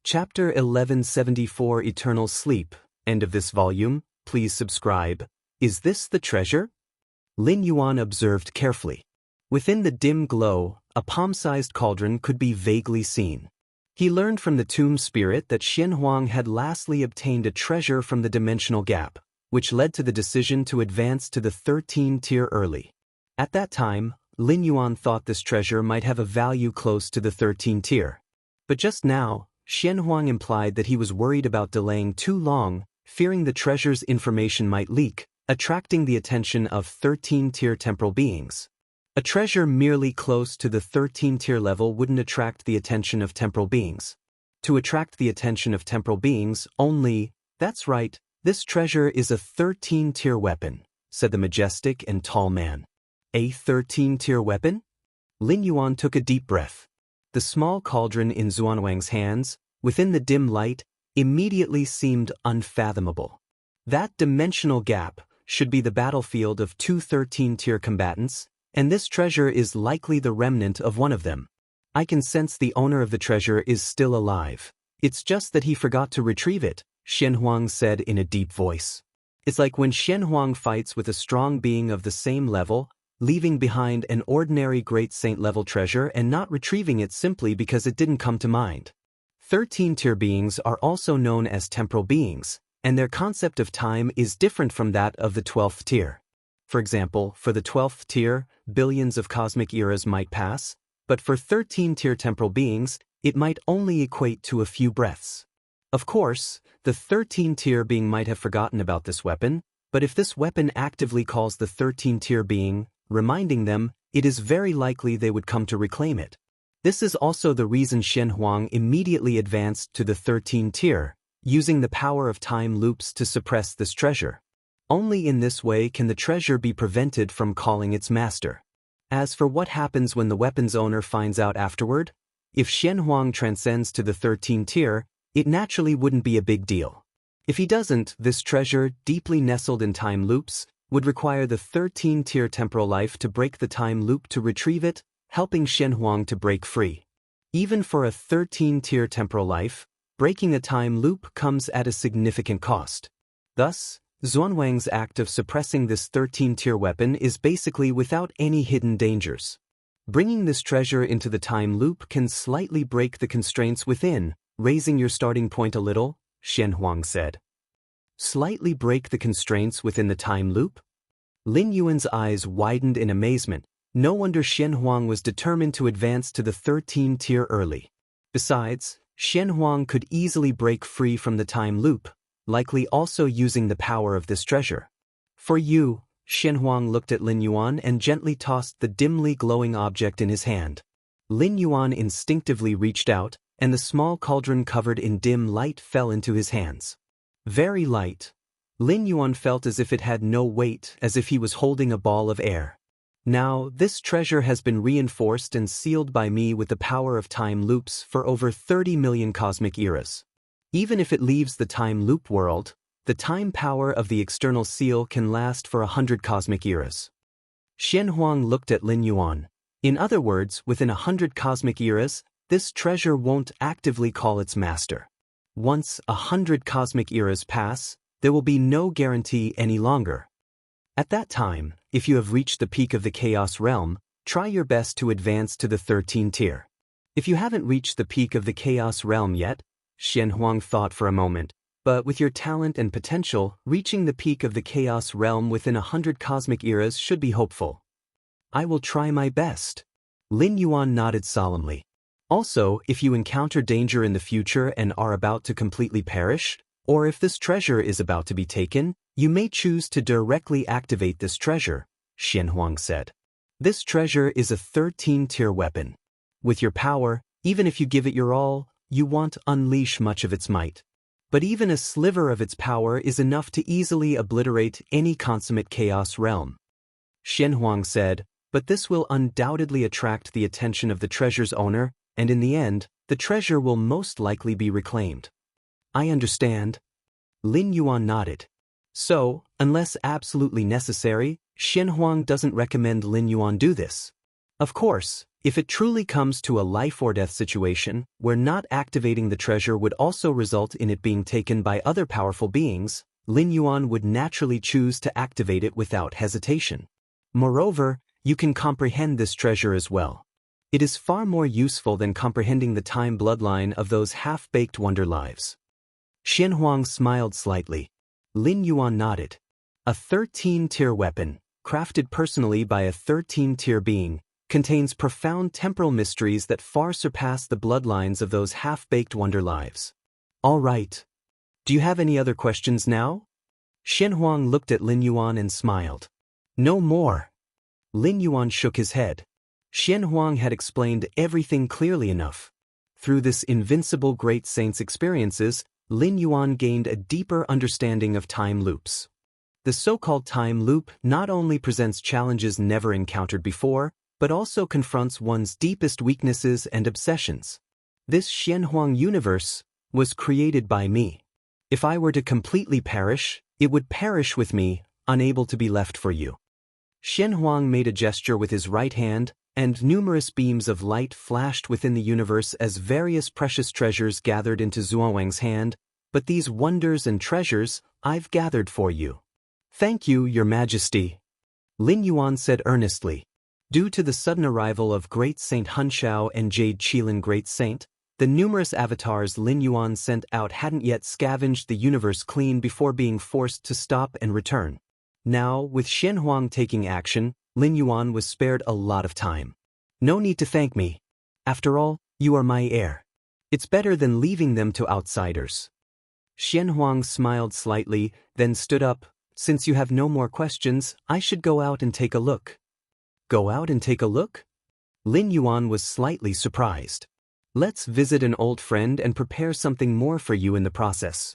Chapter 1174 Eternal Sleep. End of this volume. Please subscribe. Is this the treasure? Lin Yuan observed carefully. Within the dim glow, a palm-sized cauldron could be vaguely seen. He learned from the tomb spirit that Xianxia had lastly obtained a treasure from the dimensional gap, which led to the decision to advance to the 13th tier early. At that time, Lin Yuan thought this treasure might have a value close to the 13th tier. But just now, Xianxia implied that he was worried about delaying too long, fearing the treasure's information might leak, attracting the attention of 13th tier temporal beings. A treasure merely close to the 13th tier level wouldn't attract the attention of temporal beings. To attract the attention of temporal beings only, that's right, this treasure is a 13th tier weapon, said the majestic and tall man. A 13th tier weapon? Lin Yuan took a deep breath. The small cauldron in Xuanwang's hands, within the dim light, immediately seemed unfathomable. That dimensional gap should be the battlefield of two 13th tier combatants, and this treasure is likely the remnant of one of them. I can sense the owner of the treasure is still alive. It's just that he forgot to retrieve it, Xianxia said in a deep voice. It's like when Xianxia fights with a strong being of the same level, leaving behind an ordinary great saint-level treasure and not retrieving it simply because it didn't come to mind. 13th tier beings are also known as temporal beings, and their concept of time is different from that of the 12th tier. For example, for the 12th tier, billions of cosmic eras might pass, but for 13th tier temporal beings, it might only equate to a few breaths. Of course, the 13th tier being might have forgotten about this weapon, but if this weapon actively calls the 13th tier being, reminding them, it is very likely they would come to reclaim it. This is also the reason Xianxia immediately advanced to the 13th tier, using the power of time loops to suppress this treasure. Only in this way can the treasure be prevented from calling its master. As for what happens when the weapon's owner finds out afterward, if Xianxia transcends to the 13th tier, it naturally wouldn't be a big deal. If he doesn't, this treasure, deeply nestled in time loops, would require the 13th tier temporal life to break the time loop to retrieve it, helping Xianxia to break free. Even for a 13th tier temporal life, breaking a time loop comes at a significant cost. Thus, Xuanwang's act of suppressing this 13th tier weapon is basically without any hidden dangers. Bringing this treasure into the time loop can slightly break the constraints within, raising your starting point a little, Xianxia said. Slightly break the constraints within the time loop? Lin Yuan's eyes widened in amazement. No wonder Xianxia was determined to advance to the 13th tier early. Besides, Xianxia could easily break free from the time loop, likely also using the power of this treasure. For you, Xianxia looked at Lin Yuan and gently tossed the dimly glowing object in his hand. Lin Yuan instinctively reached out, and the small cauldron covered in dim light fell into his hands. Very light. Lin Yuan felt as if it had no weight, as if he was holding a ball of air. Now, this treasure has been reinforced and sealed by me with the power of time loops for over 30 million cosmic eras. Even if it leaves the time loop world, the time power of the external seal can last for 100 cosmic eras. Xianxia looked at Lin Yuan. In other words, within 100 cosmic eras, this treasure won't actively call its master. Once 100 cosmic eras pass, there will be no guarantee any longer. At that time, if you have reached the peak of the Chaos Realm, try your best to advance to the 13th tier. If you haven't reached the peak of the Chaos Realm yet, Xianxia thought for a moment, but with your talent and potential, reaching the peak of the Chaos Realm within 100 cosmic eras should be hopeful. I will try my best. Lin Yuan nodded solemnly. Also, if you encounter danger in the future and are about to completely perish, or if this treasure is about to be taken, you may choose to directly activate this treasure, Xianxia said. This treasure is a 13th tier weapon. With your power, even if you give it your all, you won't unleash much of its might. But even a sliver of its power is enough to easily obliterate any consummate chaos realm. Xianxia said, but this will undoubtedly attract the attention of the treasure's owner, and in the end, the treasure will most likely be reclaimed. I understand. Lin Yuan nodded. So, unless absolutely necessary, Xianxia doesn't recommend Lin Yuan do this. Of course, if it truly comes to a life or death situation, where not activating the treasure would also result in it being taken by other powerful beings, Lin Yuan would naturally choose to activate it without hesitation. Moreover, you can comprehend this treasure as well. It is far more useful than comprehending the time bloodline of those half-baked wonder lives. Xianhuang smiled slightly. Lin Yuan nodded. A 13-tier weapon, crafted personally by a 13-tier being, contains profound temporal mysteries that far surpass the bloodlines of those half-baked wonder lives. All right. Do you have any other questions now? Xianhuang looked at Lin Yuan and smiled. No more. Lin Yuan shook his head. Xianhuang had explained everything clearly enough. Through this invincible great saint's experiences, Lin Yuan gained a deeper understanding of time loops. The so-called time loop not only presents challenges never encountered before, but also confronts one's deepest weaknesses and obsessions. This Xianhuang universe was created by me. If I were to completely perish, it would perish with me, unable to be left for you. Xianhuang made a gesture with his right hand, and numerous beams of light flashed within the universe as various precious treasures gathered into Zhuang's hand. But these wonders and treasures I've gathered for you. Thank you, Your Majesty. Lin Yuan said earnestly. Due to the sudden arrival of Great Saint Hunshao and Jade Qilin Great Saint, the numerous avatars Lin Yuan sent out hadn't yet scavenged the universe clean before being forced to stop and return. Now, with Xianhuang taking action, Lin Yuan was spared a lot of time. No need to thank me. After all, you are my heir. It's better than leaving them to outsiders. Xianhuang smiled slightly, then stood up. Since you have no more questions, I should go out and take a look. Go out and take a look? Lin Yuan was slightly surprised. Let's visit an old friend and prepare something more for you in the process.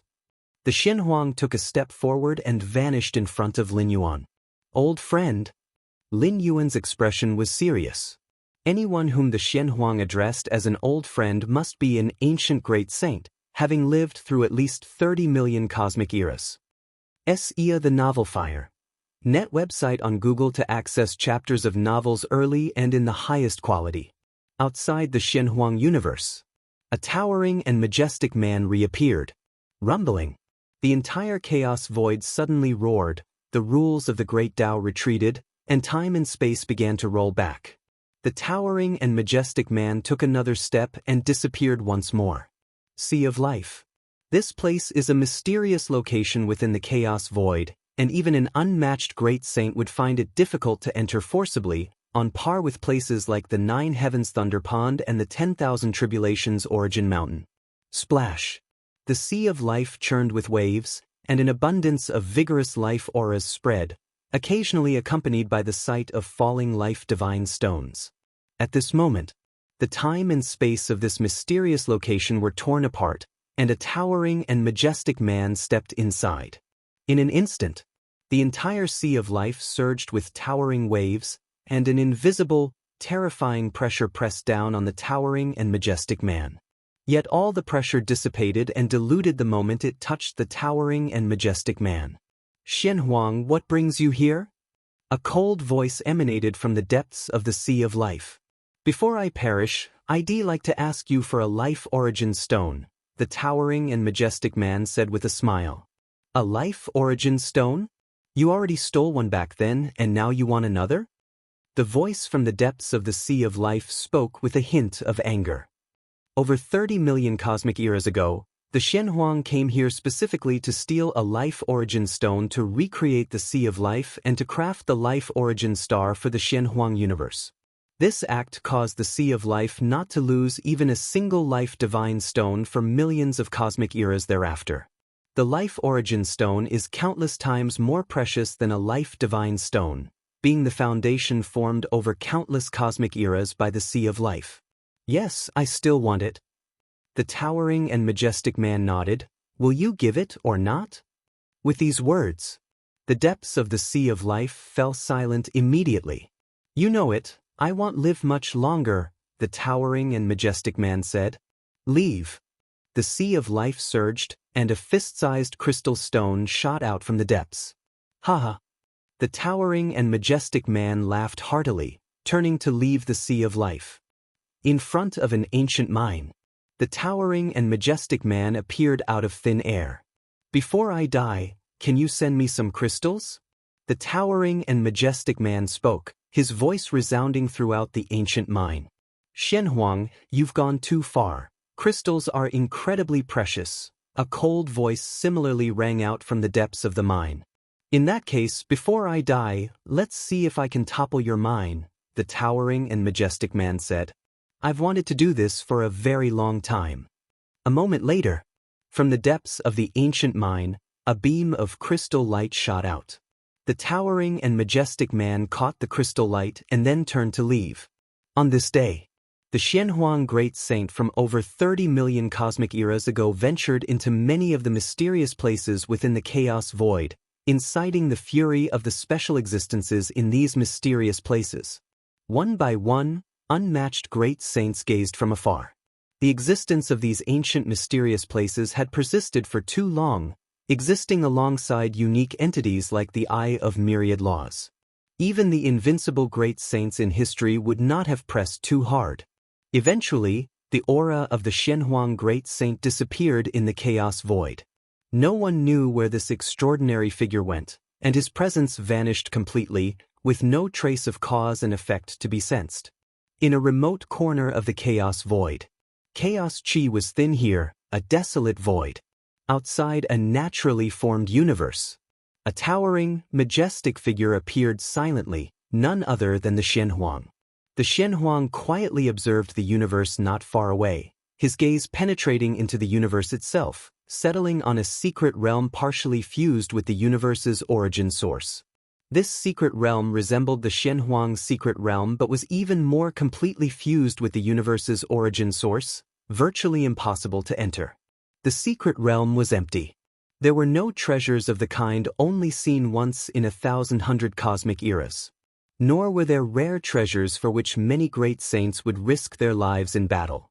The Xianhuang took a step forward and vanished in front of Lin Yuan. Old friend? Lin Yuan's expression was serious. Anyone whom the Xianhuang addressed as an old friend must be an ancient great saint, having lived through at least 30 million cosmic eras. Xianxia the Novel Fire. Net website on Google to access chapters of novels early and in the highest quality. Outside the Xianhuang universe, a towering and majestic man reappeared. Rumbling. The entire chaos void suddenly roared, the rules of the great Tao retreated, and time and space began to roll back. The towering and majestic man took another step and disappeared once more. Sea of Life. This place is a mysterious location within the chaos void, and even an unmatched great saint would find it difficult to enter forcibly, on par with places like the 9 Heavens Thunder Pond and the 10,000 Tribulations Origin Mountain. Splash. The Sea of Life churned with waves, and an abundance of vigorous life auras spread, occasionally accompanied by the sight of falling life divine stones. At this moment, the time and space of this mysterious location were torn apart, and a towering and majestic man stepped inside. In an instant, the entire Sea of Life surged with towering waves, and an invisible, terrifying pressure pressed down on the towering and majestic man. Yet all the pressure dissipated and diluted the moment it touched the towering and majestic man. Xianhuang, what brings you here? A cold voice emanated from the depths of the Sea of Life. Before I perish, I'd like to ask you for a life origin stone, the towering and majestic man said with a smile. A life origin stone? You already stole one back then, and now you want another? The voice from the depths of the Sea of Life spoke with a hint of anger. Over 30 million cosmic eras ago, the Xianhuang came here specifically to steal a life origin stone to recreate the Sea of Life and to craft the life origin star for the Xianhuang universe. This act caused the Sea of Life not to lose even a single life divine stone for millions of cosmic eras thereafter. The life origin stone is countless times more precious than a life divine stone, being the foundation formed over countless cosmic eras by the Sea of Life. Yes, I still want it. The towering and majestic man nodded. Will you give it or not? With these words, the depths of the Sea of Life fell silent immediately. You know it, I won't live much longer, the towering and majestic man said. Leave. The Sea of Life surged, and a fist-sized crystal stone shot out from the depths. Haha. The towering and majestic man laughed heartily, turning to leave the Sea of Life. In front of an ancient mine, the towering and majestic man appeared out of thin air. "Before I die, can you send me some crystals?" The towering and majestic man spoke, his voice resounding throughout the ancient mine. "Xianhuang, you've gone too far. Crystals are incredibly precious." A cold voice similarly rang out from the depths of the mine. "In that case, before I die, let's see if I can topple your mine," the towering and majestic man said. "I've wanted to do this for a very long time." A moment later, from the depths of the ancient mine, a beam of crystal light shot out. The towering and majestic man caught the crystal light and then turned to leave. On this day, the Xianhuang great saint from over 30 million cosmic eras ago ventured into many of the mysterious places within the chaos void, inciting the fury of the special existences in these mysterious places. One by one, unmatched great saints gazed from afar. The existence of these ancient mysterious places had persisted for too long, existing alongside unique entities like the Eye of Myriad Laws. Even the invincible great saints in history would not have pressed too hard. Eventually, the aura of the Xianhuang great saint disappeared in the chaos void. No one knew where this extraordinary figure went, and his presence vanished completely, with no trace of cause and effect to be sensed. In a remote corner of the chaos void, chaos chi was thin here, a desolate void. Outside a naturally formed universe, a towering, majestic figure appeared silently, none other than the Xianhuang. The Xianhuang quietly observed the universe not far away, his gaze penetrating into the universe itself, settling on a secret realm partially fused with the universe's origin source. This secret realm resembled the Xianhuang's secret realm but was even more completely fused with the universe's origin source, virtually impossible to enter. The secret realm was empty. There were no treasures of the kind only seen once in 1,100 cosmic eras. Nor were there rare treasures for which many great saints would risk their lives in battle.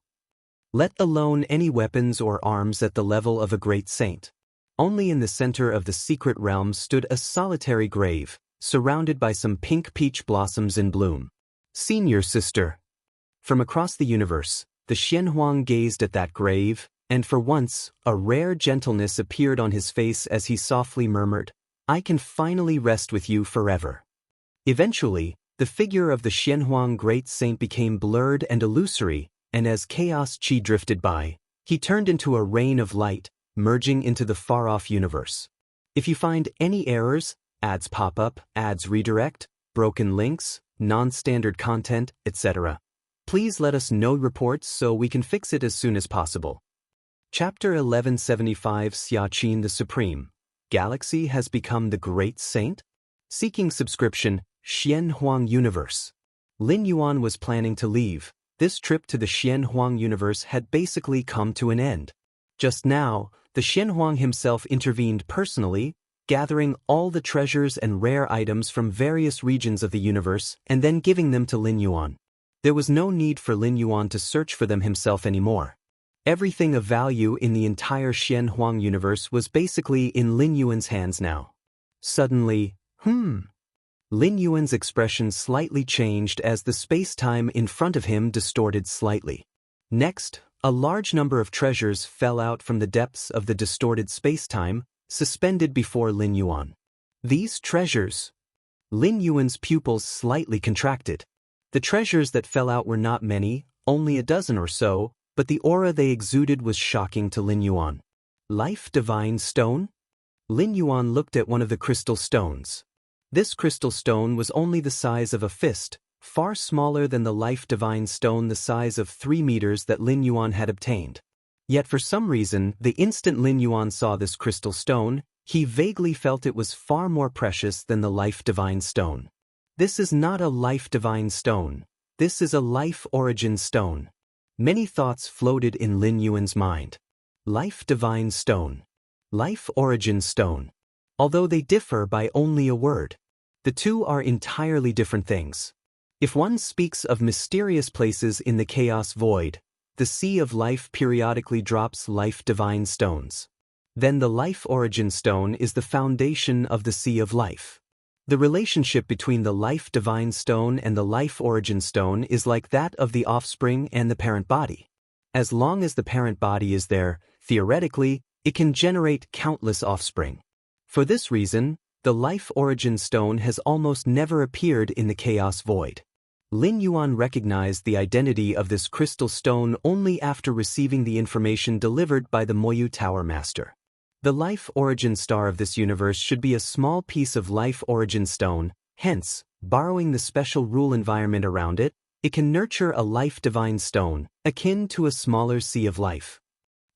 Let alone any weapons or arms at the level of a great saint. Only in the center of the secret realm stood a solitary grave, surrounded by some pink peach blossoms in bloom. "Senior sister." From across the universe, the Xianhuang gazed at that grave, and for once, a rare gentleness appeared on his face as he softly murmured, "I can finally rest with you forever." Eventually, the figure of the Xianhuang great saint became blurred and illusory, and as chaos chi drifted by, he turned into a rain of light, merging into the far-off universe. If you find any errors, ads pop up, ads redirect, broken links, non-standard content, etc., please let us know reports so we can fix it as soon as possible. Chapter 1175 Xiaqin the Supreme. Galaxy has become the Great Saint? Seeking subscription, Xianhuang Universe. Lin Yuan was planning to leave. This trip to the Xianhuang Universe had basically come to an end. Just now, the Xianhuang himself intervened personally, gathering all the treasures and rare items from various regions of the universe and then giving them to Lin Yuan. There was no need for Lin Yuan to search for them himself anymore. Everything of value in the entire Xianhuang universe was basically in Lin Yuan's hands now. Suddenly, Lin Yuan's expression slightly changed as the space-time in front of him distorted slightly. Next, a large number of treasures fell out from the depths of the distorted space-time, suspended before Lin Yuan. These treasures. Lin Yuan's pupils slightly contracted. The treasures that fell out were not many, only a dozen or so, but the aura they exuded was shocking to Lin Yuan. Life Divine Stone? Lin Yuan looked at one of the crystal stones. This crystal stone was only the size of a fist, far smaller than the Life Divine Stone the size of 3 meters that Lin Yuan had obtained. Yet for some reason, the instant Lin Yuan saw this crystal stone, he vaguely felt it was far more precious than the Life Divine Stone. This is not a Life Divine Stone. This is a Life Origin Stone. Many thoughts floated in Lin Yuan's mind. Life Divine Stone. Life Origin Stone. Although they differ by only a word, the two are entirely different things. If one speaks of mysterious places in the chaos void, the Sea of Life periodically drops Life Divine Stones. Then the Life Origin Stone is the foundation of the Sea of Life. The relationship between the Life Divine Stone and the Life Origin Stone is like that of the offspring and the parent body. As long as the parent body is there, theoretically, it can generate countless offspring. For this reason, the Life Origin Stone has almost never appeared in the Chaos Void. Lin Yuan recognized the identity of this crystal stone only after receiving the information delivered by the Moyu Tower Master. The Life Origin Star of this universe should be a small piece of Life Origin Stone, hence, borrowing the special rule environment around it, it can nurture a Life Divine Stone, akin to a smaller sea of life.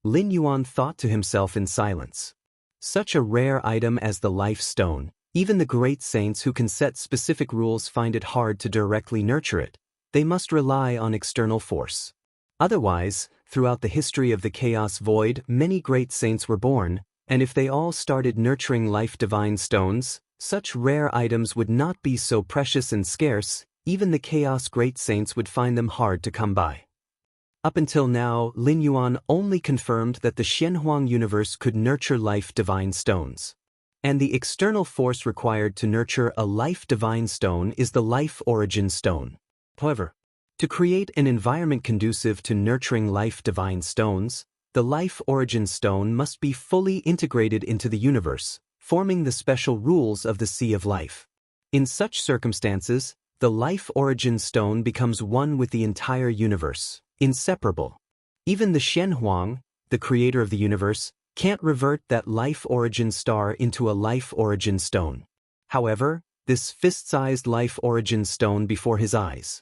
Lin Yuan thought to himself in silence. Such a rare item as the Life Stone, even the great saints who can set specific rules find it hard to directly nurture it. They must rely on external force. Otherwise, throughout the history of the Chaos Void, many great saints were born, and if they all started nurturing Life Divine Stones, such rare items would not be so precious and scarce, even the Chaos Great Saints would find them hard to come by. Up until now, Lin Yuan only confirmed that the Xianxia universe could nurture Life Divine Stones. And the external force required to nurture a Life Divine Stone is the Life Origin Stone. However, to create an environment conducive to nurturing Life Divine Stones, the Life Origin Stone must be fully integrated into the universe, forming the special rules of the Sea of Life. In such circumstances, the Life Origin Stone becomes one with the entire universe, inseparable. Even the Shenhuang, the creator of the universe, can't revert that Life Origin Star into a Life Origin Stone. However, this fist-sized Life Origin Stone before his eyes.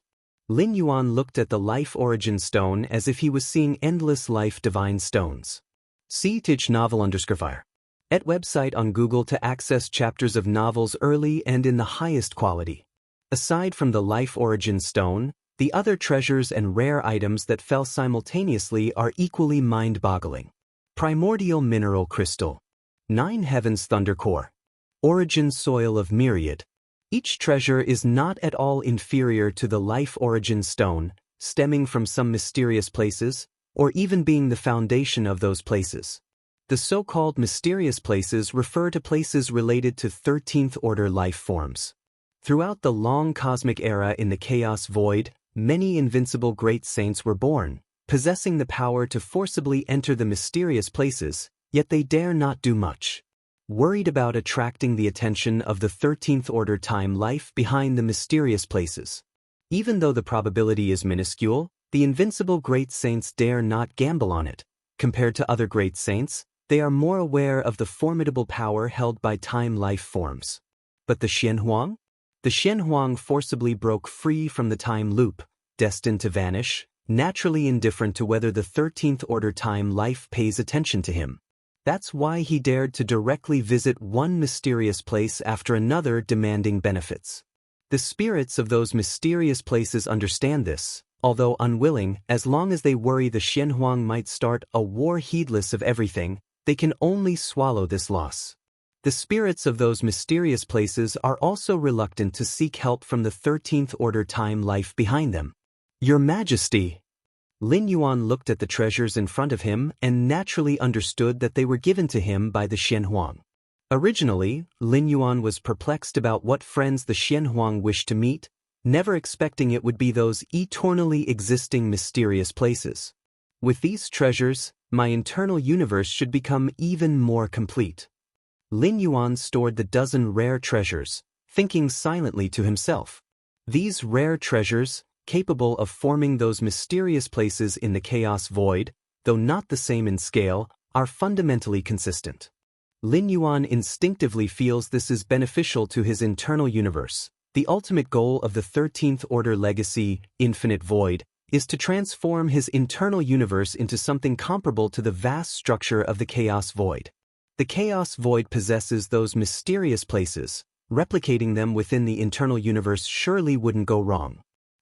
Lin Yuan looked at the Life Origin Stone as if he was seeing endless Life Divine Stones. See Tich Novel _fire. At website on Google to access chapters of novels early and in the highest quality. Aside from the Life Origin Stone, the other treasures and rare items that fell simultaneously are equally mind-boggling. Primordial Mineral Crystal. 9 Heavens Thunder Core. Origin Soil of Myriad. Each treasure is not at all inferior to the Life Origin Stone, stemming from some mysterious places, or even being the foundation of those places. The so-called mysterious places refer to places related to 13th order life forms. Throughout the long cosmic era in the Chaos Void, many invincible great saints were born, possessing the power to forcibly enter the mysterious places, yet they dare not do much. Worried about attracting the attention of the 13th order time life behind the mysterious places. Even though the probability is minuscule, the invincible great saints dare not gamble on it. Compared to other great saints, they are more aware of the formidable power held by time life forms. But the Xianhuang? The Xianhuang forcibly broke free from the time loop, destined to vanish, naturally indifferent to whether the 13th order time life pays attention to him. That's why he dared to directly visit one mysterious place after another, demanding benefits. The spirits of those mysterious places understand this, although unwilling. As long as they worry the Xianhuang might start a war heedless of everything, they can only swallow this loss. The spirits of those mysterious places are also reluctant to seek help from the 13th order time life behind them. Your Majesty! Lin Yuan looked at the treasures in front of him and naturally understood that they were given to him by the Xianhuang. Originally, Lin Yuan was perplexed about what friends the Xianhuang wished to meet, never expecting it would be those eternally existing mysterious places. With these treasures, my internal universe should become even more complete. Lin Yuan stored the dozen rare treasures, thinking silently to himself. These rare treasures, capable of forming those mysterious places in the Chaos Void, though not the same in scale, are fundamentally consistent. Lin Yuan instinctively feels this is beneficial to his internal universe. The ultimate goal of the 13th Order Legacy, Infinite Void, is to transform his internal universe into something comparable to the vast structure of the Chaos Void. The Chaos Void possesses those mysterious places. Replicating them within the internal universe surely wouldn't go wrong.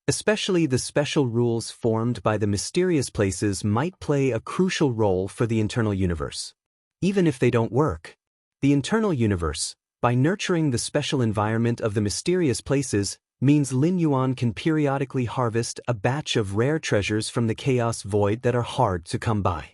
Especially the special rules formed by the mysterious places might play a crucial role for the internal universe. Even if they don't work, the internal universe, by nurturing the special environment of the mysterious places, means Lin Yuan can periodically harvest a batch of rare treasures from the Chaos Void that are hard to come by.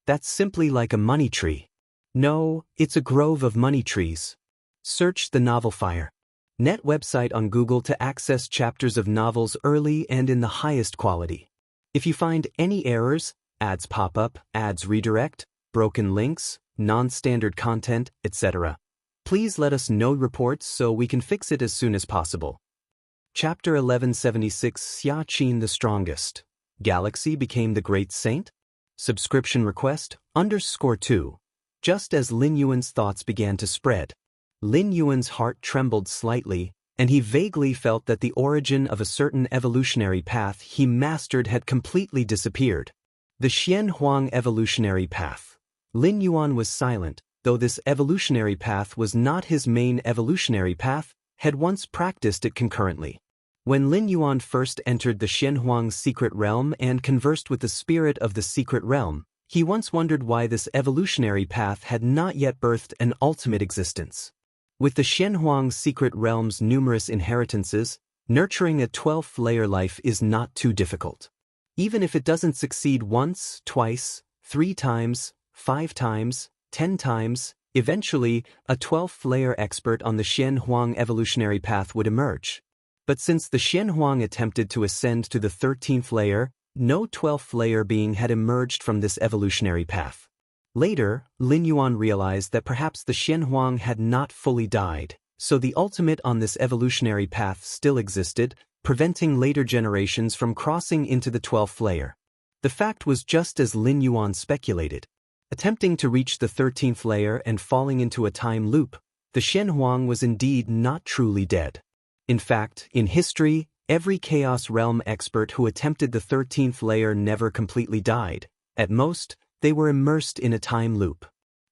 That's simply like a money tree. No, it's a grove of money trees. Search the novel fire. Net website on Google to access chapters of novels early and in the highest quality. If you find any errors, ads pop up, ads redirect, broken links, non-standard content, etc., please let us know reports so we can fix it as soon as possible. Chapter 1176 Xiaxia the Strongest. Galaxy became the Great Saint? Subscription request, _2. Just as Lin Yuan's thoughts began to spread, Lin Yuan's heart trembled slightly, and he vaguely felt that the origin of a certain evolutionary path he mastered had completely disappeared. The Xian Huang evolutionary path. Lin Yuan was silent, though this evolutionary path was not his main evolutionary path, had once practiced it concurrently. When Lin Yuan first entered the Xianhuang's secret realm and conversed with the spirit of the secret realm, he once wondered why this evolutionary path had not yet birthed an ultimate existence. With the Xianhuang's secret realm's numerous inheritances, nurturing a 12th layer life is not too difficult. Even if it doesn't succeed once, twice, 3 times, 5 times, 10 times, eventually, a 12th layer expert on the Xianhuang evolutionary path would emerge. But since the Xianhuang attempted to ascend to the 13th layer, no 12th layer being had emerged from this evolutionary path. Later, Lin Yuan realized that perhaps the Xianhuang had not fully died, so the ultimate on this evolutionary path still existed, preventing later generations from crossing into the 12th layer. The fact was just as Lin Yuan speculated. Attempting to reach the 13th layer and falling into a time loop, the Xianhuang was indeed not truly dead. In fact, in history, every Chaos Realm expert who attempted the 13th layer never completely died. At most, they were immersed in a time loop.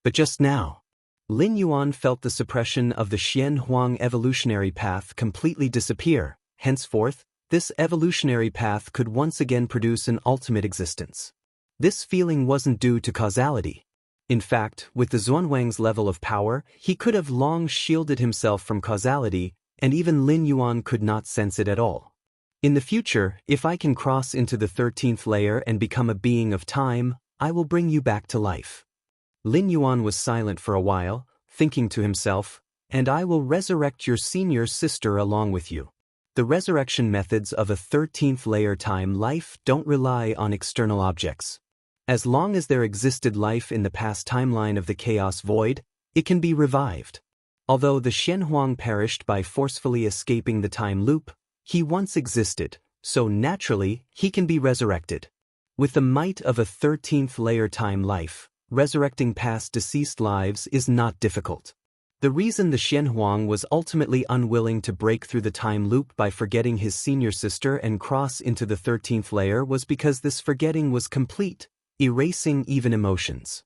But just now, Lin Yuan felt the suppression of the Xianhuang evolutionary path completely disappear. Henceforth, this evolutionary path could once again produce an ultimate existence. This feeling wasn't due to causality. In fact, with the Xuanwang's level of power, he could have long shielded himself from causality, and even Lin Yuan could not sense it at all. In the future, if I can cross into the 13th layer and become a being of time, I will bring you back to life. Lin Yuan was silent for a while, thinking to himself, and I will resurrect your senior sister along with you. The resurrection methods of a 13th layer time life don't rely on external objects. As long as there existed life in the past timeline of the Chaos Void, it can be revived. Although the Xianhuang perished by forcefully escaping the time loop, he once existed, so naturally, he can be resurrected. With the might of a 13th layer time life, resurrecting past deceased lives is not difficult. The reason the Xianhuang was ultimately unwilling to break through the time loop by forgetting his senior sister and cross into the 13th layer was because this forgetting was complete, erasing even emotions.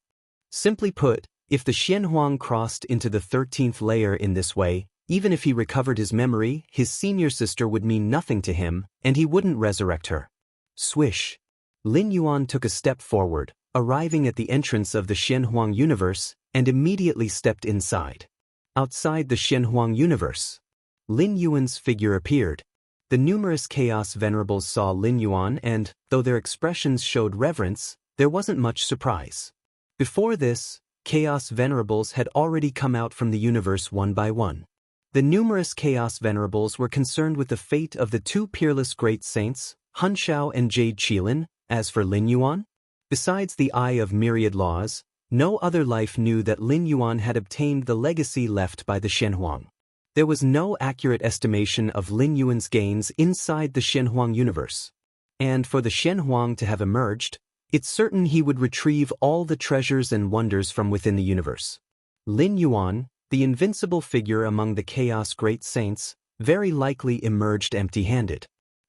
Simply put, if the Xianhuang crossed into the 13th layer in this way, even if he recovered his memory, his senior sister would mean nothing to him, and he wouldn't resurrect her. Swish. Lin Yuan took a step forward, arriving at the entrance of the Xianhuang universe, and immediately stepped inside. Outside the Xianhuang universe, Lin Yuan's figure appeared. The numerous Chaos Venerables saw Lin Yuan and, though their expressions showed reverence, there wasn't much surprise. Before this, Chaos Venerables had already come out from the universe one by one. The numerous Chaos Venerables were concerned with the fate of the 2 peerless great saints, Hunshao and Jade Qilin. As for Lin Yuan, besides the Eye of Myriad Laws, no other life knew that Lin Yuan had obtained the legacy left by the Xianhuang. There was no accurate estimation of Lin Yuan's gains inside the Xianhuang universe. And for the Xianhuang to have emerged, it's certain he would retrieve all the treasures and wonders from within the universe. Lin Yuan, the invincible figure among the Chaos Great Saints, very likely emerged empty-handed.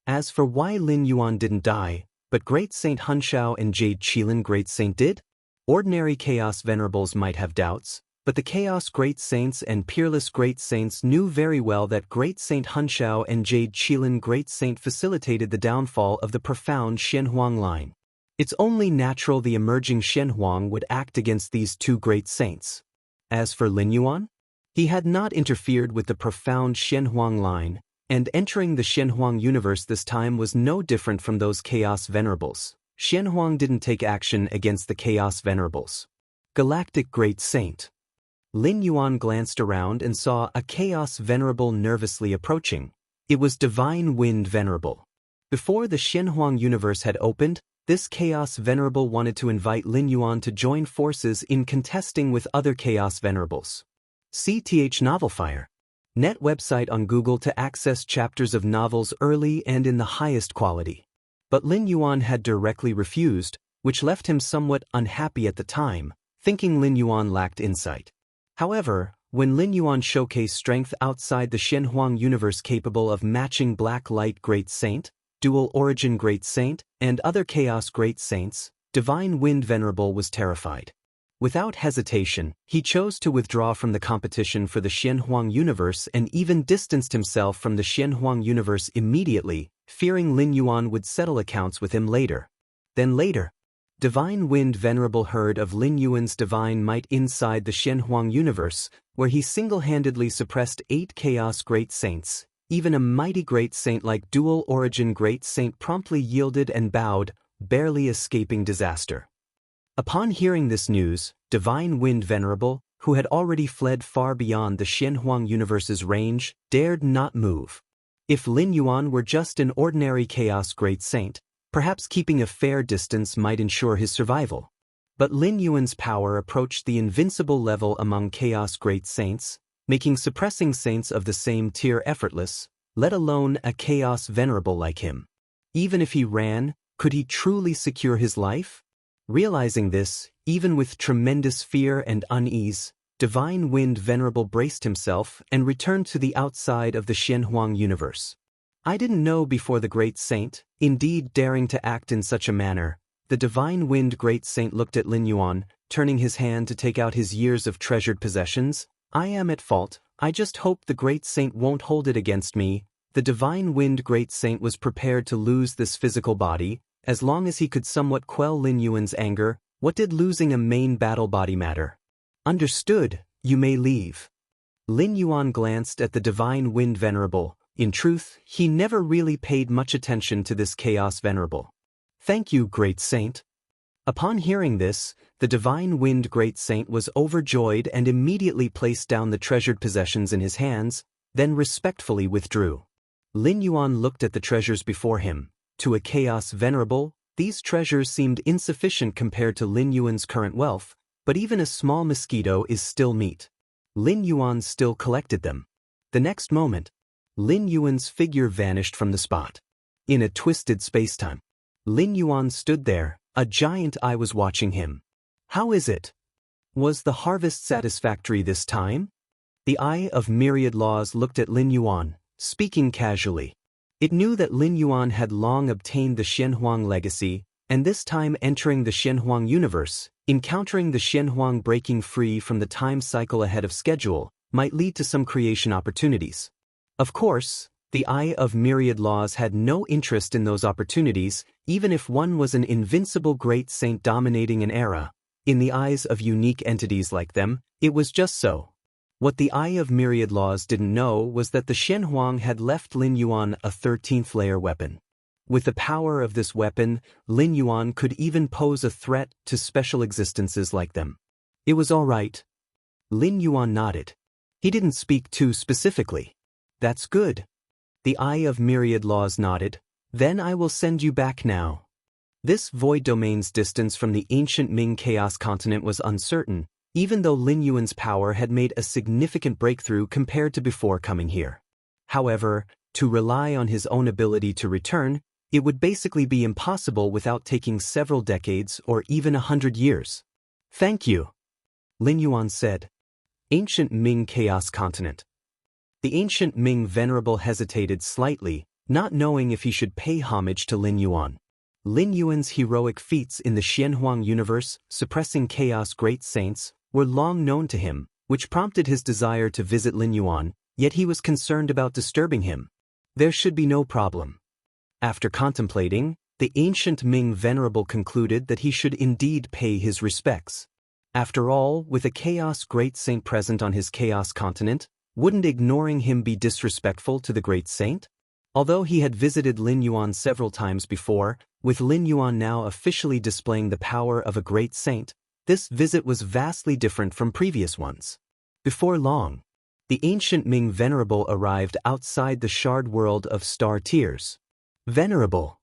As for why Lin Yuan didn't die, but Great Saint Hunshao and Jade Qilin Great Saint did? Ordinary Chaos Venerables might have doubts, but the Chaos Great Saints and Peerless Great Saints knew very well that Great Saint Hunshao and Jade Qilin Great Saint facilitated the downfall of the profound Xianhuang line. It's only natural the emerging Xianhuang would act against these 2 great saints. As for Lin Yuan, he had not interfered with the profound Xianhuang line, and entering the Xianhuang universe this time was no different from those Chaos Venerables. Xianhuang didn't take action against the Chaos Venerables. Galactic Great Saint. Lin Yuan glanced around and saw a Chaos Venerable nervously approaching. It was Divine Wind Venerable. Before the Xianxia universe had opened, this Chaos Venerable wanted to invite Lin Yuan to join forces in contesting with other Chaos Venerables. CTH Novelfire. Net website on Google to access chapters of novels early and in the highest quality. But Lin Yuan had directly refused, which left him somewhat unhappy at the time, thinking Lin Yuan lacked insight. However, when Lin Yuan showcased strength outside the Xianxia universe capable of matching Black Light Great Saint, Dual Origin Great Saint, and other Chaos Great Saints, Divine Wind Venerable was terrified. Without hesitation, he chose to withdraw from the competition for the Xianxia universe and even distanced himself from the Xianxia universe immediately, fearing Lin Yuan would settle accounts with him later. Then later, Divine Wind Venerable heard of Lin Yuan's divine might inside the Xianxia universe, where he single-handedly suppressed 8 Chaos Great Saints. Even a mighty Great Saint like Dual Origin Great Saint promptly yielded and bowed, barely escaping disaster. Upon hearing this news, Divine Wind Venerable, who had already fled far beyond the Xianxia universe's range, dared not move. If Lin Yuan were just an ordinary Chaos Great Saint, perhaps keeping a fair distance might ensure his survival. But Lin Yuan's power approached the invincible level among Chaos Great Saints, making suppressing saints of the same tier effortless, let alone a Chaos Venerable like him. Even if he ran, could he truly secure his life? Realizing this, even with tremendous fear and unease, Divine Wind Venerable braced himself and returned to the outside of the Xianxia universe. I didn't know before the Great Saint, indeed daring to act in such a manner. The Divine Wind Great Saint looked at Lin Yuan, turning his hand to take out his years of treasured possessions. I am at fault, I just hope the Great Saint won't hold it against me. The Divine Wind Great Saint was prepared to lose this physical body, as long as he could somewhat quell Lin Yuan's anger. What did losing a main battle body matter? Understood, you may leave. Lin Yuan glanced at the Divine Wind Venerable. In truth, he never really paid much attention to this Chaos Venerable. Thank you, Great Saint. Upon hearing this, the Divine Wind Great Saint was overjoyed and immediately placed down the treasured possessions in his hands, then respectfully withdrew. Lin Yuan looked at the treasures before him. To a Chaos Venerable, these treasures seemed insufficient compared to Lin Yuan's current wealth, but even a small mosquito is still meat. Lin Yuan still collected them. The next moment, Lin Yuan's figure vanished from the spot. In a twisted spacetime, Lin Yuan stood there, a giant eye was watching him. How is it? Was the harvest satisfactory this time? The Eye of Myriad Laws looked at Lin Yuan, speaking casually. It knew that Lin Yuan had long obtained the Xianxia legacy, and this time entering the Xianxia universe, encountering the Xianxia breaking free from the time cycle ahead of schedule, might lead to some creation opportunities. Of course, the Eye of Myriad Laws had no interest in those opportunities, even if one was an invincible Great Saint dominating an era. In the eyes of unique entities like them, it was just so. What the Eye of Myriad Laws didn't know was that the Xianxia had left Lin Yuan a 13th layer weapon. With the power of this weapon, Lin Yuan could even pose a threat to special existences like them. It was all right. Lin Yuan nodded. He didn't speak too specifically. That's good. The Eye of Myriad Laws nodded. Then I will send you back now. This void domain's distance from the ancient Ming Chaos continent was uncertain, even though Lin Yuan's power had made a significant breakthrough compared to before coming here. However, to rely on his own ability to return, it would basically be impossible without taking several decades or even 100 years. Thank you, Lin Yuan said. Ancient Ming Chaos Continent. The ancient Ming Venerable hesitated slightly, not knowing if he should pay homage to Lin Yuan. Lin Yuan's heroic feats in the Xianxia universe, suppressing Chaos Great Saints, were long known to him, which prompted his desire to visit Lin Yuan, yet he was concerned about disturbing him. There should be no problem. After contemplating, the ancient Ming Venerable concluded that he should indeed pay his respects. After all, with a Chaos Great Saint present on his Chaos continent, wouldn't ignoring him be disrespectful to the Great Saint? Although he had visited Lin Yuan several times before, with Lin Yuan now officially displaying the power of a Great Saint, this visit was vastly different from previous ones. Before long, the ancient Ming Venerable arrived outside the shard world of star tears. Venerable!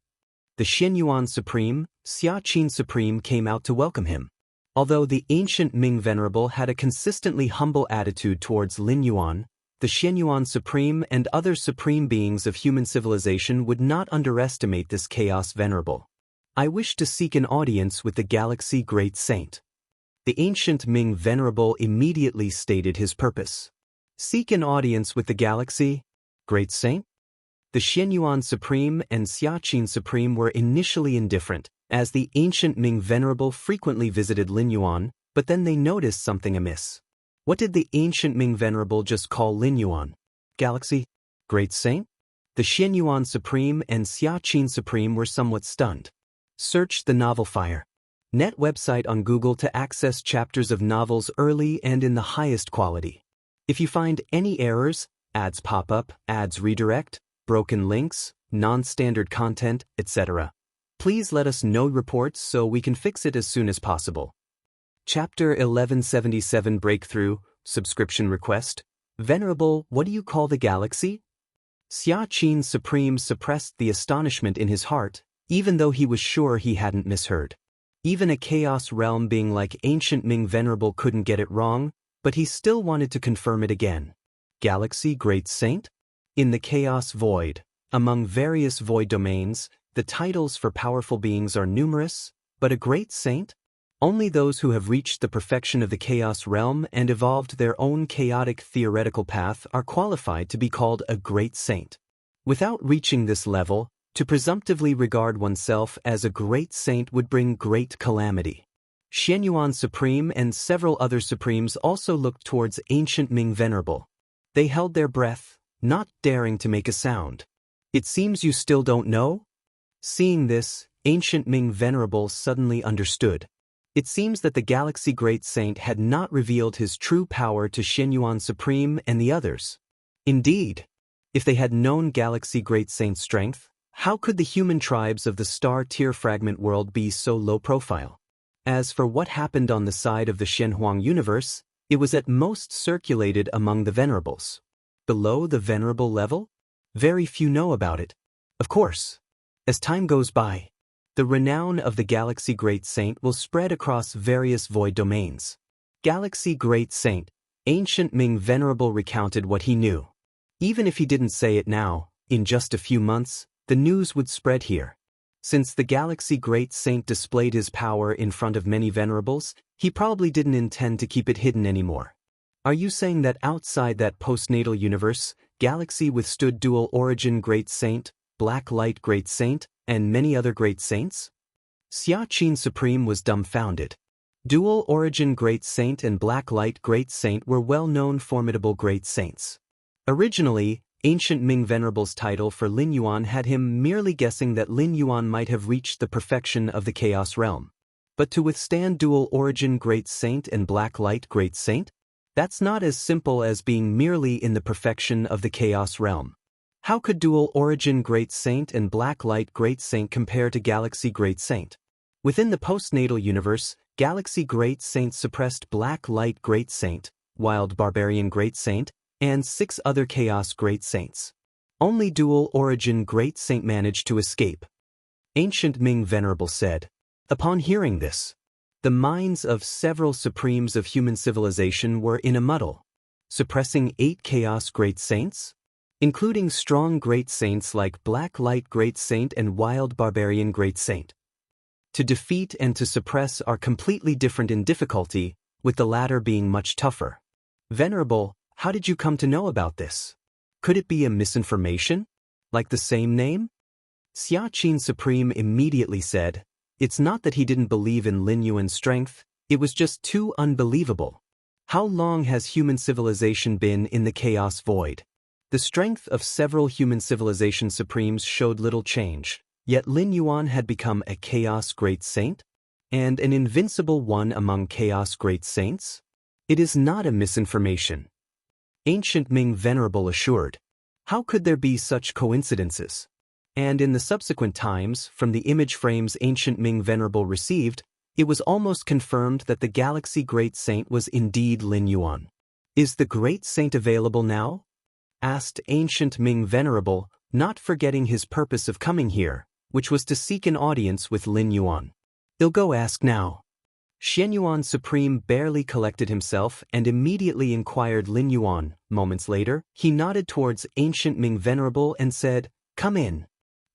The Xianyuan Supreme, Xiaqin Supreme came out to welcome him. Although the ancient Ming Venerable had a consistently humble attitude towards Lin Yuan, the Xianyuan Supreme and other supreme beings of human civilization would not underestimate this Chaos Venerable. I wish to seek an audience with the Galaxy Great Saint. The ancient Ming Venerable immediately stated his purpose. Seek an audience with the Galaxy Great Saint? The Xianyuan Supreme and Xiaqin Supreme were initially indifferent, as the ancient Ming Venerable frequently visited Lin Yuan, but then they noticed something amiss. What did the ancient Ming Venerable just call Lin Yuan? Galaxy Great Saint? The Xianyuan Supreme and Xiaqin Supreme were somewhat stunned. Search the novel Fire Net website on Google to access chapters of novels early and in the highest quality. If you find any errors, ads pop up, ads redirect, broken links, non-standard content, etc., please let us know reports so we can fix it as soon as possible. Chapter 1177 Breakthrough, Subscription Request. Venerable, what do you call the galaxy? Xiaqin Supreme suppressed the astonishment in his heart, even though he was sure he hadn't misheard. Even a chaos realm being like ancient Ming Venerable couldn't get it wrong, but he still wanted to confirm it again. Galaxy Great Saint? In the chaos void, among various void domains, the titles for powerful beings are numerous, but a great saint? Only those who have reached the perfection of the chaos realm and evolved their own chaotic theoretical path are qualified to be called a great saint. Without reaching this level, to presumptively regard oneself as a great saint would bring great calamity. Xianyuan Supreme and several other supremes also looked towards ancient Ming Venerable. They held their breath, not daring to make a sound. It seems you still don't know? Seeing this, ancient Ming Venerable suddenly understood. It seems that the Galaxy Great Saint had not revealed his true power to Xianyuan Supreme and the others. Indeed, if they had known Galaxy Great Saint's strength, how could the human tribes of the star-tier fragment world be so low profile? As for what happened on the side of the Shenhuang universe, it was at most circulated among the Venerables. Below the Venerable level? Very few know about it. Of course, as time goes by, the renown of the Galaxy Great Saint will spread across various void domains. Galaxy Great Saint, ancient Ming Venerable recounted what he knew. Even if he didn't say it now, in just a few months, the news would spread here. Since the Galaxy Great Saint displayed his power in front of many Venerables, he probably didn't intend to keep it hidden anymore. Are you saying that outside that postnatal universe, Galaxy withstood Dual Origin Great Saint, Black Light Great Saint, and many other great saints? Xiaqin Supreme was dumbfounded. Dual Origin Great Saint and Black Light Great Saint were well-known formidable great saints. Originally, ancient Ming Venerable's title for Lin Yuan had him merely guessing that Lin Yuan might have reached the perfection of the Chaos Realm. But to withstand Dual Origin Great Saint and Black Light Great Saint? That's not as simple as being merely in the perfection of the Chaos Realm. How could Dual Origin Great Saint and Black Light Great Saint compare to Galaxy Great Saint? Within the postnatal universe, Galaxy Great Saint suppressed Black Light Great Saint, Wild Barbarian Great Saint, and 6 other Chaos Great Saints. Only Dual Origin Great Saint managed to escape. Ancient Ming Venerable said. Upon hearing this, the minds of several supremes of human civilization were in a muddle. Suppressing 8 Chaos Great Saints? Including strong Great Saints like Black Light Great Saint and Wild Barbarian Great Saint. To defeat and to suppress are completely different in difficulty, with the latter being much tougher. Venerable, how did you come to know about this? Could it be a misinformation? Like the same name? Xiaqin Supreme immediately said, it's not that he didn't believe in Lin Yuan's strength, it was just too unbelievable. How long has human civilization been in the chaos void? The strength of several human civilization supremes showed little change, yet Lin Yuan had become a Chaos Great Saint? And an invincible one among Chaos Great Saints? It is not a misinformation. Ancient Ming Venerable assured. How could there be such coincidences? And in the subsequent times, from the image frames Ancient Ming Venerable received, it was almost confirmed that the Galaxy Great Saint was indeed Lin Yuan. Is the great saint available now? Asked ancient Ming Venerable, not forgetting his purpose of coming here, which was to seek an audience with Lin Yuan. "I'll go ask now." Xianyuan Supreme barely collected himself and immediately inquired Lin Yuan. Moments later, he nodded towards ancient Ming Venerable and said, "Come in."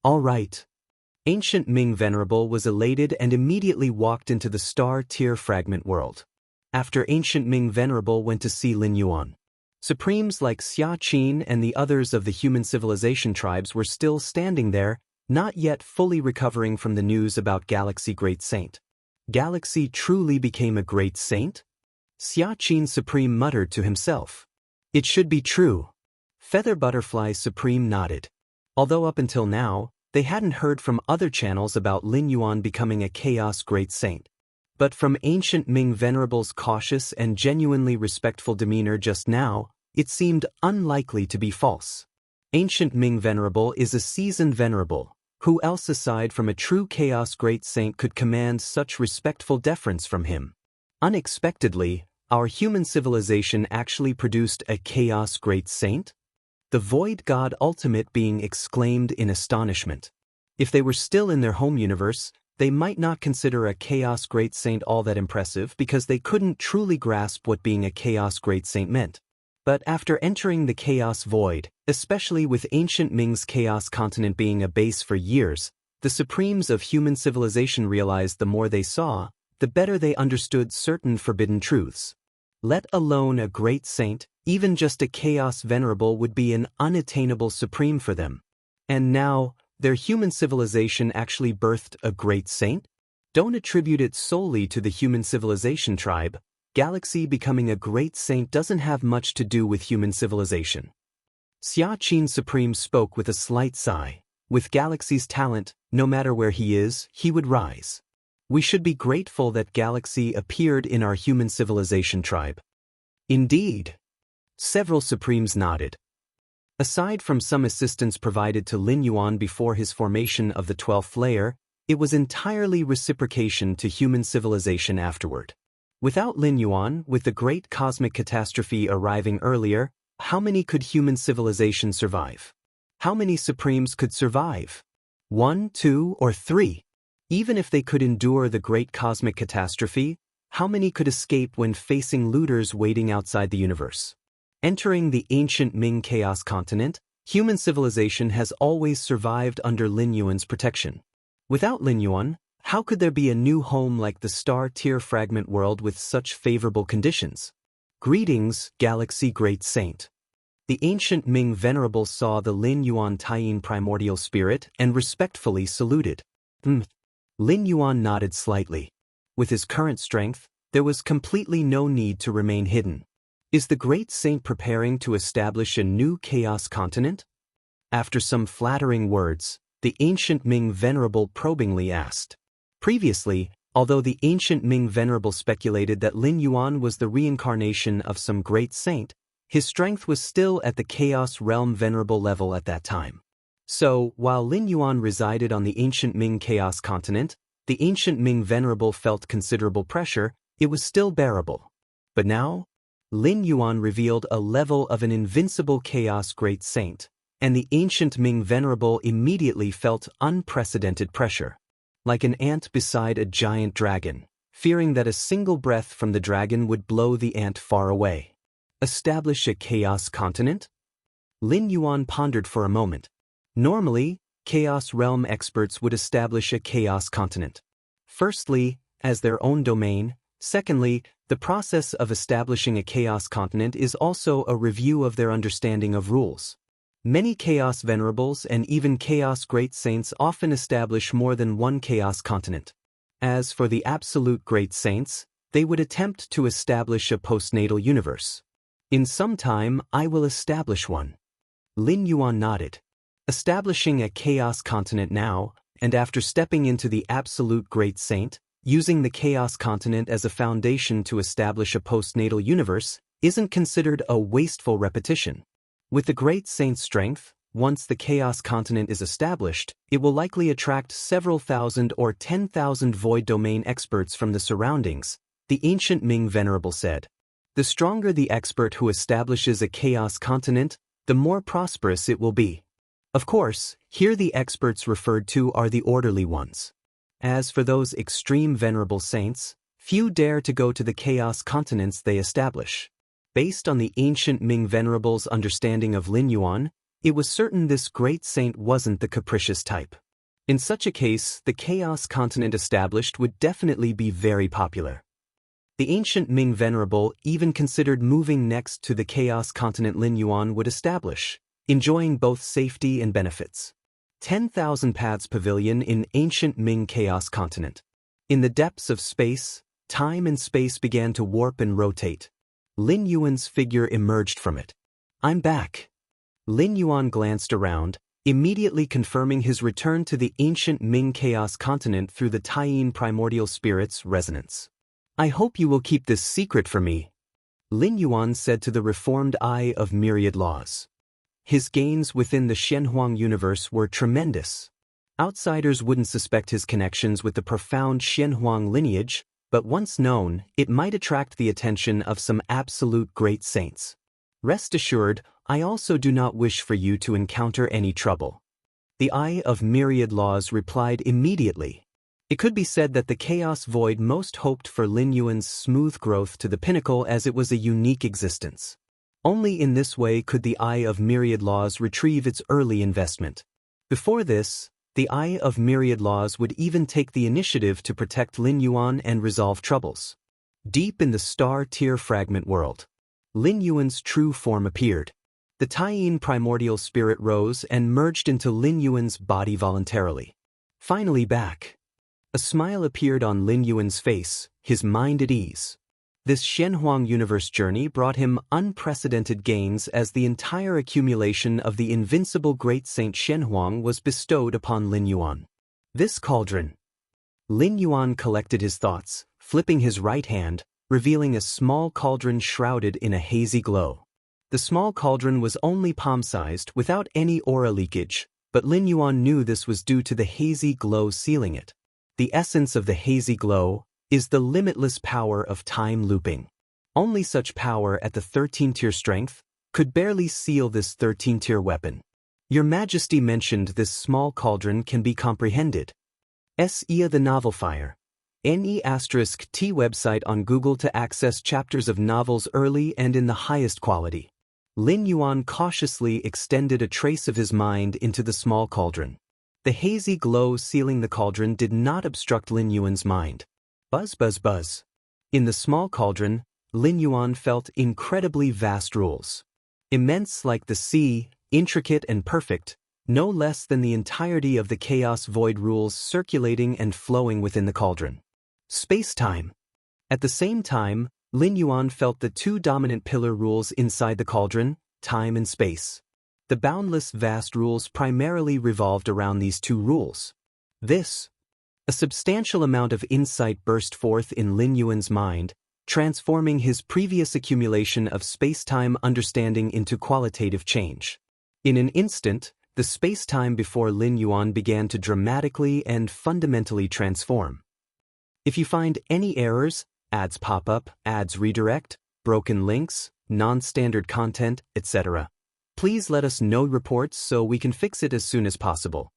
"All right." Ancient Ming Venerable was elated and immediately walked into the star-tier fragment world. After ancient Ming Venerable went to see Lin Yuan, Supremes like Xia Qin and the others of the human civilization tribes were still standing there, not yet fully recovering from the news about Galaxy Great Saint. Galaxy truly became a great saint? Xia Qin Supreme muttered to himself. It should be true. Feather Butterfly Supreme nodded. Although up until now, they hadn't heard from other channels about Lin Yuan becoming a chaos great saint. But from ancient Ming Venerable's cautious and genuinely respectful demeanor just now, it seemed unlikely to be false. Ancient Ming Venerable is a seasoned venerable. Who else aside from a true chaos great saint could command such respectful deference from him? Unexpectedly, our human civilization actually produced a chaos great saint? The Void God Ultimate being exclaimed in astonishment. If they were still in their home universe, they might not consider a chaos great saint all that impressive because they couldn't truly grasp what being a chaos great saint meant. But after entering the Chaos Void, especially with ancient Ming's Chaos Continent being a base for years, the Supremes of human civilization realized the more they saw, the better they understood certain forbidden truths. Let alone a great saint, even just a Chaos Venerable would be an unattainable Supreme for them. And now, their human civilization actually birthed a great saint? Don't attribute it solely to the human civilization tribe. Galaxy becoming a great saint doesn't have much to do with human civilization. Xia Qin Supreme spoke with a slight sigh. With Galaxy's talent, no matter where he is, he would rise. We should be grateful that Galaxy appeared in our human civilization tribe. Indeed. Several Supremes nodded. Aside from some assistance provided to Lin Yuan before his formation of the 12th layer, it was entirely reciprocation to human civilization afterward. Without Lin Yuan, with the great cosmic catastrophe arriving earlier, how many could human civilization survive? How many Supremes could survive? 1, 2, or 3? Even if they could endure the great cosmic catastrophe, how many could escape when facing looters waiting outside the universe? Entering the ancient Ming Chaos Continent, human civilization has always survived under Lin Yuan's protection. Without Lin Yuan, how could there be a new home like the star-tier fragment world with such favorable conditions? Greetings, Galaxy Great Saint. The ancient Ming Venerable saw the Lin Yuan Taiyin primordial spirit and respectfully saluted. Lin Yuan nodded slightly. With his current strength, there was completely no need to remain hidden. Is the Great Saint preparing to establish a new chaos continent? After some flattering words, the ancient Ming Venerable probingly asked. Previously, although the ancient Ming Venerable speculated that Lin Yuan was the reincarnation of some great saint, his strength was still at the Chaos Realm Venerable level at that time. So, while Lin Yuan resided on the ancient Ming Chaos Continent, the ancient Ming Venerable felt considerable pressure. It was still bearable. But now, Lin Yuan revealed a level of an invincible Chaos Great Saint, and the ancient Ming Venerable immediately felt unprecedented pressure. Like an ant beside a giant dragon, fearing that a single breath from the dragon would blow the ant far away. Establish a chaos continent? Lin Yuan pondered for a moment. Normally, Chaos Realm experts would establish a chaos continent. Firstly, as their own domain. Secondly, the process of establishing a chaos continent is also a review of their understanding of rules. Many Chaos Venerables and even Chaos Great Saints often establish more than one Chaos Continent. As for the Absolute Great Saints, they would attempt to establish a postnatal universe. In some time, I will establish one. Lin Yuan nodded. Establishing a Chaos Continent now, and after stepping into the Absolute Great Saint, using the Chaos Continent as a foundation to establish a postnatal universe, isn't considered a wasteful repetition. With the Great Saint's strength, once the Chaos Continent is established, it will likely attract several thousand or 10,000 void domain experts from the surroundings, the ancient Ming Venerable said. The stronger the expert who establishes a chaos continent, the more prosperous it will be. Of course, here the experts referred to are the orderly ones. As for those extreme venerable saints, few dare to go to the chaos continents they establish. Based on the ancient Ming venerables' understanding of Lin Yuan, it was certain this great saint wasn't the capricious type. In such a case, the chaos continent established would definitely be very popular. The ancient Ming venerable even considered moving next to the chaos continent Lin Yuan would establish, enjoying both safety and benefits. 10,000 Paths Pavilion in ancient Ming chaos continent. In the depths of space, time and space began to warp and rotate. Lin Yuan's figure emerged from it. "I'm back." Lin Yuan glanced around, immediately confirming his return to the ancient Ming chaos continent through the Taiyin primordial spirit's resonance. "I hope you will keep this secret from me," Lin Yuan said to the reformed Eye of Myriad Laws. His gains within the Xianxia universe were tremendous. Outsiders wouldn't suspect his connections with the profound Xianxia lineage, but once known, it might attract the attention of some absolute great saints. "Rest assured, I also do not wish for you to encounter any trouble." The Eye of Myriad Laws replied immediately. It could be said that the Chaos Void most hoped for Lin Yuan's smooth growth to the pinnacle, as it was a unique existence. Only in this way could the Eye of Myriad Laws retrieve its early investment. Before this, the Eye of Myriad Laws would even take the initiative to protect Lin Yuan and resolve troubles. Deep in the star-tier fragment world, Lin Yuan's true form appeared. The Taiyin primordial spirit rose and merged into Lin Yuan's body voluntarily. Finally back. A smile appeared on Lin Yuan's face, his mind at ease. This Xianxia universe journey brought him unprecedented gains, as the entire accumulation of the invincible great Saint Xianxia was bestowed upon Lin Yuan. This cauldron. Lin Yuan collected his thoughts, flipping his right hand, revealing a small cauldron shrouded in a hazy glow. The small cauldron was only palm-sized, without any aura leakage, but Lin Yuan knew this was due to the hazy glow sealing it. The essence of the hazy glow is the limitless power of time looping. Only such power at the 13-tier strength could barely seal this 13-tier weapon. Your Majesty mentioned this small cauldron can be comprehended. Sia the Novel Fire. NE*T website on Google to access chapters of novels early and in the highest quality. Lin Yuan cautiously extended a trace of his mind into the small cauldron. The hazy glow sealing the cauldron did not obstruct Lin Yuan's mind. Buzz, buzz, buzz. In the small cauldron, Lin Yuan felt incredibly vast rules. Immense like the sea, intricate and perfect, no less than the entirety of the chaos void rules circulating and flowing within the cauldron. Space-time. At the same time, Lin Yuan felt the two dominant pillar rules inside the cauldron, time and space. The boundless vast rules primarily revolved around these two rules. A substantial amount of insight burst forth in Lin Yuan's mind, transforming his previous accumulation of space-time understanding into qualitative change. In an instant, the space-time before Lin Yuan began to dramatically and fundamentally transform. If you find any errors, ads pop up, ads redirect, broken links, non-standard content, etc., please let us know reports so we can fix it as soon as possible.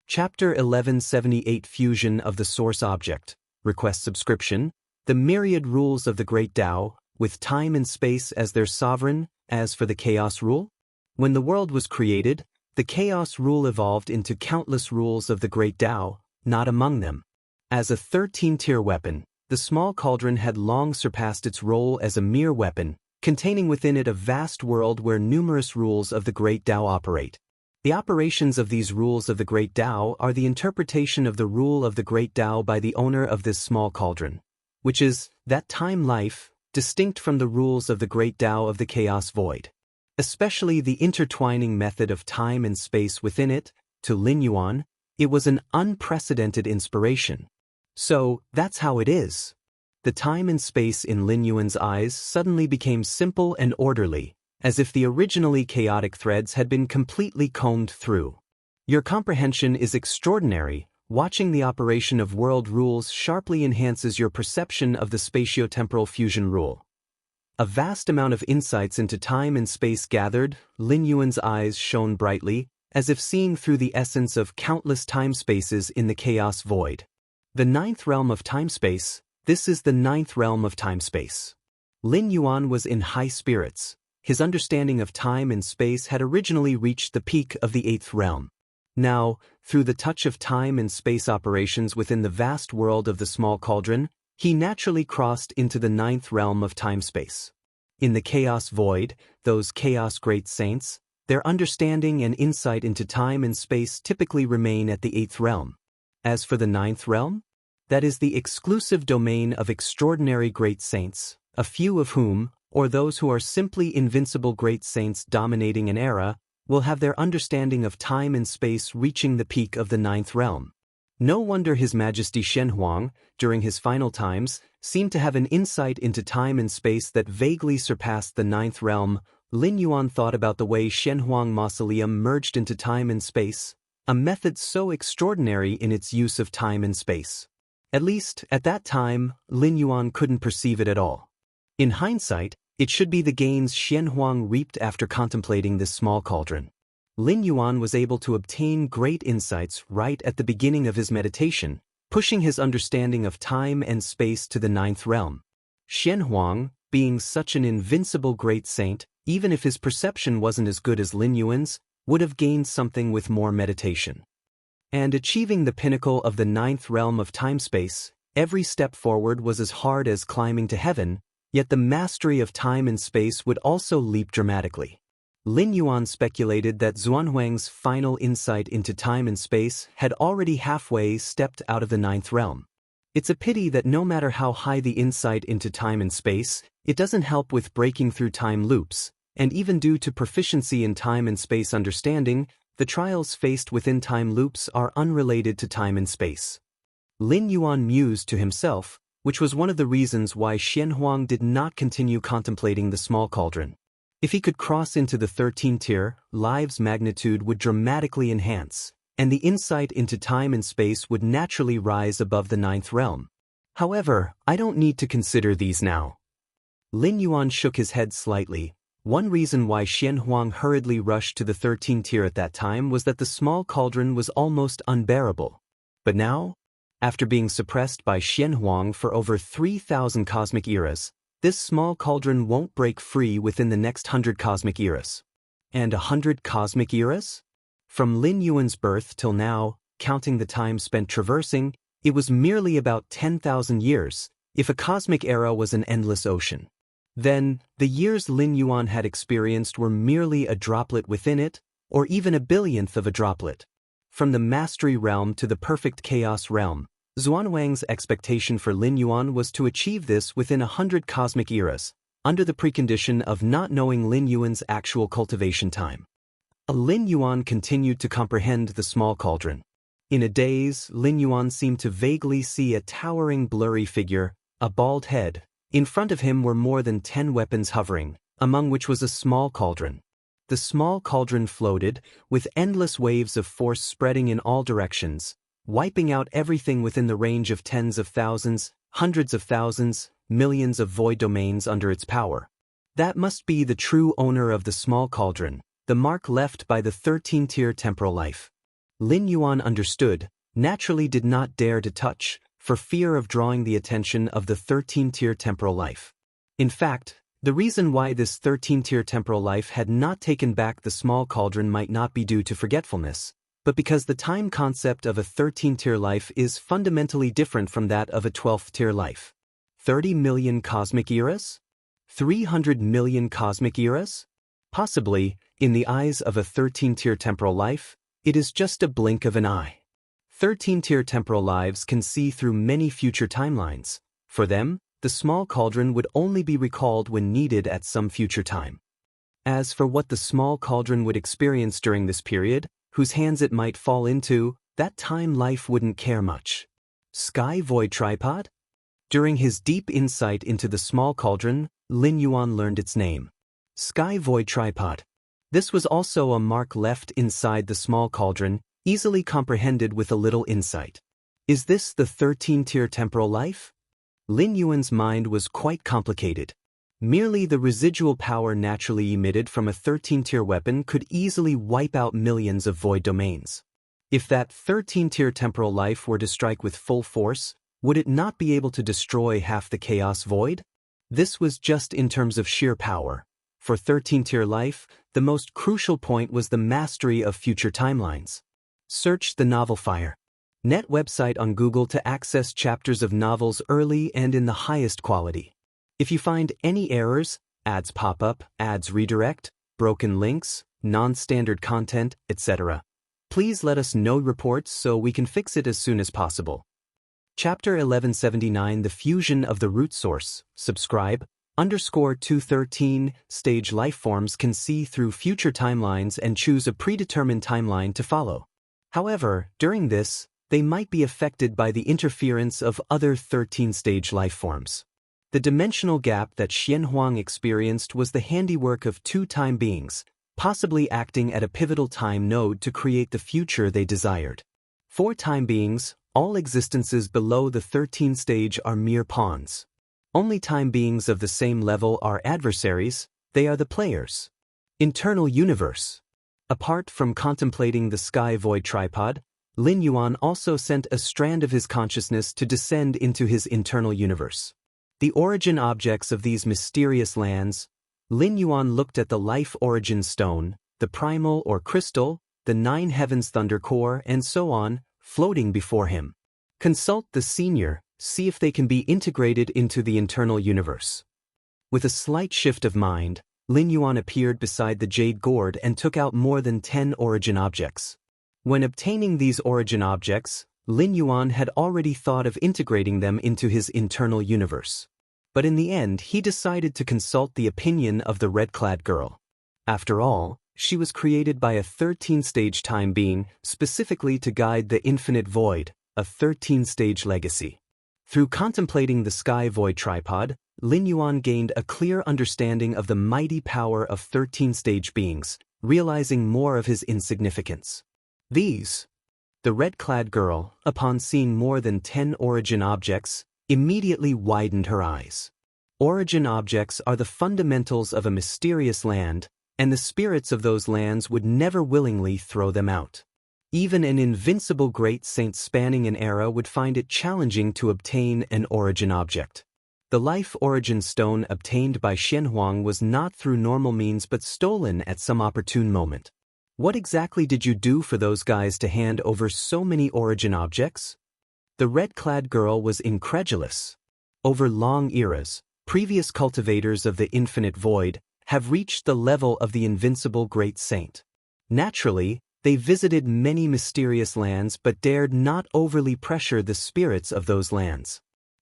Chapter 1178 Fusion of the Source Object. Request subscription. The myriad rules of the Great Tao, with time and space as their sovereign. As for the Chaos Rule, when the world was created, the Chaos Rule evolved into countless rules of the Great Tao, not among them. As a 13-tier weapon, the small cauldron had long surpassed its role as a mere weapon, containing within it a vast world where numerous rules of the Great Tao operate. The operations of these rules of the Great Tao are the interpretation of the rule of the Great Tao by the owner of this small cauldron, which is that time life, distinct from the rules of the Great Tao of the Chaos Void. Especially the intertwining method of time and space within it, to Lin Yuan, it was an unprecedented inspiration. So, that's how it is. The time and space in Lin Yuan's eyes suddenly became simple and orderly, as if the originally chaotic threads had been completely combed through. Your comprehension is extraordinary. Watching the operation of world rules sharply enhances your perception of the spatiotemporal fusion rule. A vast amount of insights into time and space gathered. Lin Yuan's eyes shone brightly, as if seeing through the essence of countless time-spaces in the chaos void. The ninth realm of time-space. This is the ninth realm of time-space. Lin Yuan was in high spirits. His understanding of time and space had originally reached the peak of the eighth realm. Now, through the touch of time and space operations within the vast world of the small cauldron, he naturally crossed into the ninth realm of time-space. In the chaos void, those chaos great saints, their understanding and insight into time and space typically remain at the eighth realm. As for the ninth realm, that is the exclusive domain of extraordinary great saints, a few of whom, or those who are simply invincible great saints dominating an era, will have their understanding of time and space reaching the peak of the ninth realm. No wonder His Majesty Shenhuang, during his final times, seemed to have an insight into time and space that vaguely surpassed the ninth realm. Lin Yuan thought about the way Shenhuang Mausoleum merged into time and space, a method so extraordinary in its use of time and space. At least, at that time, Lin Yuan couldn't perceive it at all. In hindsight, it should be the gains Shenhuang reaped after contemplating this small cauldron. Lin Yuan was able to obtain great insights right at the beginning of his meditation, pushing his understanding of time and space to the ninth realm. Shenhuang, being such an invincible great saint, even if his perception wasn't as good as Lin Yuan's, would have gained something with more meditation. And achieving the pinnacle of the ninth realm of time-space, every step forward was as hard as climbing to heaven, yet the mastery of time and space would also leap dramatically. Lin Yuan speculated that Xuanhuang's final insight into time and space had already halfway stepped out of the ninth realm. It's a pity that no matter how high the insight into time and space, it doesn't help with breaking through time loops, and even due to proficiency in time and space understanding, the trials faced within time loops are unrelated to time and space. Lin Yuan mused to himself, which was one of the reasons why Shenhuang did not continue contemplating the small cauldron. If he could cross into the 13th tier, life's magnitude would dramatically enhance, and the insight into time and space would naturally rise above the ninth realm. However, I don't need to consider these now. Lin Yuan shook his head slightly. One reason why Shenhuang hurriedly rushed to the 13th tier at that time was that the small cauldron was almost unbearable. But now, after being suppressed by Shenhuang for over 3,000 cosmic eras, this small cauldron won't break free within the next 100 cosmic eras. And 100 cosmic eras? From Lin Yuan's birth till now, counting the time spent traversing, it was merely about 10,000 years, if a cosmic era was an endless ocean. Then, the years Lin Yuan had experienced were merely a droplet within it, or even a billionth of a droplet. From the mastery realm to the perfect chaos realm, Xuanhuang's expectation for Lin Yuan was to achieve this within 100 cosmic eras, under the precondition of not knowing Lin Yuan's actual cultivation time. Lin Yuan continued to comprehend the small cauldron. In a daze, Lin Yuan seemed to vaguely see a towering blurry figure, a bald head. In front of him were more than 10 weapons hovering, among which was a small cauldron. The small cauldron floated, with endless waves of force spreading in all directions, wiping out everything within the range of tens of thousands, hundreds of thousands, millions of void domains under its power. That must be the true owner of the small cauldron, the mark left by the 13-tier temporal life. Lin Yuan understood, naturally did not dare to touch, for fear of drawing the attention of the 13-tier temporal life. In fact, the reason why this 13-tier temporal life had not taken back the small cauldron might not be due to forgetfulness, but because the time concept of a 13-tier life is fundamentally different from that of a 12th-tier life. 30 million cosmic eras? 300 million cosmic eras? Possibly, in the eyes of a 13-tier temporal life, it is just a blink of an eye. 13-tier temporal lives can see through many future timelines. For them, the small cauldron would only be recalled when needed at some future time. As for what the small cauldron would experience during this period, whose hands it might fall into, that time life wouldn't care much. Sky Void Tripod? During his deep insight into the small cauldron, Lin Yuan learned its name. Sky Void Tripod. This was also a mark left inside the small cauldron, easily comprehended with a little insight. Is this the 13-tier temporal life? Lin Yuan's mind was quite complicated. Merely the residual power naturally emitted from a 13-tier weapon could easily wipe out millions of void domains. If that 13-tier temporal life were to strike with full force, would it not be able to destroy half the chaos void? This was just in terms of sheer power. For 13-tier life, the most crucial point was the mastery of future timelines. Search the novel Fire. Net website on Google to access chapters of novels early and in the highest quality. If you find any errors, ads pop up, ads redirect, broken links, non-standard content, etc., please let us know reports so we can fix it as soon as possible. Chapter 1179 The Fusion of the Root Source. Subscribe. _213 Stage lifeforms can see through future timelines and choose a predetermined timeline to follow. However, during this, they might be affected by the interference of other 13-stage lifeforms. The dimensional gap that Xianxia experienced was the handiwork of two time beings, possibly acting at a pivotal time node to create the future they desired. For time beings, all existences below the 13th stage are mere pawns. Only time beings of the same level are adversaries, they are the players. Internal universe. Apart from contemplating the sky void tripod, Lin Yuan also sent a strand of his consciousness to descend into his internal universe. The origin objects of these mysterious lands. Lin Yuan looked at the life origin stone, the primal or crystal, the nine heavens thunder core, and so on, floating before him. Consult the senior, see if they can be integrated into the internal universe. With a slight shift of mind, Lin Yuan appeared beside the jade gourd and took out more than 10 origin objects. When obtaining these origin objects, Lin Yuan had already thought of integrating them into his internal universe. But in the end, he decided to consult the opinion of the red-clad girl. After all, she was created by a 13-stage time being, specifically to guide the infinite void, a 13-stage legacy. Through contemplating the sky void tripod, Lin Yuan gained a clear understanding of the mighty power of 13-stage beings, realizing more of his insignificance. The red-clad girl, upon seeing more than 10 origin objects, immediately widened her eyes. Origin objects are the fundamentals of a mysterious land, and the spirits of those lands would never willingly throw them out. Even an invincible great saint spanning an era would find it challenging to obtain an origin object. The life origin stone obtained by Xianxia was not through normal means but stolen at some opportune moment. What exactly did you do for those guys to hand over so many origin objects? The red-clad girl was incredulous. Over long eras, previous cultivators of the infinite void have reached the level of the invincible great saint. Naturally, they visited many mysterious lands but dared not overly pressure the spirits of those lands.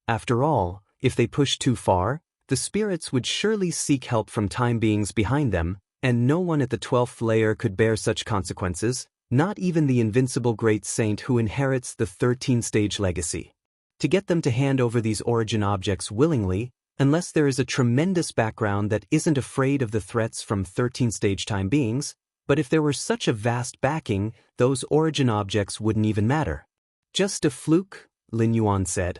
After all, if they pushed too far, the spirits would surely seek help from time beings behind them, and no one at the 12th layer could bear such consequences, not even the invincible great saint who inherits the 13-stage legacy. To get them to hand over these origin objects willingly, unless there is a tremendous background that isn't afraid of the threats from 13-stage time beings, but if there were such a vast backing, those origin objects wouldn't even matter. Just a fluke, Lin Yuan said.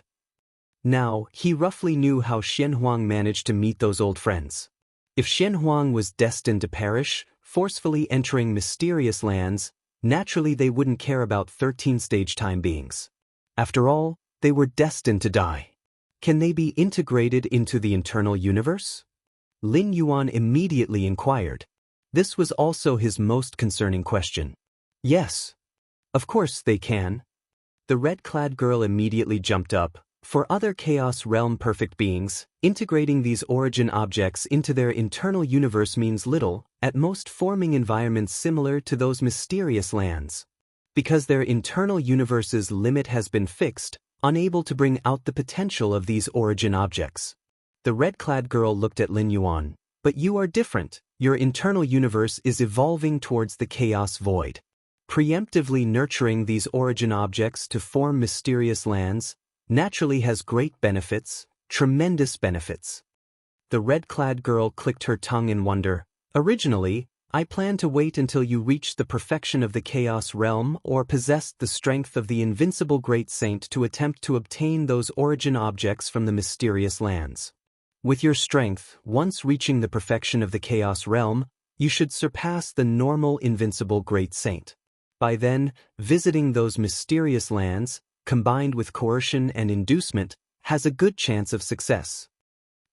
Now, he roughly knew how Xianxia managed to meet those old friends. If Xianxia was destined to perish, forcefully entering mysterious lands, naturally they wouldn't care about 13-stage time beings. After all, they were destined to die. Can they be integrated into the internal universe? Lin Yuan immediately inquired. This was also his most concerning question. Yes. Of course they can. The red-clad girl immediately jumped up. For other Chaos Realm perfect beings, integrating these origin objects into their internal universe means little, at most forming environments similar to those mysterious lands. Because their internal universe's limit has been fixed, unable to bring out the potential of these origin objects. The red-clad girl looked at Lin Yuan. But you are different. Your internal universe is evolving towards the chaos void. Preemptively nurturing these origin objects to form mysterious lands naturally has great benefits, tremendous benefits. The red-clad girl clicked her tongue in wonder. Originally, I planned to wait until you reached the perfection of the Chaos Realm or possessed the strength of the invincible great saint to attempt to obtain those origin objects from the mysterious lands. With your strength, once reaching the perfection of the Chaos Realm, you should surpass the normal invincible Great Saint. By then, visiting those mysterious lands, combined with coercion and inducement, has a good chance of success.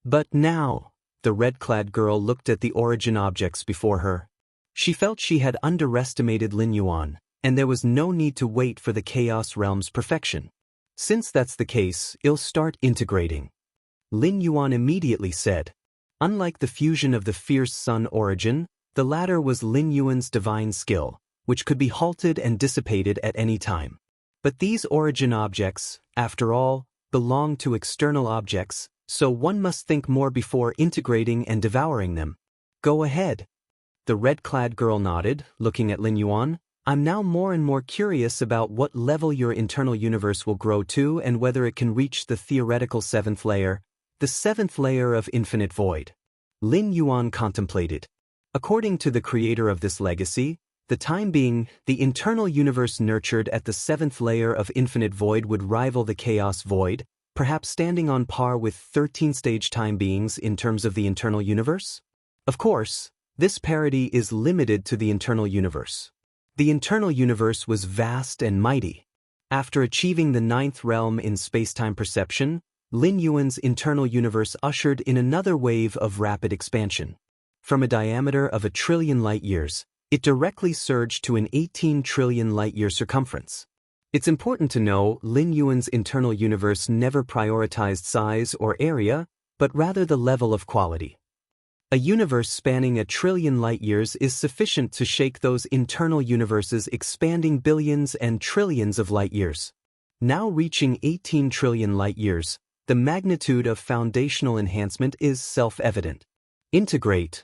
But now, the red-clad girl looked at the origin objects before her. She felt she had underestimated Lin Yuan, and there was no need to wait for the Chaos Realm's perfection. Since that's the case, I'll start integrating. Lin Yuan immediately said. Unlike the fusion of the fierce sun origin, the latter was Lin Yuan's divine skill, which could be halted and dissipated at any time. But these origin objects, after all, belong to external objects, so one must think more before integrating and devouring them. Go ahead. The red-clad girl nodded, looking at Lin Yuan. I'm now more and more curious about what level your internal universe will grow to and whether it can reach the theoretical 7th layer, the 7th layer of infinite void. Lin Yuan contemplated. According to the creator of this legacy, the time being, the internal universe nurtured at the 7th layer of infinite void would rival the chaos void, perhaps standing on par with 13-stage time beings in terms of the internal universe? Of course, this parity is limited to the internal universe. The internal universe was vast and mighty. After achieving the 9th realm in space-time perception, Lin Yuan's internal universe ushered in another wave of rapid expansion. From a diameter of 1 trillion light-years, it directly surged to an 18 trillion light-year circumference. It's important to know Lin Yuan's internal universe never prioritized size or area, but rather the level of quality. A universe spanning 1 trillion light-years is sufficient to shake those internal universes expanding billions and trillions of light-years. Now reaching 18 trillion light-years, the magnitude of foundational enhancement is self-evident. Integrate.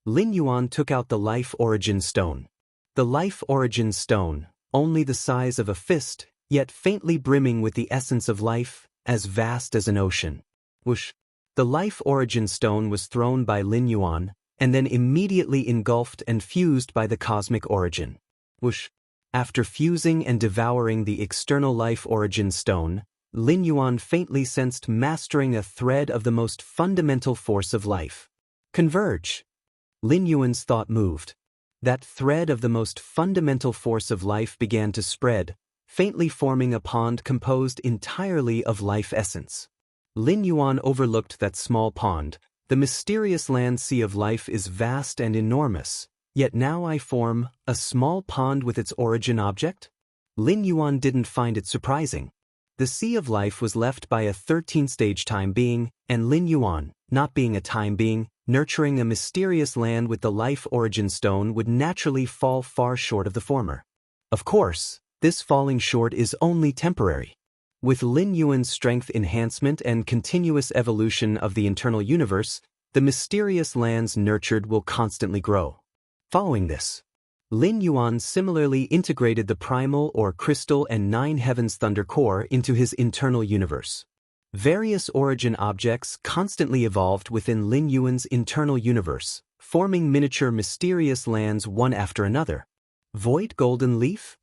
Lin Yuan took out the Life Origin Stone. The Life Origin Stone, only the size of a fist, yet faintly brimming with the essence of life, as vast as an ocean. Whoosh! The Life Origin Stone was thrown by Lin Yuan, and then immediately engulfed and fused by the Cosmic Origin. Whoosh! After fusing and devouring the external Life Origin Stone, Lin Yuan faintly sensed mastering a thread of the most fundamental force of life. Converge. Lin Yuan's thought moved. That thread of the most fundamental force of life began to spread, faintly forming a pond composed entirely of life essence. Lin Yuan overlooked that small pond. The mysterious land sea of life is vast and enormous, yet now I form a small pond with its origin object? Lin Yuan didn't find it surprising. The sea of life was left by a 13-stage time being, and Lin Yuan, not being a time being, nurturing a mysterious land with the Life Origin Stone would naturally fall far short of the former. Of course, this falling short is only temporary. With Lin Yuan's strength enhancement and continuous evolution of the internal universe, the mysterious lands nurtured will constantly grow. Following this, Lin Yuan similarly integrated the primal or crystal and 9 heavens thunder core into his internal universe. Various origin objects constantly evolved within Lin Yuan's internal universe, forming miniature mysterious lands one after another. Void Golden Leaf?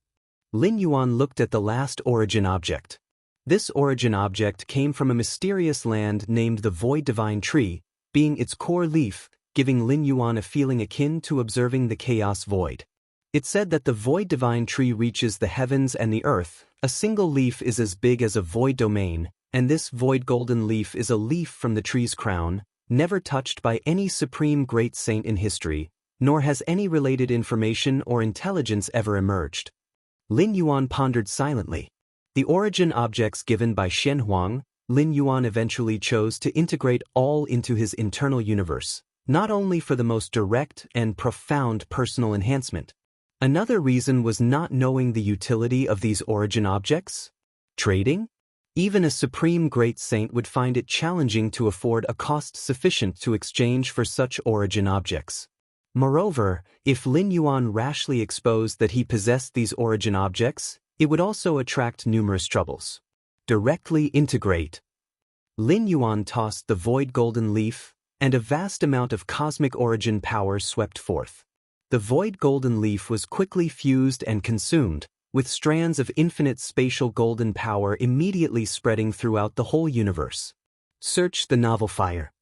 Lin Yuan looked at the last origin object. This origin object came from a mysterious land named the Void Divine Tree, being its core leaf, giving Lin Yuan a feeling akin to observing the Chaos Void. It said that the Void Divine Tree reaches the heavens and the earth. A single leaf is as big as a void domain, and this Void Golden Leaf is a leaf from the tree's crown, never touched by any supreme great saint in history, nor has any related information or intelligence ever emerged. Lin Yuan pondered silently. The origin objects given by Shen Huang, Lin Yuan eventually chose to integrate all into his internal universe, not only for the most direct and profound personal enhancement. Another reason was not knowing the utility of these origin objects. Trading? Even a supreme great saint would find it challenging to afford a cost sufficient to exchange for such origin objects. Moreover, if Lin Yuan rashly exposed that he possessed these origin objects, it would also attract numerous troubles. Directly integrate. Lin Yuan tossed the Void Golden Leaf, and a vast amount of cosmic origin power swept forth. The Void Golden Leaf was quickly fused and consumed, with strands of infinite spatial golden power immediately spreading throughout the whole universe. Search the novel fire.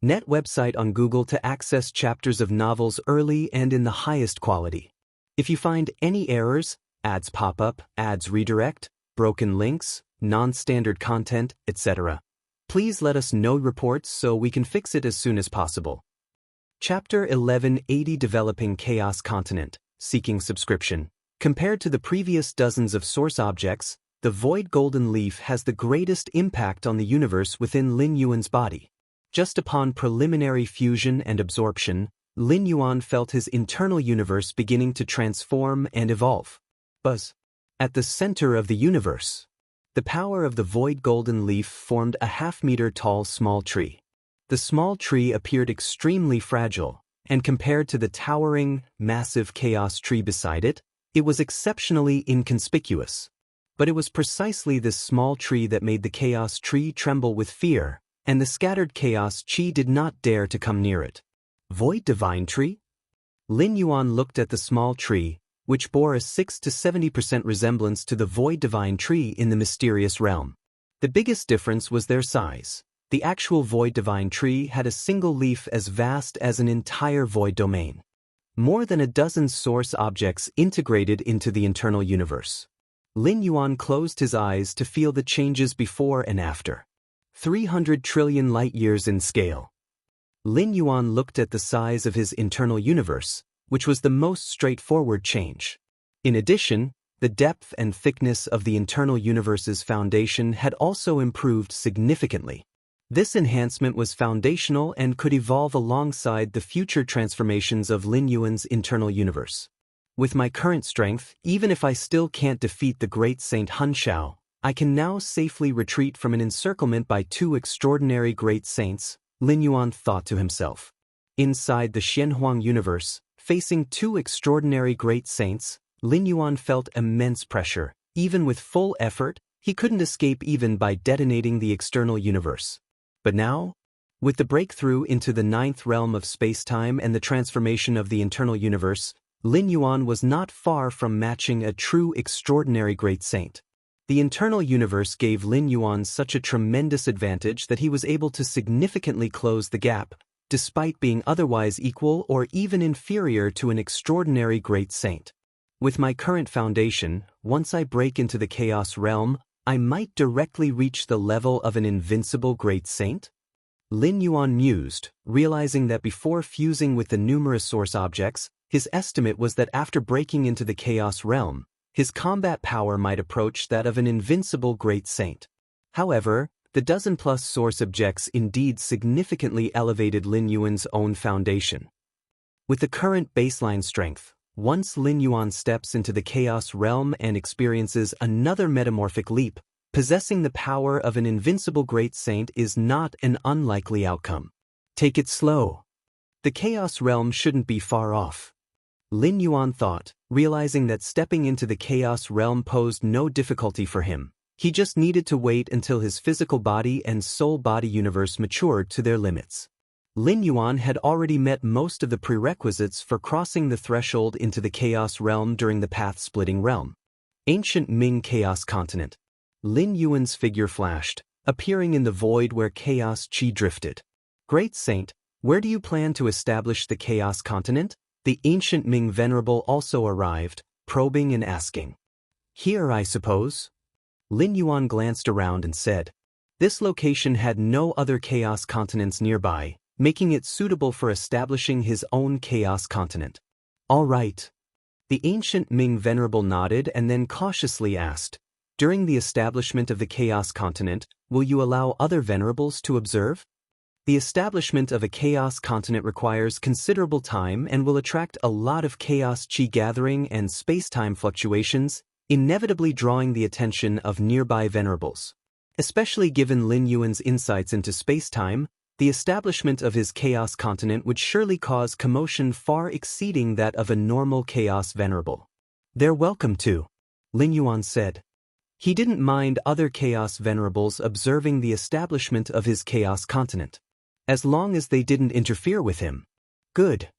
Net website on Google to access chapters of novels early and in the highest quality. If you find any errors, ads pop up, ads redirect, broken links, non-standard content, etc., please let us know reports so we can fix it as soon as possible. Chapter 1180 Developing Chaos Continent, Seeking Subscription. Compared to the previous dozens of source objects, the Void Golden Leaf has the greatest impact on the universe within Lin Yuan's body. Just upon preliminary fusion and absorption, Lin Yuan felt his internal universe beginning to transform and evolve. Buzz. At the center of the universe, the power of the Void Golden Leaf formed a half-meter-tall small tree. The small tree appeared extremely fragile, and compared to the towering, massive chaos tree beside it, it was exceptionally inconspicuous. But it was precisely this small tree that made the chaos tree tremble with fear, and the scattered chaos chi did not dare to come near it. Void Divine Tree? Lin Yuan looked at the small tree, which bore a 6 to 70% resemblance to the Void Divine Tree in the mysterious realm. The biggest difference was their size. The actual Void Divine Tree had a single leaf as vast as an entire void domain. More than a dozen source objects integrated into the internal universe. Lin Yuan closed his eyes to feel the changes before and after. 300 trillion light-years in scale. Lin Yuan looked at the size of his internal universe, which was the most straightforward change. In addition, the depth and thickness of the internal universe's foundation had also improved significantly. This enhancement was foundational and could evolve alongside the future transformations of Lin Yuan's internal universe. With my current strength, even if I still can't defeat the great Saint Hunshao, I can now safely retreat from an encirclement by two extraordinary great saints, Lin Yuan thought to himself. Inside the Xianxia universe, facing two extraordinary great saints, Lin Yuan felt immense pressure. Even with full effort, he couldn't escape even by detonating the external universe. But now, with the breakthrough into the ninth realm of space-time and the transformation of the internal universe, Lin Yuan was not far from matching a true extraordinary great saint. The internal universe gave Lin Yuan such a tremendous advantage that he was able to significantly close the gap, despite being otherwise equal or even inferior to an extraordinary great saint. With my current foundation, once I break into the chaos realm, I might directly reach the level of an invincible great saint? Lin Yuan mused, realizing that before fusing with the numerous source objects, his estimate was that after breaking into the chaos realm, his combat power might approach that of an invincible great saint. However, the dozen-plus source objects indeed significantly elevated Lin Yuan's own foundation. With the current baseline strength, once Lin Yuan steps into the chaos realm and experiences another metamorphic leap, possessing the power of an invincible great saint is not an unlikely outcome. Take it slow. The chaos realm shouldn't be far off. Lin Yuan thought, realizing that stepping into the chaos realm posed no difficulty for him. He just needed to wait until his physical body and soul body universe matured to their limits. Lin Yuan had already met most of the prerequisites for crossing the threshold into the Chaos Realm during the path-splitting realm. Ancient Ming Chaos Continent. Lin Yuan's figure flashed, appearing in the void where Chaos Chi drifted. Great Saint, where do you plan to establish the Chaos Continent? The ancient Ming Venerable also arrived, probing and asking. Here, I suppose? Lin Yuan glanced around and said. This location had no other Chaos Continents nearby, making it suitable for establishing his own Chaos Continent. All right. The ancient Ming Venerable nodded and then cautiously asked, during the establishment of the Chaos Continent, will you allow other Venerables to observe? The establishment of a Chaos Continent requires considerable time and will attract a lot of Chaos Chi gathering and space-time fluctuations, inevitably drawing the attention of nearby Venerables. Especially given Lin Yuan's insights into space-time, the establishment of his Chaos Continent would surely cause commotion far exceeding that of a normal Chaos Venerable. They're welcome to, Lin Yuan said. He didn't mind other Chaos Venerables observing the establishment of his Chaos Continent, as long as they didn't interfere with him. Good.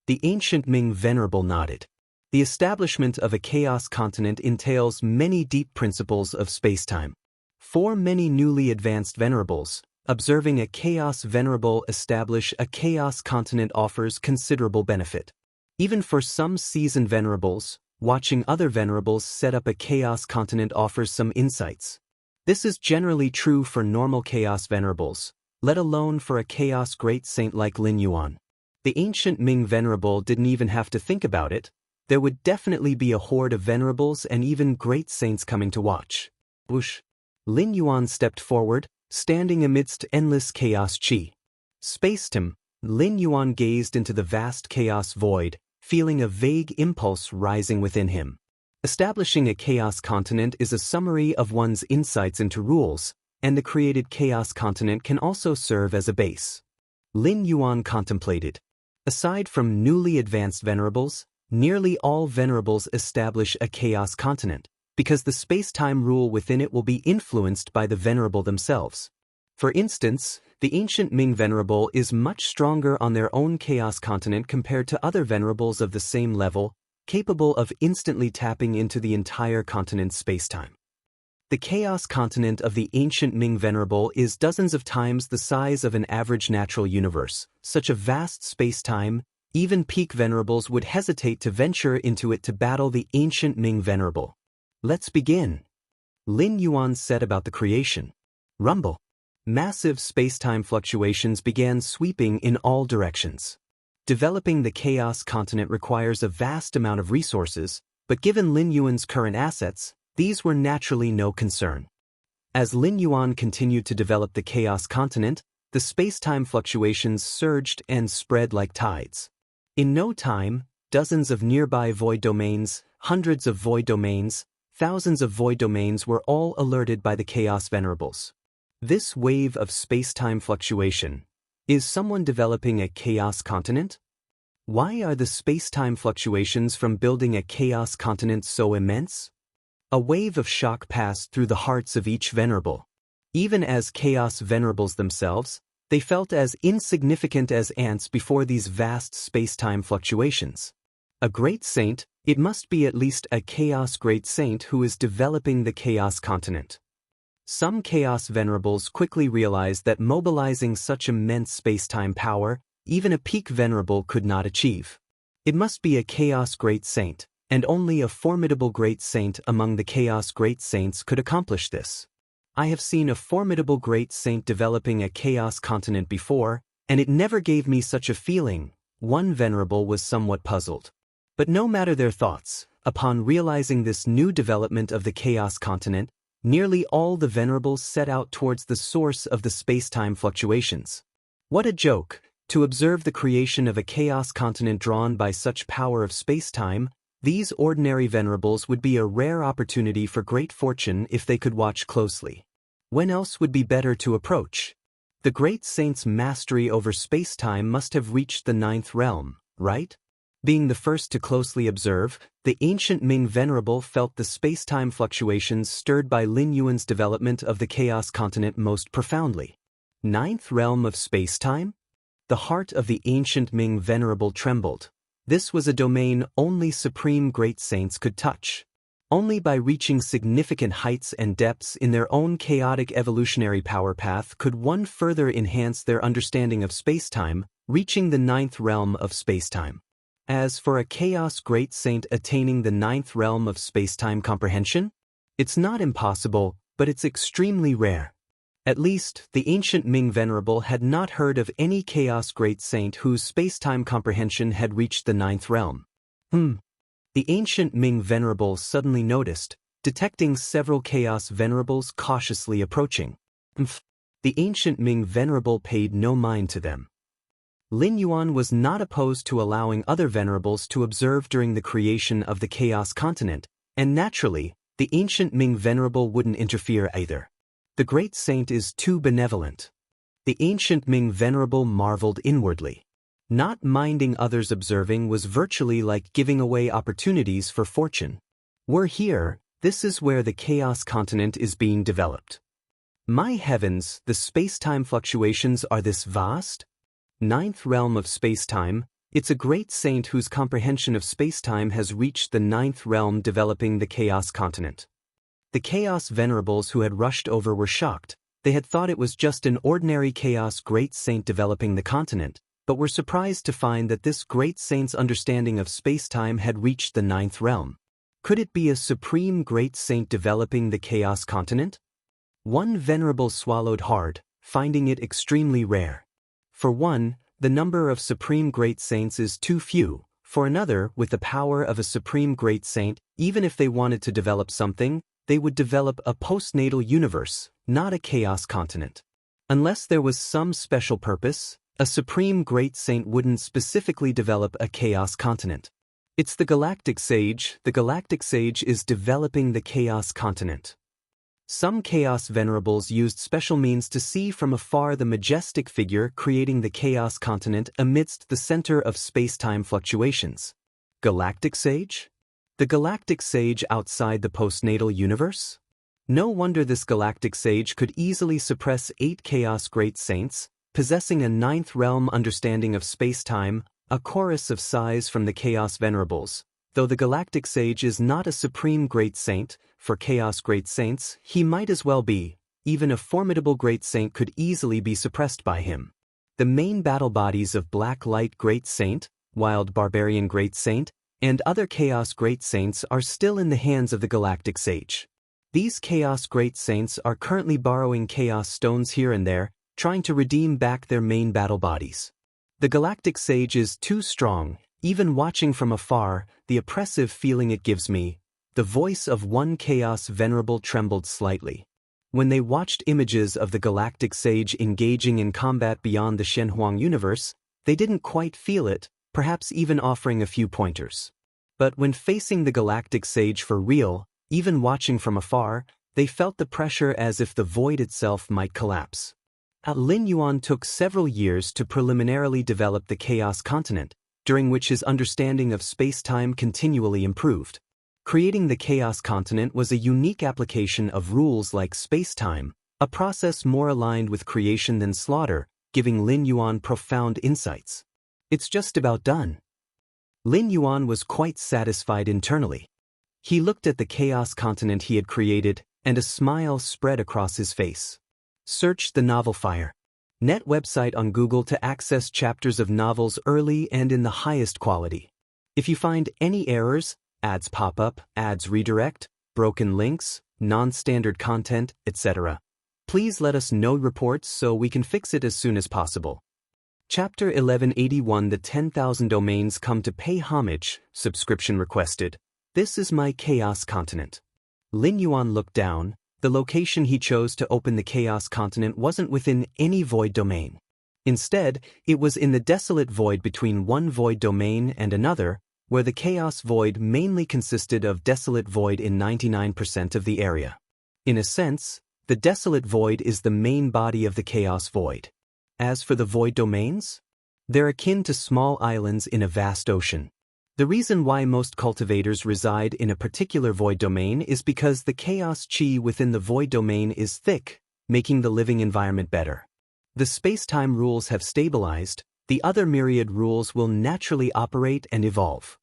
The ancient Ming Venerable nodded. The establishment of a Chaos Continent entails many deep principles of space-time. For many newly advanced Venerables, Observing a Chaos Venerable establish a Chaos continent offers considerable benefit. Even for some seasoned venerables, watching other venerables set up a Chaos continent offers some insights. This is generally true for normal Chaos venerables, let alone for a Chaos Great Saint like Lin Yuan. The ancient Ming Venerable didn't even have to think about it. There would definitely be a horde of venerables and even great saints coming to watch. Whoosh! Lin Yuan stepped forward, standing amidst endless chaos chi. Spaced-time, Lin Yuan gazed into the vast chaos void, feeling a vague impulse rising within him. Establishing a chaos continent is a summary of one's insights into rules, and the created chaos continent can also serve as a base. Lin Yuan contemplated. Aside from newly advanced venerables, nearly all venerables establish a chaos continent, because the space-time rule within it will be influenced by the venerable themselves. For instance, the ancient Ming Venerable is much stronger on their own chaos continent compared to other venerables of the same level, capable of instantly tapping into the entire continent's space-time. The chaos continent of the ancient Ming Venerable is dozens of times the size of an average natural universe. Such a vast space-time, even peak venerables would hesitate to venture into it to battle the ancient Ming Venerable. Let's begin. Lin Yuan said about the creation. Rumble. Massive space-time fluctuations began sweeping in all directions. Developing the chaos continent requires a vast amount of resources, but given Lin Yuan's current assets, these were naturally no concern. As Lin Yuan continued to develop the chaos continent, the space-time fluctuations surged and spread like tides. In no time, dozens of nearby void domains, hundreds of void domains, thousands of void domains were all alerted by the Chaos Venerables. This wave of space-time fluctuation. Is someone developing a chaos continent? Why are the space-time fluctuations from building a chaos continent so immense? A wave of shock passed through the hearts of each venerable. Even as chaos venerables themselves, they felt as insignificant as ants before these vast space-time fluctuations. A great saint, it must be at least a chaos great saint who is developing the chaos continent. Some chaos venerables quickly realized that mobilizing such immense space-time power, even a peak venerable could not achieve. It must be a chaos great saint, and only a formidable great saint among the chaos great saints could accomplish this. I have seen a formidable great saint developing a chaos continent before, and it never gave me such a feeling. One venerable was somewhat puzzled. But no matter their thoughts, upon realizing this new development of the chaos continent, nearly all the venerables set out towards the source of the space-time fluctuations. What a joke, to observe the creation of a chaos continent drawn by such power of space-time. These ordinary venerables would be a rare opportunity for great fortune if they could watch closely. When else would be better to approach? The great saint's mastery over space-time must have reached the 9th realm, right? Being the first to closely observe, the ancient Ming Venerable felt the space-time fluctuations stirred by Lin Yuan's development of the chaos continent most profoundly. 9th realm of space-time? The heart of the ancient Ming Venerable trembled. This was a domain only supreme great saints could touch. Only by reaching significant heights and depths in their own chaotic evolutionary power path could one further enhance their understanding of space-time, reaching the 9th realm of space-time. As for a chaos great saint attaining the 9th realm of space-time comprehension, it's not impossible, but it's extremely rare. At least, the ancient Ming Venerable had not heard of any chaos great saint whose space-time comprehension had reached the 9th realm. The ancient Ming Venerable suddenly noticed, detecting several chaos venerables cautiously approaching. The ancient Ming Venerable paid no mind to them. Lin Yuan was not opposed to allowing other venerables to observe during the creation of the chaos continent, and naturally, the ancient Ming Venerable wouldn't interfere either. The great saint is too benevolent. The ancient Ming Venerable marveled inwardly. Not minding others observing was virtually like giving away opportunities for fortune. We're here, this is where the chaos continent is being developed. My heavens, the space-time fluctuations are this vast? 9th realm of space-time, it's a great saint whose comprehension of space-time has reached the 9th realm developing the chaos continent. The chaos venerables who had rushed over were shocked, They had thought it was just an ordinary Chaos Great Saint developing the continent, but were surprised to find that this Great Saint's understanding of space-time had reached the 9th realm. Could it be a supreme Great Saint developing the Chaos Continent? One venerable swallowed hard, finding it extremely rare. For one, the number of supreme Great Saints is too few. For another, with the power of a supreme Great Saint, even if they wanted to develop something, they would develop a postnatal universe, not a Chaos Continent. Unless there was some special purpose, a supreme Great Saint wouldn't specifically develop a Chaos Continent. It's the Galactic Sage. The Galactic Sage is developing the Chaos Continent. Some Chaos Venerables used special means to see from afar the majestic figure creating the Chaos Continent amidst the center of space-time fluctuations. Galactic Sage? The Galactic Sage outside the postnatal universe? No wonder this Galactic Sage could easily suppress 8 Chaos Great Saints, possessing a 9th realm understanding of space-time, a chorus of sighs from the Chaos Venerables. Though the Galactic Sage is not a supreme Great Saint, for Chaos Great Saints, he might as well be. Even a formidable Great Saint could easily be suppressed by him. The main battle bodies of Black Light Great Saint, Wild Barbarian Great Saint, and other Chaos Great Saints are still in the hands of the Galactic Sage. These Chaos Great Saints are currently borrowing Chaos Stones here and there, trying to redeem back their main battle bodies. The Galactic Sage is too strong. Even watching from afar, the oppressive feeling it gives me, the voice of one Chaos Venerable trembled slightly. When they watched images of the Galactic Sage engaging in combat beyond the Shenhuang universe, they didn't quite feel it, perhaps even offering a few pointers. But when facing the Galactic Sage for real, even watching from afar, they felt the pressure as if the void itself might collapse. Lin Yuan took several years to preliminarily develop the Chaos Continent, during which his understanding of space-time continually improved. Creating the Chaos Continent was a unique application of rules like space-time, a process more aligned with creation than slaughter, giving Lin Yuan profound insights. It's just about done. Lin Yuan was quite satisfied internally. He looked at the Chaos Continent he had created, and a smile spread across his face. Search the novel Fire. Net website on Google to access chapters of novels early and in the highest quality. If you find any errors, ads pop up, ads redirect, broken links, non-standard content, etc., please let us know reports so we can fix it as soon as possible. Chapter 1181 The 10,000 domains come to pay homage, subscription requested. This is my Chaos Continent. Lin Yuan looked down. The location he chose to open the Chaos Continent wasn't within any void domain. Instead, it was in the desolate void between one void domain and another, where the Chaos Void mainly consisted of desolate void in 99% of the area. In a sense, the desolate void is the main body of the Chaos Void. As for the void domains, they're akin to small islands in a vast ocean. The reason why most cultivators reside in a particular void domain is because the chaos chi within the void domain is thick, making the living environment better. The space-time rules have stabilized, the other myriad rules will naturally operate and evolve.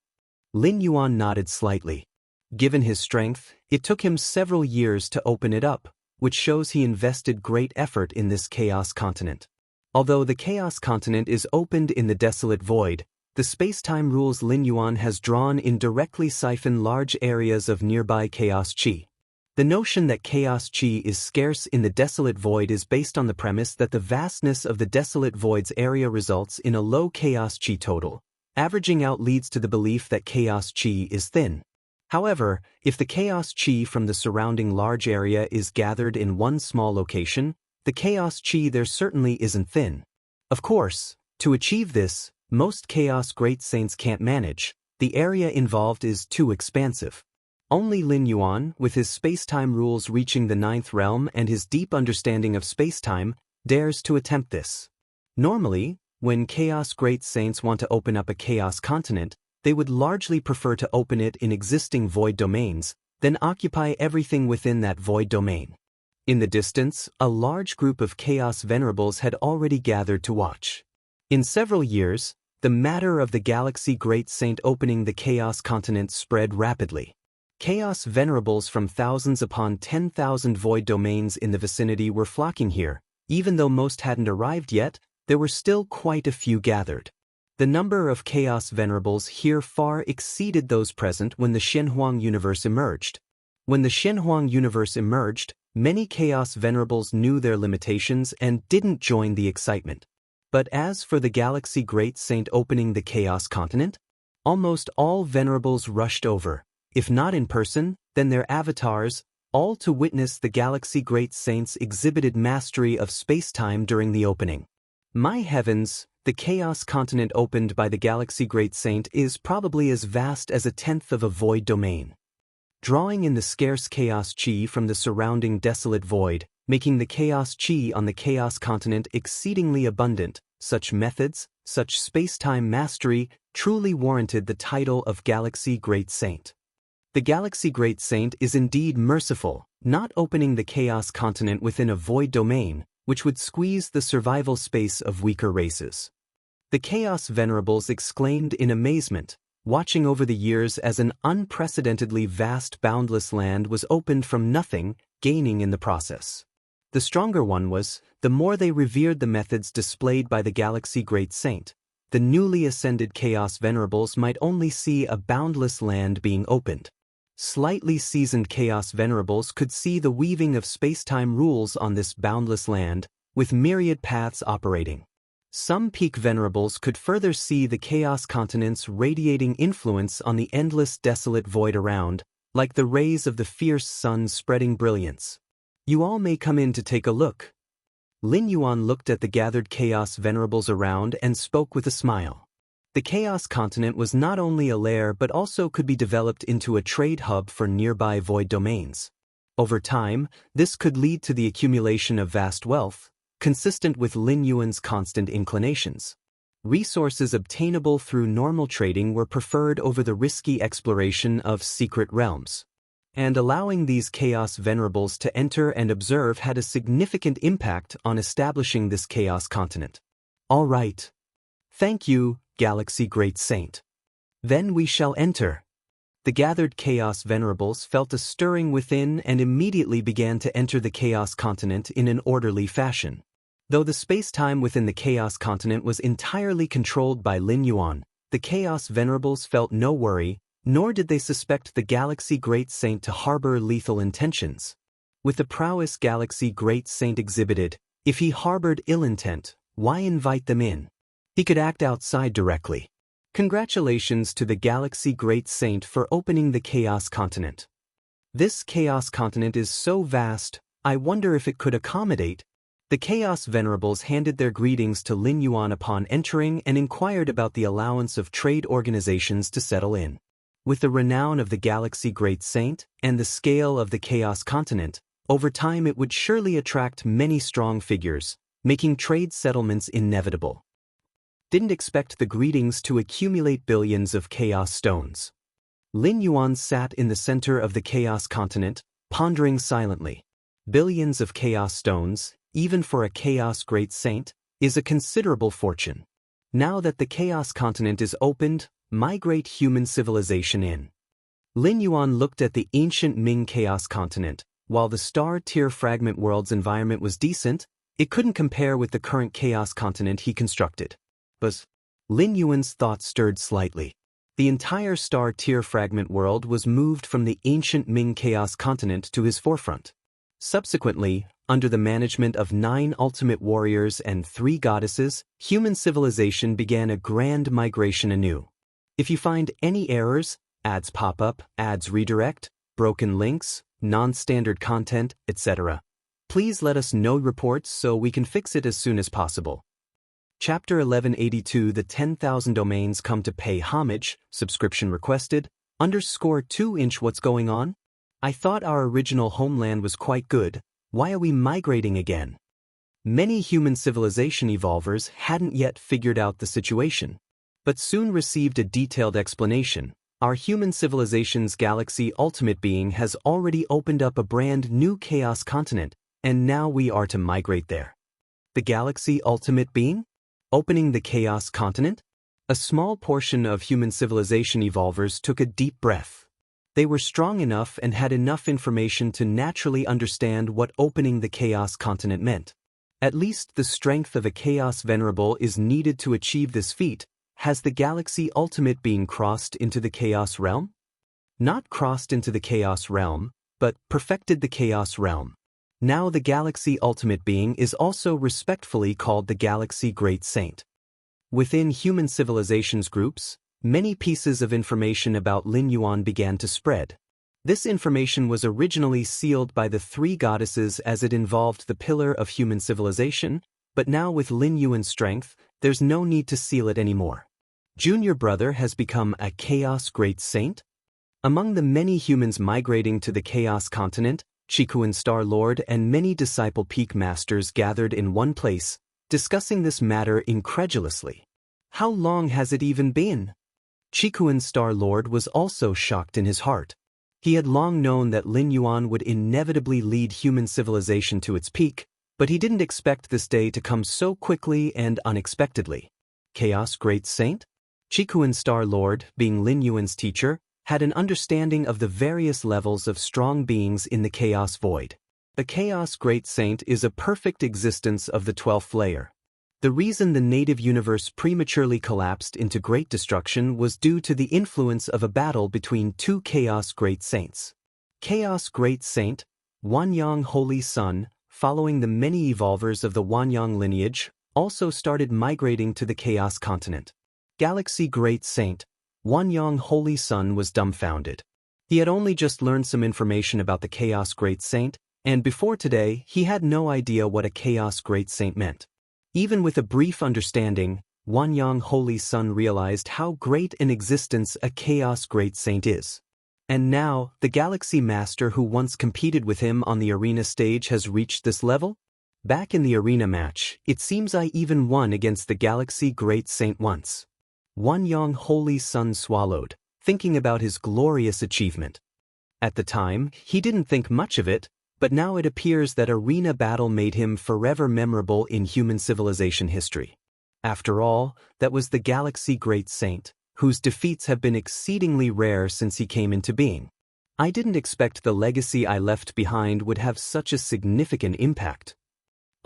Lin Yuan nodded slightly. Given his strength, it took him several years to open it up, which shows he invested great effort in this Chaos Continent. Although the Chaos Continent is opened in the desolate void, the space-time rules Lin Yuan has drawn in directly siphon large areas of nearby chaos chi. The notion that chaos chi is scarce in the desolate void is based on the premise that the vastness of the desolate void's area results in a low chaos chi total. Averaging out leads to the belief that chaos chi is thin. However, if the chaos chi from the surrounding large area is gathered in one small location, the chaos chi there certainly isn't thin. Of course, to achieve this, most Chaos Great Saints can't manage. The area involved is too expansive. Only Lin Yuan, with his space-time rules reaching the 9th realm and his deep understanding of space-time, dares to attempt this. Normally, when Chaos Great Saints want to open up a Chaos Continent, they would largely prefer to open it in existing void domains, then occupy everything within that void domain. In the distance, a large group of Chaos Venerables had already gathered to watch. In several years, the matter of the Galaxy Great Saint opening the Chaos Continent spread rapidly. Chaos venerables from thousands upon 10,000 void domains in the vicinity were flocking here. Even though most hadn't arrived yet, there were still quite a few gathered. The number of Chaos venerables here far exceeded those present when the Shenhuang universe emerged. When the Shenhuang universe emerged, many Chaos venerables knew their limitations and didn't join the excitement. But as for the Galaxy Great Saint opening the Chaos continent, almost all venerables rushed over, if not in person, then their avatars, all to witness the Galaxy Great Saint's exhibited mastery of space-time during the opening. My heavens, the Chaos continent opened by the Galaxy Great Saint is probably as vast as 1/10 of a void domain. Drawing in the scarce Chaos Chi from the surrounding desolate void, making the Chaos Chi on the Chaos continent exceedingly abundant, such methods, such space-time mastery, truly warranted the title of Galaxy Great Saint. The Galaxy Great Saint is indeed merciful, not opening the Chaos continent within a void domain, which would squeeze the survival space of weaker races. The Chaos Venerables exclaimed in amazement, watching over the years as an unprecedentedly vast boundless land was opened from nothing, gaining in the process. The stronger one was, the more they revered the methods displayed by the Galaxy Great Saint, the newly ascended Chaos Venerables might only see a boundless land being opened. Slightly seasoned Chaos Venerables could see the weaving of space-time rules on this boundless land, with myriad paths operating. Some peak Venerables could further see the Chaos continent's radiating influence on the endless desolate void around, like the rays of the fierce sun spreading brilliance. You all may come in to take a look. Lin Yuan looked at the gathered Chaos Venerables around and spoke with a smile. The Chaos continent was not only a lair but also could be developed into a trade hub for nearby void domains. Over time, this could lead to the accumulation of vast wealth, consistent with Lin Yuan's constant inclinations. Resources obtainable through normal trading were preferred over the risky exploration of secret realms. And allowing these Chaos Venerables to enter and observe had a significant impact on establishing this Chaos continent. All right. Thank you, Galaxy Great Saint. Then we shall enter. The gathered Chaos Venerables felt a stirring within and immediately began to enter the Chaos continent in an orderly fashion. Though the space-time within the Chaos continent was entirely controlled by Lin Yuan, the Chaos Venerables felt no worry, nor did they suspect the Galaxy Great Saint to harbor lethal intentions. With the prowess Galaxy Great Saint exhibited, if he harbored ill intent, why invite them in? He could act outside directly. Congratulations to the Galaxy Great Saint for opening the Chaos continent. This Chaos continent is so vast, I wonder if it could accommodate. The Chaos Venerables handed their greetings to Lin Yuan upon entering and inquired about the allowance of trade organizations to settle in. With the renown of the Galaxy Great Saint and the scale of the Chaos continent, over time it would surely attract many strong figures, making trade settlements inevitable. Didn't expect the greetings to accumulate billions of Chaos stones. Lin Yuan sat in the center of the Chaos continent, pondering silently. Billions of Chaos stones, even for a Chaos Great Saint, is a considerable fortune. Now that the Chaos continent is opened, migrate human civilization in. Lin Yuan looked at the ancient Ming Chaos continent. While the star-tier fragment world's environment was decent, it couldn't compare with the current Chaos continent he constructed. But Lin Yuan's thoughts stirred slightly. The entire star-tier fragment world was moved from the ancient Ming Chaos continent to his forefront. Subsequently, under the management of 9 ultimate warriors and 3 goddesses, human civilization began a grand migration anew. If you find any errors, ads pop up, ads redirect, broken links, non-standard content, etc., please let us know reports so we can fix it as soon as possible. Chapter 1182 The 10,000 domains come to pay homage, subscription requested, _2" What's going on? I thought our original homeland was quite good, why are we migrating again? Many human civilization evolvers hadn't yet figured out the situation, but soon received a detailed explanation. Our human civilization's Galaxy Ultimate Being has already opened up a brand new Chaos continent, and now we are to migrate there. The Galaxy Ultimate Being? Opening the Chaos continent? A small portion of human civilization evolvers took a deep breath. They were strong enough and had enough information to naturally understand what opening the Chaos Continent meant. At least the strength of a Chaos Venerable is needed to achieve this feat. Has the Galaxy Ultimate Being crossed into the Chaos Realm? Not crossed into the Chaos Realm, but perfected the Chaos Realm. Now the Galaxy Ultimate Being is also respectfully called the Galaxy Great Saint. Within human civilizations groups, many pieces of information about Lin Yuan began to spread. This information was originally sealed by the three goddesses as it involved the pillar of human civilization, but now with Lin Yuan's strength, there's no need to seal it anymore. Junior brother has become a Chaos Great Saint? Among the many humans migrating to the Chaos Continent, Chikuan Star Lord and many disciple peak masters gathered in one place, discussing this matter incredulously. How long has it even been? Chikuan Star Lord was also shocked in his heart. He had long known that Lin Yuan would inevitably lead human civilization to its peak, but he didn't expect this day to come so quickly and unexpectedly. Chaos Great Saint? Chikuan Star Lord, being Lin Yuan's teacher, had an understanding of the various levels of strong beings in the Chaos Void. A Chaos Great Saint is a perfect existence of the 12th layer. The reason the native universe prematurely collapsed into great destruction was due to the influence of a battle between two Chaos Great Saints. Chaos Great Saint, Wanyang Holy Sun, following the many evolvers of the Wanyang lineage, also started migrating to the Chaos Continent. Galaxy Great Saint, Wanyang Holy Sun was dumbfounded. He had only just learned some information about the Chaos Great Saint, and before today he had no idea what a Chaos Great Saint meant. Even with a brief understanding, Wanyang Holy Sun realized how great an existence a Chaos Great Saint is. And now, the Galaxy Master who once competed with him on the arena stage has reached this level? Back in the arena match, it seems I even won against the Galaxy Great Saint once. Wanyang Holy Sun swallowed, thinking about his glorious achievement. At the time, he didn't think much of it, but now it appears that arena battle made him forever memorable in human civilization history. After all, that was the Galaxy Great Saint, whose defeats have been exceedingly rare since he came into being. I didn't expect the legacy I left behind would have such a significant impact.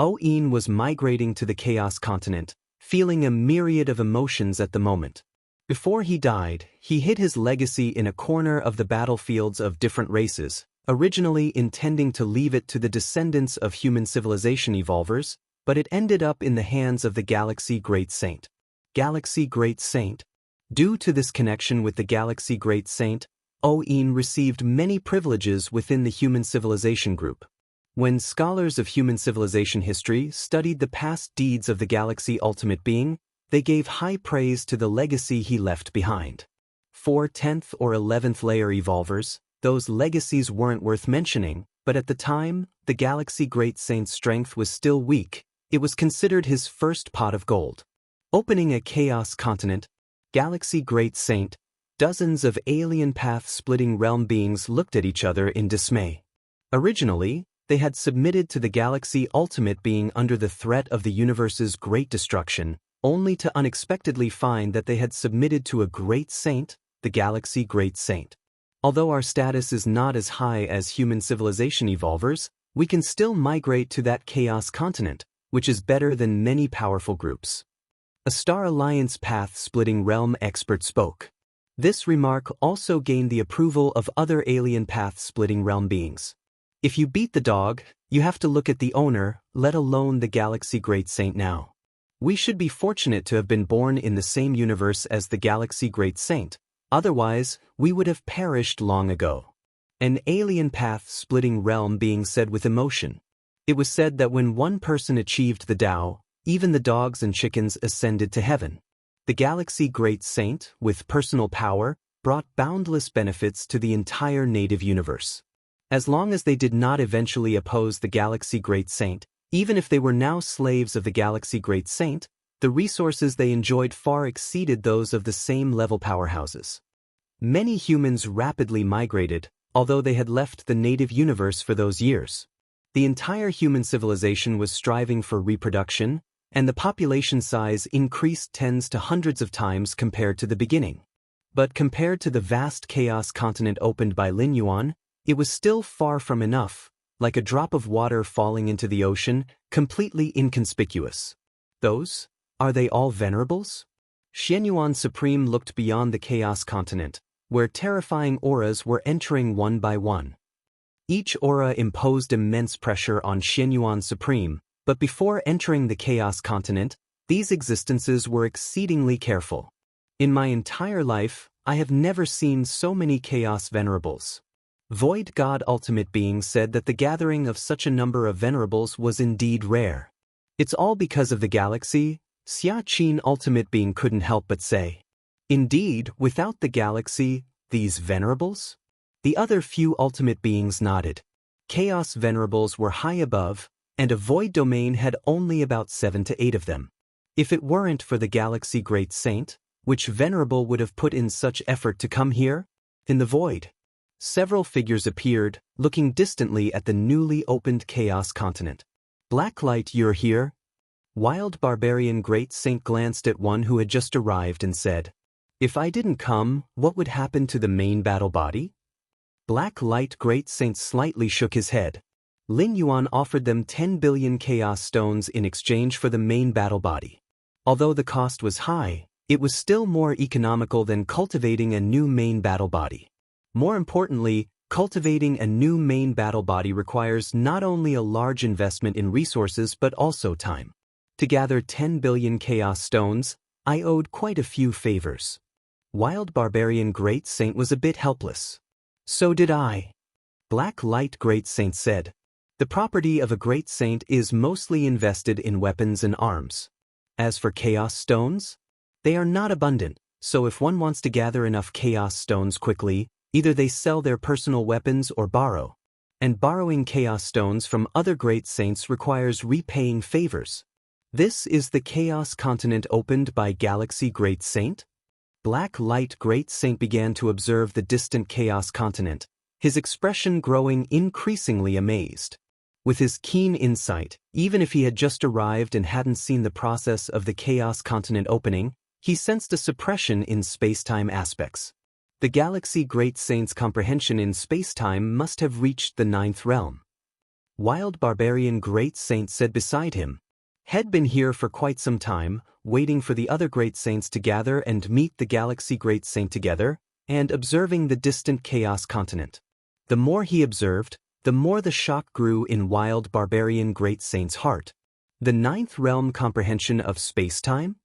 Oin was migrating to the Chaos Continent, feeling a myriad of emotions at the moment. Before he died, he hid his legacy in a corner of the battlefields of different races, originally intending to leave it to the descendants of human civilization evolvers, but it ended up in the hands of the Galaxy Great Saint. Galaxy Great Saint. Due to this connection with the Galaxy Great Saint, Oin received many privileges within the human civilization group. When scholars of human civilization history studied the past deeds of the Galaxy Ultimate Being, they gave high praise to the legacy he left behind. For 10th or 11th layer evolvers, those legacies weren't worth mentioning, but at the time, the Galaxy Great Saint's strength was still weak. It was considered his first pot of gold. Opening a Chaos Continent, Galaxy Great Saint, dozens of alien path-splitting realm beings looked at each other in dismay. Originally, they had submitted to the Galaxy Ultimate Being under the threat of the universe's great destruction, only to unexpectedly find that they had submitted to a Great Saint, the Galaxy Great Saint. Although our status is not as high as human civilization evolvers, we can still migrate to that Chaos Continent, which is better than many powerful groups. A Star Alliance path-splitting realm expert spoke. This remark also gained the approval of other alien path-splitting realm beings. If you beat the dog, you have to look at the owner, let alone the Galaxy Great Saint now. We should be fortunate to have been born in the same universe as the Galaxy Great Saint, otherwise, we would have perished long ago. An alien path-splitting realm being said with emotion. It was said that when one person achieved the Tao, even the dogs and chickens ascended to heaven. The Galaxy Great Saint, with personal power, brought boundless benefits to the entire native universe. As long as they did not eventually oppose the Galaxy Great Saint, even if they were now slaves of the Galaxy Great Saint, the resources they enjoyed far exceeded those of the same level powerhouses. Many humans rapidly migrated, although they had left the native universe for those years. The entire human civilization was striving for reproduction, and the population size increased tens to hundreds of times compared to the beginning. But compared to the vast chaos continent opened by Lin Yuan, it was still far from enough, like a drop of water falling into the ocean, completely inconspicuous. Those? Are they all venerables? Xianyuan Supreme looked beyond the chaos continent, where terrifying auras were entering one by one. Each aura imposed immense pressure on Xianyuan Supreme, but before entering the chaos continent, these existences were exceedingly careful. In my entire life, I have never seen so many chaos venerables. Void God Ultimate Being said that the gathering of such a number of venerables was indeed rare. It's all because of the galaxy, Xia Qin Ultimate Being couldn't help but say. Indeed, without the galaxy, these venerables? The other few ultimate beings nodded. Chaos venerables were high above, and a void domain had only about 7 to 8 of them. If it weren't for the galaxy Great Saint, which venerable would have put in such effort to come here? In the void. Several figures appeared, looking distantly at the newly opened chaos continent. Blacklight, you're here? Wild Barbarian Great Saint glanced at one who had just arrived and said, "If I didn't come, what would happen to the main battle body?" Black Light Great Saint slightly shook his head. Lin Yuan offered them 10 billion chaos stones in exchange for the main battle body. Although the cost was high, it was still more economical than cultivating a new main battle body. More importantly, cultivating a new main battle body requires not only a large investment in resources but also time. To gather 10 billion chaos stones, I owed quite a few favors. Wild Barbarian Great Saint was a bit helpless. So did I. Black Light Great Saint said. The property of a Great Saint is mostly invested in weapons and arms. As for chaos stones, they are not abundant, so if one wants to gather enough chaos stones quickly, either they sell their personal weapons or borrow. And borrowing chaos stones from other Great Saints requires repaying favors. This is the chaos continent opened by Galaxy Great Saint? Black Light Great Saint began to observe the distant chaos continent, his expression growing increasingly amazed. With his keen insight, even if he had just arrived and hadn't seen the process of the chaos continent opening, he sensed a suppression in space-time aspects. The Galaxy Great Saint's comprehension in space-time must have reached the 9th realm. Wild Barbarian Great Saint said beside him, had been here for quite some time, waiting for the other Great Saints to gather and meet the Galaxy Great Saint together, and observing the distant chaos continent. The more he observed, the more the shock grew in Wild Barbarian Great Saint's heart. The 9th realm comprehension of space-time?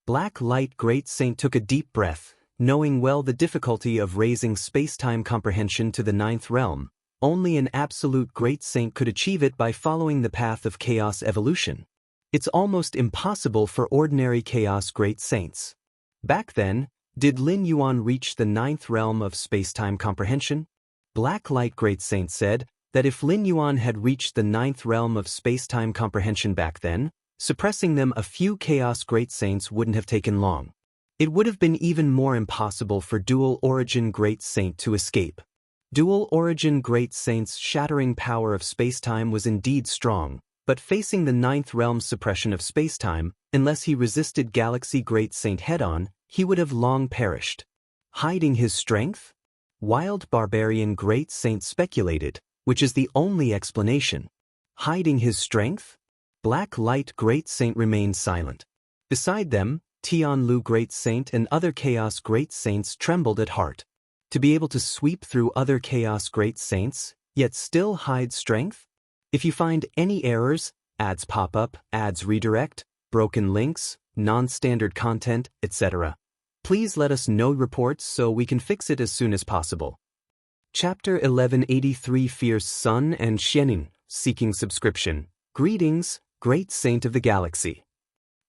Black Light Great Saint took a deep breath, knowing well the difficulty of raising space-time comprehension to the 9th realm. Only an absolute Great Saint could achieve it by following the path of chaos evolution. It's almost impossible for ordinary chaos Great Saints. Back then, did Lin Yuan reach the 9th realm of space-time comprehension? Black Light Great Saint said that if Lin Yuan had reached the 9th realm of space-time comprehension back then, suppressing them a few chaos Great Saints wouldn't have taken long. It would have been even more impossible for Dual Origin Great Saint to escape. Dual Origin Great Saint's shattering power of space-time was indeed strong, but facing the 9th realm's suppression of space-time, unless he resisted Galaxy Great Saint head-on, he would have long perished. Hiding his strength? Wild Barbarian Great Saint speculated, which is the only explanation. Hiding his strength? Black Light Great Saint remained silent. Beside them, Tianlu Great Saint and other Chaos Great Saints trembled at heart. To be able to sweep through other Chaos Great Saints, yet still hide strength? If you find any errors, ads pop up, ads redirect, broken links, non-standard content, etc., please let us know reports so we can fix it as soon as possible. Chapter 1183 Fierce Sun and Xianin, Seeking Subscription. Greetings, Great Saint of the Galaxy.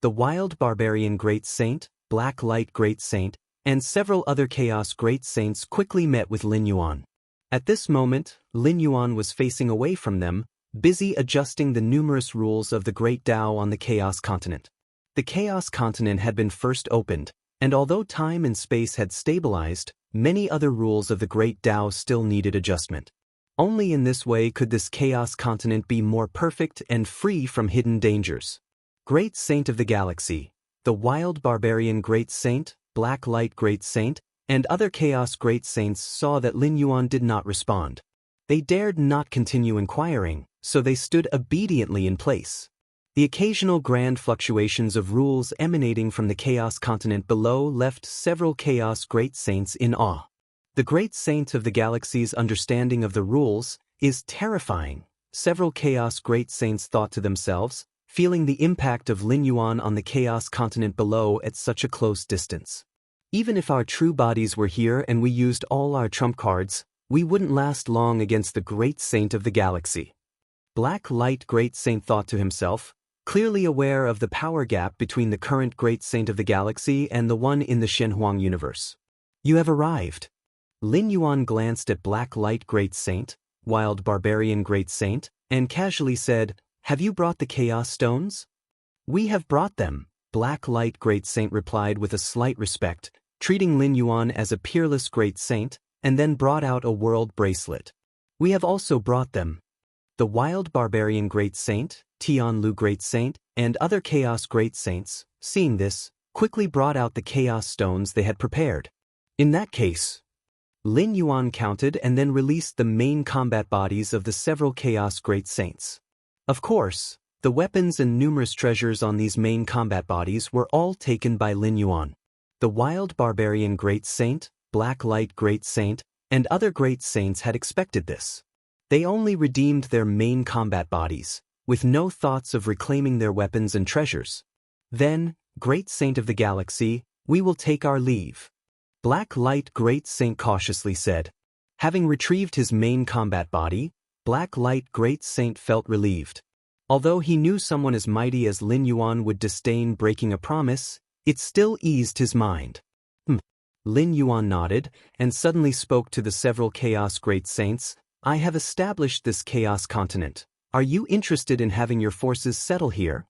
The Wild Barbarian Great Saint, Black Light Great Saint, and several other Chaos Great Saints quickly met with Lin Yuan. At this moment, Lin Yuan was facing away from them, busy adjusting the numerous rules of the Great Tao on the Chaos Continent. The Chaos Continent had been first opened, and although time and space had stabilized, many other rules of the Great Tao still needed adjustment. Only in this way could this Chaos Continent be more perfect and free from hidden dangers. Great Saint of the Galaxy, the Wild Barbarian Great Saint, Black Light Great Saint, and other Chaos Great Saints saw that Lin Yuan did not respond. They dared not continue inquiring, so they stood obediently in place. The occasional grand fluctuations of rules emanating from the Chaos continent below left several Chaos Great Saints in awe. The Great Saint of the Galaxy's understanding of the rules is terrifying, several Chaos Great Saints thought to themselves, feeling the impact of Lin Yuan on the Chaos continent below at such a close distance. Even if our true bodies were here and we used all our trump cards, we wouldn't last long against the Great Saint of the Galaxy. Black Light Great Saint thought to himself, clearly aware of the power gap between the current Great Saint of the Galaxy and the one in the Shenhuang universe. You have arrived. Lin Yuan glanced at Black Light Great Saint, Wild Barbarian Great Saint, and casually said, "Have you brought the Chaos Stones?" "We have brought them," Black Light Great Saint replied with a slight respect, treating Lin Yuan as a peerless Great Saint, and then brought out a world bracelet. "We have also brought them." The Wild Barbarian Great Saint, Tianlu Great Saint, and other Chaos Great Saints, seeing this, quickly brought out the Chaos Stones they had prepared. In that case, Lin Yuan counted and then released the main combat bodies of the several Chaos Great Saints. Of course, the weapons and numerous treasures on these main combat bodies were all taken by Lin Yuan. The Wild Barbarian Great Saint, Black Light Great Saint, and other Great Saints had expected this. They only redeemed their main combat bodies, with no thoughts of reclaiming their weapons and treasures. Then, Great Saint of the Galaxy, we will take our leave. Black Light Great Saint cautiously said. Having retrieved his main combat body, Black Light Great Saint felt relieved. Although he knew someone as mighty as Lin Yuan would disdain breaking a promise, it still eased his mind. Lin Yuan nodded, and suddenly spoke to the several Chaos Great Saints. "I have established this Chaos continent. Are you interested in having your forces settle here?"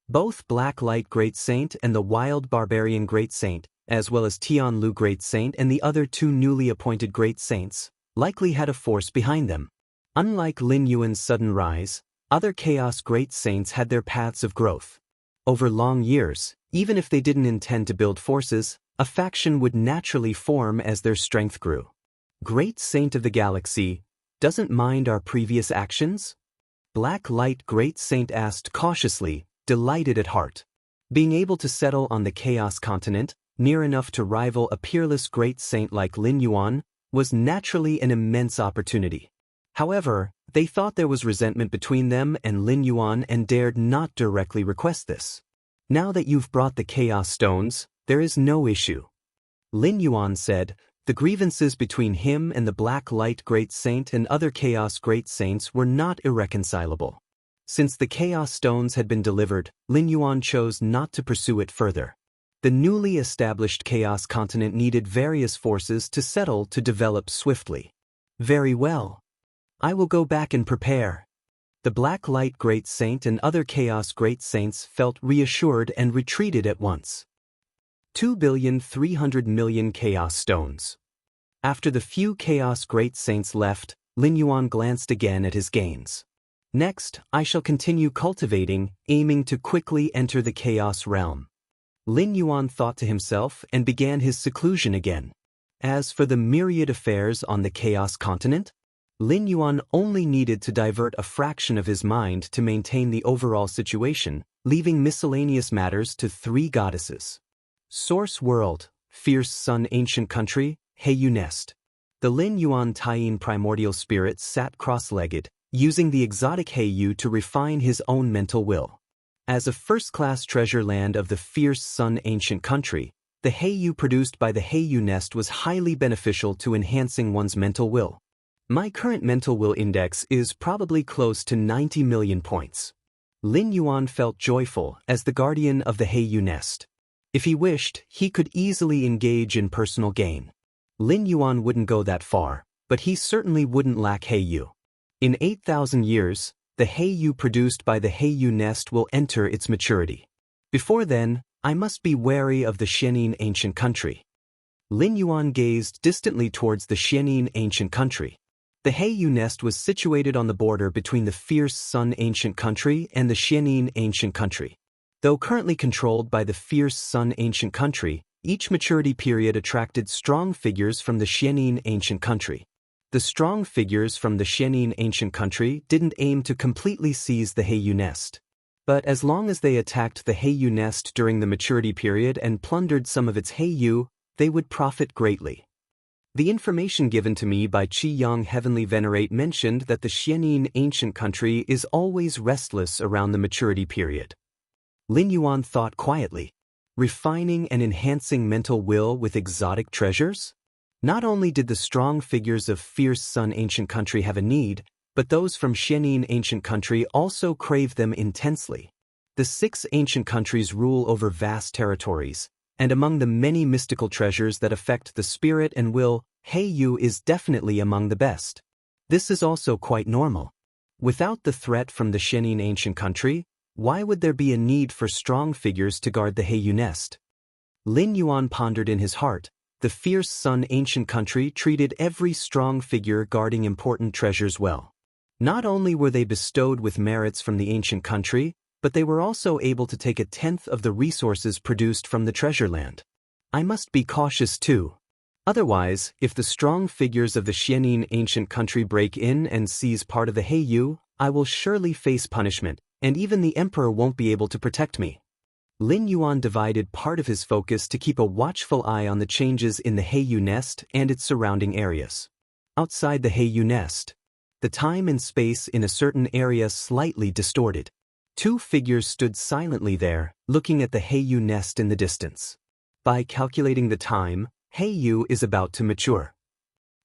Both Black Light Great Saint and the Wild Barbarian Great Saint, as well as Tianlu Great Saint and the other two newly appointed Great Saints, likely had a force behind them. Unlike Lin Yuan's sudden rise, other Chaos Great Saints had their paths of growth. Over long years, even if they didn't intend to build forces, a faction would naturally form as their strength grew. Great Saint of the Galaxy, doesn't mind our previous actions? Black Light Great Saint asked cautiously, delighted at heart. Being able to settle on the Chaos continent, near enough to rival a peerless Great Saint like Lin Yuan, was naturally an immense opportunity. However, they thought there was resentment between them and Lin Yuan and dared not directly request this. "Now that you've brought the Chaos Stones, there is no issue." Lin Yuan said. The grievances between him and the Black Light Great Saint and other Chaos Great Saints were not irreconcilable. Since the Chaos Stones had been delivered, Lin Yuan chose not to pursue it further. The newly established Chaos continent needed various forces to settle to develop swiftly. "Very well. I will go back and prepare." The Black Light Great Saint and other Chaos Great Saints felt reassured and retreated at once. 2,300,000,000 Chaos Stones. After the few Chaos Great Saints left, Lin Yuan glanced again at his gains. "Next, I shall continue cultivating, aiming to quickly enter the Chaos realm." Lin Yuan thought to himself and began his seclusion again. As for the myriad affairs on the Chaos continent, Lin Yuan only needed to divert a fraction of his mind to maintain the overall situation, leaving miscellaneous matters to three goddesses. Source World, Fierce Sun Ancient Country, Heiyu Nest. The Lin Yuan Taiyin primordial spirit sat cross-legged, using the exotic Heiyu to refine his own mental will. As a first-class treasure land of the Fierce Sun Ancient Country, the Heiyu produced by the Heiyu Nest was highly beneficial to enhancing one's mental will. My current mental will index is probably close to 90 million points. Lin Yuan felt joyful as the guardian of the Heiyu Nest. If he wished, he could easily engage in personal gain. Lin Yuan wouldn't go that far, but he certainly wouldn't lack Heiyu. In 8,000 years, the Heiyu produced by the Heiyu Nest will enter its maturity. Before then, I must be wary of the Xianxia Ancient Country. Lin Yuan gazed distantly towards the Xianxia Ancient Country. The Heiyu Nest was situated on the border between the Fierce Sun Ancient Country and the Xianxia Ancient Country. Though currently controlled by the Fierce Sun Ancient Country, Each maturity period attracted strong figures from the Xianxia ancient country. The strong figures from the Xianxia ancient country didn't aim to completely seize the Heiyu nest. But as long as they attacked the Heiyu nest during the maturity period and plundered some of its Heiyu, they would profit greatly. The information given to me by Qi Yang Heavenly Venerate mentioned that the Xianxia ancient country is always restless around the maturity period. Lin Yuan thought quietly. Refining and enhancing mental will with exotic treasures? Not only did the strong figures of Fierce Sun ancient country have a need, but those from Xianxia ancient country also crave them intensely. The 6 ancient countries rule over vast territories, and among the many mystical treasures that affect the spirit and will, Heiyu is definitely among the best. This is also quite normal. Without the threat from the Xianxia ancient country, why would there be a need for strong figures to guard the Heiyu nest? Lin Yuan pondered in his heart. The Fierce Sun ancient country treated every strong figure guarding important treasures well. Not only were they bestowed with merits from the ancient country, but they were also able to take 1/10 of the resources produced from the treasure land. I must be cautious too. Otherwise, if the strong figures of the Xianxia ancient country break in and seize part of the Heiyu, I will surely face punishment, and even the emperor won't be able to protect me. Lin Yuan divided part of his focus to keep a watchful eye on the changes in the Heiyu nest and its surrounding areas. Outside the Heiyu nest, the time and space in a certain area slightly distorted. 2 figures stood silently there, looking at the Heiyu nest in the distance. By calculating the time, Heiyu is about to mature.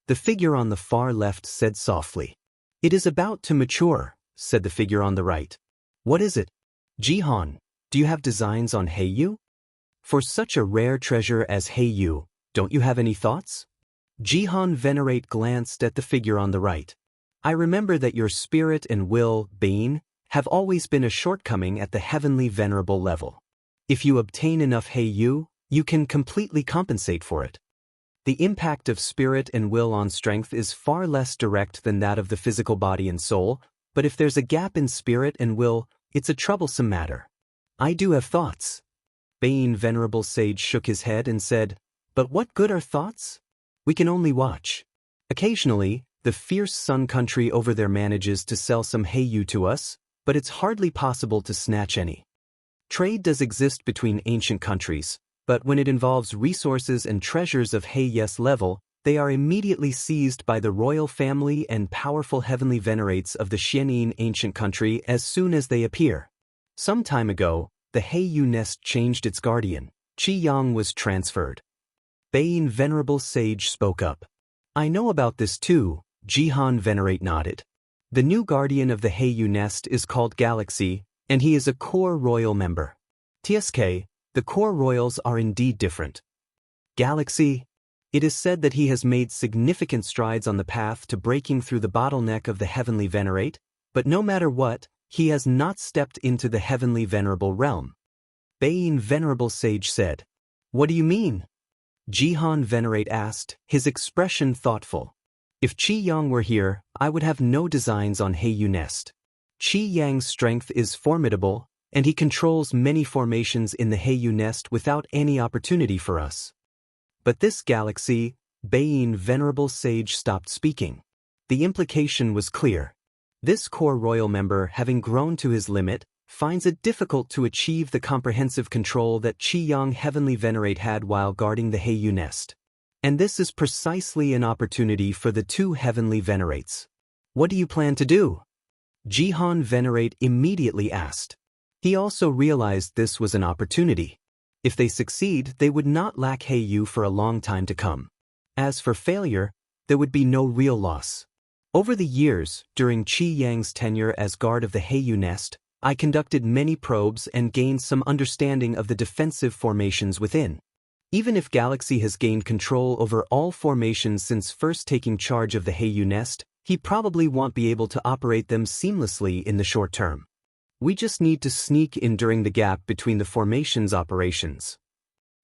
The figure on the far left said softly. It is about to mature, said the figure on the right. What is it? Jihan, do you have designs on Heiyu? For such a rare treasure as Heiyu, don't you have any thoughts? Jihan Venerate glanced at the figure on the right. I remember that your spirit and will, Bane, have always been a shortcoming at the heavenly venerable level. If you obtain enough Heiyu, you can completely compensate for it. The impact of spirit and will on strength is far less direct than that of the physical body and soul, but if there's a gap in spirit and will, it's a troublesome matter. I do have thoughts. Bane Venerable Sage shook his head and said, But what good are thoughts? We can only watch. Occasionally, the Fierce Sun country over there manages to sell some Heiyu to us, but it's hardly possible to snatch any. Trade does exist between ancient countries, but when it involves resources and treasures of Heiyes level, they are immediately seized by the royal family and powerful heavenly venerates of the Xianxia ancient country as soon as they appear. Some time ago, the Heiyu nest changed its guardian. Qi Yang was transferred. Bane Venerable Sage spoke up. I know about this too, Jihan Venerate nodded. The new guardian of the Heiyu nest is called Galaxy, and he is a core royal member. TSK, the core royals are indeed different. Galaxy, it is said that he has made significant strides on the path to breaking through the bottleneck of the heavenly venerate, but no matter what, he has not stepped into the heavenly venerable realm. Bane Venerable Sage said. What do you mean? Jihan Venerate asked, his expression thoughtful. If Qi Yang were here, I would have no designs on Heiyu nest. Qi Yang's strength is formidable, and he controls many formations in the Heiyu nest without any opportunity for us. But this Galaxy, Bane Venerable Sage stopped speaking. The implication was clear. This core royal member, having grown to his limit, finds it difficult to achieve the comprehensive control that Qi Yang Heavenly Venerate had while guarding the Heiyu nest. And this is precisely an opportunity for the 2 heavenly venerates. What do you plan to do? Jihan Venerate immediately asked. He also realized this was an opportunity. If they succeed, they would not lack Heiyu for a long time to come. As for failure, there would be no real loss. Over the years, during Qi Yang's tenure as guard of the Heiyu nest, I conducted many probes and gained some understanding of the defensive formations within. Even if Galaxy has gained control over all formations since first taking charge of the Heiyu nest, he probably won't be able to operate them seamlessly in the short term. We just need to sneak in during the gap between the formations operations.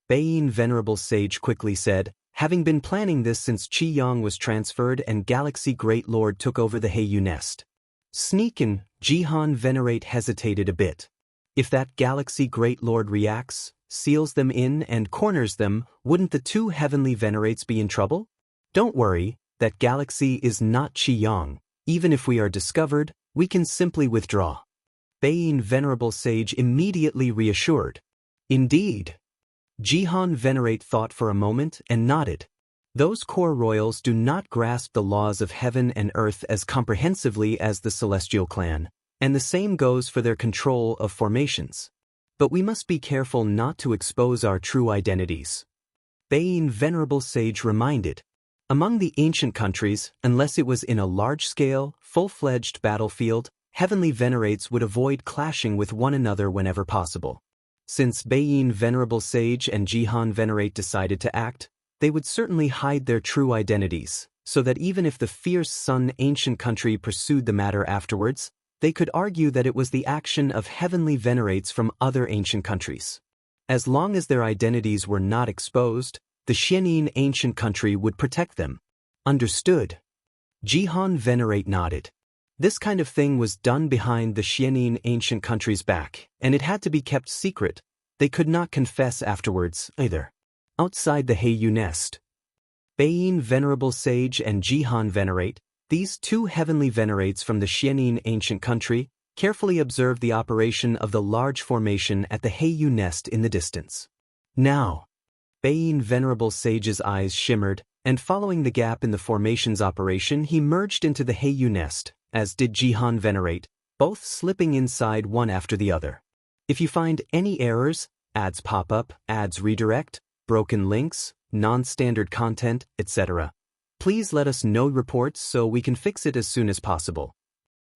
Bane Venerable Sage quickly said, having been planning this since Qi Yang was transferred and Galaxy Great Lord took over the Heiyu nest. Sneak in, Jihan Venerate hesitated a bit. If that Galaxy Great Lord reacts, seals them in and corners them, wouldn't the two heavenly venerates be in trouble? Don't worry, that galaxy is not Qiyang. Even if we are discovered, we can simply withdraw. Baiyin Venerable Sage immediately reassured. Indeed. Jihan Venerate thought for a moment and nodded. Those core royals do not grasp the laws of heaven and earth as comprehensively as the celestial clan, and the same goes for their control of formations. But we must be careful not to expose our true identities. Baiyin Venerable Sage reminded. Among the ancient countries, unless it was in a large-scale, full-fledged battlefield, heavenly venerates would avoid clashing with one another whenever possible. Since Baiyin Venerable Sage and Jihan Venerate decided to act, they would certainly hide their true identities, so that even if the fierce Sun ancient country pursued the matter afterwards, they could argue that it was the action of heavenly venerates from other ancient countries. As long as their identities were not exposed, the Xianxia ancient country would protect them. Understood. Jihan Venerate nodded. This kind of thing was done behind the Xianxia ancient country's back, and it had to be kept secret. They could not confess afterwards, either. Outside the Heiyu nest, Baiyin Venerable Sage and Jihan Venerate, these two heavenly venerates from the Xianxia ancient country, carefully observed the operation of the large formation at the Heiyu nest in the distance. Now, Baiyin Venerable Sage's eyes shimmered, and following the gap in the formation's operation he merged into the Heiyu nest, as did Jihan Venerate, both slipping inside one after the other. If you find any errors, ads pop up, ads redirect, broken links, non-standard content, etc., please let us know reports so we can fix it as soon as possible.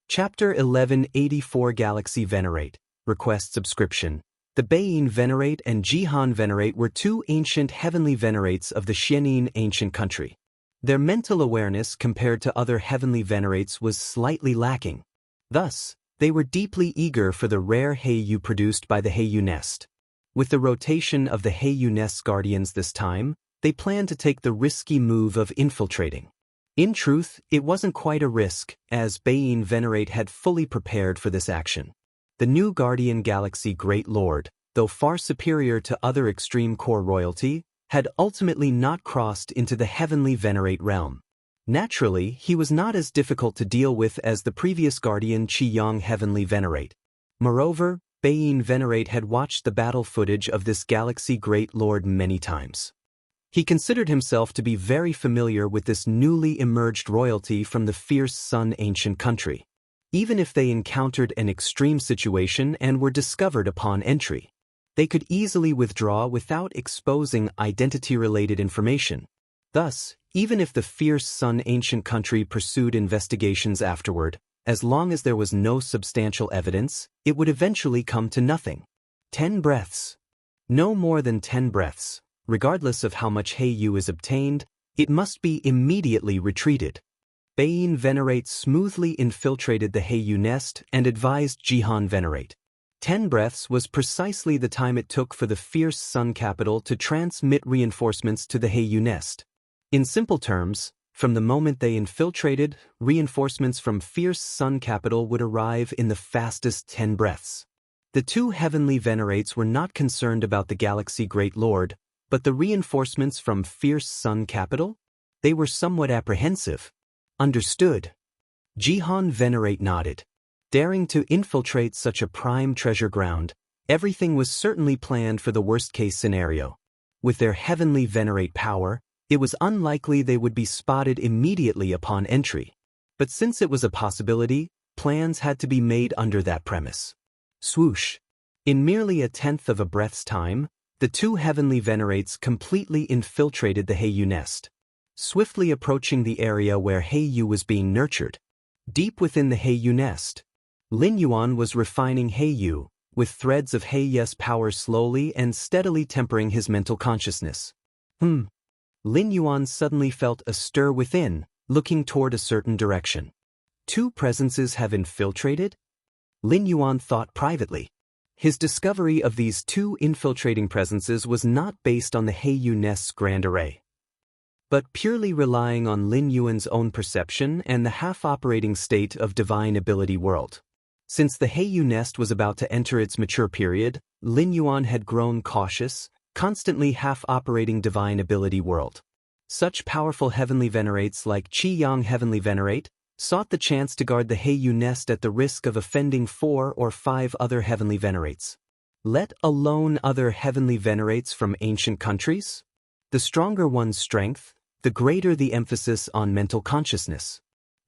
Chapter 1184 Galaxy Venerate, Request Subscription. The Baiyin Venerate and Jihan Venerate were two ancient heavenly venerates of the Xianxia ancient country. Their mental awareness compared to other heavenly venerates was slightly lacking. Thus, they were deeply eager for the rare Heiyu produced by the Heiyu nest. With the rotation of the Heiyu nest's guardians this time, they planned to take the risky move of infiltrating. In truth, it wasn't quite a risk, as Baiyin Venerate had fully prepared for this action. The new Guardian Galaxy Great Lord, though far superior to other extreme core royalty, had ultimately not crossed into the heavenly venerate realm. Naturally, he was not as difficult to deal with as the previous Guardian Qiyang Heavenly Venerate. Moreover, Baiyin Venerate had watched the battle footage of this Galaxy Great Lord many times. He considered himself to be very familiar with this newly emerged royalty from the fierce Sun ancient country. Even if they encountered an extreme situation and were discovered upon entry, they could easily withdraw without exposing identity-related information. Thus, even if the fierce Sun ancient country pursued investigations afterward, as long as there was no substantial evidence, it would eventually come to nothing. 10 breaths. No more than 10 breaths. Regardless of how much Heiyu is obtained, it must be immediately retreated. Baiyin Venerate smoothly infiltrated the Heiyu nest and advised Jihan Venerate. 10 breaths was precisely the time it took for the fierce Sun capital to transmit reinforcements to the Heiyu nest. In simple terms, from the moment they infiltrated, reinforcements from fierce Sun capital would arrive in the fastest 10 breaths. The two heavenly venerates were not concerned about the Galaxy Great Lord, but the reinforcements from fierce Sun capital? They were somewhat apprehensive. Understood. Jihan Venerate nodded. Daring to infiltrate such a prime treasure ground, everything was certainly planned for the worst-case scenario. With their heavenly venerate power, it was unlikely they would be spotted immediately upon entry. But since it was a possibility, plans had to be made under that premise. Swoosh. In merely a tenth of a breath's time, the two heavenly venerates completely infiltrated the Heiyu nest. Swiftly approaching the area where Heiyu was being nurtured. Deep within the Heiyu nest, Lin Yuan was refining Heiyu, with threads of Heiyu's power slowly and steadily tempering his mental consciousness. Lin Yuan suddenly felt a stir within, looking toward a certain direction. Two presences have infiltrated? Lin Yuan thought privately. His discovery of these two infiltrating presences was not based on the Heiyu nest's grand array, but purely relying on Lin Yuan's own perception and the half-operating state of divine ability world. Since the Heiyu nest was about to enter its mature period, Lin Yuan had grown cautious, constantly half-operating divine ability world. Such powerful heavenly venerates like Qi Yang Heavenly Venerate sought the chance to guard the Heiyu nest at the risk of offending 4 or 5 other heavenly venerates. Let alone other heavenly venerates from ancient countries? The stronger one's strength, the greater the emphasis on mental consciousness.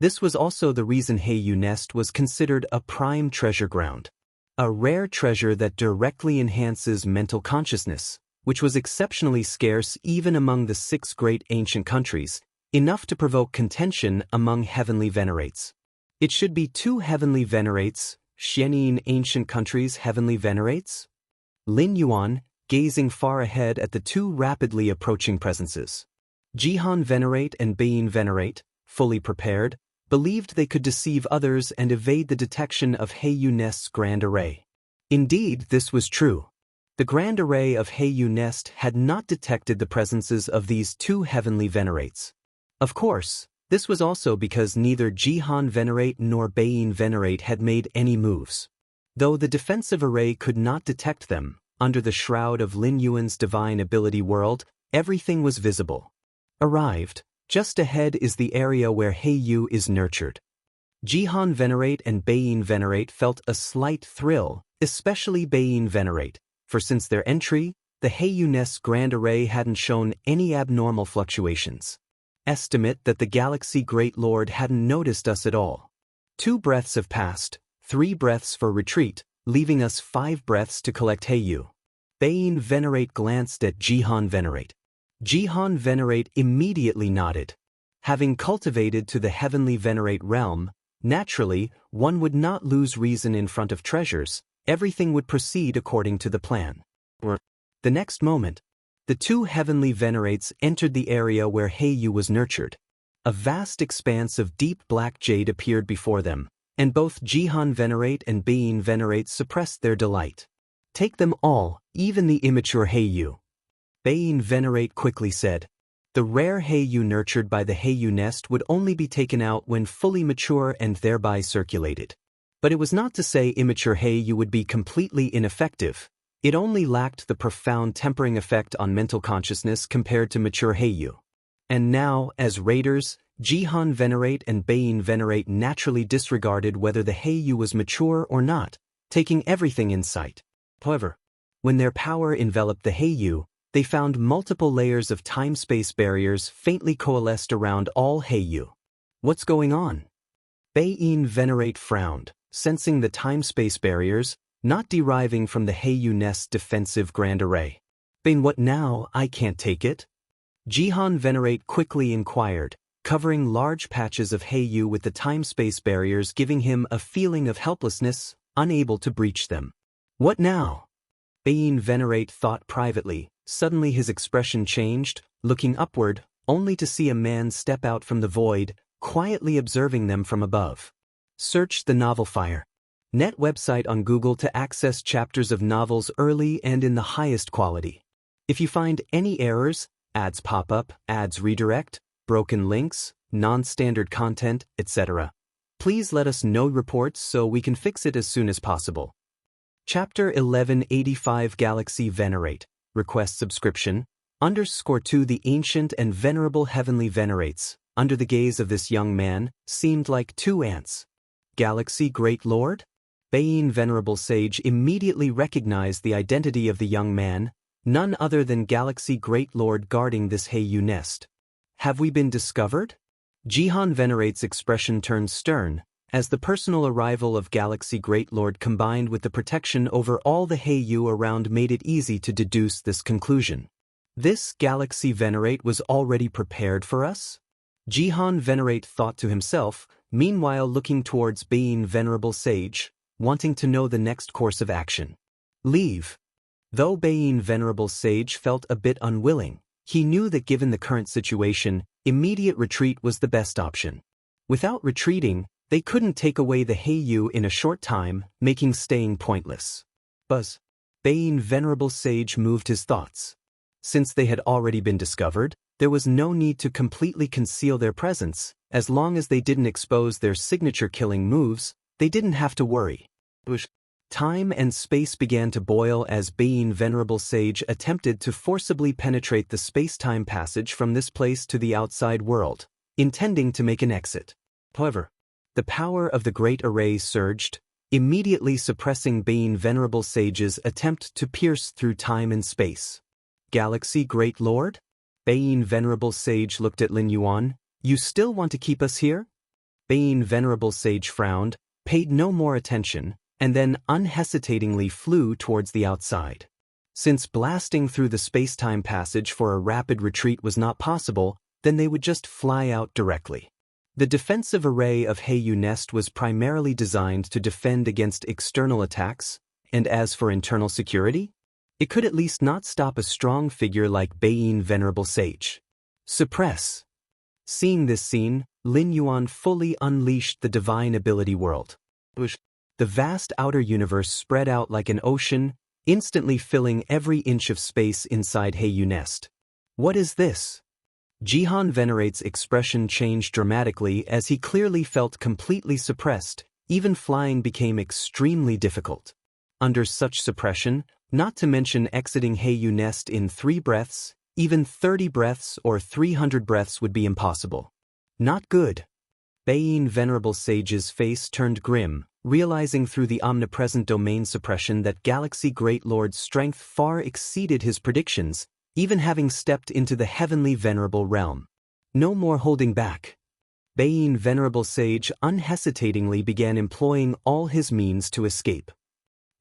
This was also the reason Heiyu nest was considered a prime treasure ground. A rare treasure that directly enhances mental consciousness, which was exceptionally scarce even among the 6 great ancient countries, enough to provoke contention among heavenly venerates. It should be 2 heavenly venerates, Xianxia ancient countries heavenly venerates? Lin Yuan, gazing far ahead at the 2 rapidly approaching presences. Jihan Venerate and Beiyin Venerate, fully prepared, believed they could deceive others and evade the detection of Heiyu Nest's grand array. Indeed, this was true. The grand array of Heiyu Nest had not detected the presences of these 2 heavenly venerates. Of course, this was also because neither Jihan Venerate nor Beiyin Venerate had made any moves. Though the defensive array could not detect them, under the shroud of Lin Yuan's divine ability world, everything was visible. Arrived, just ahead is the area where Heiyu is nurtured. Jihan Venerate and Beiyin Venerate felt a slight thrill, especially Beiyin Venerate, for since their entry, the Heiyu Nest's grand array hadn't shown any abnormal fluctuations. Estimate that the Galaxy Great Lord hadn't noticed us at all. 2 breaths have passed, 3 breaths for retreat, leaving us 5 breaths to collect Heiyu. Beiyin Venerate glanced at Jihan Venerate. Jihan Venerate immediately nodded. Having cultivated to the heavenly Venerate realm, naturally, one would not lose reason in front of treasures, everything would proceed according to the plan. The next moment, the 2 heavenly venerates entered the area where Heiyu was nurtured. A vast expanse of deep black jade appeared before them, and both Jihan Venerate and Beiyin Venerate suppressed their delight. Take them all, even the immature Heiyu. Beiyin Venerate quickly said. The rare Heiyu nurtured by the Heiyu nest would only be taken out when fully mature and thereby circulated. But it was not to say immature Heiyu would be completely ineffective. It only lacked the profound tempering effect on mental consciousness compared to mature Heiyu. And now, as raiders, Jihan Venerate and Beiyin Venerate naturally disregarded whether the Heiyu was mature or not, taking everything in sight. However, when their power enveloped the Heiyu, they found multiple layers of time-space barriers faintly coalesced around all Heiyu. What's going on? Beiyin Venerate frowned, sensing the time-space barriers, not deriving from the Heiyu nest's defensive grand array. Bane, what now? I can't take it? Jihan Venerate quickly inquired, covering large patches of Heiyu with the time-space barriers giving him a feeling of helplessness, unable to breach them. What now? Beiyin Venerate thought privately. Suddenly his expression changed, looking upward, only to see a man step out from the void, quietly observing them from above. Search the novel Fire. Net website on Google to access chapters of novels early and in the highest quality. If you find any errors, ads pop up, ads redirect, broken links, non-standard content, etc., please let us know reports so we can fix it as soon as possible. Chapter 1185 Galaxy Venerate. Request subscription. _2 The ancient and venerable heavenly venerates, under the gaze of this young man, seemed like 2 ants. Galaxy Great Lord? Beiyin Venerable Sage immediately recognized the identity of the young man, none other than Galaxy Great Lord guarding this Heiyu nest. Have we been discovered? Jihan Venerate's expression turned stern, as the personal arrival of Galaxy Great Lord combined with the protection over all the Heiyu around made it easy to deduce this conclusion. This Galaxy Venerate was already prepared for us? Jihan Venerate thought to himself, meanwhile looking towards Beiyin Venerable Sage, wanting to know the next course of action. Leave. Though Beiyin Venerable Sage felt a bit unwilling, he knew that given the current situation, immediate retreat was the best option. Without retreating, they couldn't take away the Heiyu in a short time, making staying pointless. Buzz. Beiyin Venerable Sage moved his thoughts. Since they had already been discovered, there was no need to completely conceal their presence. As long as they didn't expose their signature killing moves, they didn't have to worry. Time and space began to boil as Bain Venerable Sage attempted to forcibly penetrate the space-time passage from this place to the outside world, intending to make an exit. However, the power of the Great Array surged, immediately suppressing Bain Venerable Sage's attempt to pierce through time and space. Galaxy Great Lord? Bain Venerable Sage looked at Lin Yuan. You still want to keep us here? Bain Venerable Sage frowned, paid no more attention, and then unhesitatingly flew towards the outside. Since blasting through the space-time passage for a rapid retreat was not possible, then they would just fly out directly. The defensive array of Heyu Nest was primarily designed to defend against external attacks, and as for internal security, it could at least not stop a strong figure like Bain Venerable Sage. Suppress. Seeing this scene, Lin Yuan fully unleashed the divine ability world. The vast outer universe spread out like an ocean, instantly filling every inch of space inside Heyu Nest. What is this? Jihan Venerate's expression changed dramatically as he clearly felt completely suppressed. Even flying became extremely difficult. Under such suppression, not to mention exiting Heyu Nest in 3 breaths, even 30 breaths or 300 breaths would be impossible. Not good. Bain Venerable Sage's face turned grim, realizing through the omnipresent domain suppression that Galaxy Great Lord's strength far exceeded his predictions, even having stepped into the heavenly venerable realm. No more holding back. Bain Venerable Sage unhesitatingly began employing all his means to escape.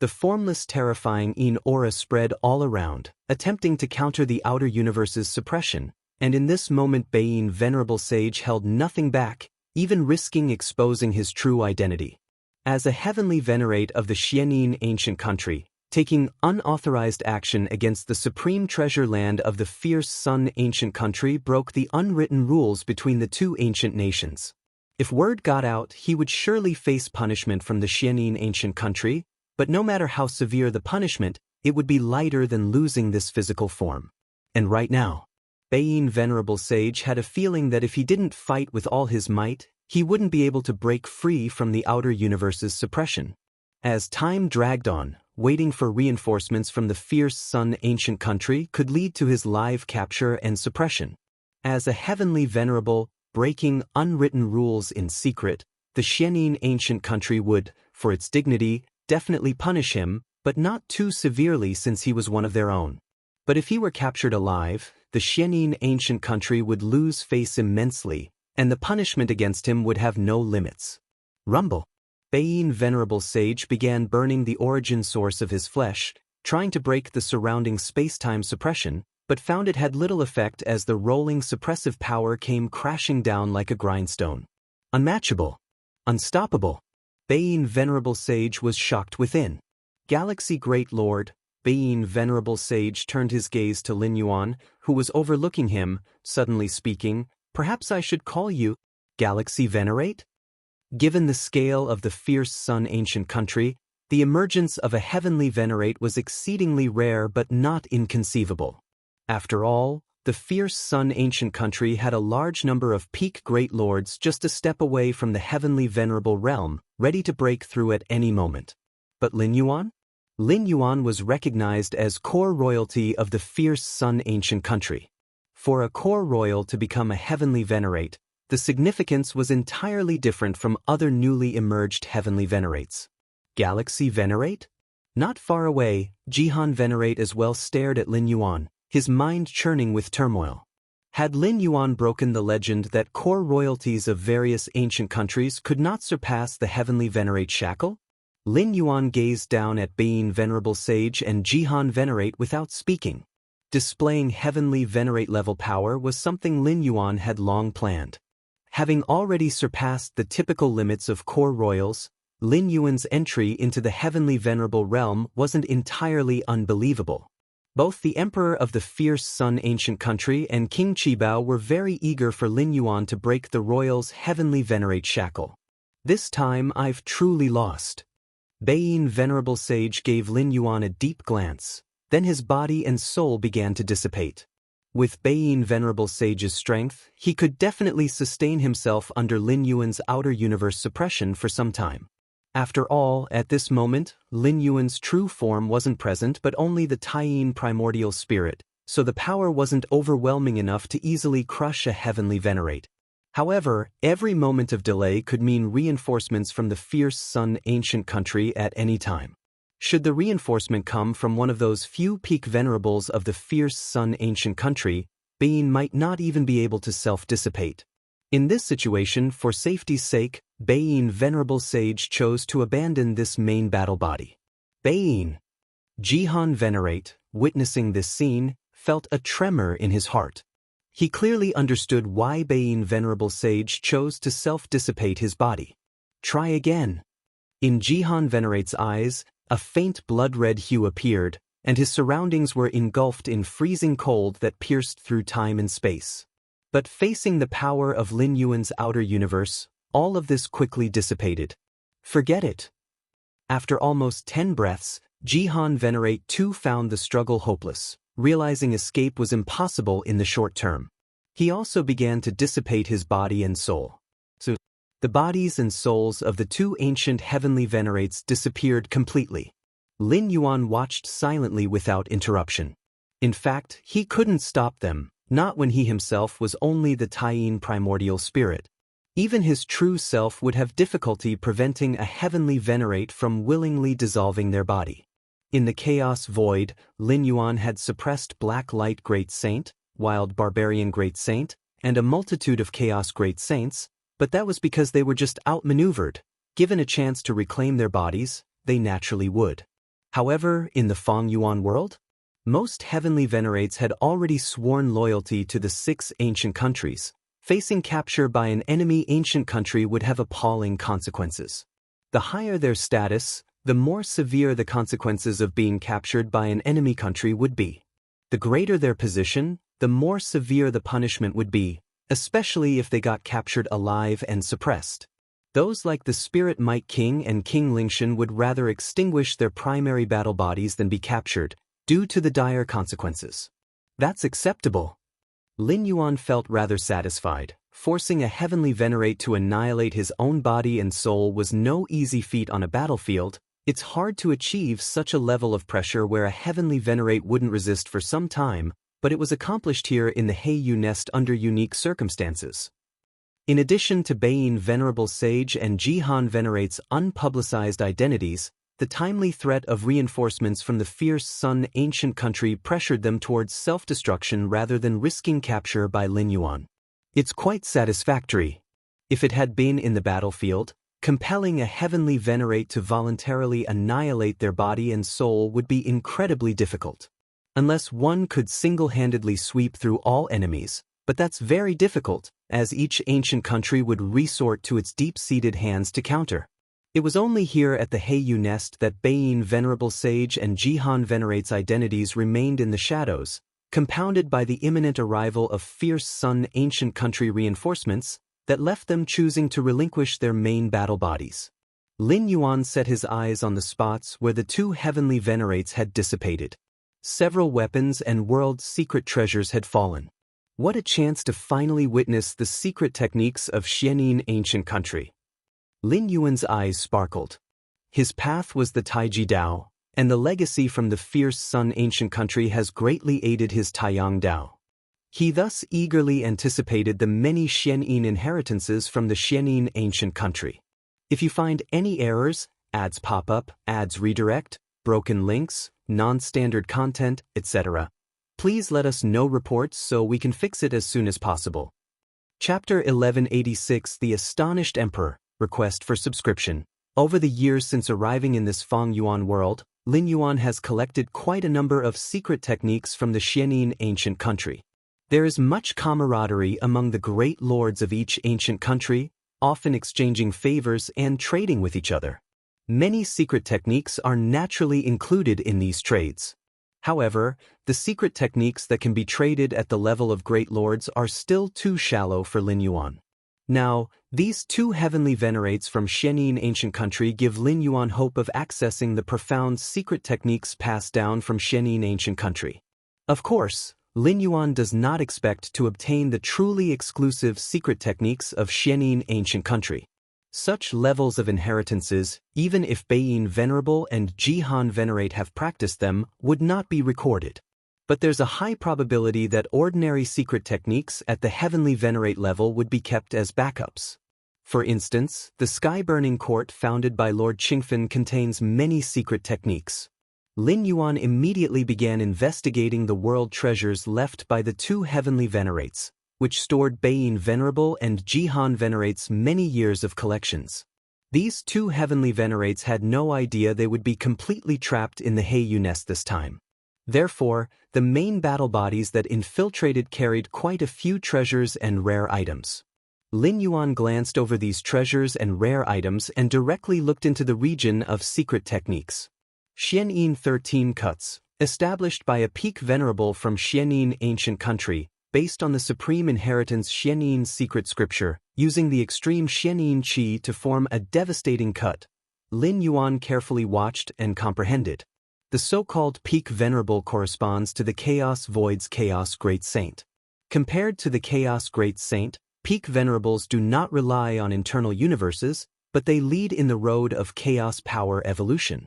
The formless terrifying aura spread all around, attempting to counter the outer universe's suppression, and in this moment Bain Venerable Sage held nothing back, even risking exposing his true identity. As a heavenly venerate of the Xianxia ancient country, taking unauthorized action against the supreme treasure land of the fierce Sun ancient country broke the unwritten rules between the two ancient nations. If word got out, he would surely face punishment from the Xianxia ancient country, but no matter how severe the punishment, it would be lighter than losing this physical form. And right now, Bain Venerable Sage had a feeling that if he didn't fight with all his might, he wouldn't be able to break free from the outer universe's suppression. As time dragged on, waiting for reinforcements from the fierce Sun ancient country could lead to his live capture and suppression. As a heavenly venerable, breaking unwritten rules in secret, the Xianxia ancient country would, for its dignity, definitely punish him, but not too severely since he was one of their own. But if he were captured alive, the Xianxia ancient country would lose face immensely, and the punishment against him would have no limits. Rumble. Bain Venerable Sage began burning the origin source of his flesh, trying to break the surrounding space-time suppression, but found it had little effect as the rolling suppressive power came crashing down like a grindstone. Unmatchable. Unstoppable. Bain Venerable Sage was shocked within. Galaxy Great Lord, Bain Venerable Sage turned his gaze to Lin Yuan, who was overlooking him, suddenly speaking, "Perhaps I should call you Galaxy Venerate?" Given the scale of the fierce Sun ancient country, the emergence of a heavenly venerate was exceedingly rare but not inconceivable. After all, the fierce Sun ancient country had a large number of peak great lords just a step away from the heavenly venerable realm, ready to break through at any moment. But Lin Yuan? Lin Yuan was recognized as core royalty of the fierce Sun ancient country. For a core royal to become a heavenly venerate, the significance was entirely different from other newly emerged heavenly venerates. Galaxy Venerate? Not far away, Jihan Venerate as well stared at Lin Yuan, his mind churning with turmoil. Had Lin Yuan broken the legend that core royalties of various ancient countries could not surpass the heavenly venerate shackle? Lin Yuan gazed down at Bain Venerable Sage and Jihan Venerate without speaking. Displaying heavenly venerate level power was something Lin Yuan had long planned. Having already surpassed the typical limits of core royals, Lin Yuan's entry into the heavenly venerable realm wasn't entirely unbelievable. Both the Emperor of the fierce Sun ancient country and King Qibao were very eager for Lin Yuan to break the royal's heavenly venerate shackle. This time I've truly lost. Bain Venerable Sage gave Lin Yuan a deep glance, then his body and soul began to dissipate. With Bain Venerable Sage's strength, he could definitely sustain himself under Lin Yuan's outer universe suppression for some time. After all, at this moment, Lin Yuan's true form wasn't present but only the Taiyin primordial spirit, so the power wasn't overwhelming enough to easily crush a heavenly venerate. However, every moment of delay could mean reinforcements from the fierce Sun ancient country at any time. Should the reinforcement come from one of those few peak venerables of the fierce Sun ancient country, Bane might not even be able to self-dissipate. In this situation, for safety's sake, Bane Venerable Sage chose to abandon this main battle body. Bane. Jihan Venerate, witnessing this scene, felt a tremor in his heart. He clearly understood why Bane Venerable Sage chose to self-dissipate his body. Try again. In Jihan Venerate's eyes, a faint blood-red hue appeared, and his surroundings were engulfed in freezing cold that pierced through time and space. But facing the power of Lin Yuan's outer universe, all of this quickly dissipated. Forget it. After almost 10 breaths, Jihan Venerate too found the struggle hopeless, realizing escape was impossible in the short term. He also began to dissipate his body and soul. So, the bodies and souls of the two ancient heavenly venerates disappeared completely. Lin Yuan watched silently without interruption. In fact, he couldn't stop them, not when he himself was only the Taiyin primordial spirit. Even his true self would have difficulty preventing a heavenly venerate from willingly dissolving their body. In the chaos void, Lin Yuan had suppressed Black Light Great Saint, Wild Barbarian Great Saint, and a multitude of Chaos Great Saints, but that was because they were just outmaneuvered. Given a chance to reclaim their bodies, they naturally would. However, in the Feng Yuan world, most heavenly venerates had already sworn loyalty to the 6 ancient countries. Facing capture by an enemy ancient country would have appalling consequences. The higher their status, the more severe the consequences of being captured by an enemy country would be. The greater their position, the more severe the punishment would be, especially if they got captured alive and suppressed. Those like the Spirit Might King and King Lingshan would rather extinguish their primary battle bodies than be captured, due to the dire consequences. That's acceptable. Lin Yuan felt rather satisfied. Forcing a heavenly venerate to annihilate his own body and soul was no easy feat on a battlefield. It's hard to achieve such a level of pressure where a heavenly venerate wouldn't resist for some time, but it was accomplished here in the Heiyu Nest under unique circumstances. In addition to Bane Venerable Sage and Jihan Venerate's unpublicized identities, the timely threat of reinforcements from the fierce Sun ancient country pressured them towards self-destruction rather than risking capture by Lin Yuan. It's quite satisfactory. If it had been in the battlefield, compelling a heavenly venerate to voluntarily annihilate their body and soul would be incredibly difficult. Unless one could single-handedly sweep through all enemies, but that's very difficult, as each ancient country would resort to its deep-seated hands to counter. It was only here at the Heiyu Nest that Bane Venerable Sage and Jihan Venerate's identities remained in the shadows, compounded by the imminent arrival of fierce Sun ancient country reinforcements that left them choosing to relinquish their main battle bodies. Lin Yuan set his eyes on the spots where the two heavenly venerates had dissipated. Several weapons and world's secret treasures had fallen. What a chance to finally witness the secret techniques of Xianxia ancient country. Lin Yuan's eyes sparkled. His path was the Taiji Dao, and the legacy from the fierce Sun ancient country has greatly aided his Taiyang Dao. He thus eagerly anticipated the many Xianxia inheritances from the Xianxia ancient country. If you find any errors, ads pop up, ads redirect, broken links, non-standard content, etc., please let us know reports so we can fix it as soon as possible. Chapter 1186 The Astonished Emperor. Request for subscription. Over the years since arriving in this Feng Yuan world, Lin Yuan has collected quite a number of secret techniques from the Xianxia ancient country. There is much camaraderie among the great lords of each ancient country, often exchanging favors and trading with each other. Many secret techniques are naturally included in these trades. However, the secret techniques that can be traded at the level of great lords are still too shallow for Lin Yuan. Now, these two heavenly venerates from Xianxia ancient country give Lin Yuan hope of accessing the profound secret techniques passed down from Xianxia ancient country. Of course, Lin Yuan does not expect to obtain the truly exclusive secret techniques of Xianxia ancient country. Such levels of inheritances, even if Beiyin Venerable and Jihan Venerate have practiced them, would not be recorded. But there's a high probability that ordinary secret techniques at the Heavenly Venerate level would be kept as backups. For instance, the sky-burning court founded by Lord Qingfen contains many secret techniques. Lin Yuan immediately began investigating the world treasures left by the two Heavenly Venerates, which stored Beiyin Venerable and Jihan Venerate's many years of collections. These two Heavenly Venerates had no idea they would be completely trapped in the Heiyu nest this time. Therefore, the main battle bodies that infiltrated carried quite a few treasures and rare items. Lin Yuan glanced over these treasures and rare items and directly looked into the region of secret techniques. Xianyin 13 Cuts, established by a peak venerable from Xianyin ancient country, based on the supreme inheritance Xianyin secret scripture, using the extreme Xianyin qi to form a devastating cut. Lin Yuan carefully watched and comprehended. The so-called peak venerable corresponds to the Chaos Void's Chaos Great Saint. Compared to the Chaos Great Saint, peak venerables do not rely on internal universes, but they lead in the road of chaos power evolution.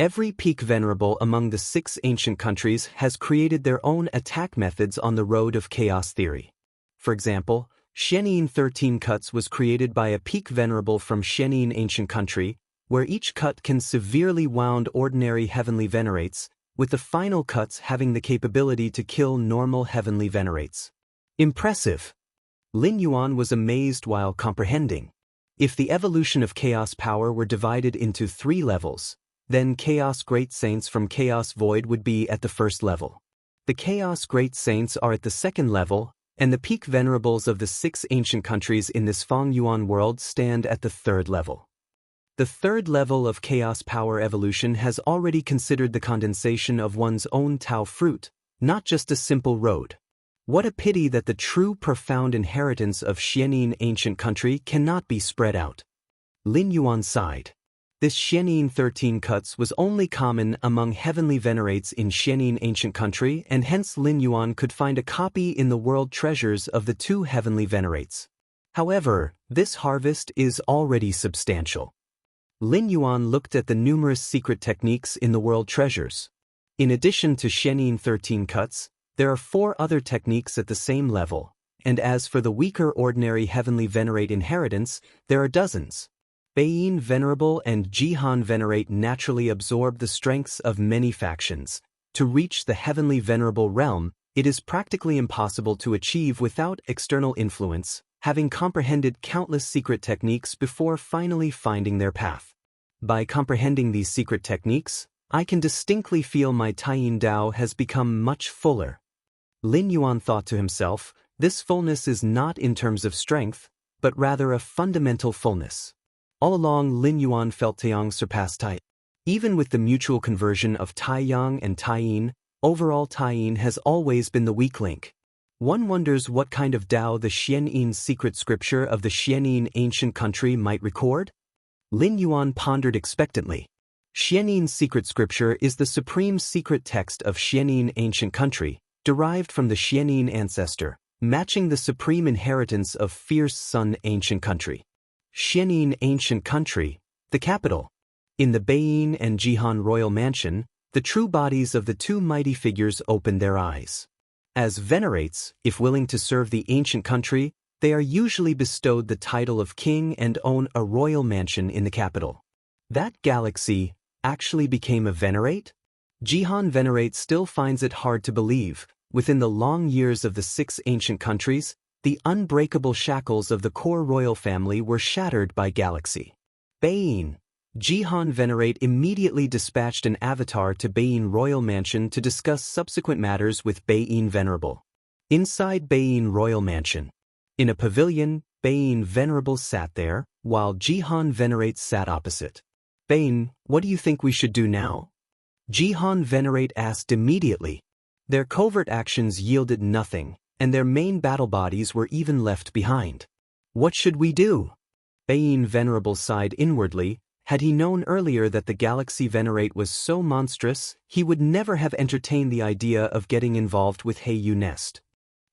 Every peak venerable among the 6 ancient countries has created their own attack methods on the road of chaos theory. For example, Xianyin 13 Cuts was created by a peak venerable from Xianyin ancient country, where each cut can severely wound ordinary heavenly venerates, with the final cuts having the capability to kill normal heavenly venerates. Impressive! Lin Yuan was amazed while comprehending. If the evolution of chaos power were divided into 3 levels, then Chaos Great Saints from Chaos Void would be at the first level. The Chaos Great Saints are at the second level, and the peak venerables of the 6 ancient countries in this Feng Yuan world stand at the third level. The third level of chaos power evolution has already considered the condensation of one's own Tao fruit, not just a simple road. What a pity that the true profound inheritance of Xianyin ancient country cannot be spread out. Lin Yuan sighed. This Xianyin 13 Cuts was only common among heavenly venerates in Xianyin ancient country, and hence Lin Yuan could find a copy in the world treasures of the 2 heavenly venerates. However, this harvest is already substantial. Lin Yuan looked at the numerous secret techniques in the world treasures. In addition to Xianyin 13 Cuts, there are 4 other techniques at the same level, and as for the weaker ordinary heavenly venerate inheritance, there are dozens. Beiyin Venerable and Jihan Venerate naturally absorb the strengths of many factions. To reach the Heavenly Venerable realm, it is practically impossible to achieve without external influence, having comprehended countless secret techniques before finally finding their path. By comprehending these secret techniques, I can distinctly feel my Taiyin Dao has become much fuller. Lin Yuan thought to himself, this fullness is not in terms of strength, but rather a fundamental fullness. All along, Lin Yuan felt Taiyang surpass Tai. Even with the mutual conversion of Taiyang and Taiyin, overall Taiyin has always been the weak link. One wonders what kind of Dao the Xianyin secret scripture of the Xianyin ancient country might record? Lin Yuan pondered expectantly. Xianyin secret scripture is the supreme secret text of Xianyin ancient country, derived from the Xianyin ancestor, matching the supreme inheritance of Fierce Sun ancient country. Xianyin ancient country, the capital. In the Beiyin and Jihan royal mansion, the true bodies of the 2 mighty figures opened their eyes. As venerates, if willing to serve the ancient country, they are usually bestowed the title of king and own a royal mansion in the capital. That galaxy actually became a venerate? Jihan Venerate still finds it hard to believe. Within the long years of the 6 ancient countries, the unbreakable shackles of the core royal family were shattered by galaxy. Beiyin. Jihan Venerate immediately dispatched an avatar to Beiyin Royal Mansion to discuss subsequent matters with Beiyin Venerable. Inside Beiyin Royal Mansion, in a pavilion, Beiyin Venerable sat there, while Jihan Venerate sat opposite. Beiyin, what do you think we should do now? Jihan Venerate asked immediately. Their covert actions yielded nothing, and their main battle bodies were even left behind. What should we do? Beiyin Venerable sighed inwardly. Had he known earlier that the Galaxy Venerate was so monstrous, he would never have entertained the idea of getting involved with Heiyu Nest.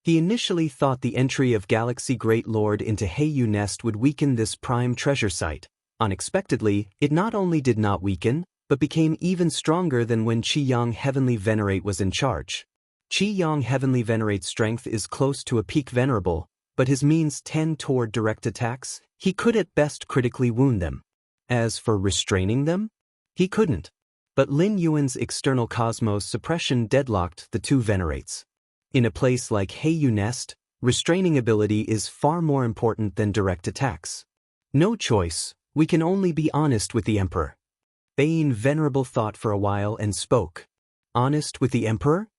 He initially thought the entry of Galaxy Great Lord into Heiyu Nest would weaken this prime treasure site. Unexpectedly, it not only did not weaken, but became even stronger than when Qi-Yang Heavenly Venerate was in charge. Qi-Yang Heavenly Venerate's strength is close to a peak venerable, but his means tend toward direct attacks. He could at best critically wound them. As for restraining them, he couldn't. But Lin Yuan's external cosmos suppression deadlocked the two venerates. In a place like Heiyu Nest, restraining ability is far more important than direct attacks. No choice, we can only be honest with the Emperor. Bane Venerable thought for a while and spoke. Honest with the Emperor?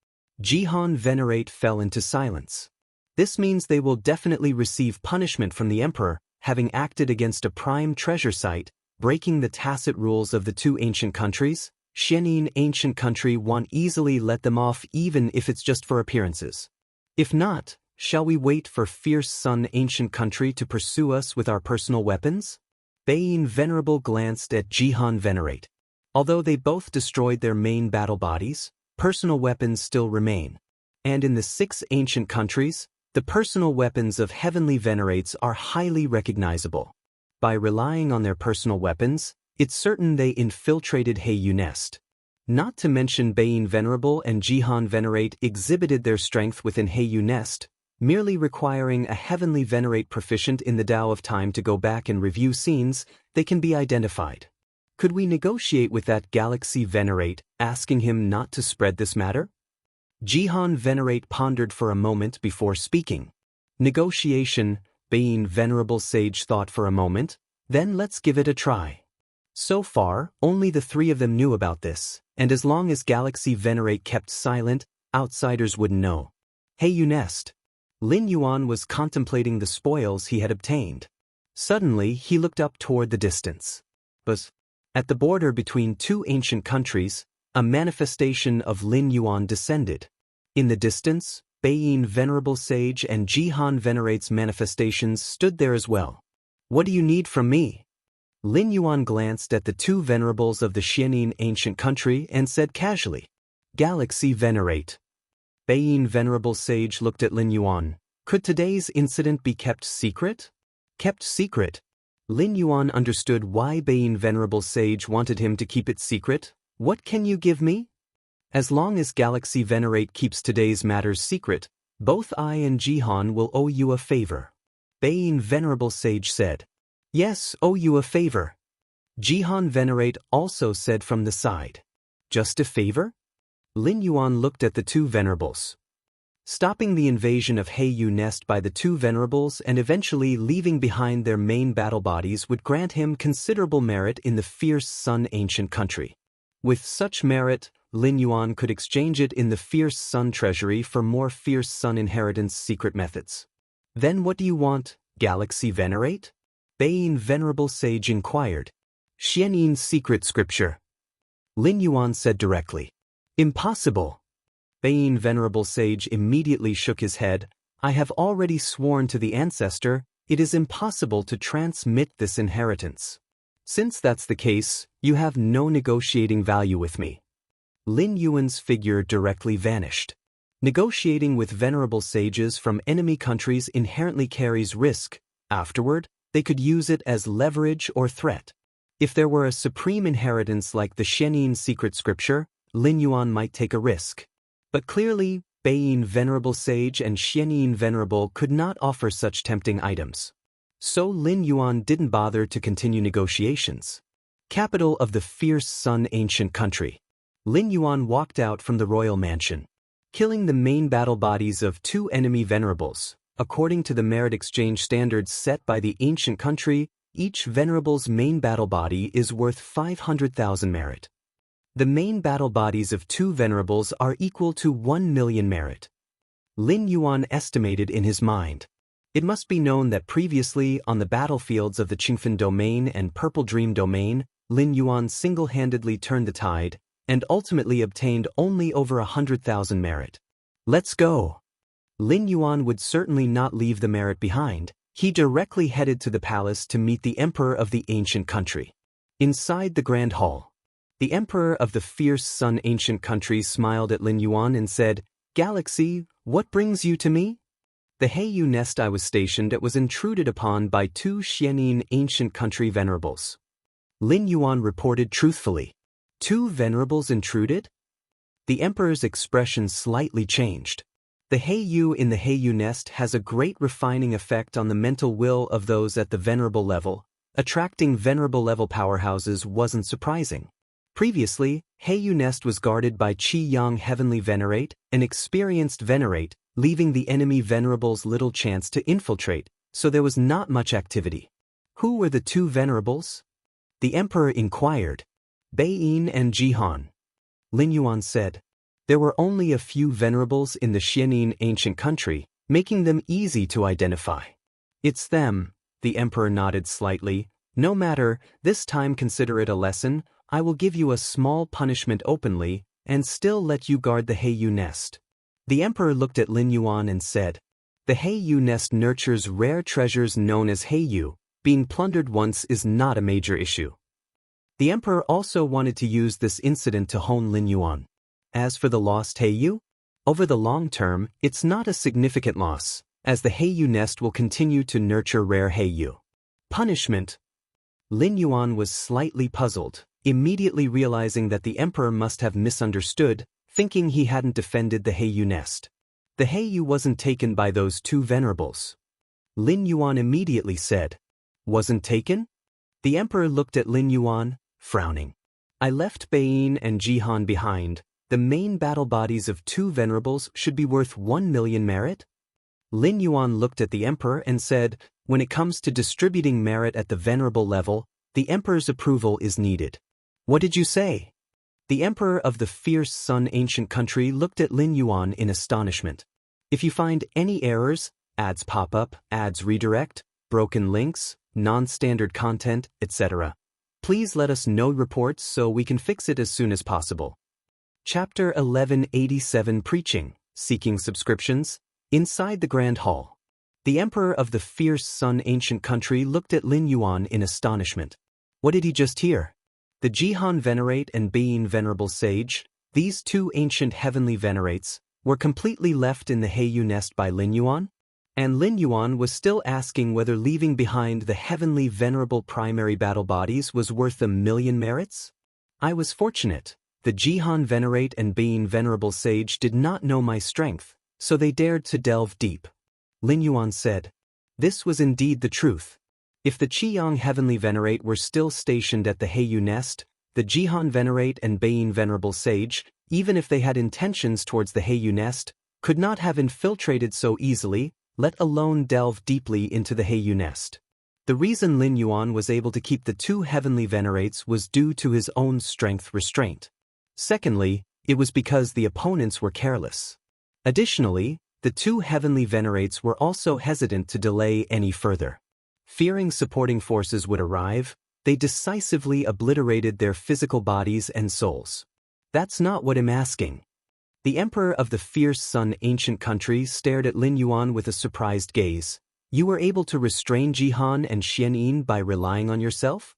Jihan Venerate fell into silence. This means they will definitely receive punishment from the Emperor, having acted against a prime treasure site, breaking the tacit rules of the two ancient countries. Xianxia ancient country won't easily let them off even if it's just for appearances. If not, shall we wait for fierce Sun ancient country to pursue us with our personal weapons? Bane Venerable glanced at Jihan Venerate. Although they both destroyed their main battle bodies, personal weapons still remain. And in the 6 ancient countries, the personal weapons of heavenly venerates are highly recognizable. By relying on their personal weapons, it's certain they infiltrated Heiyu Nest. Not to mention Bane Venerable and Jihan Venerate exhibited their strength within Heiyu Nest, merely requiring a heavenly venerate proficient in the Tao of Time to go back and review scenes, they can be identified. Could we negotiate with that Galaxy Venerate, asking him not to spread this matter? Jihan Venerate pondered for a moment before speaking. Negotiation, Bane Venerable Sage thought for a moment, then let's give it a try. So far, only the 3 of them knew about this, and as long as Galaxy Venerate kept silent, outsiders wouldn't know. Heiyu Nest. Lin Yuan was contemplating the spoils he had obtained. Suddenly, he looked up toward the distance. But at the border between 2 ancient countries, a manifestation of Lin Yuan descended. In the distance, Bane Venerable Sage and Jihan Venerate's manifestations stood there as well. What do you need from me? Lin Yuan glanced at the 2 venerables of the Xianxia ancient country and said casually, Galaxy Venerate. Bane Venerable Sage looked at Lin Yuan. Could today's incident be kept secret? Kept secret? Lin Yuan understood why Bane Venerable Sage wanted him to keep it secret. What can you give me? As long as Galaxy Venerate keeps today's matters secret, both I and Jihan will owe you a favor. Bane Venerable Sage said. Yes, owe you a favor. Jihan Venerate also said from the side. Just a favor? Lin Yuan looked at the 2 venerables. Stopping the invasion of Heiyu Nest by the 2 venerables and eventually leaving behind their main battle bodies would grant him considerable merit in the fierce Sun ancient country. With such merit, Lin Yuan could exchange it in the fierce Sun treasury for more fierce Sun inheritance secret methods. Then what do you want, Galaxy Venerate? Bane Venerable Sage inquired. Xianxia secret scripture. Lin Yuan said directly. Impossible. Bane Venerable Sage immediately shook his head. I have already sworn to the ancestor, it is impossible to transmit this inheritance. Since that's the case, you have no negotiating value with me. Lin Yuan's figure directly vanished. Negotiating with venerable sages from enemy countries inherently carries risk. Afterward, they could use it as leverage or threat. If there were a supreme inheritance like the Xianxia secret scripture, Lin Yuan might take a risk. But clearly, Bane Venerable Sage and Xianxia Venerable could not offer such tempting items. So Lin Yuan didn't bother to continue negotiations. Capital of the fierce Sun ancient country. Lin Yuan walked out from the royal mansion. Killing the main battle bodies of 2 enemy venerables. According to the merit exchange standards set by the ancient country, each venerable's main battle body is worth 500,000 merit. The main battle bodies of 2 venerables are equal to 1 million merit. Lin Yuan estimated in his mind. It must be known that previously on the battlefields of the Qingfen domain and Purple Dream domain, Lin Yuan single-handedly turned the tide and ultimately obtained only over 100,000 merit. Let's go. Lin Yuan would certainly not leave the merit behind. He directly headed to the palace to meet the emperor of the ancient country. Inside the grand hall, the emperor of the fierce Sun ancient country smiled at Lin Yuan and said, Galaxy, what brings you to me? The Heiyu nest I was stationed at was intruded upon by 2 Xianxia ancient country venerables. Lin Yuan reported truthfully. 2 venerables intruded? The emperor's expression slightly changed. The Heiyu in the Heiyu nest has a great refining effect on the mental will of those at the venerable level. Attracting venerable level powerhouses wasn't surprising. Previously, Heiyu nest was guarded by Qi Yang Heavenly Venerate, an experienced venerate, leaving the enemy venerables little chance to infiltrate, so there was not much activity. Who were the 2 venerables? The emperor inquired. Beiyin and Jihan. Lin Yuan said. There were only a few venerables in the Xianxia ancient country, making them easy to identify. It's them, the emperor nodded slightly. No matter, this time consider it a lesson. I will give you a small punishment openly, and still let you guard the Heiyu nest. The emperor looked at Lin Yuan and said, the Heiyu nest nurtures rare treasures known as Heiyu. Being plundered once is not a major issue. The emperor also wanted to use this incident to hone Lin Yuan. As for the lost Heiyu, over the long term, it's not a significant loss, as the Heiyu nest will continue to nurture rare Heiyu. Punishment. Lin Yuan was slightly puzzled, immediately realizing that the emperor must have misunderstood, thinking he hadn't defended the Heiyu nest. The Heiyu wasn't taken by those 2 venerables. Lin Yuan immediately said. Wasn't taken? The emperor looked at Lin Yuan, frowning. I left Beiyin and Jihan behind. The main battle bodies of 2 venerables should be worth 1 million merit? Lin Yuan looked at the emperor and said, when it comes to distributing merit at the venerable level, the emperor's approval is needed. What did you say? The emperor of the fierce Sun ancient country looked at Lin Yuan in astonishment. If you find any errors, ads pop up, ads redirect, broken links, non-standard content, etc., please let us know reports so we can fix it as soon as possible. Chapter 1187 Preaching, Seeking Subscriptions. Inside the Grand Hall. The emperor of the fierce Sun ancient country looked at Lin Yuan in astonishment. What did he just hear? The Jihan Venerate and Beiyin Venerable Sage, these 2 ancient heavenly venerates, were completely left in the Heiyu nest by Lin Yuan? And Lin Yuan was still asking whether leaving behind the heavenly venerable primary battle bodies was worth 1 million merits? I was fortunate. The Jihan Venerate and Beiyin Venerable Sage did not know my strength, so they dared to delve deep. Lin Yuan said. This was indeed the truth. If the Qiyang Heavenly Venerate were still stationed at the Heiyu nest, the Jihan Venerate and Beiyin Venerable Sage, even if they had intentions towards the Heiyu nest, could not have infiltrated so easily, let alone delve deeply into the Heiyu nest. The reason Lin Yuan was able to keep the 2 heavenly venerates was due to his own strength restraint. Secondly, it was because the opponents were careless. Additionally, the 2 heavenly venerates were also hesitant to delay any further. Fearing supporting forces would arrive, they decisively obliterated their physical bodies and souls. That's not what I'm asking. The emperor of the fierce Sun ancient country stared at Lin Yuan with a surprised gaze. You were able to restrain Jihan and Xianxia by relying on yourself?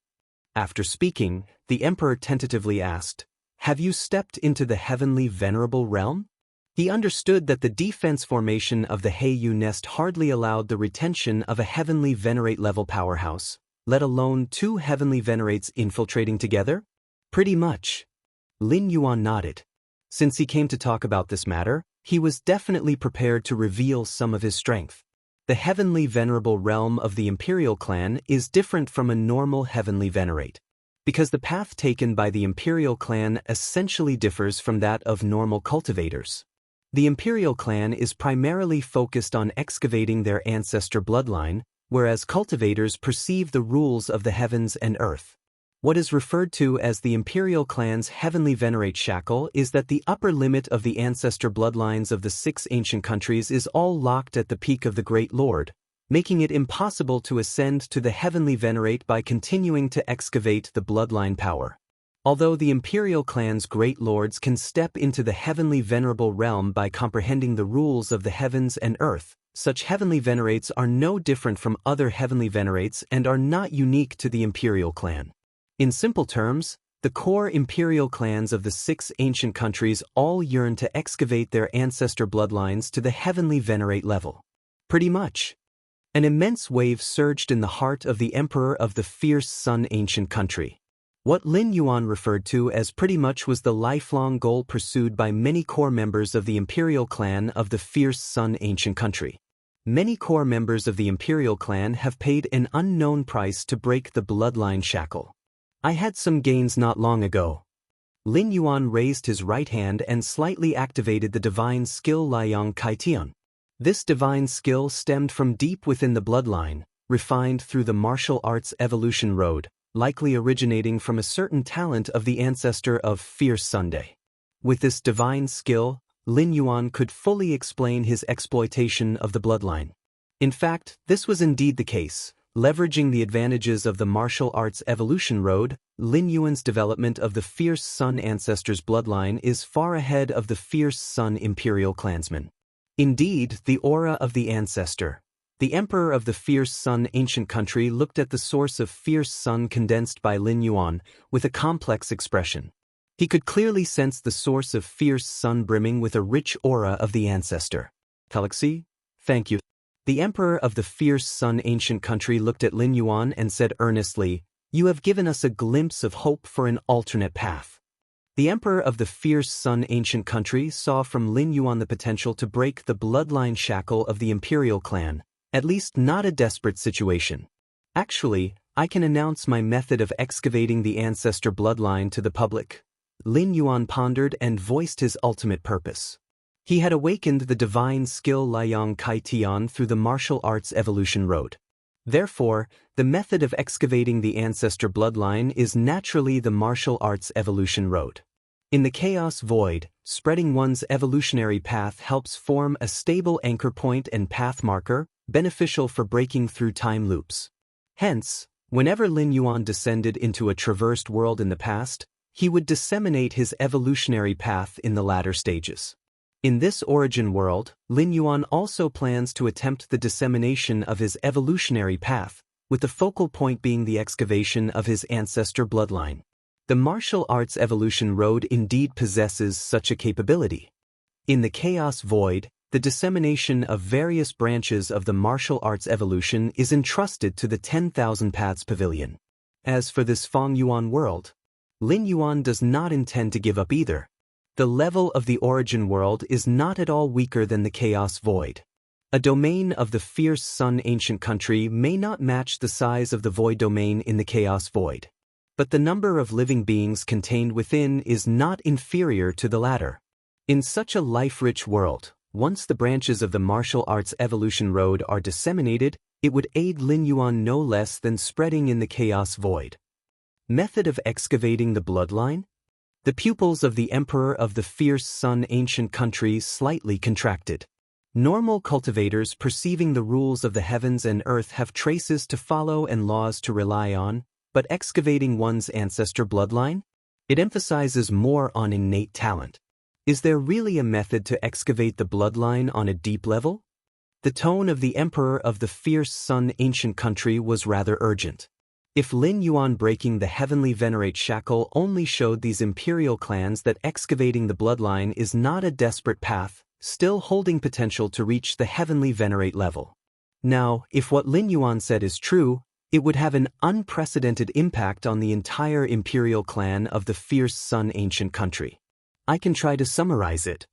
After speaking, the emperor tentatively asked, have you stepped into the heavenly venerable realm? He understood that the defense formation of the Heiyu nest hardly allowed the retention of a heavenly venerate level powerhouse, let alone 2 heavenly venerates infiltrating together? Pretty much. Lin Yuan nodded. Since he came to talk about this matter, he was definitely prepared to reveal some of his strength. The heavenly venerable realm of the imperial clan is different from a normal heavenly venerate, because the path taken by the imperial clan essentially differs from that of normal cultivators. The imperial clan is primarily focused on excavating their ancestor bloodline, whereas cultivators perceive the rules of the heavens and earth. What is referred to as the imperial clan's heavenly venerate shackle is that the upper limit of the ancestor bloodlines of the 6 ancient countries is all locked at the peak of the Great Lord, making it impossible to ascend to the heavenly venerate by continuing to excavate the bloodline power. Although the imperial clan's great lords can step into the heavenly venerable realm by comprehending the rules of the heavens and earth, such heavenly venerates are no different from other heavenly venerates and are not unique to the imperial clan. In simple terms, the core imperial clans of the 6 ancient countries all yearn to excavate their ancestor bloodlines to the heavenly venerate level. Pretty much. An immense wave surged in the heart of the Emperor of the Fierce Sun ancient country. What Lin Yuan referred to as pretty much was the lifelong goal pursued by many core members of the imperial clan of the Fierce Sun ancient country. Many core members of the imperial clan have paid an unknown price to break the bloodline shackle. I had some gains not long ago. Lin Yuan raised his right hand and slightly activated the divine skill Liang Kaitian. This divine skill stemmed from deep within the bloodline, refined through the martial arts evolution road, likely originating from a certain talent of the ancestor of Fierce Sunday. With this divine skill, Lin Yuan could fully explain his exploitation of the bloodline. In fact, this was indeed the case. Leveraging the advantages of the martial arts evolution road, Lin Yuan's development of the Fierce Sun ancestors' bloodline is far ahead of the Fierce Sun imperial clansmen. Indeed, the aura of the ancestor. The Emperor of the Fierce Sun ancient country looked at the source of Fierce Sun condensed by Lin Yuan with a complex expression. He could clearly sense the source of Fierce Sun brimming with a rich aura of the ancestor. Galaxy? Thank you. The Emperor of the Fierce Sun ancient country looked at Lin Yuan and said earnestly, "You have given us a glimpse of hope for an alternate path." The Emperor of the Fierce Sun ancient country saw from Lin Yuan the potential to break the bloodline shackle of the imperial clan. At least not a desperate situation. Actually, I can announce my method of excavating the ancestor bloodline to the public. Lin Yuan pondered and voiced his ultimate purpose. He had awakened the divine skill Liang Kaitian through the martial arts evolution road. Therefore, the method of excavating the ancestor bloodline is naturally the martial arts evolution road. In the chaos void, spreading one's evolutionary path helps form a stable anchor point and path marker, beneficial for breaking through time loops. Hence, whenever Lin Yuan descended into a traversed world in the past, he would disseminate his evolutionary path in the latter stages. In this origin world, Lin Yuan also plans to attempt the dissemination of his evolutionary path, with the focal point being the excavation of his ancestor bloodline. The martial arts evolution road indeed possesses such a capability. In the chaos void, the dissemination of various branches of the martial arts evolution is entrusted to the 10,000 Paths Pavilion. As for this Feng Yuan world, Lin Yuan does not intend to give up either. The level of the origin world is not at all weaker than the chaos void. A domain of the Fierce Sun ancient country may not match the size of the void domain in the chaos void, but the number of living beings contained within is not inferior to the latter. In such a life-rich world, once the branches of the martial arts evolution road are disseminated, it would aid Lin Yuan no less than spreading in the chaos void. Method of excavating the bloodline? The pupils of the Emperor of the Fierce Sun ancient country slightly contracted. Normal cultivators perceiving the rules of the heavens and earth have traces to follow and laws to rely on, but excavating one's ancestor bloodline? It emphasizes more on innate talent. Is there really a method to excavate the bloodline on a deep level? The tone of the Emperor of the Fierce Sun ancient country was rather urgent. If Lin Yuan breaking the heavenly venerate shackle only showed these imperial clans that excavating the bloodline is not a desperate path, still holding potential to reach the heavenly venerate level. Now, if what Lin Yuan said is true, it would have an unprecedented impact on the entire imperial clan of the Fierce Sun ancient country. I can try to summarize it.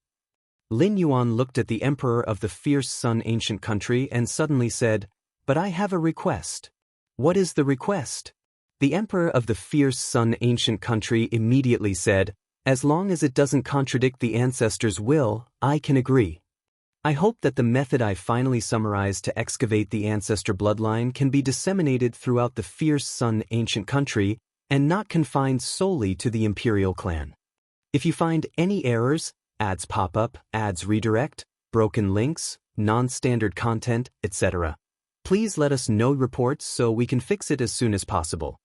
Lin Yuan looked at the Emperor of the Fierce Sun ancient country and suddenly said, "But I have a request." "What is the request?" The Emperor of the Fierce Sun ancient country immediately said, "As long as it doesn't contradict the ancestors' will, I can agree. I hope that the method I finally summarized to excavate the ancestor bloodline can be disseminated throughout the Fierce Sun ancient country and not confined solely to the imperial clan. If you find any errors, ads pop up, ads redirect, broken links, non-standard content, etc., please let us know reports so we can fix it as soon as possible."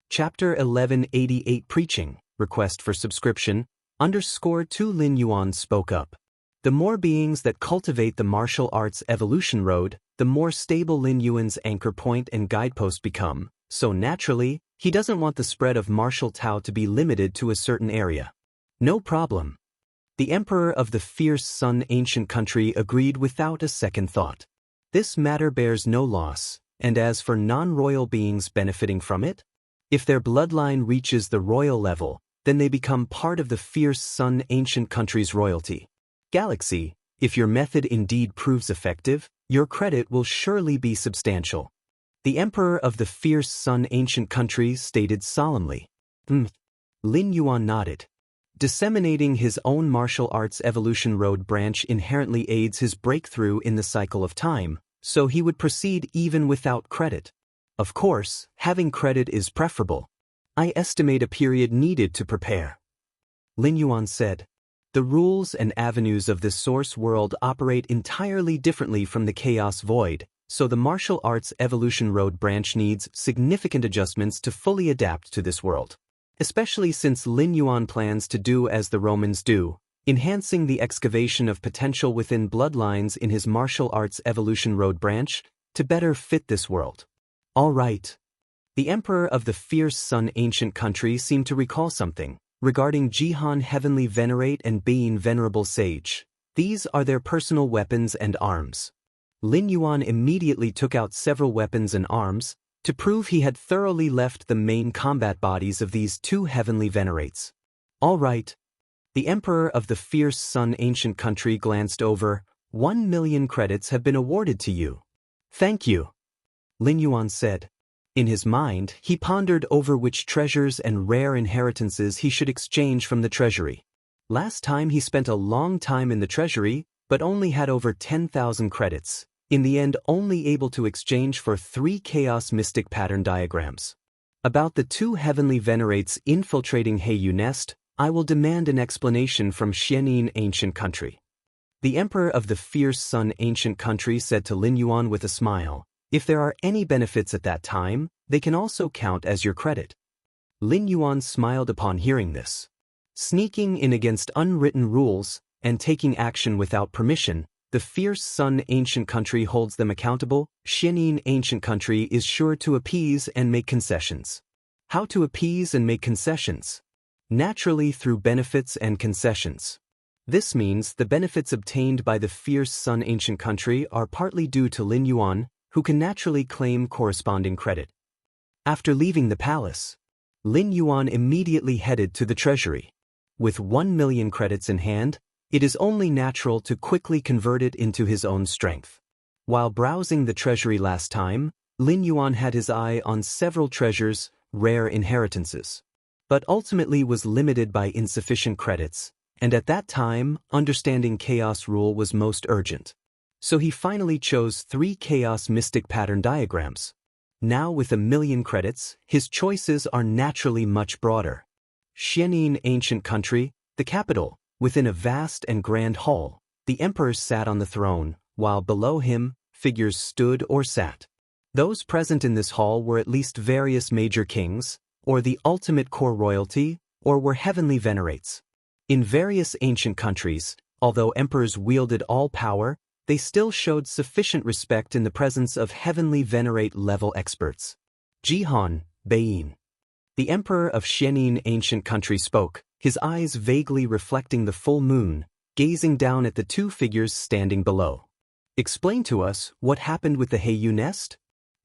Chapter 1188 Preaching, Request for Subscription, _2 Lin Yuan spoke up. The more beings that cultivate the martial arts evolution road, the more stable Lin Yuan's anchor point and guidepost become, so naturally, he doesn't want the spread of martial Tao to be limited to a certain area. No problem. The Emperor of the Fierce Sun ancient country agreed without a second thought. This matter bears no loss, and as for non-royal beings benefiting from it, if their bloodline reaches the royal level, then they become part of the fierce Sun ancient country's royalty. Galaxy, if your method indeed proves effective, your credit will surely be substantial. The Emperor of the fierce Sun ancient country stated solemnly. Lin Yuan nodded. Disseminating his own martial arts evolution road branch inherently aids his breakthrough in the cycle of time, so he would proceed even without credit. Of course, having credit is preferable. I estimate a period needed to prepare. Lin Yuan said. The rules and avenues of this source world operate entirely differently from the Chaos Void, so the martial arts evolution road branch needs significant adjustments to fully adapt to this world. Especially since Lin Yuan plans to do as the Romans do, enhancing the excavation of potential within bloodlines in his martial arts evolution road branch to better fit this world. All right. The Emperor of the fierce Sun ancient country seemed to recall something regarding Jihan Heavenly Venerate and Being Venerable Sage. These are their personal weapons and arms. Lin Yuan immediately took out several weapons and arms, to prove he had thoroughly left the main combat bodies of these two heavenly venerates. All right. The Emperor of the fierce Sun ancient country glanced over. 1 million credits have been awarded to you. Thank you. Lin Yuan said. In his mind, he pondered over which treasures and rare inheritances he should exchange from the treasury. Last time he spent a long time in the treasury, but only had over 10,000 credits. In the end only able to exchange for 3 Chaos Mystic pattern diagrams. About the 2 heavenly venerates infiltrating Heiyu Nest, I will demand an explanation from Xianxia ancient country. The Emperor of the fierce Sun ancient country said to Lin Yuan with a smile, if there are any benefits at that time, they can also count as your credit. Lin Yuan smiled upon hearing this. Sneaking in against unwritten rules, and taking action without permission, the fierce Sun ancient country holds them accountable. Xianxia ancient country is sure to appease and make concessions. How to appease and make concessions? Naturally through benefits and concessions. This means the benefits obtained by the fierce Sun ancient country are partly due to Lin Yuan, who can naturally claim corresponding credit. After leaving the palace, Lin Yuan immediately headed to the treasury. With 1 million credits in hand, it is only natural to quickly convert it into his own strength. While browsing the treasury last time, Lin Yuan had his eye on several treasures, rare inheritances, but ultimately was limited by insufficient credits, and at that time, understanding Chaos Rule was most urgent. So he finally chose 3 Chaos Mystic pattern diagrams. Now with 1 million credits, his choices are naturally much broader. Xianxia ancient country, the capital. Within a vast and grand hall, the emperor sat on the throne, while below him, figures stood or sat. Those present in this hall were at least various major kings, or the ultimate core royalty, or were heavenly venerates. In various ancient countries, although emperors wielded all power, they still showed sufficient respect in the presence of heavenly venerate level experts. Jihan, Bein. The emperor of Xianxia ancient country spoke, his eyes vaguely reflecting the full moon, gazing down at the 2 figures standing below. Explain to us what happened with the Heiyu Nest?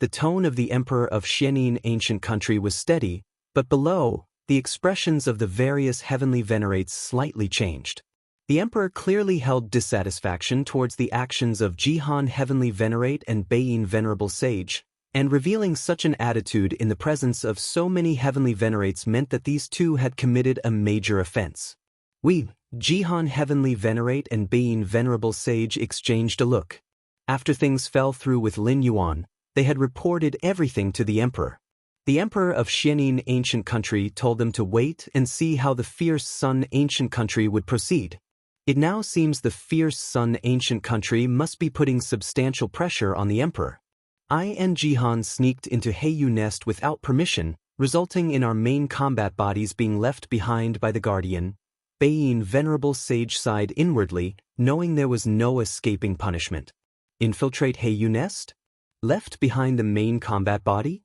The tone of the Emperor of Xianxia ancient country was steady, but below, the expressions of the various heavenly venerates slightly changed. The Emperor clearly held dissatisfaction towards the actions of Jihan Heavenly Venerate and Bein Venerable Sage, and revealing such an attitude in the presence of so many heavenly venerates meant that these 2 had committed a major offense. Jihan Heavenly Venerate and Bein Venerable Sage exchanged a look. After things fell through with Lin Yuan, they had reported everything to the Emperor. The Emperor of Xianxia ancient country told them to wait and see how the fierce Sun ancient country would proceed. It now seems the fierce Sun ancient country must be putting substantial pressure on the Emperor. I and Jihan sneaked into Heiyu Nest without permission, resulting in our main combat bodies being left behind by the Guardian. Bein Venerable Sage sighed inwardly, knowing there was no escaping punishment. Infiltrate Heiyu Nest? Left behind the main combat body?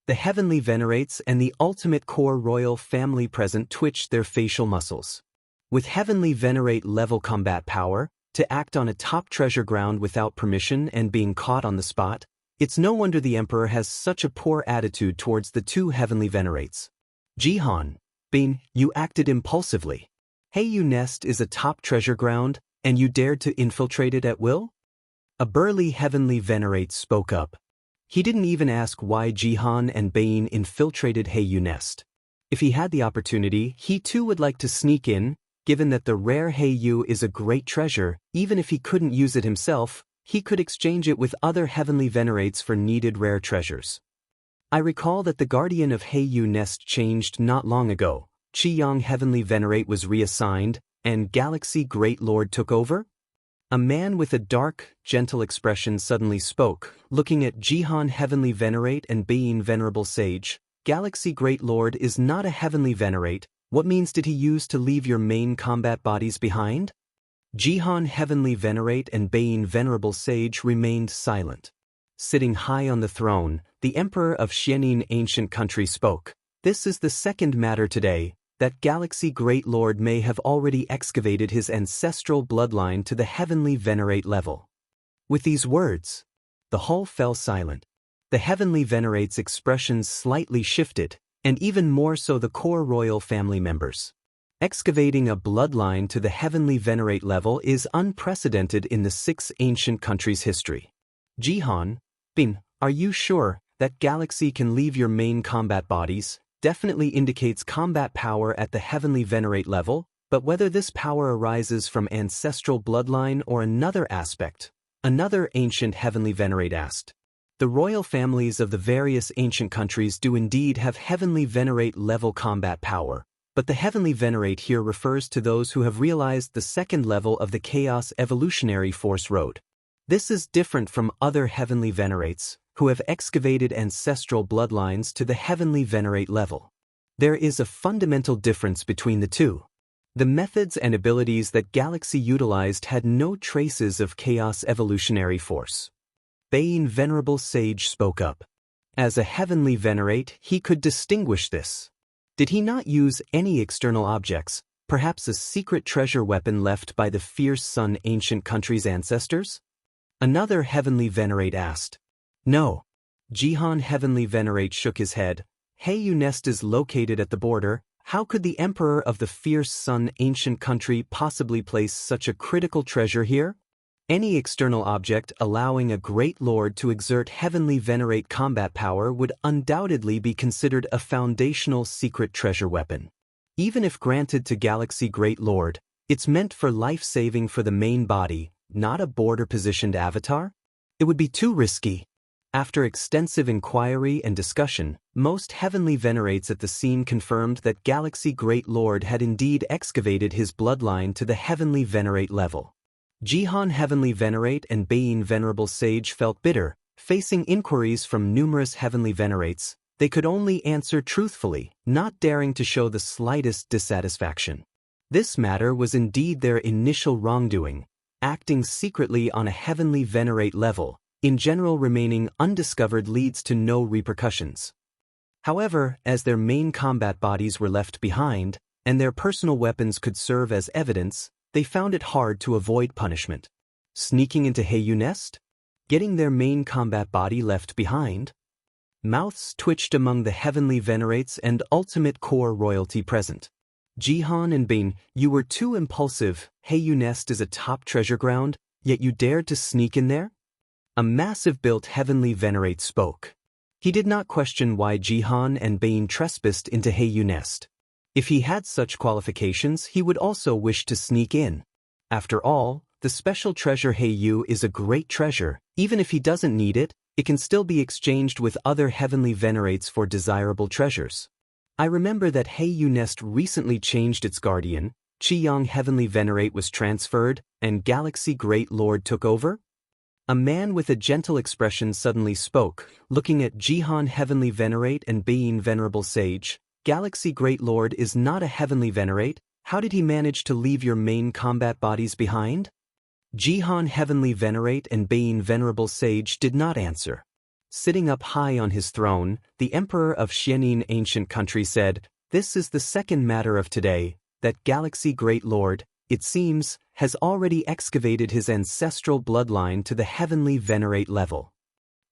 The heavenly venerates and the ultimate core royal family present twitched their facial muscles. With heavenly venerate level combat power, To act on a top treasure ground without permission and being caught on the spot, it's no wonder the emperor has such a poor attitude towards the two heavenly venerates. Jihan, Bing, you acted impulsively. Heiyu Nest is a top treasure ground, and you dared to infiltrate it at will? A burly heavenly venerate spoke up. He didn't even ask why Jihan and Bain infiltrated Heiyu Nest. If he had the opportunity, he too would like to sneak in, given that the rare Heiyu is a great treasure. Even if he couldn't use it himself, he could exchange it with other heavenly venerates for needed rare treasures. I recall that the guardian of Heiyu Nest changed not long ago. Qiyang Heavenly Venerate was reassigned, and Galaxy Great Lord took over? A man with a dark, gentle expression suddenly spoke, looking at Jihan Heavenly Venerate and Bein Venerable Sage. Galaxy Great Lord is not a heavenly venerate. What means did he use to leave your main combat bodies behind? Jihan Heavenly Venerate and Bein Venerable Sage remained silent. Sitting high on the throne, the Emperor of Xianin Ancient Country spoke. This is the second matter today, that Galaxy Great Lord may have already excavated his ancestral bloodline to the heavenly venerate level. With these words, the hall fell silent. The heavenly venerate's expressions slightly shifted, and even more so the core royal family members. Excavating a bloodline to the heavenly venerate level is unprecedented in the 6 ancient countries' history. Jihan, Bin, are you sure that Galaxy can leave your main combat bodies? Definitely indicates combat power at the heavenly venerate level, but whether this power arises from ancestral bloodline or another aspect, another ancient heavenly venerate asked. The royal families of the various ancient countries do indeed have heavenly venerate level combat power, but the heavenly venerate here refers to those who have realized the second level of the Chaos Evolutionary Force Road. This is different from other heavenly venerates, who have excavated ancestral bloodlines to the heavenly venerate level. There is a fundamental difference between the two. The methods and abilities that Galaxy utilized had no traces of Chaos Evolutionary Force. Bein Venerable Sage spoke up. As a heavenly venerate, he could distinguish this. Did he not use any external objects, perhaps a secret treasure weapon left by the Fierce Sun Ancient Country's ancestors? Another heavenly venerate asked. No. Jihan Heavenly Venerate shook his head. Heiyu Nest is located at the border. How could the Emperor of the Fierce Sun Ancient Country possibly place such a critical treasure here? Any external object allowing a great lord to exert heavenly venerate combat power would undoubtedly be considered a foundational secret treasure weapon. Even if granted to Galaxy Great Lord, it's meant for life-saving for the main body, not a border-positioned avatar? It would be too risky. After extensive inquiry and discussion, most heavenly venerates at the scene confirmed that Galaxy Great Lord had indeed excavated his bloodline to the heavenly venerate level. Jihan Heavenly Venerate and Bein Venerable Sage felt bitter, facing inquiries from numerous heavenly venerates. They could only answer truthfully, not daring to show the slightest dissatisfaction. This matter was indeed their initial wrongdoing, acting secretly on a heavenly venerate level. In general, remaining undiscovered leads to no repercussions. However, as their main combat bodies were left behind, and their personal weapons could serve as evidence, they found it hard to avoid punishment. Sneaking into Heiyu Nest? Getting their main combat body left behind? Mouths twitched among the heavenly venerates and ultimate core royalty present. Jihan and Bin, you were too impulsive. Heiyu Nest is a top treasure ground, yet you dared to sneak in there? A massive-built heavenly venerate spoke. He did not question why Jihan and Bein trespassed into Heiyu Nest. If he had such qualifications, he would also wish to sneak in. After all, the special treasure Heiyu is a great treasure. Even if he doesn't need it, it can still be exchanged with other heavenly venerates for desirable treasures. I remember that Heiyu Nest recently changed its guardian. Qiyang Heavenly Venerate was transferred, and Galaxy Great Lord took over? A man with a gentle expression suddenly spoke, looking at Jihan Heavenly Venerate and Bein Venerable Sage. Galaxy Great Lord is not a heavenly venerate. How did he manage to leave your main combat bodies behind? Jihan Heavenly Venerate and Bein Venerable Sage did not answer. Sitting up high on his throne, the Emperor of Xianin Ancient Country said, "This is the second matter of today, that Galaxy Great Lord, it seems, has already excavated his ancestral bloodline to the heavenly venerate level.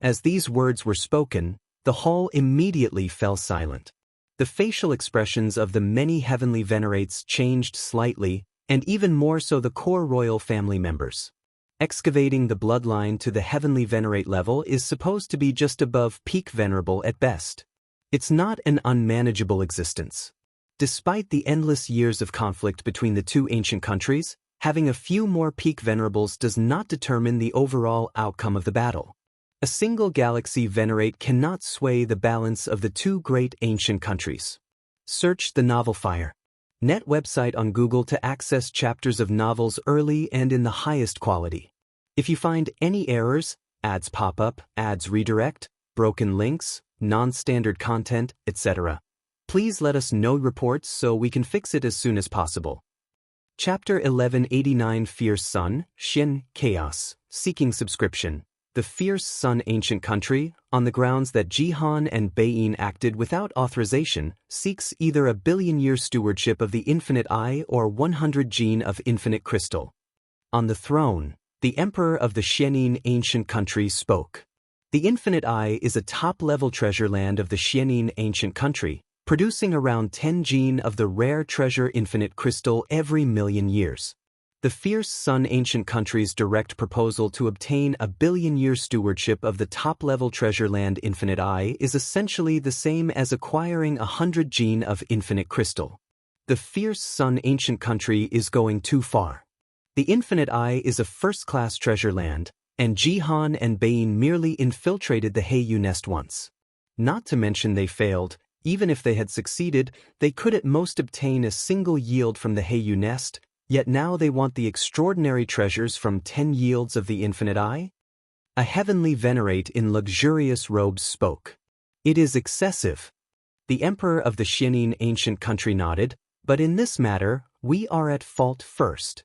As these words were spoken, the hall immediately fell silent. The facial expressions of the many heavenly venerates changed slightly, and even more so the core royal family members. Excavating the bloodline to the heavenly venerate level is supposed to be just above peak venerable at best. It's not an unmanageable existence. Despite the endless years of conflict between the two ancient countries, having a few more peak venerables does not determine the overall outcome of the battle. A single galaxy venerate cannot sway the balance of the two great ancient countries. Search the novel Fire. Net website on Google to access chapters of novels early and in the highest quality. If you find any errors, ads pop up, ads redirect, broken links, non-standard content, etc., please let us know reports so we can fix it as soon as possible. Chapter 1189 Fierce Sun, Xin, Chaos, Seeking Subscription. The Fierce Sun Ancient Country, on the grounds that Jihan and Beiyin acted without authorization, seeks either a billion-year stewardship of the Infinite Eye or 100 gene of Infinite Crystal. On the throne, the Emperor of the Xianxia Ancient Country spoke. The Infinite Eye is a top-level treasure land of the Xianxia Ancient Country, producing around 10 gene of the rare treasure Infinite Crystal every million years. The Fierce Sun Ancient Country's direct proposal to obtain a billion-year stewardship of the top-level treasure land Infinite Eye is essentially the same as acquiring 100 gene of Infinite Crystal. The Fierce Sun Ancient Country is going too far. The Infinite Eye is a first-class treasure land, and Jihan and Beiyin merely infiltrated the Heiyu nest once. Not to mention they failed. Even if they had succeeded, they could at most obtain a single yield from the Heiyu nest, yet now they want the extraordinary treasures from 10 yields of the Infinite Eye? A heavenly venerate in luxurious robes spoke. It is excessive. The Emperor of the Xianxia Ancient Country nodded, but in this matter, we are at fault first.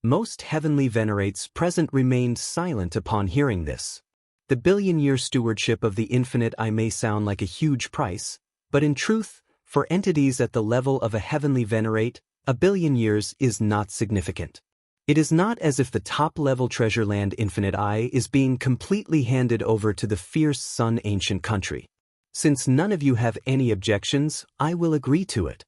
Most heavenly venerates present remained silent upon hearing this. The billion-year stewardship of the Infinite Eye may sound like a huge price, but in truth, for entities at the level of a heavenly venerate, a billion years is not significant. It is not as if the top-level treasure land Infinite Eye is being completely handed over to the Fierce Sun Ancient Country. Since none of you have any objections, I will agree to it.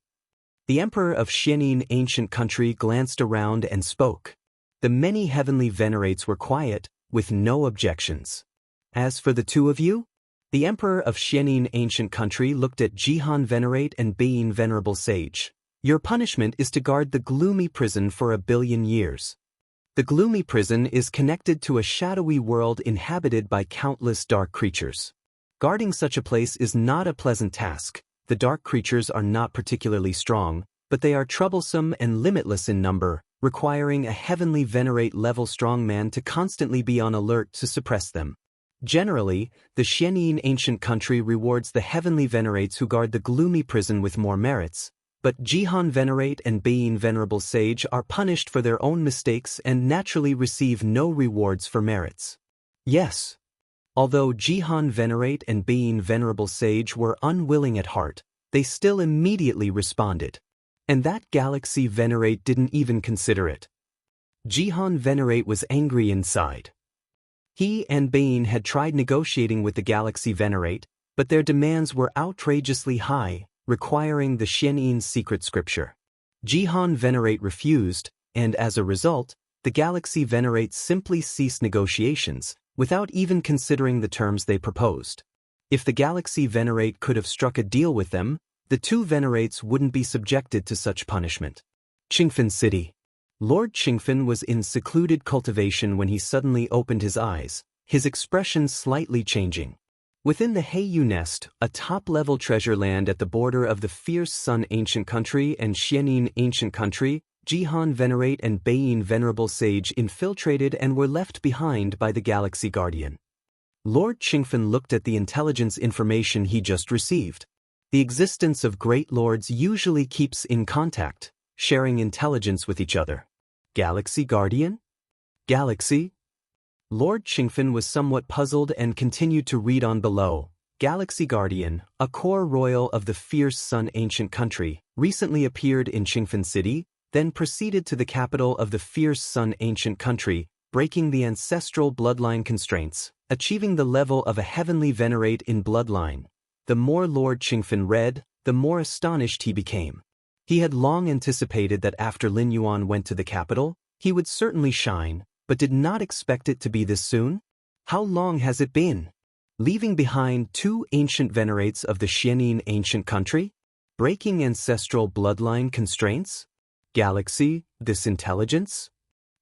The Emperor of Xianxia Ancient Country glanced around and spoke. The many heavenly venerates were quiet, with no objections. As for the two of you? The Emperor of Xianxia Ancient Country looked at Jihan Venerate and Beiyin Venerable Sage. Your punishment is to guard the gloomy prison for a billion years. The gloomy prison is connected to a shadowy world inhabited by countless dark creatures. Guarding such a place is not a pleasant task. The dark creatures are not particularly strong, but they are troublesome and limitless in number, requiring a heavenly venerate level strong man to constantly be on alert to suppress them. Generally, the Xianxia Ancient Country rewards the heavenly venerates who guard the gloomy prison with more merits, but Jihan Venerate and Beiyin Venerable Sage are punished for their own mistakes and naturally receive no rewards for merits. Yes. Although Jihan Venerate and Beiyin Venerable Sage were unwilling at heart, they still immediately responded. And that Galaxy Venerate didn't even consider it. Jihan Venerate was angry inside. He and Beiyin had tried negotiating with the Galaxy Venerate, but their demands were outrageously high, requiring the Xianxia secret scripture. Jihan Venerate refused, and as a result, the Galaxy Venerate simply ceased negotiations, without even considering the terms they proposed. If the Galaxy Venerate could have struck a deal with them, the two Venerates wouldn't be subjected to such punishment. Qingfen City. Lord Qingfen was in secluded cultivation when he suddenly opened his eyes, his expression slightly changing. Within the Heiyu nest, a top-level treasure land at the border of the Fierce Sun Ancient Country and Xianxia Ancient Country, Jihan Venerate and Beiyin Venerable Sage infiltrated and were left behind by the Galaxy Guardian. Lord Qingfen looked at the intelligence information he just received. The existence of great lords usually keeps in contact, sharing intelligence with each other. Galaxy Guardian? Galaxy? Lord Qingfen was somewhat puzzled and continued to read on below. Galaxy Guardian, a core royal of the Fierce Sun Ancient Country, recently appeared in Qingfen City, then proceeded to the capital of the fierce Sun ancient country, breaking the ancestral bloodline constraints, achieving the level of a heavenly venerate in bloodline. The more Lord Qingfen read, the more astonished he became. He had long anticipated that after Lin Yuan went to the capital, he would certainly shine, but did not expect it to be this soon. How long has it been? Leaving behind 2 ancient venerates of the Xianin ancient country? Breaking ancestral bloodline constraints? Galaxy, this intelligence?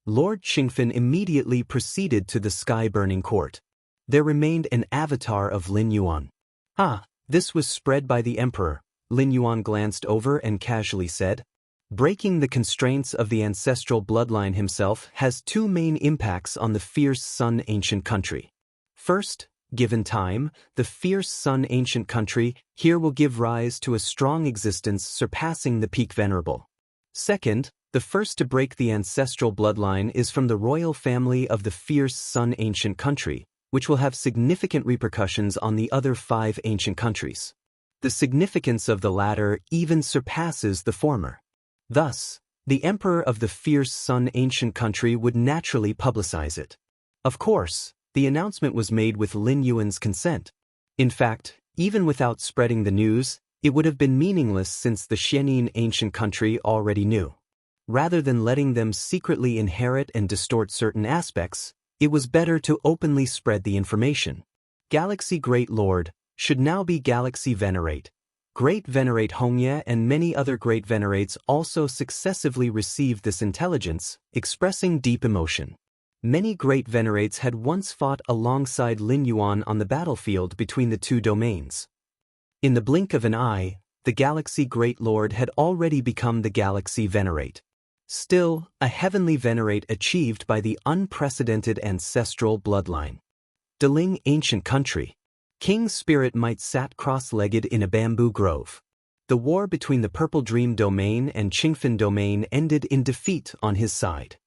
Lord Qingfen immediately proceeded to the sky-burning court. There remained an avatar of Lin Yuan. Ah, this was spread by the emperor. Lin Yuan glanced over and casually said, breaking the constraints of the ancestral bloodline himself has 2 main impacts on the fierce Sun ancient country. First, given time, the fierce Sun ancient country here will give rise to a strong existence surpassing the peak venerable. Second, the first to break the ancestral bloodline is from the royal family of the fierce Sun ancient country, which will have significant repercussions on the other 5 ancient countries. The significance of the latter even surpasses the former. Thus, the emperor of the fierce Sun ancient country would naturally publicize it. Of course, the announcement was made with Lin Yuan's consent. In fact, even without spreading the news, it would have been meaningless since the Xianin ancient country already knew. Rather than letting them secretly inherit and distort certain aspects, it was better to openly spread the information. Galaxy Great Lord should now be Galaxy Venerate. Great Venerate Hongye and many other Great Venerates also successively received this intelligence, expressing deep emotion. Many Great Venerates had once fought alongside Lin Yuan on the battlefield between the 2 domains. In the blink of an eye, the Galaxy Great Lord had already become the Galaxy Venerate. Still, a heavenly venerate achieved by the unprecedented ancestral bloodline. Deling ancient country. King Spirit Might sat cross-legged in a bamboo grove. The war between the Purple Dream domain and Qingfen domain ended in defeat on his side.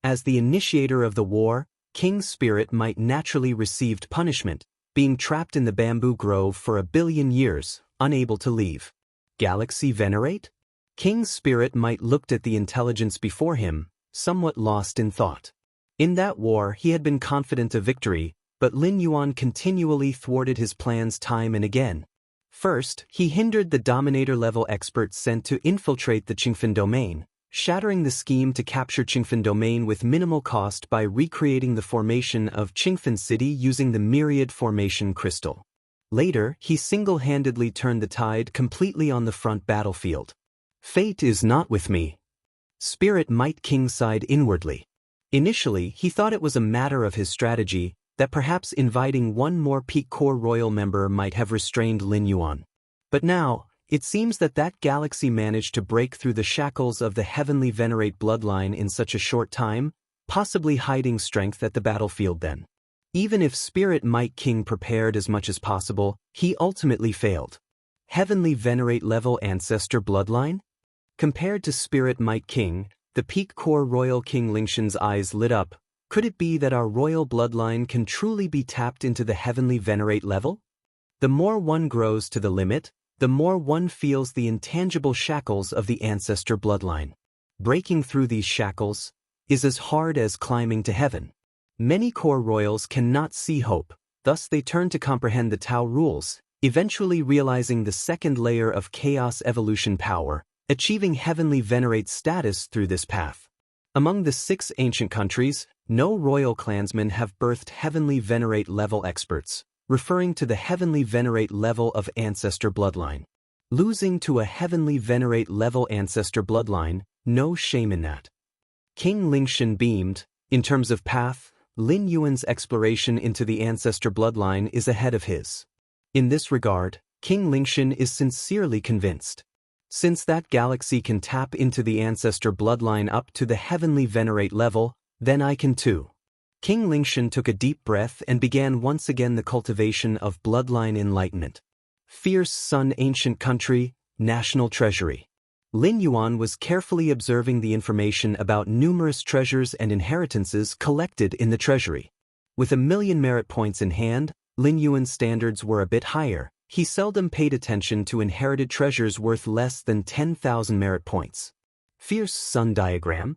As the initiator of the war, King Spirit Might naturally received punishment, being trapped in the bamboo grove for 1 billion years, unable to leave. Galaxy Venerate? King Spirit Might looked at the intelligence before him, somewhat lost in thought. In that war he had been confident of victory, but Lin Yuan continually thwarted his plans time and again. First, he hindered the Dominator-level experts sent to infiltrate the Qingfen domain, shattering the scheme to capture Qingfen domain with minimal cost by recreating the formation of Qingfen City using the Myriad Formation Crystal. Later, he single-handedly turned the tide completely on the front battlefield. Fate is not with me. Spirit Might King sighed inwardly. Initially, he thought it was a matter of his strategy, that perhaps inviting 1 more Peak Corps Royal member might have restrained Lin Yuan. But now, it seems that galaxy managed to break through the shackles of the heavenly venerate bloodline in such a short time, possibly hiding strength at the battlefield then. Even if Spirit Might King prepared as much as possible, he ultimately failed. Heavenly venerate level ancestor bloodline? Compared to Spirit Might King, the Peak Corps Royal King Lingshan's eyes lit up. Could it be that our royal bloodline can truly be tapped into the heavenly venerate level? The more one grows to the limit, the more one feels the intangible shackles of the ancestor bloodline. Breaking through these shackles is as hard as climbing to heaven. Many Corps Royals cannot see hope, thus they turn to comprehend the Tao rules, eventually realizing the second layer of chaos evolution power, achieving heavenly venerate status through this path. Among the 6 ancient countries, no royal clansmen have birthed heavenly venerate level experts, referring to the heavenly venerate level of ancestor bloodline. Losing to a heavenly venerate level ancestor bloodline, no shame in that. King Lingshan beamed. In terms of path, Lin Yuan's exploration into the ancestor bloodline is ahead of his. In this regard, King Lingshan is sincerely convinced. Since that galaxy can tap into the ancestor bloodline up to the heavenly venerate level, then I can too. King Lingshan took a deep breath and began once again the cultivation of bloodline enlightenment. Fierce Sun ancient country, national treasury. Lin Yuan was carefully observing the information about numerous treasures and inheritances collected in the treasury. With 1 million merit points in hand, Lin Yuan's standards were a bit higher. He seldom paid attention to inherited treasures worth less than 10,000 merit points. Fierce Sun Diagram?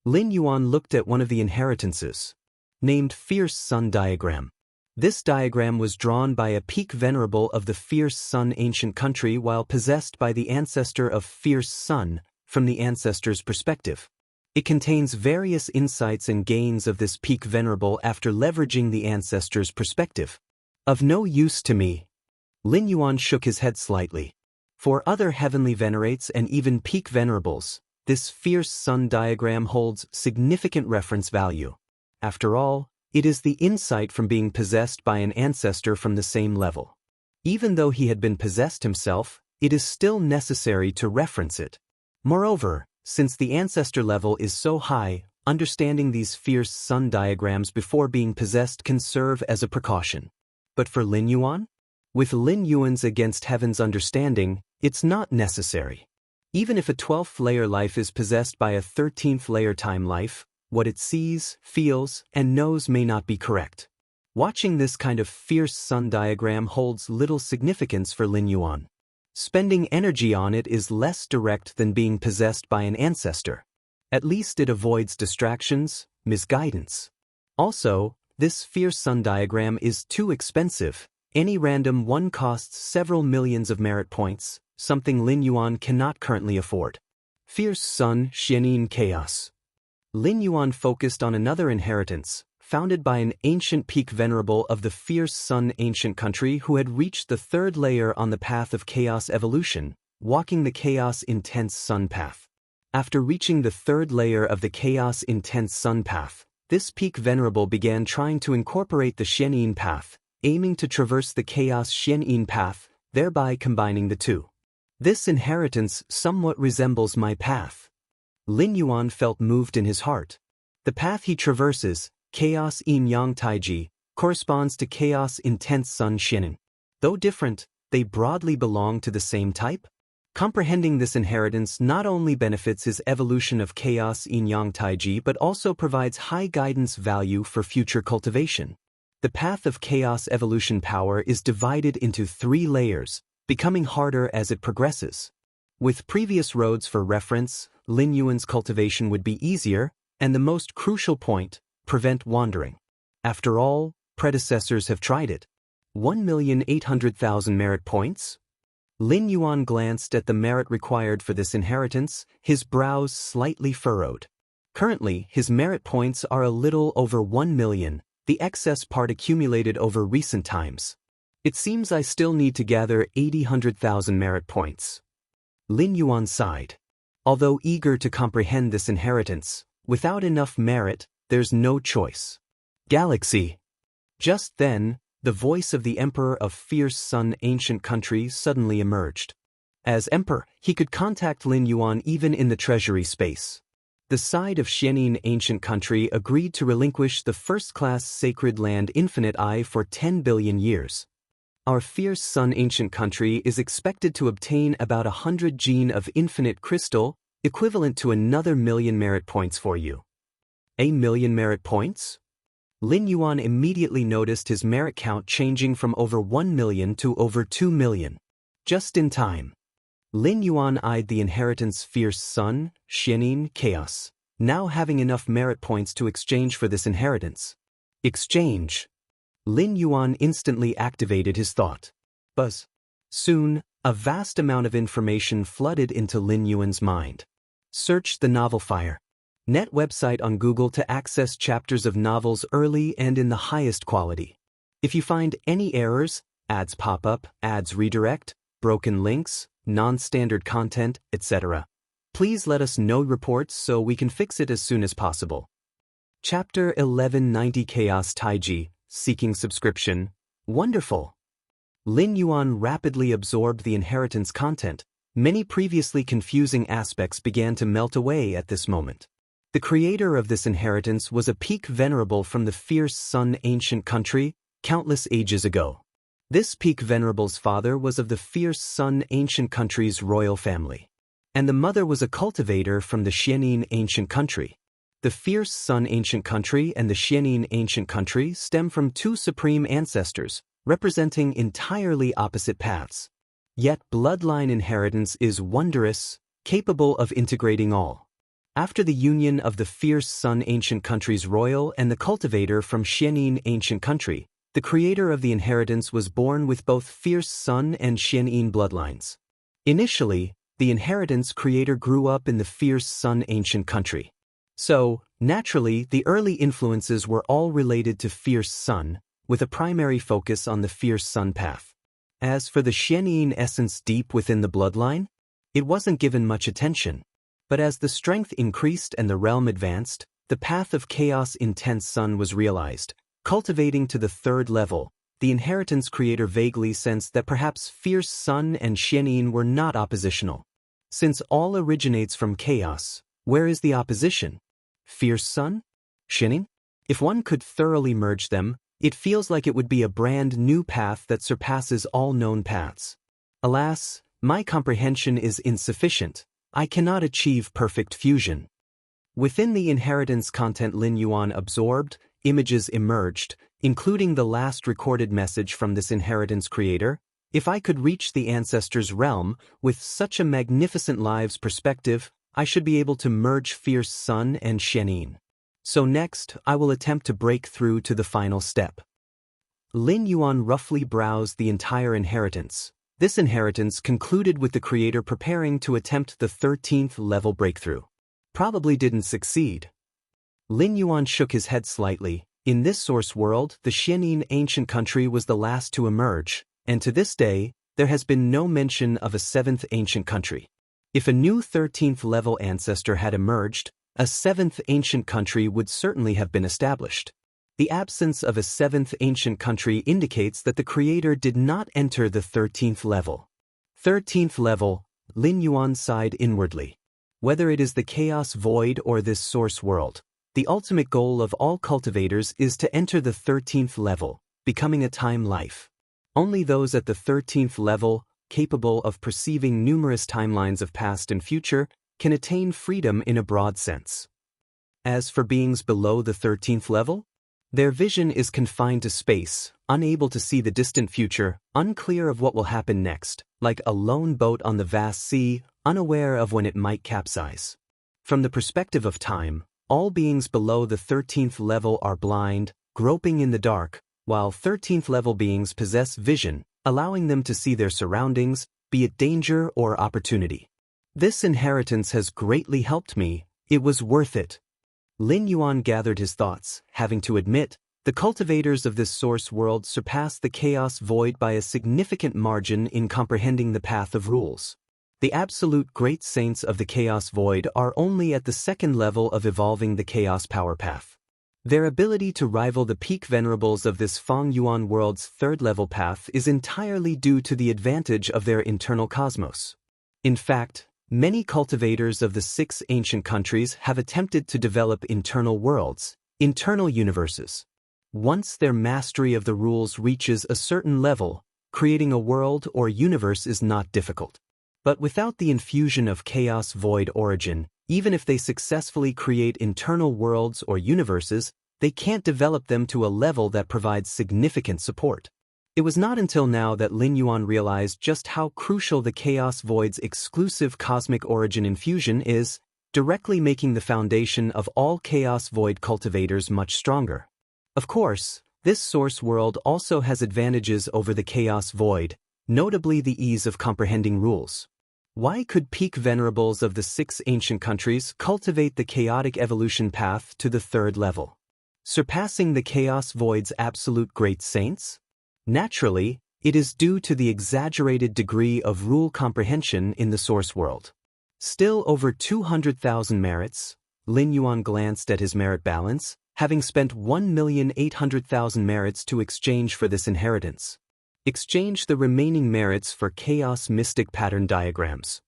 Lin Yuan looked at one of the inheritances, named Fierce Sun Diagram. This diagram was drawn by a peak venerable of the Fierce Sun ancient country while possessed by the ancestor of Fierce Sun from the ancestor's perspective. It contains various insights and gains of this peak venerable after leveraging the ancestor's perspective. Of no use to me. Lin Yuan shook his head slightly. For other heavenly venerates and even peak venerables, this Fierce Sun diagram holds significant reference value. After all, it is the insight from being possessed by an ancestor from the same level. Even though he had been possessed himself, it is still necessary to reference it. Moreover, since the ancestor level is so high, understanding these Fierce Sun diagrams before being possessed can serve as a precaution. But for Lin Yuan? With Lin Yuan's against heaven's understanding, it's not necessary. Even if a 12th layer life is possessed by a 13th layer time life, what it sees, feels, and knows may not be correct. Watching this kind of Fierce Sun diagram holds little significance for Lin Yuan. Spending energy on it is less direct than being possessed by an ancestor. At least it avoids distractions, misguidance. Also, this Fierce Sun diagram is too expensive. Any random one costs several millions of merit points, something Lin Yuan cannot currently afford. Fierce Sun Xianxia Chaos. Lin Yuan focused on another inheritance, founded by an ancient peak venerable of the Fierce Sun ancient country who had reached the 3rd layer on the path of chaos evolution, walking the chaos intense sun path. After reaching the 3rd layer of the chaos intense sun path, this peak venerable began trying to incorporate the Xianxia path, aiming to traverse the chaos Xianxia path, thereby combining the two. This inheritance somewhat resembles my path. Lin Yuan felt moved in his heart. The path he traverses, Chaos Yin Yang Taiji, corresponds to Chaos Intense Sun Xianxia. Though different, they broadly belong to the same type. Comprehending this inheritance not only benefits his evolution of Chaos Yin Yang Taiji but also provides high guidance value for future cultivation. The path of chaos evolution power is divided into 3 layers, becoming harder as it progresses. With previous roads for reference, Lin Yuan's cultivation would be easier, and the most crucial point, prevent wandering. After all, predecessors have tried it. 1,800,000 merit points? Lin Yuan glanced at the merit required for this inheritance, his brows slightly furrowed. Currently, his merit points are a little over 1 million, the excess part accumulated over recent times. It seems I still need to gather 800,000 merit points. Lin Yuan sighed. Although eager to comprehend this inheritance, without enough merit, there's no choice. Galaxy. Just then, the voice of the Emperor of Fierce Sun ancient country suddenly emerged. As Emperor, he could contact Lin Yuan even in the treasury space. The side of Xianxia ancient country agreed to relinquish the first-class sacred land Infinite Eye for 10 billion years. Our Fierce Sun ancient country is expected to obtain about 100 gene of infinite crystal, equivalent to another 1,000,000 merit points for you. 1,000,000 merit points? Lin Yuan immediately noticed his merit count changing from over 1 million to over 2 million. Just in time. Lin Yuan eyed the inheritance Fierce Sun, Xianxia Chaos, now having enough merit points to exchange for this inheritance. Exchange. Lin Yuan instantly activated his thought. Buzz. Soon, a vast amount of information flooded into Lin Yuan's mind. Search the novel Fire. Net website on Google to access chapters of novels early and in the highest quality. If you find any errors, ads pop up, ads redirect, broken links, non-standard content, etc., please let us know reports so we can fix it as soon as possible. Chapter 1190 Chaos Taiji, Seeking Subscription. Wonderful. Lin Yuan rapidly absorbed the inheritance content. Many previously confusing aspects began to melt away at this moment. The creator of this inheritance was a peak venerable from the Fierce Sun ancient country, countless ages ago. This peak venerable's father was of the Fierce Sun ancient country's royal family, and the mother was a cultivator from the Xianxia ancient country. The Fierce Sun ancient country and the Xianxia ancient country stem from 2 supreme ancestors, representing entirely opposite paths. Yet bloodline inheritance is wondrous, capable of integrating all. After the union of the fierce Sun ancient country's royal and the cultivator from Xianxia ancient country, the creator of the inheritance was born with both fierce Sun and Xianxia bloodlines. Initially, the inheritance creator grew up in the fierce Sun ancient country. So, naturally, the early influences were all related to fierce Sun, with a primary focus on the fierce Sun path. As for the Xianxia essence deep within the bloodline, it wasn't given much attention. But as the strength increased and the realm advanced, the path of chaos intense Sun was realized. Cultivating to the third level, the inheritance creator vaguely sensed that perhaps fierce Sun and Xianxia were not oppositional. Since all originates from chaos, where is the opposition? Fierce Sun? Xianxia? If one could thoroughly merge them, it feels like it would be a brand new path that surpasses all known paths. Alas, my comprehension is insufficient. I cannot achieve perfect fusion. Within the inheritance content Lin Yuan absorbed, images emerged, including the last recorded message from this inheritance creator. If I could reach the ancestors' realm, with such a magnificent lives perspective, I should be able to merge fierce Sun and Xianxia. So next, I will attempt to break through to the final step. Lin Yuan roughly browsed the entire inheritance. This inheritance concluded with the creator preparing to attempt the 13th level breakthrough. Probably didn't succeed. Lin Yuan shook his head slightly. In this source world, the Xianxia ancient country was the last to emerge, and to this day, there has been no mention of a 7th ancient country. If a new 13th level ancestor had emerged, a 7th ancient country would certainly have been established. The absence of a 7th ancient country indicates that the creator did not enter the 13th level. 13th level, Lin Yuan sighed inwardly. Whether it is the chaos void or this source world, the ultimate goal of all cultivators is to enter the 13th level, becoming a time life. Only those at the 13th level, capable of perceiving numerous timelines of past and future, can attain freedom in a broad sense. As for beings below the 13th level, their vision is confined to space, unable to see the distant future, unclear of what will happen next, like a lone boat on the vast sea, unaware of when it might capsize. From the perspective of time, all beings below the 13th level are blind, groping in the dark, while 13th level beings possess vision, allowing them to see their surroundings, be it danger or opportunity. This inheritance has greatly helped me. It was worth it. Lin Yuan gathered his thoughts, having to admit, the cultivators of this source world surpass the chaos void by a significant margin in comprehending the path of rules. The absolute great saints of the chaos void are only at the second level of evolving the chaos power path. Their ability to rival the peak venerables of this Feng Yuan world's third level path is entirely due to the advantage of their internal cosmos. In fact, many cultivators of the 6 ancient countries have attempted to develop internal worlds, internal universes. Once their mastery of the rules reaches a certain level, creating a world or universe is not difficult. But without the infusion of chaos void origin, even if they successfully create internal worlds or universes, they can't develop them to a level that provides significant support. It was not until now that Lin Yuan realized just how crucial the Chaos Void's exclusive cosmic origin infusion is, directly making the foundation of all Chaos Void cultivators much stronger. Of course, this source world also has advantages over the Chaos Void, notably the ease of comprehending rules. Why could peak venerables of the 6 ancient countries cultivate the chaotic evolution path to the 3rd level, surpassing the Chaos Void's absolute great saints? Naturally, it is due to the exaggerated degree of rule comprehension in the source world. Still over 200,000 merits, Lin Yuan glanced at his merit balance, having spent 1,800,000 merits to exchange for this inheritance. Exchange the remaining merits for Chaos Mystic Pattern Diagrams.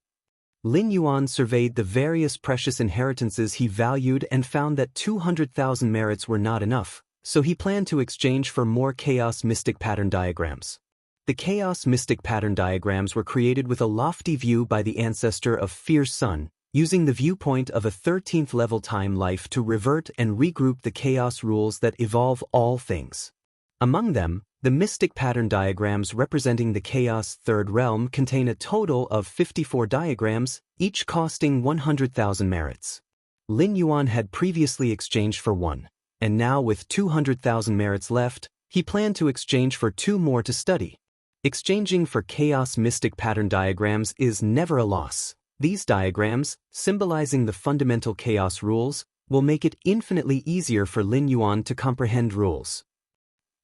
Lin Yuan surveyed the various precious inheritances he valued and found that 200,000 merits were not enough, so he planned to exchange for more Chaos Mystic Pattern Diagrams. The Chaos Mystic Pattern Diagrams were created with a lofty view by the ancestor of Fierce Sun, using the viewpoint of a 13th level time life to revert and regroup the chaos rules that evolve all things. Among them, The mystic pattern diagrams representing the Chaos Third Realm contain a total of 54 diagrams, each costing 100,000 merits. Lin Yuan had previously exchanged for one, and now with 200,000 merits left, he planned to exchange for 2 more to study. Exchanging for Chaos Mystic Pattern diagrams is never a loss. These diagrams, symbolizing the fundamental Chaos rules, will make it infinitely easier for Lin Yuan to comprehend rules.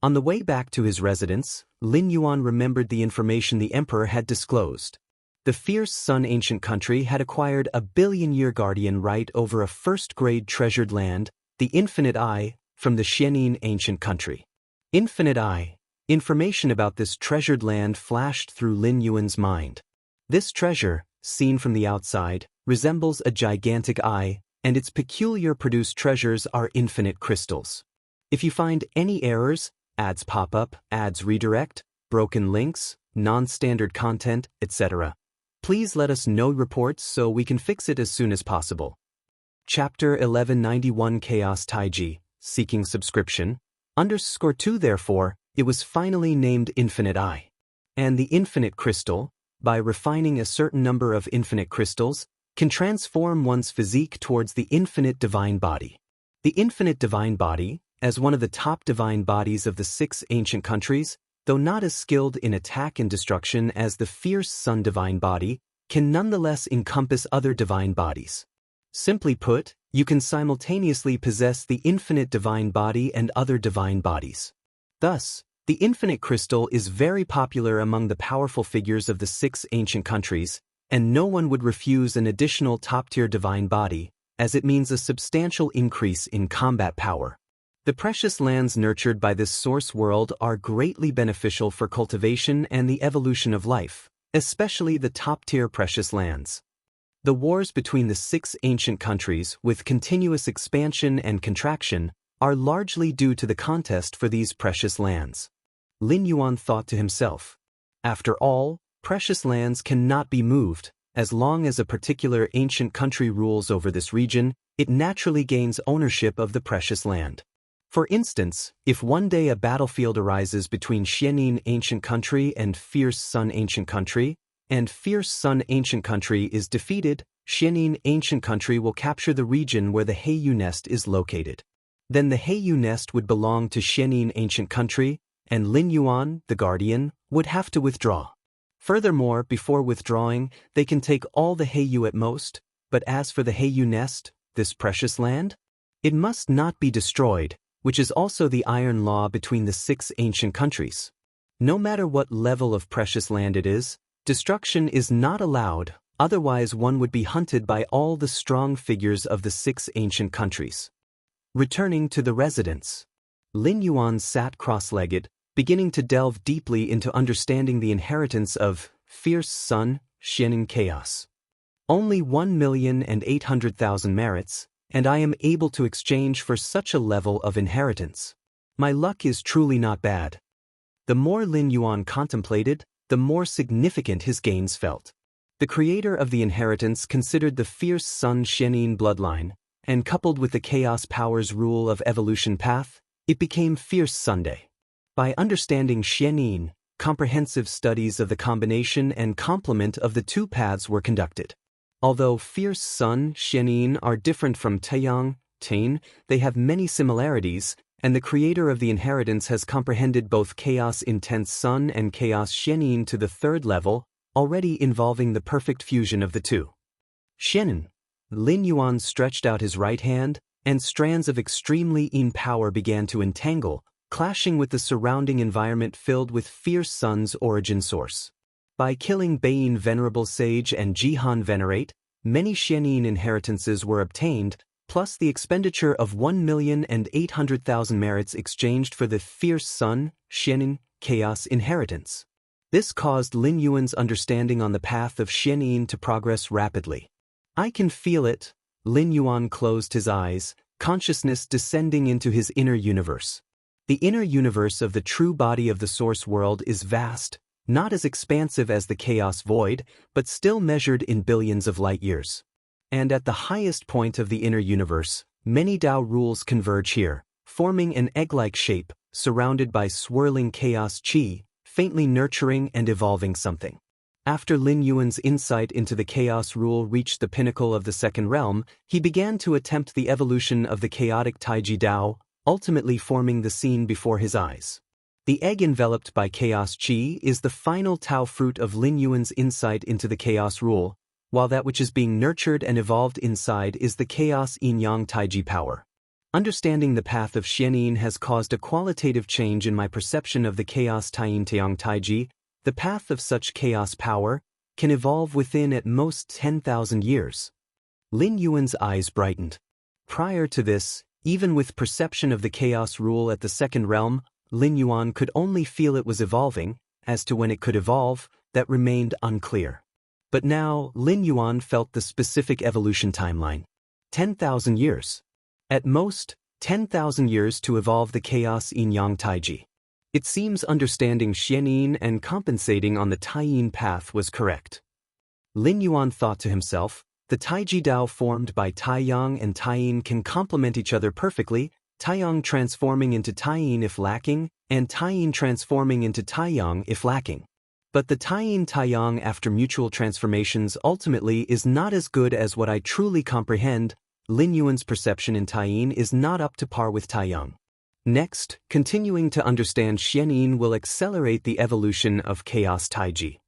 On the way back to his residence, Lin Yuan remembered the information the emperor had disclosed. The Fierce Sun ancient country had acquired a billion-year guardian right over a first-grade treasured land, the Infinite Eye, from the Xianxia ancient country. Infinite Eye. Information about this treasured land flashed through Lin Yuan's mind. This treasure, seen from the outside, resembles a gigantic eye, and its peculiar produced treasures are infinite crystals. If you find any errors, ads pop up, ads redirect, broken links, non-standard content, etc., please let us know reports so we can fix it as soon as possible. Chapter 1191 Chaos Taiji, Seeking Subscription, _2 Therefore, it was finally named Infinite Eye. And the infinite crystal, by refining a certain number of infinite crystals, can transform one's physique towards the infinite divine body. The infinite divine body, as one of the top divine bodies of the 6 ancient countries, though not as skilled in attack and destruction as the Fierce Sun divine body, can nonetheless encompass other divine bodies. Simply put, you can simultaneously possess the infinite divine body and other divine bodies. Thus, the infinite crystal is very popular among the powerful figures of the 6 ancient countries, and no one would refuse an additional top-tier divine body, as it means a substantial increase in combat power. The precious lands nurtured by this source world are greatly beneficial for cultivation and the evolution of life, especially the top-tier precious lands. The wars between the 6 ancient countries, with continuous expansion and contraction, are largely due to the contest for these precious lands. Lin Yuan thought to himself, after all, precious lands cannot be moved. As long as a particular ancient country rules over this region, it naturally gains ownership of the precious land. For instance, if one day a battlefield arises between Xianxia ancient country and Fierce Sun ancient country, and Fierce Sun ancient country is defeated, Xianxia ancient country will capture the region where the Heiyu nest is located. Then the Heiyu nest would belong to Xianxia ancient country, and Lin Yuan, the guardian, would have to withdraw. Furthermore, before withdrawing, they can take all the Heiyu at most, but as for the Heiyu nest, this precious land, it must not be destroyed, which is also the iron law between the 6 ancient countries. No matter what level of precious land it is, destruction is not allowed, otherwise one would be hunted by all the strong figures of the 6 ancient countries. Returning to the residence, Lin Yuan sat cross-legged, beginning to delve deeply into understanding the inheritance of Fierce Sun, Xianxia Chaos. Only 1,800,000 merits, and I am able to exchange for such a level of inheritance. My luck is truly not bad. The more Lin Yuan contemplated, the more significant his gains felt. The creator of the inheritance considered the Fierce Sun Xianxia bloodline, and coupled with the Chaos Power's rule of evolution path, it became Fierce Sunday. By understanding Xianxia, comprehensive studies of the combination and complement of the 2 paths were conducted. Although Fierce Sun, Xianxia are different from Taiyang, Tain, they have many similarities, and the creator of the inheritance has comprehended both Chaos Intense Sun and Chaos Xianxia to the 3rd level, already involving the perfect fusion of the 2. Xianxia. Lin Yuan stretched out his right hand, and strands of extremely yin power began to entangle, clashing with the surrounding environment filled with Fierce Sun's origin source. By killing Beiyin Venerable Sage and Jihan Venerate, many Xianxia inheritances were obtained, plus the expenditure of 1,800,000 merits exchanged for the Fierce Sun, Xianxia, Chaos inheritance. This caused Lin Yuan's understanding on the path of Xianxia to progress rapidly. I can feel it. Lin Yuan closed his eyes, consciousness descending into his inner universe. The inner universe of the true body of the source world is vast, not as expansive as the chaos void, but still measured in billions of light-years. And at the highest point of the inner universe, many Tao rules converge here, forming an egg-like shape, surrounded by swirling chaos qi, faintly nurturing and evolving something. After Lin Yuan's insight into the chaos rule reached the pinnacle of the second realm, he began to attempt the evolution of the chaotic Taiji Dao, ultimately forming the scene before his eyes. The egg enveloped by chaos qi is the final Tao fruit of Lin Yuan's insight into the chaos rule, while that which is being nurtured and evolved inside is the chaos yin-yang Taiji power. Understanding the path of Xianyin has caused a qualitative change in my perception of the chaos Taiyin-Tiang Taiji. The path of such chaos power can evolve within at most 10,000 years. Lin Yuan's eyes brightened. Prior to this, even with perception of the chaos rule at the second realm, Lin Yuan could only feel it was evolving. As to when it could evolve, that remained unclear. But now, Lin Yuan felt the specific evolution timeline. 10,000 years. At most, 10,000 years to evolve the chaos yin-yang Taiji. It seems understanding Xianyin and compensating on the Taiyin path was correct. Lin Yuan thought to himself, the Taiji Dao formed by Taiyang and Taiyin can complement each other perfectly, Taiyang transforming into Taiyin if lacking, and Taiyin transforming into Taiyang if lacking. But the Taiyin-Taiyang after mutual transformations ultimately is not as good as what I truly comprehend. Lin Yuan's perception in Taiyin is not up to par with Taiyang. Next, continuing to understand Xianyin will accelerate the evolution of chaos Taiji.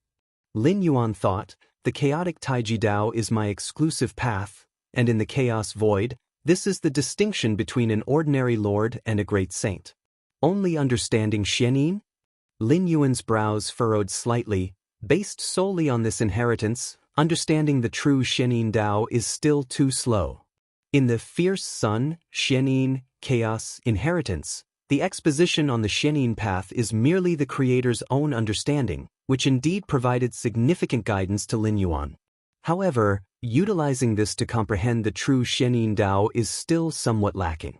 Lin Yuan thought, the chaotic Taiji Dao is my exclusive path, and in the chaos void, this is the distinction between an ordinary lord and a great saint. Only understanding Xianyin? Lin Yuan's brows furrowed slightly. Based solely on this inheritance, understanding the true Xianyin Dao is still too slow. In the Fierce Sun, Xianyin, Chaos, Inheritance, the exposition on the Xianyin path is merely the creator's own understanding, which indeed provided significant guidance to Lin Yuan. However, utilizing this to comprehend the true Xianyin Dao is still somewhat lacking.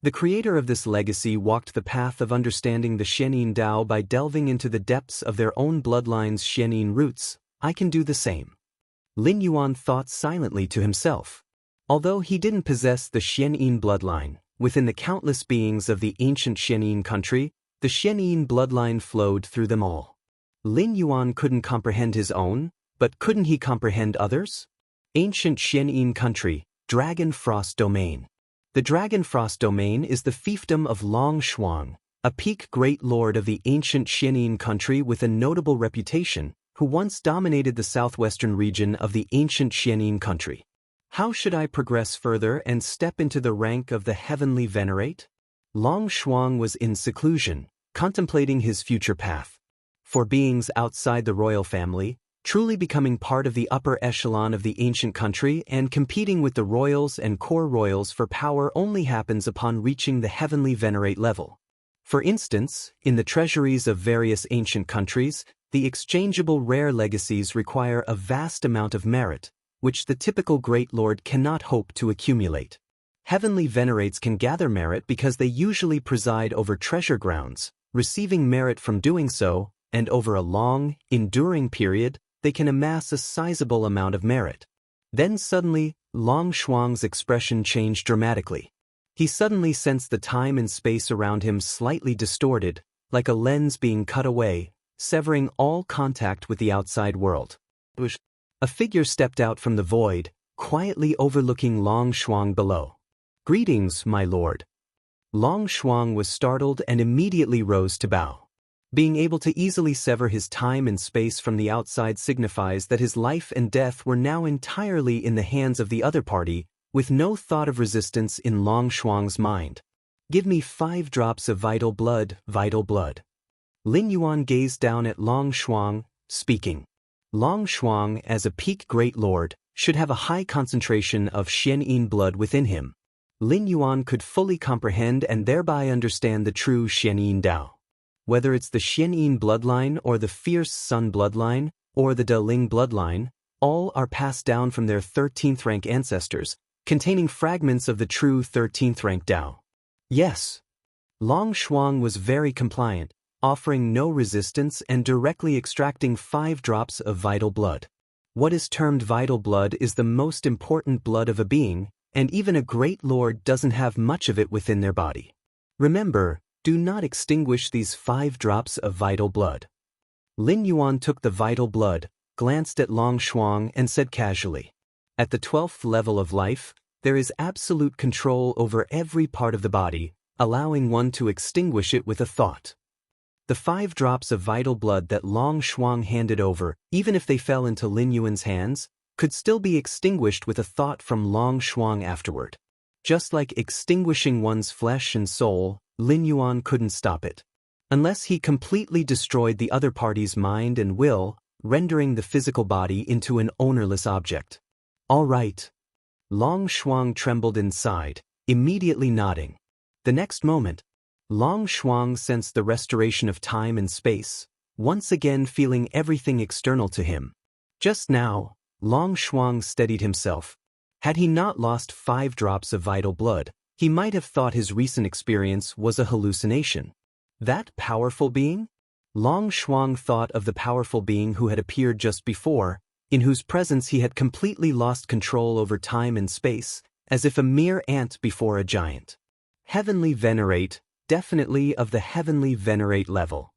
The creator of this legacy walked the path of understanding the Xianyin Dao by delving into the depths of their own bloodline's Xianyin roots. I can do the same. Lin Yuan thought silently to himself. Although he didn't possess the Xianyin bloodline, within the countless beings of the ancient Xianyin country, the Xianyin bloodline flowed through them all. Lin Yuan couldn't comprehend his own, but couldn't he comprehend others? Ancient Xianyin country, Dragon Frost Domain. The Dragon Frost Domain is the fiefdom of Long Shuang, a peak great lord of the ancient Xianyin country with a notable reputation, who once dominated the southwestern region of the ancient Xianyin country. How should I progress further and step into the rank of the heavenly venerate? Long Shuang was in seclusion, contemplating his future path. For beings outside the royal family, truly becoming part of the upper echelon of the ancient country and competing with the royals and core royals for power only happens upon reaching the heavenly venerate level. For instance, in the treasuries of various ancient countries, the exchangeable rare legacies require a vast amount of merit, which the typical great lord cannot hope to accumulate. Heavenly venerates can gather merit because they usually preside over treasure grounds, receiving merit from doing so, and over a long, enduring period, they can amass a sizable amount of merit. Then suddenly, Long Shuang's expression changed dramatically. He suddenly sensed the time and space around him slightly distorted, like a lens being cut away, severing all contact with the outside world. A figure stepped out from the void, quietly overlooking Long Shuang below. "Greetings, my lord." Long Shuang was startled and immediately rose to bow. Being able to easily sever his time and space from the outside signifies that his life and death were now entirely in the hands of the other party, with no thought of resistance in Long Shuang's mind. "Give me 5 drops of vital blood, vital blood." Lin Yuan gazed down at Long Shuang, speaking. Long Shuang, as a peak great lord, should have a high concentration of Xianyin blood within him. Lin Yuan could fully comprehend and thereby understand the true Xianyin Dao. Whether it's the Xianyin bloodline or the Fierce Sun bloodline, or the Deling bloodline, all are passed down from their 13th rank ancestors, containing fragments of the true 13th rank Dao. Yes. Long Shuang was very compliant, offering no resistance and directly extracting 5 drops of vital blood. What is termed vital blood is the most important blood of a being, and even a great lord doesn't have much of it within their body. Remember, Do not extinguish these 5 drops of vital blood. Lin Yuan took the vital blood, glanced at Long Shuang and said casually, "At the 12th level of life, there is absolute control over every part of the body, allowing one to extinguish it with a thought." The 5 drops of vital blood that Long Shuang handed over, even if they fell into Lin Yuan's hands, could still be extinguished with a thought from Long Shuang afterward. Just like extinguishing one's flesh and soul, Lin Yuan couldn't stop it. Unless he completely destroyed the other party's mind and will, rendering the physical body into an ownerless object. "All right." Long Shuang trembled inside, immediately nodding. The next moment, Long Shuang sensed the restoration of time and space, once again feeling everything external to him. Just now, Long Shuang steadied himself. Had he not lost 5 drops of vital blood, he might have thought his recent experience was a hallucination. That powerful being? Long Shuang thought of the powerful being who had appeared just before, in whose presence he had completely lost control over time and space, as if a mere ant before a giant. Heavenly Venerate, definitely of the Heavenly Venerate level.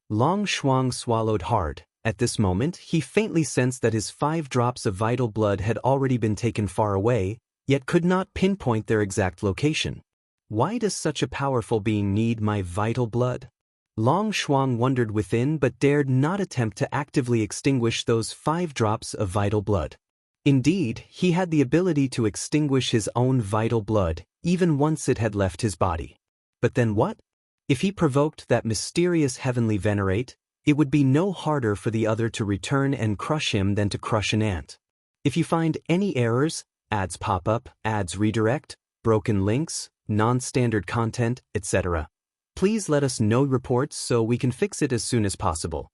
Long Shuang swallowed hard. At this moment, he faintly sensed that his 5 drops of vital blood had already been taken far away, yet could not pinpoint their exact location. Why does such a powerful being need my vital blood? Long Shuang wondered within but dared not attempt to actively extinguish those 5 drops of vital blood. Indeed, he had the ability to extinguish his own vital blood, even once it had left his body. But then what? If he provoked that mysterious Heavenly Venerate, it would be no harder for the other to return and crush him than to crush an ant. If you find any errors, ads pop up, ads redirect, broken links, non-standard content, etc., please let us know reports so we can fix it as soon as possible.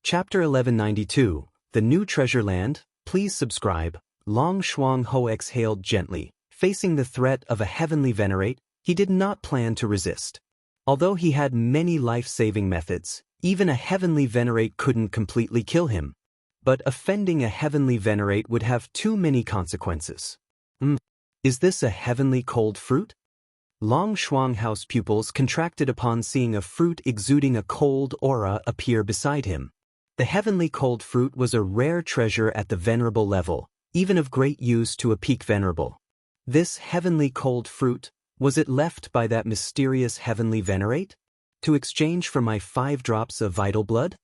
Chapter 1192, The New Treasure Land. Please subscribe. Long Shuang Ho exhaled gently. Facing the threat of a Heavenly Venerate, he did not plan to resist. Although he had many life-saving methods, even a Heavenly Venerate couldn't completely kill him. But offending a Heavenly Venerate would have too many consequences. Is this a heavenly cold fruit? Long Shuang House pupils contracted upon seeing a fruit exuding a cold aura appear beside him. The heavenly cold fruit was a rare treasure at the venerable level, even of great use to a peak venerable. This heavenly cold fruit, was it left by that mysterious Heavenly Venerate? To exchange for my 5 drops of vital blood?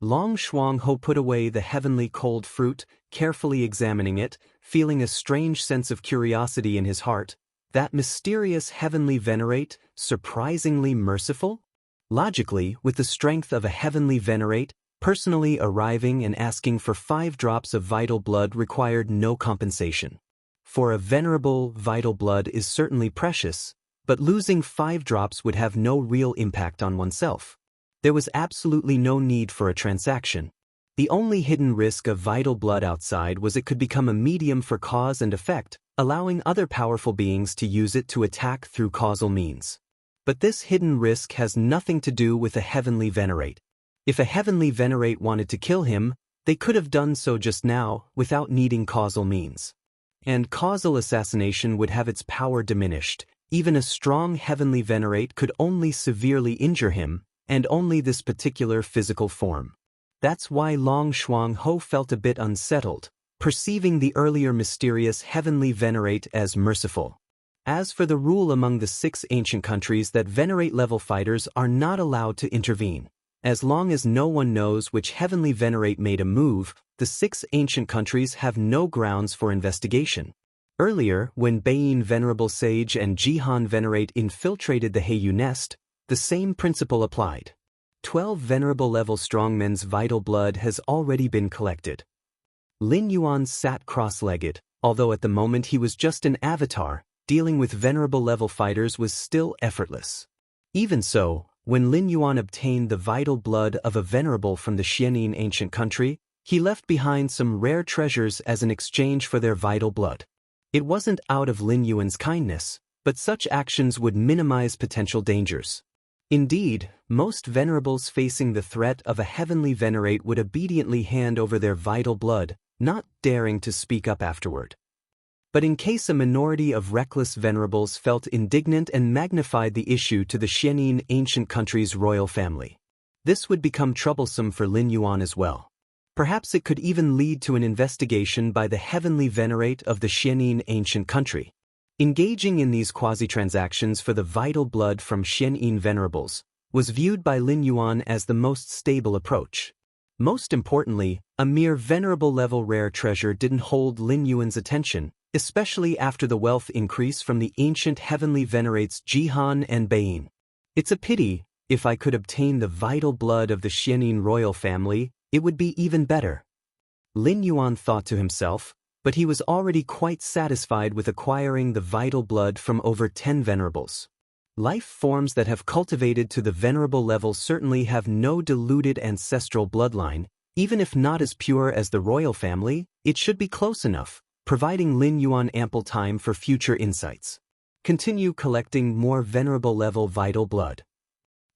Long Shuang Ho put away the heavenly cold fruit, carefully examining it, feeling a strange sense of curiosity in his heart. That mysterious Heavenly Venerate, surprisingly merciful? Logically, with the strength of a Heavenly Venerate, personally arriving and asking for 5 drops of vital blood required no compensation. For a venerable, vital blood is certainly precious, but losing 5 drops would have no real impact on oneself. There was absolutely no need for a transaction. The only hidden risk of vital blood outside was it could become a medium for cause and effect, allowing other powerful beings to use it to attack through causal means. But this hidden risk has nothing to do with a Heavenly Venerate. If a Heavenly Venerate wanted to kill him, they could have done so just now, without needing causal means. And causal assassination would have its power diminished. Even a strong Heavenly Venerate could only severely injure him, and only this particular physical form. That's why Long Shuang Ho felt a bit unsettled, perceiving the earlier mysterious Heavenly Venerate as merciful. As for the rule among the 6 ancient countries that Venerate-level fighters are not allowed to intervene. As long as no one knows which Heavenly Venerate made a move, the 6 ancient countries have no grounds for investigation. Earlier, when Beiyin Venerable Sage and Jihan Venerate infiltrated the Heiyu nest, the same principle applied. 12 venerable-level strongmen's vital blood has already been collected. Lin Yuan sat cross-legged, although at the moment he was just an avatar, dealing with venerable-level fighters was still effortless. Even so, when Lin Yuan obtained the vital blood of a venerable from the Xianin ancient country, he left behind some rare treasures as an exchange for their vital blood. It wasn't out of Lin Yuan's kindness, but such actions would minimize potential dangers. Indeed, most venerables facing the threat of a Heavenly Venerate would obediently hand over their vital blood, not daring to speak up afterward. But in case a minority of reckless venerables felt indignant and magnified the issue to the Xianxia ancient country's royal family, this would become troublesome for Lin Yuan as well. Perhaps it could even lead to an investigation by the heavenly venerate of the Xianxia ancient country. Engaging in these quasi-transactions for the vital blood from Xianxia venerables was viewed by Lin Yuan as the most stable approach. Most importantly, a mere venerable-level rare treasure didn't hold Lin Yuan's attention, especially after the wealth increase from the ancient heavenly venerates Jihan and Baiyin. It's a pity. If I could obtain the vital blood of the Xianxia royal family, it would be even better. Lin Yuan thought to himself, but he was already quite satisfied with acquiring the vital blood from over 10 venerables. Life forms that have cultivated to the venerable level certainly have no diluted ancestral bloodline. Even if not as pure as the royal family, it should be close enough, providing Lin Yuan ample time for future insights. Continue collecting more venerable level vital blood.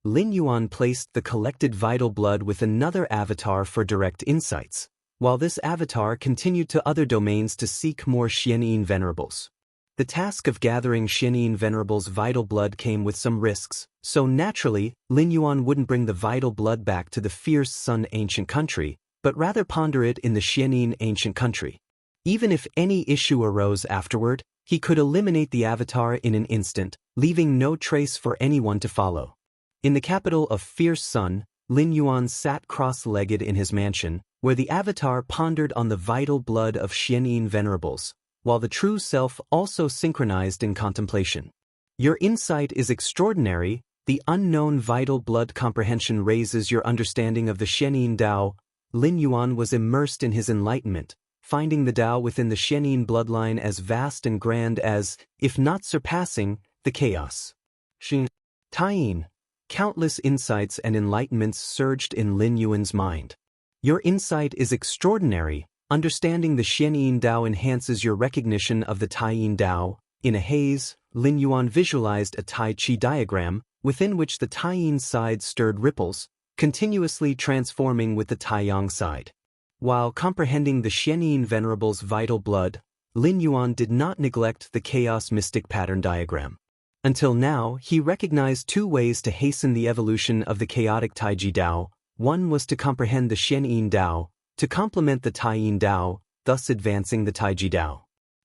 Lin Yuan placed the collected vital blood with another avatar for direct insights, while this avatar continued to other domains to seek more Xianxia venerables. The task of gathering Xianxia venerables' vital blood came with some risks, so naturally, Lin Yuan wouldn't bring the vital blood back to the fierce Sun ancient country, but rather ponder it in the Xianxia ancient country. Even if any issue arose afterward, he could eliminate the avatar in an instant, leaving no trace for anyone to follow. In the capital of fierce Sun, Lin Yuan sat cross-legged in his mansion, where the avatar pondered on the vital blood of Xianxia venerables, while the true self also synchronized in contemplation. Your insight is extraordinary. The unknown vital blood comprehension raises your understanding of the Xianxia Dao. Lin Yuan was immersed in his enlightenment, finding the Dao within the Xianxia bloodline as vast and grand as, if not surpassing, the chaos. Taiyin. Countless insights and enlightenments surged in Lin Yuan's mind. Your insight is extraordinary. Understanding the Xianxia Dao enhances your recognition of the Taiyin Dao. In a haze, Lin Yuan visualized a Tai Chi diagram, within which the Taiyin side stirred ripples, continuously transforming with the Taiyang side. While comprehending the Xianxia venerable's vital blood, Lin Yuan did not neglect the chaos mystic pattern diagram. Until now, he recognized two ways to hasten the evolution of the chaotic Taiji Dao. One was to comprehend the Xianxia Dao, to complement the Taiyin Dao, thus advancing the Taiji Dao.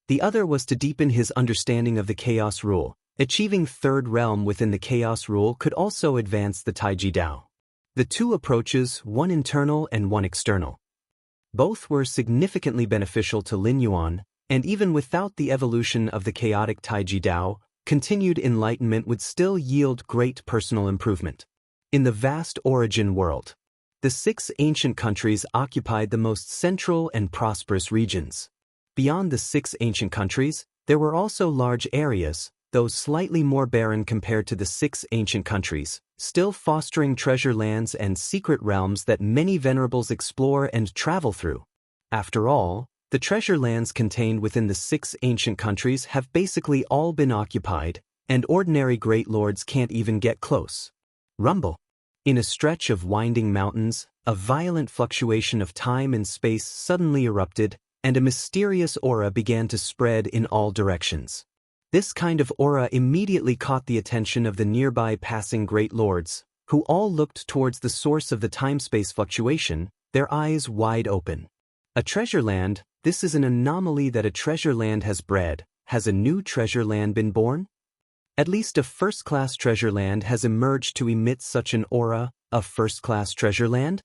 The other was to deepen his understanding of the chaos rule. Achieving third realm within the chaos rule could also advance the Taiji Dao. The two approaches, one internal and one external. Both were significantly beneficial to Lin Yuan, and even without the evolution of the chaotic Taiji Dao, continued enlightenment would still yield great personal improvement. In the vast origin world, the 6 ancient countries occupied the most central and prosperous regions. Beyond the 6 ancient countries, there were also large areas, though slightly more barren compared to the 6 ancient countries, still fostering treasure lands and secret realms that many venerables explore and travel through. After all, the treasure lands contained within the 6 ancient countries have basically all been occupied, and ordinary great lords can't even get close. Rumble. In a stretch of winding mountains, a violent fluctuation of time and space suddenly erupted, and a mysterious aura began to spread in all directions. This kind of aura immediately caught the attention of the nearby passing great lords, who all looked towards the source of the time-space fluctuation, their eyes wide open. A treasure land. This is an anomaly that a treasure land has bred. Has a new treasure land been born? At least a first-class treasure land has emerged to emit such an aura. A first-class treasure land?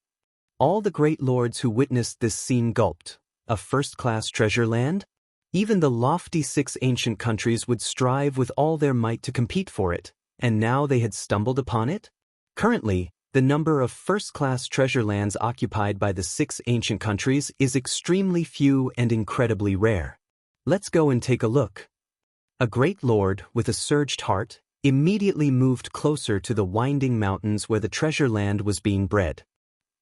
All the great lords who witnessed this scene gulped. A first-class treasure land? Even the lofty 6 ancient countries would strive with all their might to compete for it, and now they had stumbled upon it? Currently, the number of first-class treasure lands occupied by the 6 ancient countries is extremely few and incredibly rare. Let's go and take a look. A great lord, with a surged heart, immediately moved closer to the winding mountains where the treasure land was being bred.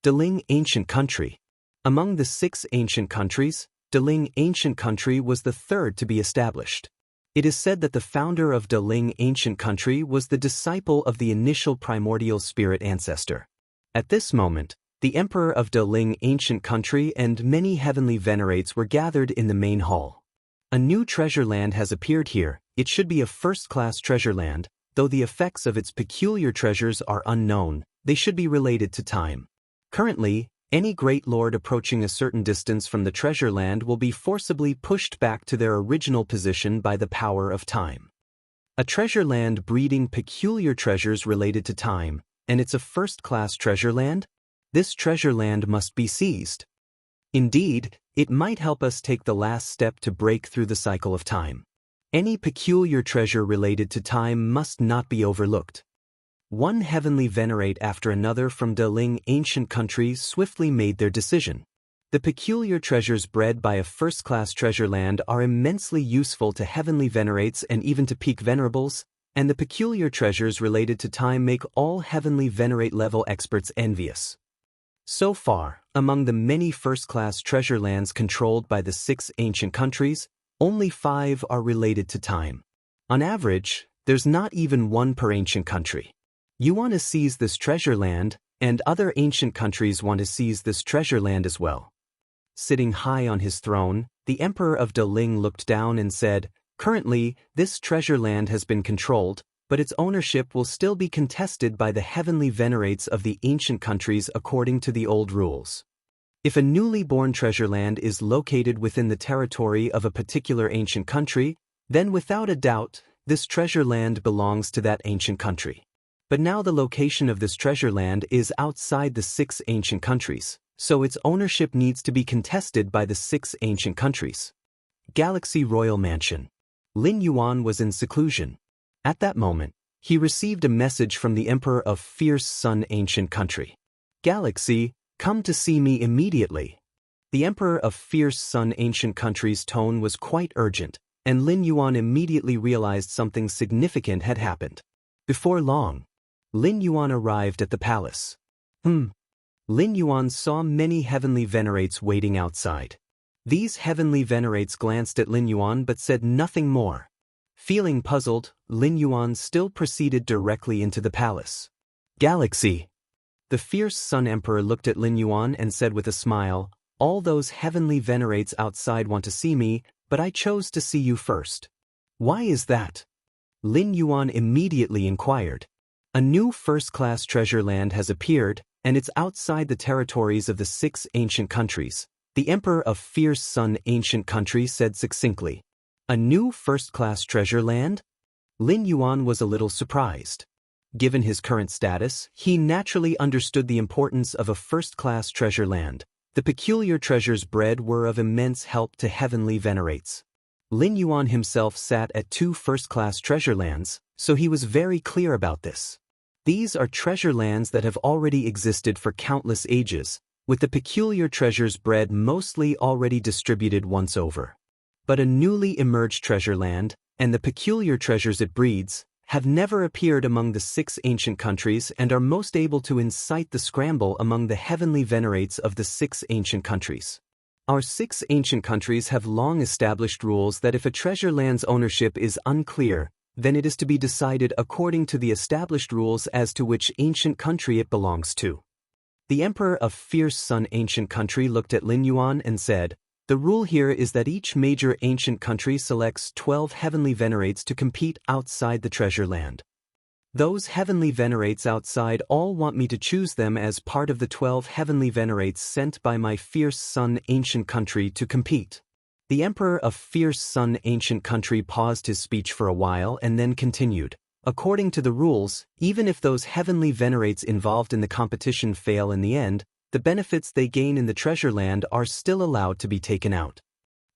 Daling Ancient Country. Among the 6 ancient countries, Daling Ancient Country was the third to be established. It is said that the founder of Daling Ancient Country was the disciple of the initial primordial spirit ancestor. At this moment, the emperor of Daling Ancient Country and many heavenly venerates were gathered in the main hall. A new treasure land has appeared here. It should be a first-class treasure land, though the effects of its peculiar treasures are unknown. They should be related to time. Currently, any great lord approaching a certain distance from the treasure land will be forcibly pushed back to their original position by the power of time. A treasure land breeding peculiar treasures related to time, and it's a first-class treasure land? This treasure land must be seized. Indeed, it might help us take the last step to break through the cycle of time. Any peculiar treasure related to time must not be overlooked. One heavenly venerate after another from Deling ancient countries swiftly made their decision. The peculiar treasures bred by a first-class treasure land are immensely useful to heavenly venerates and even to peak venerables, and the peculiar treasures related to time make all heavenly venerate level experts envious. So far, among the many first-class treasure lands controlled by the 6 ancient countries, only 5 are related to time. On average, there's not even one per ancient country. You want to seize this treasure land, and other ancient countries want to seize this treasure land as well. Sitting high on his throne, the Emperor of Deling looked down and said, "Currently, this treasure land has been controlled, but its ownership will still be contested by the heavenly venerates of the ancient countries according to the old rules. If a newly born treasure land is located within the territory of a particular ancient country, then without a doubt, this treasure land belongs to that ancient country. But now the location of this treasure land is outside the 6 ancient countries, so its ownership needs to be contested by the 6 ancient countries." Galaxy Royal Mansion. Lin Yuan was in seclusion. At that moment, he received a message from the Emperor of Fierce Sun Ancient Country. "Galaxy, come to see me immediately." The Emperor of Fierce Sun Ancient Country's tone was quite urgent, and Lin Yuan immediately realized something significant had happened. Before long, Lin Yuan arrived at the palace. Lin Yuan saw many heavenly venerates waiting outside. These heavenly venerates glanced at Lin Yuan but said nothing more. Feeling puzzled, Lin Yuan still proceeded directly into the palace. "Galaxy." The Fierce Sun Emperor looked at Lin Yuan and said with a smile, "All those heavenly venerates outside want to see me, but I chose to see you first." "Why is that?" Lin Yuan immediately inquired. "A new first-class treasure land has appeared, and it's outside the territories of the 6 ancient countries," the Emperor of Fierce Sun Ancient Country said succinctly. "A new first-class treasure land?" Lin Yuan was a little surprised. Given his current status, he naturally understood the importance of a first-class treasure land. The peculiar treasures bred were of immense help to heavenly venerates. Lin Yuan himself sat at 2 first-class treasure lands, so he was very clear about this. These are treasure lands that have already existed for countless ages, with the peculiar treasures bred mostly already distributed once over. But a newly emerged treasure land, and the peculiar treasures it breeds, have never appeared among the 6 ancient countries and are most able to incite the scramble among the heavenly venerates of the 6 ancient countries. Our 6 ancient countries have long established rules that if a treasure land's ownership is unclear, then it is to be decided according to the established rules as to which ancient country it belongs to. The Emperor of Fierce Sun Ancient Country looked at Lin Yuan and said, "The rule here is that each major ancient country selects 12 heavenly venerates to compete outside the treasure land. Those heavenly venerates outside all want me to choose them as part of the 12 heavenly venerates sent by my Fierce Sun Ancient Country to compete." The Emperor of Fierce Sun Ancient Country paused his speech for a while and then continued. "According to the rules, even if those heavenly venerates involved in the competition fail in the end, the benefits they gain in the treasure land are still allowed to be taken out."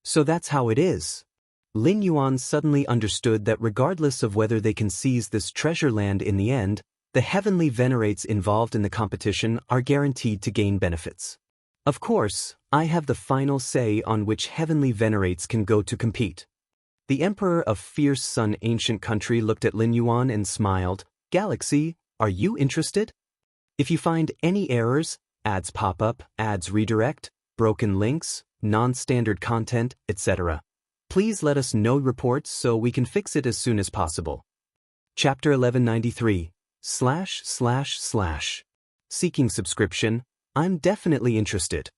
"So that's how it is." Lin Yuan suddenly understood that regardless of whether they can seize this treasure land in the end, the heavenly venerates involved in the competition are guaranteed to gain benefits. "Of course, I have the final say on which heavenly venerates can go to compete." The Emperor of Fierce Sun Ancient Country looked at Lin Yuan and smiled. "Galaxy, are you interested? If you find any errors, ads pop up, ads redirect, broken links, non-standard content, etc., please let us know reports so we can fix it as soon as possible." Chapter 1193 // Seeking subscription, I'm definitely interested.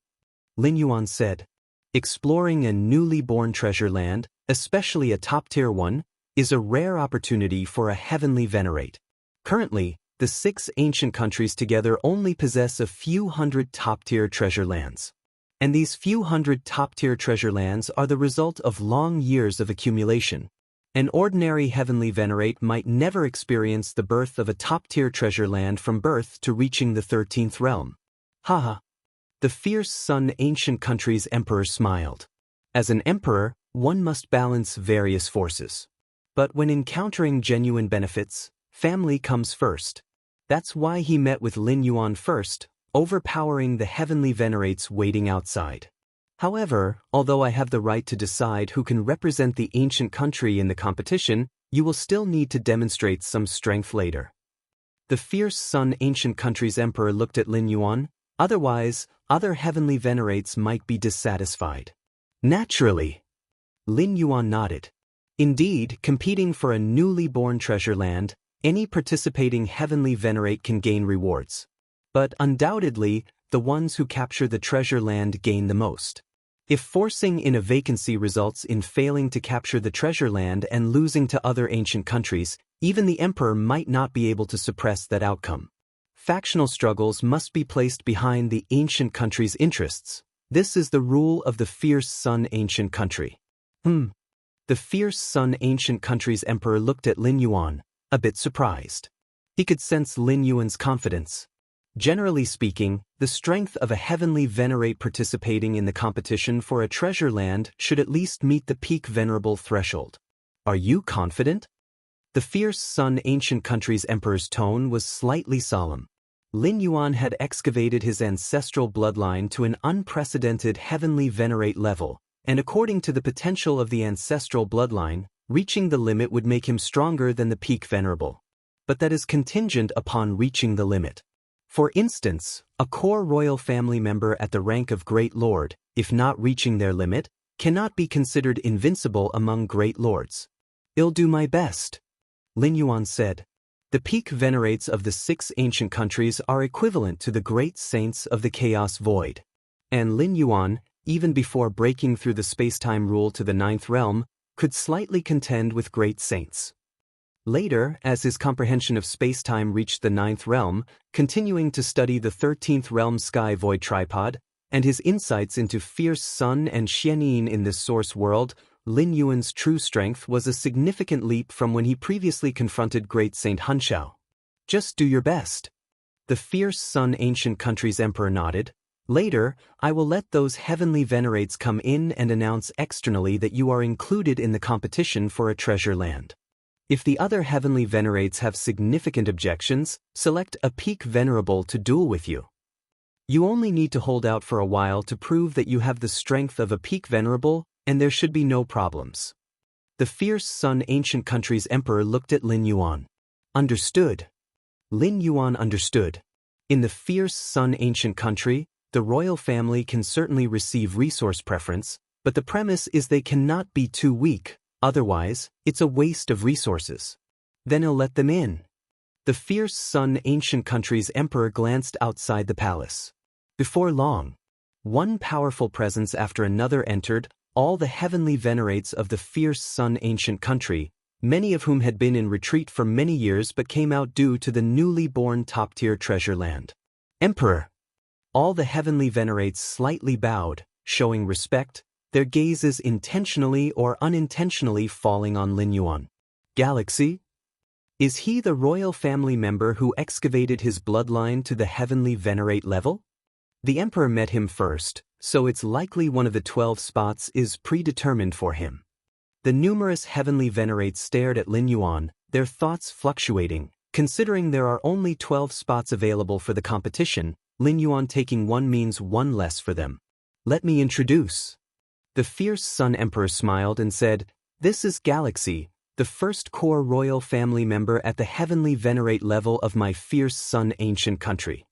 Lin Yuan said. Exploring a newly born treasure land, especially a top-tier one, is a rare opportunity for a heavenly venerate. Currently, the 6 ancient countries together only possess a few hundred top-tier treasure lands. And these few hundred top-tier treasure lands are the result of long years of accumulation. An ordinary heavenly venerate might never experience the birth of a top-tier treasure land from birth to reaching the 13th realm. Haha. The fierce Sun ancient country's emperor smiled. As an emperor, one must balance various forces. But when encountering genuine benefits, family comes first. That's why he met with Lin Yuan first, overpowering the heavenly venerates waiting outside. However, although I have the right to decide who can represent the ancient country in the competition, you will still need to demonstrate some strength later. The fierce Sun ancient country's emperor looked at Lin Yuan. Otherwise, other heavenly venerates might be dissatisfied. Naturally. Lin Yuan nodded. Indeed, competing for a newly born treasure land, any participating heavenly venerate can gain rewards. But undoubtedly, the ones who capture the treasure land gain the most. If forcing in a vacancy results in failing to capture the treasure land and losing to other ancient countries, even the emperor might not be able to suppress that outcome. Factional struggles must be placed behind the ancient country's interests. This is the rule of the fierce Sun ancient country. The fierce Sun ancient country's emperor looked at Lin Yuan, a bit surprised. He could sense Lin Yuan's confidence. Generally speaking, the strength of a heavenly venerate participating in the competition for a treasure land should at least meet the peak venerable threshold. Are you confident? The fierce Sun ancient country's emperor's tone was slightly solemn. Lin Yuan had excavated his ancestral bloodline to an unprecedented heavenly venerate level, and according to the potential of the ancestral bloodline, reaching the limit would make him stronger than the peak venerable. But that is contingent upon reaching the limit. For instance, a core royal family member at the rank of Great Lord, if not reaching their limit, cannot be considered invincible among Great Lords. I'll do my best, Lin Yuan said. The peak venerates of the 6 ancient countries are equivalent to the great saints of the Chaos Void. And Lin Yuan, even before breaking through the space-time rule to the 9th realm, could slightly contend with great saints. Later, as his comprehension of space-time reached the 9th realm, continuing to study the 13th realm sky void tripod, and his insights into fierce Sun and Xianxia in this source world, Lin Yuan's true strength was a significant leap from when he previously confronted Great Saint Hunxiao. Just do your best. The fierce Sun ancient country's emperor nodded. Later, I will let those heavenly venerates come in and announce externally that you are included in the competition for a treasure land. If the other heavenly venerates have significant objections, select a peak venerable to duel with you. You only need to hold out for a while to prove that you have the strength of a peak venerable, and there should be no problems. The fierce Sun ancient country's emperor looked at Lin Yuan. Understood. Lin Yuan understood. In the fierce Sun ancient country, the royal family can certainly receive resource preference, but the premise is they cannot be too weak. Otherwise, it's a waste of resources. Then he'll let them in. The fierce Sun ancient country's emperor glanced outside the palace. Before long, one powerful presence after another entered, all the heavenly venerates of the fierce Sun ancient country, many of whom had been in retreat for many years but came out due to the newly born top-tier treasure land. Emperor! All the heavenly venerates slightly bowed, showing respect, their gazes intentionally or unintentionally falling on Lin Yuan. Galaxy? Is he the royal family member who excavated his bloodline to the heavenly venerate level? The emperor met him first, so it's likely one of the 12 spots is predetermined for him. The numerous heavenly venerates stared at Lin Yuan, their thoughts fluctuating. Considering there are only 12 spots available for the competition, Lin Yuan taking one means one less for them. Let me introduce. The fierce Sun Emperor smiled and said, "This is Galaxy, the first core royal family member at the heavenly venerate level of my fierce Sun ancient country."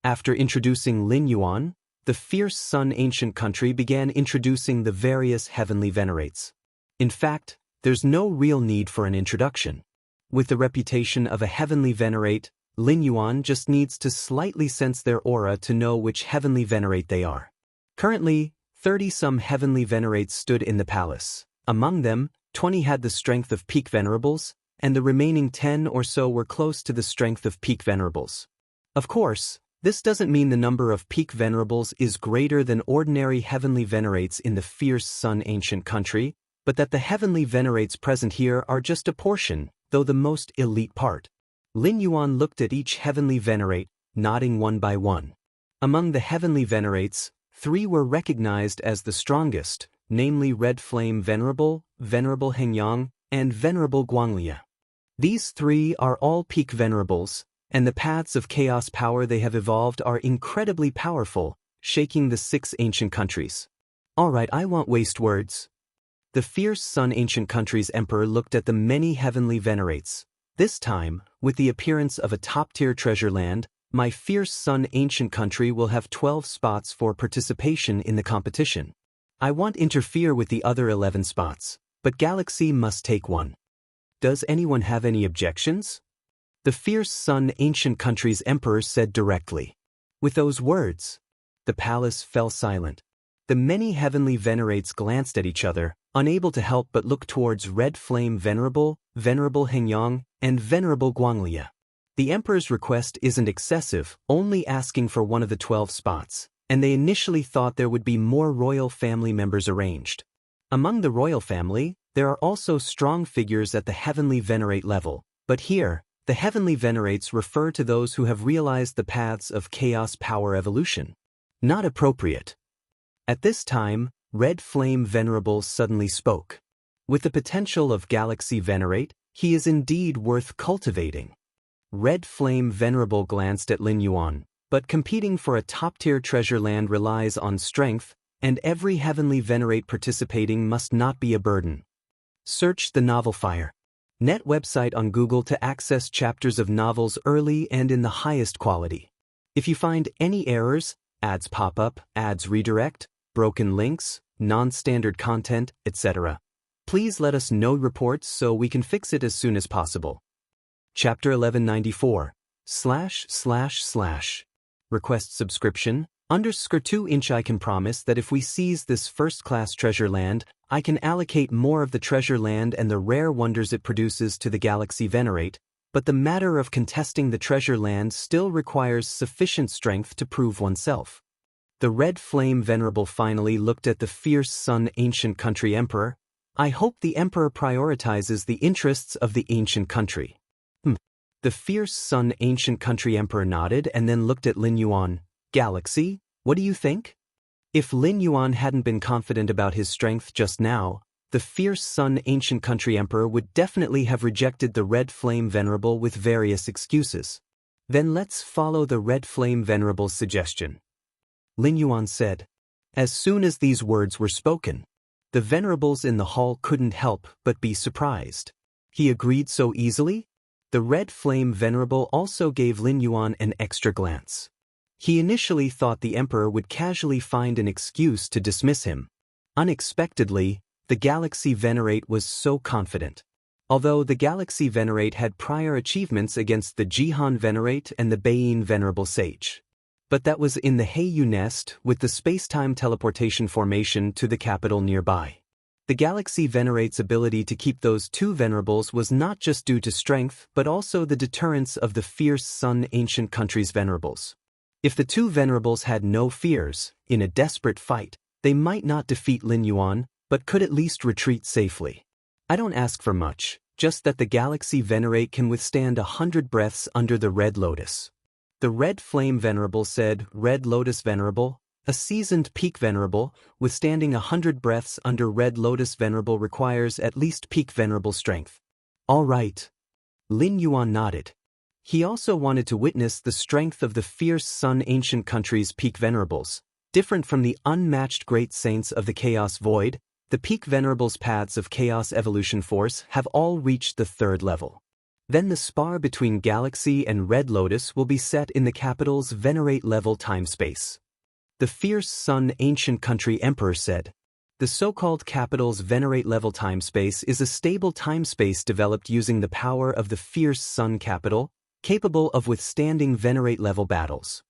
After introducing Lin Yuan, the fierce Sun ancient country began introducing the various heavenly venerates. In fact, there's no real need for an introduction. With the reputation of a heavenly venerate, Lin Yuan just needs to slightly sense their aura to know which heavenly venerate they are. Currently, 30-some heavenly venerates stood in the palace. Among them, 20 had the strength of peak venerables, and the remaining 10 or so were close to the strength of peak venerables. Of course, this doesn't mean the number of peak venerables is greater than ordinary heavenly venerates in the fierce Sun ancient country, but that the heavenly venerates present here are just a portion, though the most elite part. Lin Yuan looked at each heavenly venerate, nodding one by one. Among the heavenly venerates, 3 were recognized as the strongest, namely Red Flame Venerable, Venerable Hengyang, and Venerable Guanglia. These 3 are all peak venerables, and the paths of chaos power they have evolved are incredibly powerful, shaking the 6 ancient countries. Alright, I won't waste words. The fierce Sun ancient country's emperor looked at the many heavenly venerates. This time, with the appearance of a top-tier treasure land, my fierce Sun ancient country will have 12 spots for participation in the competition. I won't interfere with the other 11 spots, but Galaxy must take one. Does anyone have any objections? The fierce Sun ancient country's emperor said directly. With those words, the palace fell silent. The many heavenly venerates glanced at each other, unable to help but look towards Red Flame Venerable, Venerable Hengyang, and Venerable Guanglia. The emperor's request isn't excessive, only asking for one of the 12 spots, and they initially thought there would be more royal family members arranged. Among the royal family, there are also strong figures at the heavenly venerate level, but here, the heavenly venerates refer to those who have realized the paths of chaos power evolution. Not appropriate. At this time, Red Flame Venerable suddenly spoke. With the potential of Galaxy Venerate, he is indeed worth cultivating. Red Flame Venerable glanced at Lin Yuan, but competing for a top-tier treasure land relies on strength, and every heavenly venerate participating must not be a burden. Search the novel Fire. Net website on Google to access chapters of novels early and in the highest quality. If you find any errors, ads pop up, ads redirect, broken links, non-standard content, etc., please let us know reports so we can fix it as soon as possible. Chapter 1194 / Request subscription _2 I can promise that if we seize this first-class treasure land, I can allocate more of the treasure land and the rare wonders it produces to the Galaxy Venerate, but the matter of contesting the treasure land still requires sufficient strength to prove oneself. The Red Flame Venerable finally looked at the fierce Sun ancient country emperor. I hope the emperor prioritizes the interests of the ancient country. The fierce Sun ancient country emperor nodded and then looked at Lin Yuan. Galaxy, what do you think? If Lin Yuan hadn't been confident about his strength just now, the fierce Sun ancient country emperor would definitely have rejected the Red Flame Venerable with various excuses. Then let's follow the Red Flame Venerable's suggestion. Lin Yuan said. As soon as these words were spoken, the venerables in the hall couldn't help but be surprised. He agreed so easily? The Red Flame Venerable also gave Lin Yuan an extra glance. He initially thought the emperor would casually find an excuse to dismiss him. Unexpectedly, the Galaxy Venerate was so confident. Although the Galaxy Venerate had prior achievements against the Jihan Venerate and the Beiyin Venerable Sage. But that was in the Heiyu Nest with the space-time teleportation formation to the capital nearby. The Galaxy Venerate's ability to keep those 2 venerables was not just due to strength but also the deterrence of the fierce Sun ancient country's venerables. If the 2 venerables had no fears, in a desperate fight, they might not defeat Lin Yuan, but could at least retreat safely. I don't ask for much, just that the Galaxy Venerate can withstand 100 breaths under the Red Lotus. The Red Flame Venerable said, Red Lotus Venerable, a seasoned peak venerable, withstanding 100 breaths under Red Lotus Venerable requires at least peak venerable strength. All right. Lin Yuan nodded. He also wanted to witness the strength of the fierce Sun ancient country's peak venerables. Different from the unmatched great saints of the Chaos Void, the peak venerables' paths of chaos evolution force have all reached the 3rd level. Then the spar between Galaxy and Red Lotus will be set in the capital's Venerate level time-space. The fierce Sun ancient country emperor said. The so-called capital's Venerate level time-space is a stable time-space developed using the power of the fierce Sun capital, capable of withstanding Venerate level battles.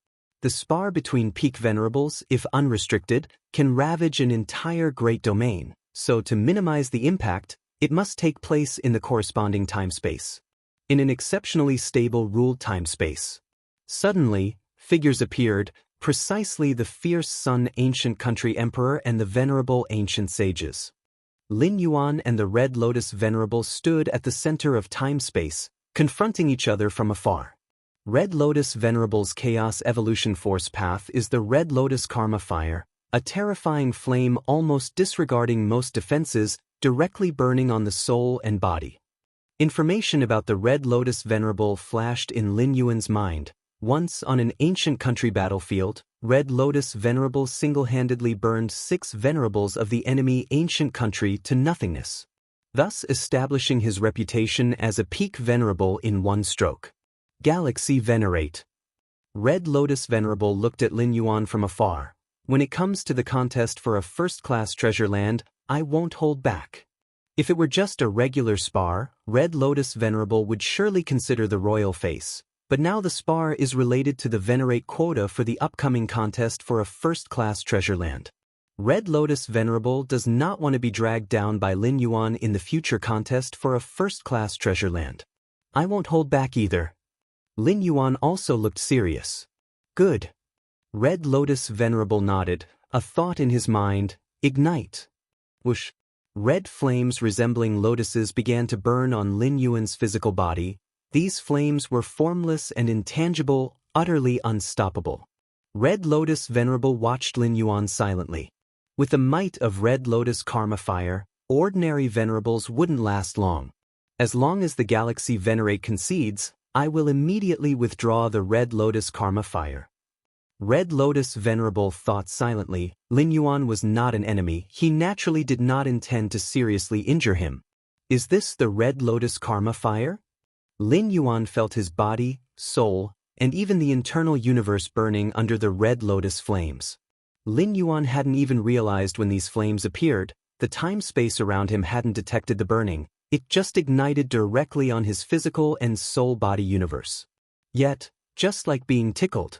The spar between peak venerables, if unrestricted, can ravage an entire great domain, so to minimize the impact, it must take place in the corresponding time-space. In an exceptionally stable ruled time-space. Suddenly, figures appeared, precisely the fierce Sun ancient country emperor and the venerable ancient sages. Lin Yuan and the Red Lotus Venerable stood at the center of time-space, confronting each other from afar. Red Lotus Venerable's Chaos Evolution Force path is the Red Lotus Karma Fire, a terrifying flame almost disregarding most defenses, directly burning on the soul and body. Information about the Red Lotus Venerable flashed in Lin Yuan's mind. Once on an ancient country battlefield, Red Lotus Venerable single-handedly burned 6 venerables of the enemy ancient country to nothingness, thus establishing his reputation as a peak venerable in one stroke. Galaxy Venerate. Red Lotus Venerable looked at Lin Yuan from afar. When it comes to the contest for a first-class treasure land, I won't hold back. If it were just a regular spar, Red Lotus Venerable would surely consider the royal face, but now the spar is related to the Venerate quota for the upcoming contest for a first-class treasure land. Red Lotus Venerable does not want to be dragged down by Lin Yuan in the future contest for a first-class treasure land. I won't hold back either. Lin Yuan also looked serious. Good. Red Lotus Venerable nodded, a thought in his mind. Ignite. Whoosh. Red flames resembling lotuses began to burn on Lin Yuan's physical body. These flames were formless and intangible, utterly unstoppable. Red Lotus Venerable watched Lin Yuan silently. With the might of Red Lotus Karma Fire, ordinary venerables wouldn't last long. As long as the Galaxy Venerate concedes, I will immediately withdraw the Red Lotus Karma Fire. Red Lotus Venerable thought silently. Lin Yuan was not an enemy. He naturally did not intend to seriously injure him. Is this the Red Lotus Karma Fire? Lin Yuan felt his body, soul, and even the internal universe burning under the Red Lotus flames. Lin Yuan hadn't even realized when these flames appeared. The time-space around him hadn't detected the burning. It just ignited directly on his physical and soul-body universe. Yet, just like being tickled,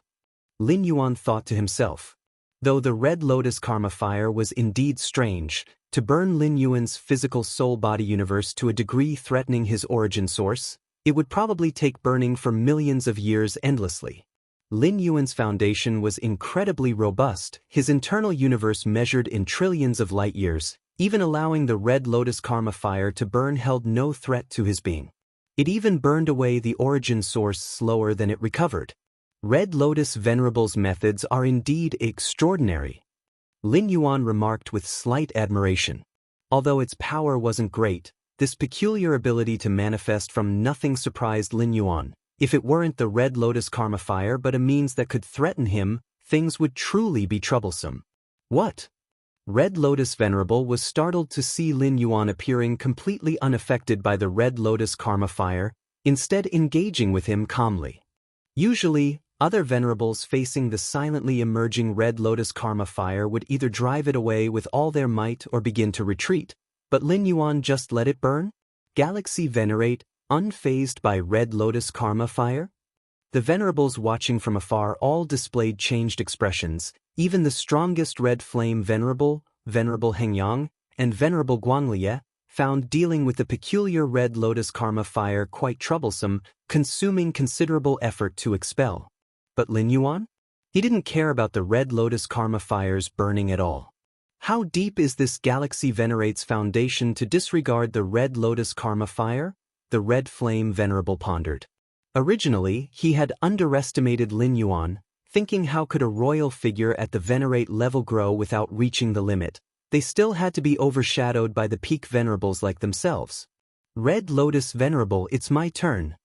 Lin Yuan thought to himself. Though the Red Lotus Karma Fire was indeed strange, to burn Lin Yuan's physical soul-body universe to a degree threatening his origin source, it would probably take burning for millions of years endlessly. Lin Yuan's foundation was incredibly robust, his internal universe measured in trillions of light-years. Even allowing the Red Lotus Karma Fire to burn held no threat to his being. It even burned away the origin source slower than it recovered. Red Lotus Venerable's methods are indeed extraordinary. Lin Yuan remarked with slight admiration. Although its power wasn't great, this peculiar ability to manifest from nothing surprised Lin Yuan. If it weren't the Red Lotus Karma Fire but a means that could threaten him, things would truly be troublesome. What? Red Lotus Venerable was startled to see Lin Yuan appearing completely unaffected by the Red Lotus Karma Fire, instead engaging with him calmly. Usually, other venerables facing the silently emerging Red Lotus Karma Fire would either drive it away with all their might or begin to retreat, but Lin Yuan just let it burn? Galaxy Venerate, unfazed by Red Lotus Karma Fire? The venerables watching from afar all displayed changed expressions. Even the strongest red flame Venerable Hengyang, and Venerable Guangliye, found dealing with the peculiar Red Lotus Karma Fire quite troublesome, consuming considerable effort to expel. But Lin Yuan? He didn't care about the Red Lotus Karma Fire's burning at all. How deep is this Galaxy Venerate's foundation to disregard the Red Lotus Karma Fire? The Red Flame Venerable pondered. Originally, he had underestimated Lin Yuan, thinking how could a royal figure at the Venerate level grow without reaching the limit. They still had to be overshadowed by the peak venerables like themselves. Red Lotus Venerable, it's my turn.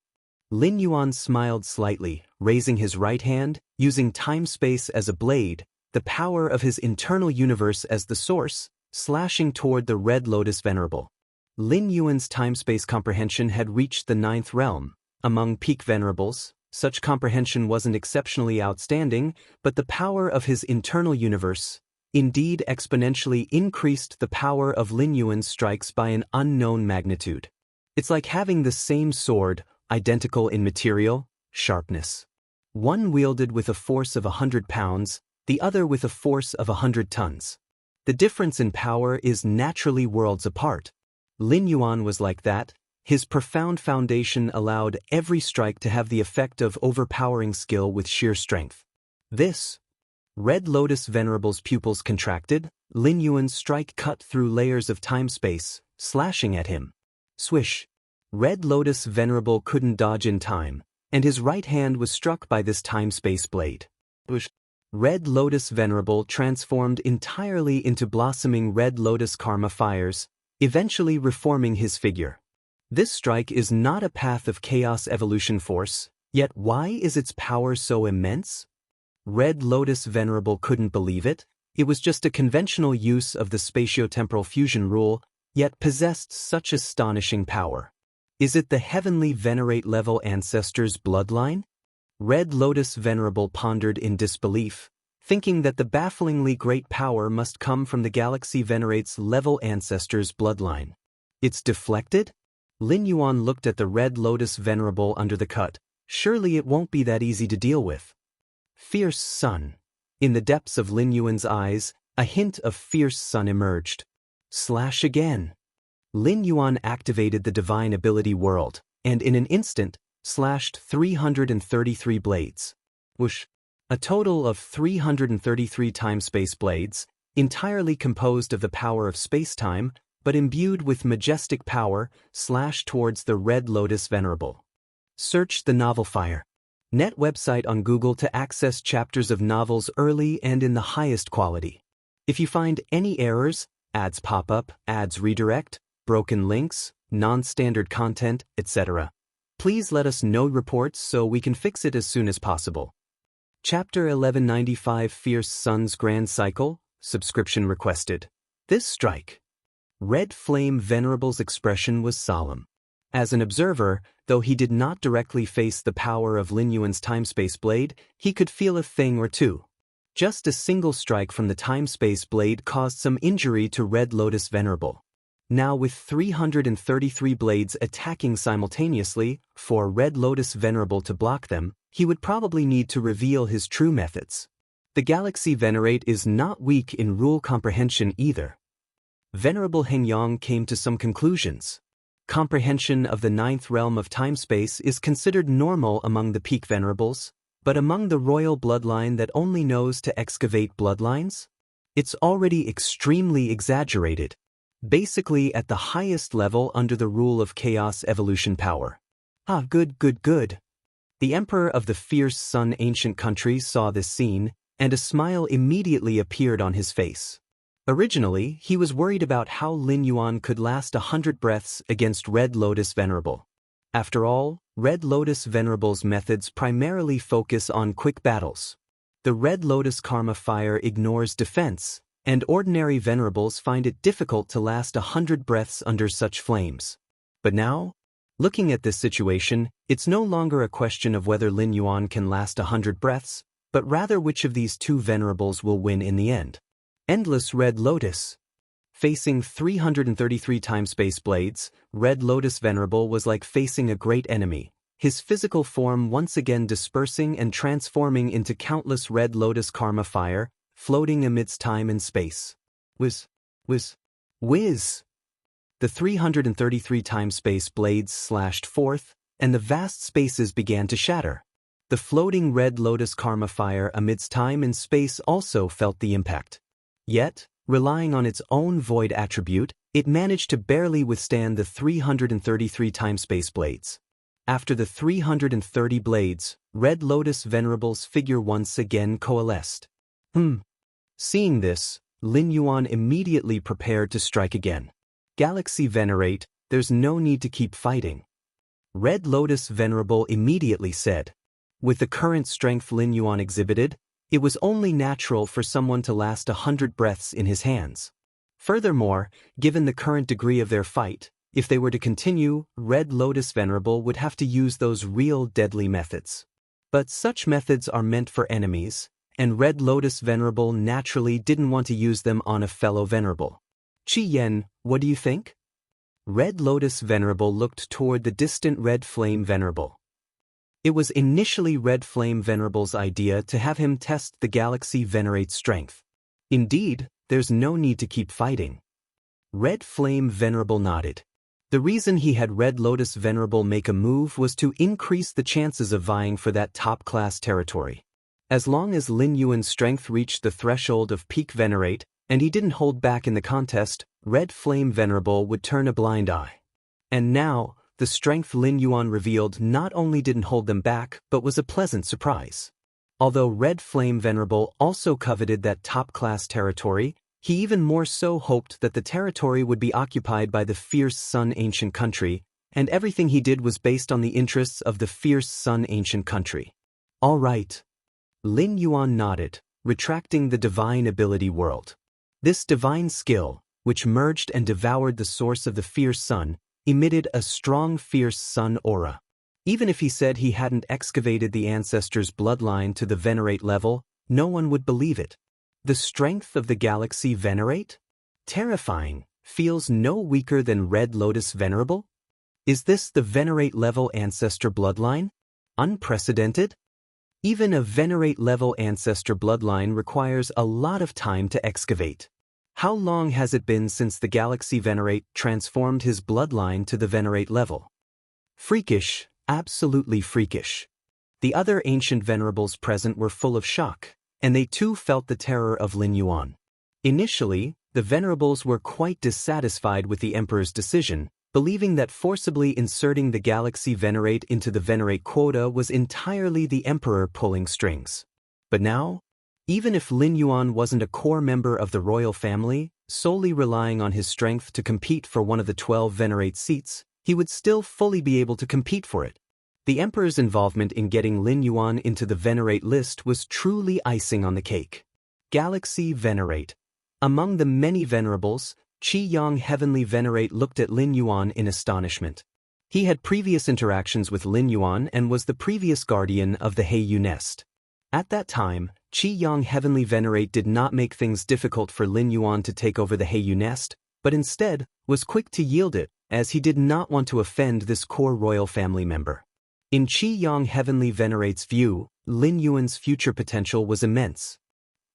Lin Yuan smiled slightly, raising his right hand, using time-space as a blade, the power of his internal universe as the source, slashing toward the Red Lotus Venerable. Lin Yuan's time-space comprehension had reached the 9th realm. Among peak venerables, such comprehension wasn't exceptionally outstanding, but the power of his internal universe indeed exponentially increased the power of Lin Yuan's strikes by an unknown magnitude. It's like having the same sword, identical in material, sharpness, One wielded with a force of 100 pounds, the other with a force of 100 tons. The difference in power is naturally worlds apart. Lin Yuan was like that. His profound foundation allowed every strike to have the effect of overpowering skill with sheer strength. This Red Lotus Venerable's pupils contracted. Lin Yuan's strike cut through layers of time-space, slashing at him. Swish. Red Lotus Venerable couldn't dodge in time, and his right hand was struck by this time-space blade. Bush. Red Lotus Venerable transformed entirely into blossoming Red Lotus Karma fires, eventually reforming his figure. This strike is not a path of chaos evolution force, yet why is its power so immense? Red Lotus Venerable couldn't believe it. It was just a conventional use of the spatiotemporal fusion rule, yet possessed such astonishing power. Is it the heavenly venerate level ancestor's bloodline? Red Lotus Venerable pondered in disbelief, thinking that the bafflingly great power must come from the galaxy venerate's level ancestor's bloodline. It's deflected? Lin Yuan looked at the Red Lotus Venerable under the cut. Surely it won't be that easy to deal with. Fierce Sun. In the depths of Lin Yuan's eyes, a hint of fierce sun emerged. Slash again. Lin Yuan activated the divine ability world, and in an instant, slashed 333 blades. Whoosh. A total of 333 time-space blades, entirely composed of the power of space-time, but imbued with majestic power, slashed towards the Red Lotus Venerable. Search the novel Fire. Net website on Google to access chapters of novels early and in the highest quality. If you find any errors, ads pop up, ads redirect, broken links, non-standard content, etc., please let us know reports so we can fix it as soon as possible. Chapter 1195 Fierce Sun's Grand Cycle, subscription requested. This strike. Red Flame Venerable's expression was solemn. As an observer, though he did not directly face the power of Lin Yuan's time-space blade, he could feel a thing or two. Just a single strike from the time-space blade caused some injury to Red Lotus Venerable. Now with 333 blades attacking simultaneously, for Red Lotus Venerable to block them, he would probably need to reveal his true methods. The Galaxy Venerate is not weak in rule comprehension either. Venerable Hengyang came to some conclusions. Comprehension of the ninth realm of time-space is considered normal among the peak venerables, but among the royal bloodline that only knows to excavate bloodlines? It's already extremely exaggerated, basically at the highest level under the rule of chaos evolution power. Ah, good. The Emperor of the Fierce Sun ancient country saw this scene, and a smile immediately appeared on his face. Originally, he was worried about how Lin Yuan could last 100 breaths against Red Lotus Venerable. After all, Red Lotus Venerable's methods primarily focus on quick battles. The Red Lotus Karma Fire ignores defense, and ordinary venerables find it difficult to last 100 breaths under such flames. But now, looking at this situation, it's no longer a question of whether Lin Yuan can last 100 breaths, but rather which of these two venerables will win in the end. Endless Red Lotus. Facing 333 time-space blades, Red Lotus Venerable was like facing a great enemy, his physical form once again dispersing and transforming into countless Red Lotus Karma Fire, floating amidst time and space. Whiz. The 333 time-space blades slashed forth, and the vast spaces began to shatter. The floating Red Lotus Karma Fire amidst time and space also felt the impact. Yet, relying on its own void attribute, it managed to barely withstand the 333 time-space blades. After the 330 blades, Red Lotus Venerable's figure once again coalesced. Seeing this, Lin Yuan immediately prepared to strike again. Galaxy Venerate, there's no need to keep fighting. Red Lotus Venerable immediately said. With the current strength Lin Yuan exhibited, it was only natural for someone to last 100 breaths in his hands. Furthermore, given the current degree of their fight, if they were to continue, Red Lotus Venerable would have to use those real deadly methods. But such methods are meant for enemies, and Red Lotus Venerable naturally didn't want to use them on a fellow venerable. Qi Yen, what do you think? Red Lotus Venerable looked toward the distant Red Flame Venerable. It was initially Red Flame Venerable's idea to have him test the Galaxy Venerate's strength. Indeed, there's no need to keep fighting. Red Flame Venerable nodded. The reason he had Red Lotus Venerable make a move was to increase the chances of vying for that top-class territory. As long as Lin Yuan's strength reached the threshold of peak Venerate, and he didn't hold back in the contest, Red Flame Venerable would turn a blind eye. And now, the strength Lin Yuan revealed not only didn't hold them back, but was a pleasant surprise. Although Red Flame Venerable also coveted that top-class territory, he even more so hoped that the territory would be occupied by the Fierce Sun Ancient Country, and everything he did was based on the interests of the Fierce Sun Ancient Country. All right. Lin Yuan nodded, retracting the Divine Ability World. This divine skill, which merged and devoured the source of the Fierce Sun, emitted a strong Fierce Sun aura. Even if he said he hadn't excavated the ancestors' bloodline to the Venerate level, no one would believe it. The strength of the Galaxy Venerate? Terrifying, feels no weaker than Red Lotus Venerable? Is this the Venerate level ancestor bloodline? Unprecedented? Even a Venerate level ancestor bloodline requires a lot of time to excavate. How long has it been since the Galaxy Venerate transformed his bloodline to the Venerate level? Freakish, absolutely freakish. The other ancient venerables present were full of shock, and they too felt the terror of Lin Yuan. Initially, the venerables were quite dissatisfied with the Emperor's decision, believing that forcibly inserting the Galaxy Venerate into the Venerate quota was entirely the Emperor pulling strings. But now, even if Lin Yuan wasn't a core member of the royal family, solely relying on his strength to compete for one of the 12 Venerate seats, he would still fully be able to compete for it. The Emperor's involvement in getting Lin Yuan into the Venerate list was truly icing on the cake. Galaxy Venerate. Among the many venerables, Qi Yang Heavenly Venerate looked at Lin Yuan in astonishment. He had previous interactions with Lin Yuan and was the previous guardian of the Heiyu nest. At that time, Qi Yang Heavenly Venerate did not make things difficult for Lin Yuan to take over the Heiyu nest, but instead was quick to yield it, as he did not want to offend this core royal family member. In Qi Yang Heavenly Venerate's view, Lin Yuan's future potential was immense.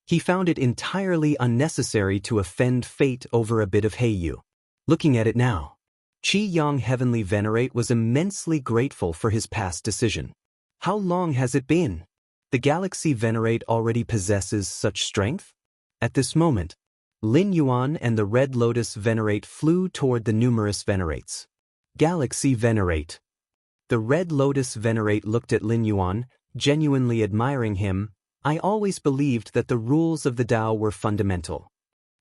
He found it entirely unnecessary to offend fate over a bit of Heiyu. Looking at it now, Qi Yang Heavenly Venerate was immensely grateful for his past decision. How long has it been? The Galaxy Venerate already possesses such strength? At this moment, Lin Yuan and the Red Lotus Venerate flew toward the numerous Venerates. Galaxy Venerate. The Red Lotus Venerate looked at Lin Yuan, genuinely admiring him. I always believed that the rules of the Tao were fundamental.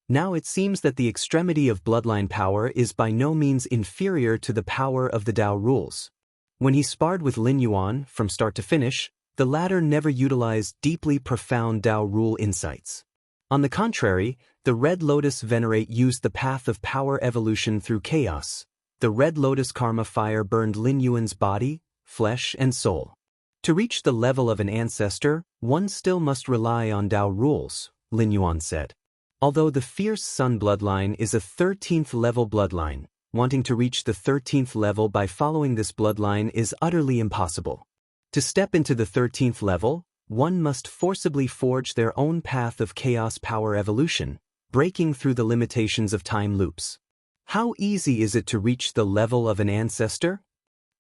Now it seems that the extremity of bloodline power is by no means inferior to the power of the Tao rules. When he sparred with Lin Yuan, from start to finish, the latter never utilized deeply profound Tao rule insights. On the contrary, the Red Lotus Venerate used the path of power evolution through chaos. The Red Lotus Karma fire burned Lin Yuan's body, flesh, and soul. To reach the level of an ancestor, one still must rely on Tao rules, Lin Yuan said. Although the Fierce Sun bloodline is a 13th level bloodline, wanting to reach the 13th level by following this bloodline is utterly impossible. To step into the 13th level, one must forcibly forge their own path of chaos power evolution, breaking through the limitations of time loops. How easy is it to reach the level of an ancestor?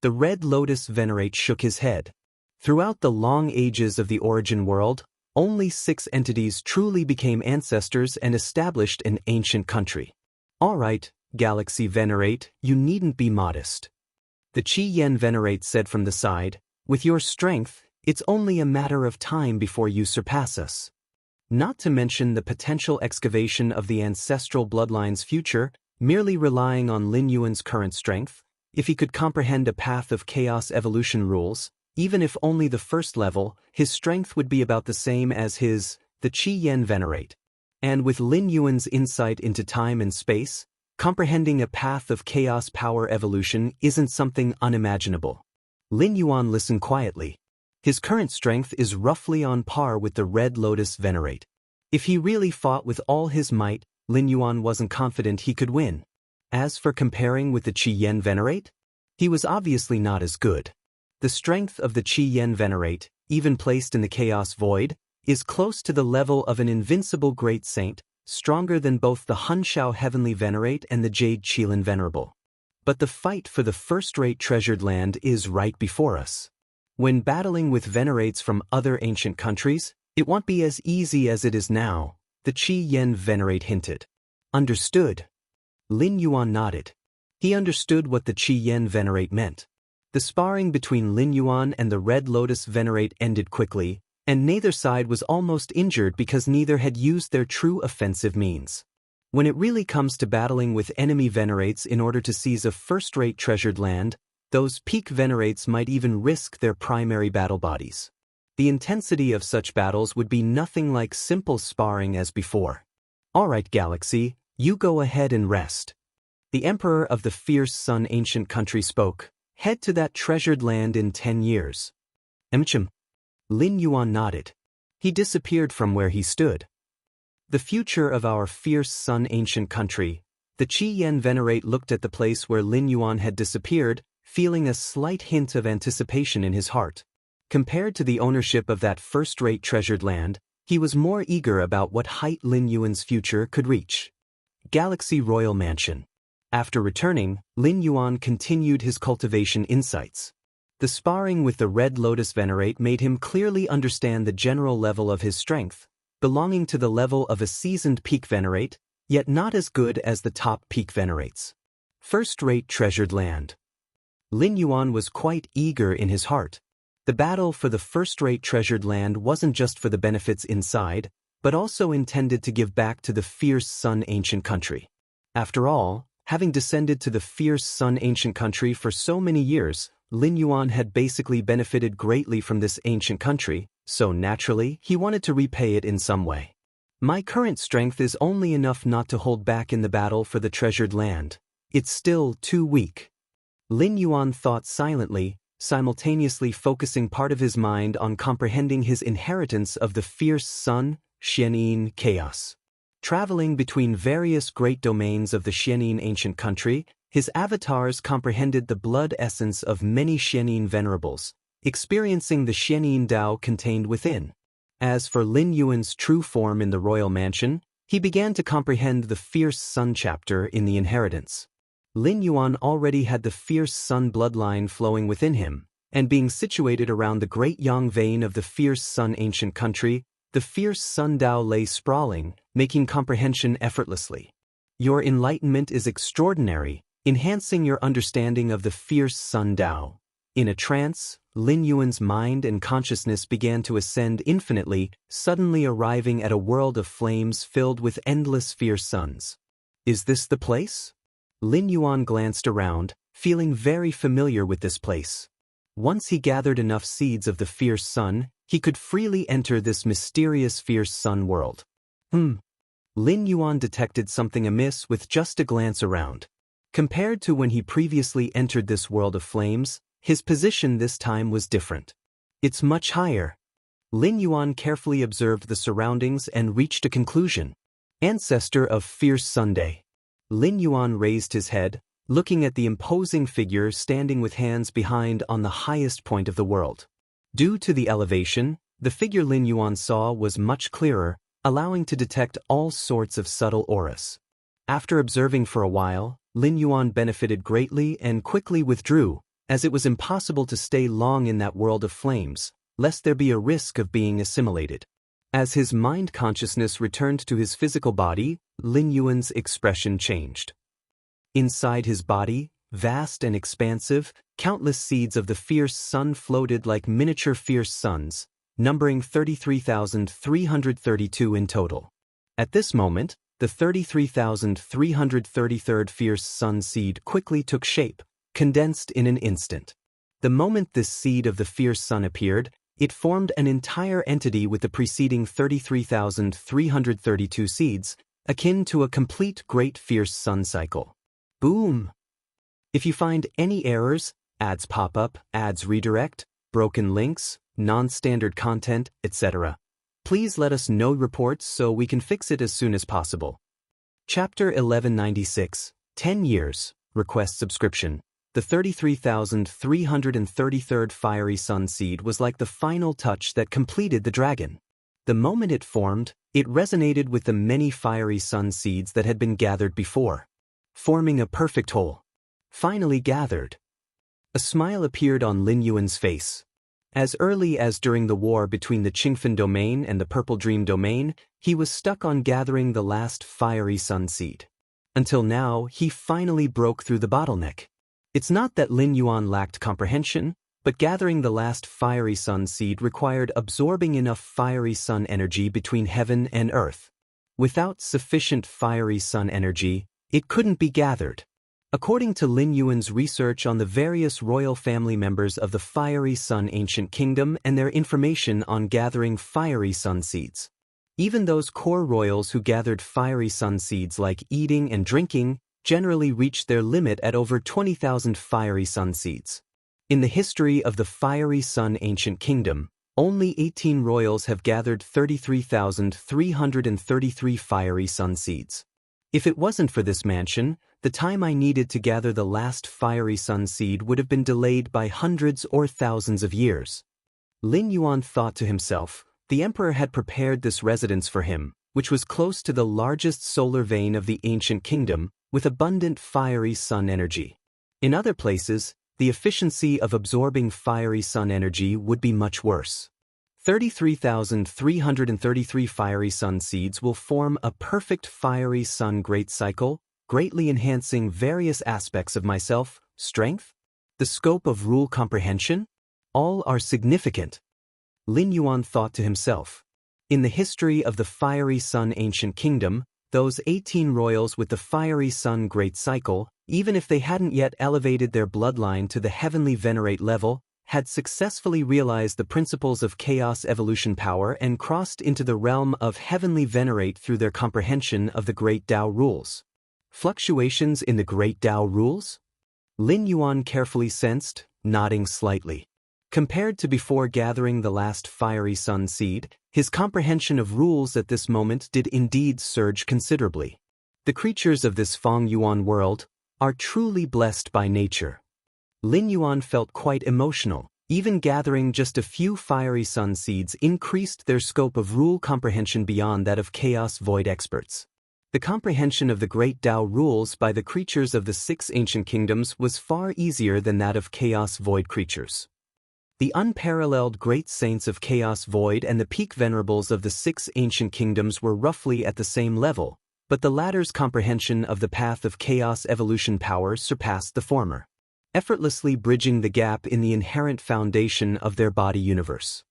The Red Lotus Venerate shook his head. Throughout the long ages of the origin world, only 6 entities truly became ancestors and established an ancient country. All right, Galaxy Venerate, you needn't be modest. The Qi Yen Venerate said from the side, with your strength, it's only a matter of time before you surpass us. Not to mention the potential excavation of the ancestral bloodline's future, merely relying on Lin Yuan's current strength, if he could comprehend a path of chaos evolution rules, even if only the first level, his strength would be about the same as the Qi Yen Venerate. And with Lin Yuan's insight into time and space, comprehending a path of chaos power evolution isn't something unimaginable. Lin Yuan listened quietly. His current strength is roughly on par with the Red Lotus Venerate. If he really fought with all his might, Lin Yuan wasn't confident he could win. As for comparing with the Qi Yen Venerate, he was obviously not as good. The strength of the Qi Yen Venerate, even placed in the Chaos Void, is close to the level of an invincible great saint, stronger than both the Hunshao Heavenly Venerate and the Jade Qilin Venerable. But the fight for the first-rate treasured land is right before us. When battling with venerates from other ancient countries, it won't be as easy as it is now, the Qi Yen Venerate hinted. Understood. Lin Yuan nodded. He understood what the Qi Yen Venerate meant. The sparring between Lin Yuan and the Red Lotus Venerate ended quickly, and neither side was almost injured because neither had used their true offensive means. When it really comes to battling with enemy venerates in order to seize a first-rate treasured land, those peak venerates might even risk their primary battle bodies. The intensity of such battles would be nothing like simple sparring as before. All right, Galaxy, you go ahead and rest. The Emperor of the Fierce Sun Ancient Country spoke. Head to that treasured land in 10 years. Emchim. Lin Yuan nodded. He disappeared from where he stood. The future of our Fierce Sun Ancient Country. The Qi Yen Venerate looked at the place where Lin Yuan had disappeared, feeling a slight hint of anticipation in his heart. Compared to the ownership of that first-rate treasured land, he was more eager about what height Lin Yuan's future could reach. Galaxy Royal Mansion. After returning, Lin Yuan continued his cultivation insights. The sparring with the Red Lotus Venerate made him clearly understand the general level of his strength, belonging to the level of a seasoned peak venerate, yet not as good as the top peak venerates. First-rate treasured land. Lin Yuan was quite eager in his heart. The battle for the first-rate treasured land wasn't just for the benefits inside, but also intended to give back to the Fierce Sun Ancient Country. After all, having descended to the Fierce Sun Ancient Country for so many years, Lin Yuan had basically benefited greatly from this ancient country, so naturally, he wanted to repay it in some way. My current strength is only enough not to hold back in the battle for the treasured land. It's still too weak. Lin Yuan thought silently, simultaneously focusing part of his mind on comprehending his inheritance of the Fierce Sun, Xianxia Chaos. Traveling between various great domains of the Xianxia Ancient Country, his avatars comprehended the blood essence of many Xianxia venerables, experiencing the Xianxia Dao contained within. As for Lin Yuan's true form in the royal mansion, he began to comprehend the Fierce Sun chapter in the inheritance. Lin Yuan already had the Fierce Sun bloodline flowing within him, and being situated around the great Yang vein of the Fierce Sun Ancient Country, the Fierce Sun Dao lay sprawling, making comprehension effortlessly. Your enlightenment is extraordinary, enhancing your understanding of the Fierce Sun Dao. In a trance, Lin Yuan's mind and consciousness began to ascend infinitely, suddenly arriving at a world of flames filled with endless fierce suns. Is this the place? Lin Yuan glanced around, feeling very familiar with this place. Once he gathered enough seeds of the fierce sun, he could freely enter this mysterious fierce sun world. Lin Yuan detected something amiss with just a glance around. Compared to when he previously entered this world of flames, his position this time was different. It's much higher. Lin Yuan carefully observed the surroundings and reached a conclusion. Ancestor of Fierce Sunday. Lin Yuan raised his head, looking at the imposing figure standing with hands behind on the highest point of the world. Due to the elevation, the figure Lin Yuan saw was much clearer, allowing to detect all sorts of subtle auras. After observing for a while, Lin Yuan benefited greatly and quickly withdrew, as it was impossible to stay long in that world of flames, lest there be a risk of being assimilated. As his mind consciousness returned to his physical body, Lin Yuan's expression changed. Inside his body, vast and expansive, countless seeds of the fierce sun floated like miniature fierce suns, numbering 33,332 in total. At this moment, the 33,333rd fierce sun seed quickly took shape, condensed in an instant. The moment this seed of the fierce sun appeared, it formed an entire entity with the preceding 33,332 seeds, akin to a complete great fierce sun cycle. Boom! If you find any errors, ads pop up, ads redirect, broken links, non-standard content, etc., please let us know reports so we can fix it as soon as possible. Chapter 1196, 10 years, request subscription. The 33,333rd fiery sun seed was like the final touch that completed the dragon. The moment it formed, it resonated with the many fiery sun seeds that had been gathered before, forming a perfect whole. Finally gathered. A smile appeared on Lin Yuan's face. As early as during the war between the Qingfen domain and the Purple Dream domain, he was stuck on gathering the last fiery sun seed. Until now, he finally broke through the bottleneck. It's not that Lin Yuan lacked comprehension, but gathering the last fiery sun seed required absorbing enough fiery sun energy between heaven and earth. Without sufficient fiery sun energy, it couldn't be gathered. According to Lin Yuan's research on the various royal family members of the Fiery Sun Ancient Kingdom and their information on gathering fiery sun seeds, even those core royals who gathered fiery sun seeds like eating and drinking generally reached their limit at over 20,000 fiery sun seeds. In the history of the Fiery Sun Ancient Kingdom, only 18 royals have gathered 33,333 fiery sun seeds. If it wasn't for this mansion, the time I needed to gather the last fiery sun seed would have been delayed by hundreds or thousands of years. Lin Yuan thought to himself, the emperor had prepared this residence for him, which was close to the largest solar vein of the ancient kingdom, with abundant fiery sun energy. In other places, the efficiency of absorbing fiery sun energy would be much worse. 33,333 fiery sun seeds will form a perfect fiery sun great cycle, greatly enhancing various aspects of myself, strength, the scope of rule comprehension. All are significant. Lin Yuan thought to himself. In the history of the Fiery Sun Ancient Kingdom, those 18 royals with the fiery sun great cycle, even if they hadn't yet elevated their bloodline to the heavenly venerate level, had successfully realized the principles of chaos evolution power and crossed into the realm of heavenly venerate through their comprehension of the Great Tao rules. Fluctuations in the Great Tao rules? Lin Yuan carefully sensed, nodding slightly. Compared to before gathering the last fiery sun seed, his comprehension of rules at this moment did indeed surge considerably. The creatures of this Feng Yuan world are truly blessed by nature. Lin Yuan felt quite emotional. Even gathering just a few fiery sun seeds increased their scope of rule comprehension beyond that of chaos void experts. The comprehension of the Great Tao rules by the creatures of the 6 ancient kingdoms was far easier than that of chaos void creatures. The unparalleled great saints of chaos void and the peak venerables of the 6 ancient kingdoms were roughly at the same level, but the latter's comprehension of the path of chaos evolution power surpassed the former, effortlessly bridging the gap in the inherent foundation of their body universe.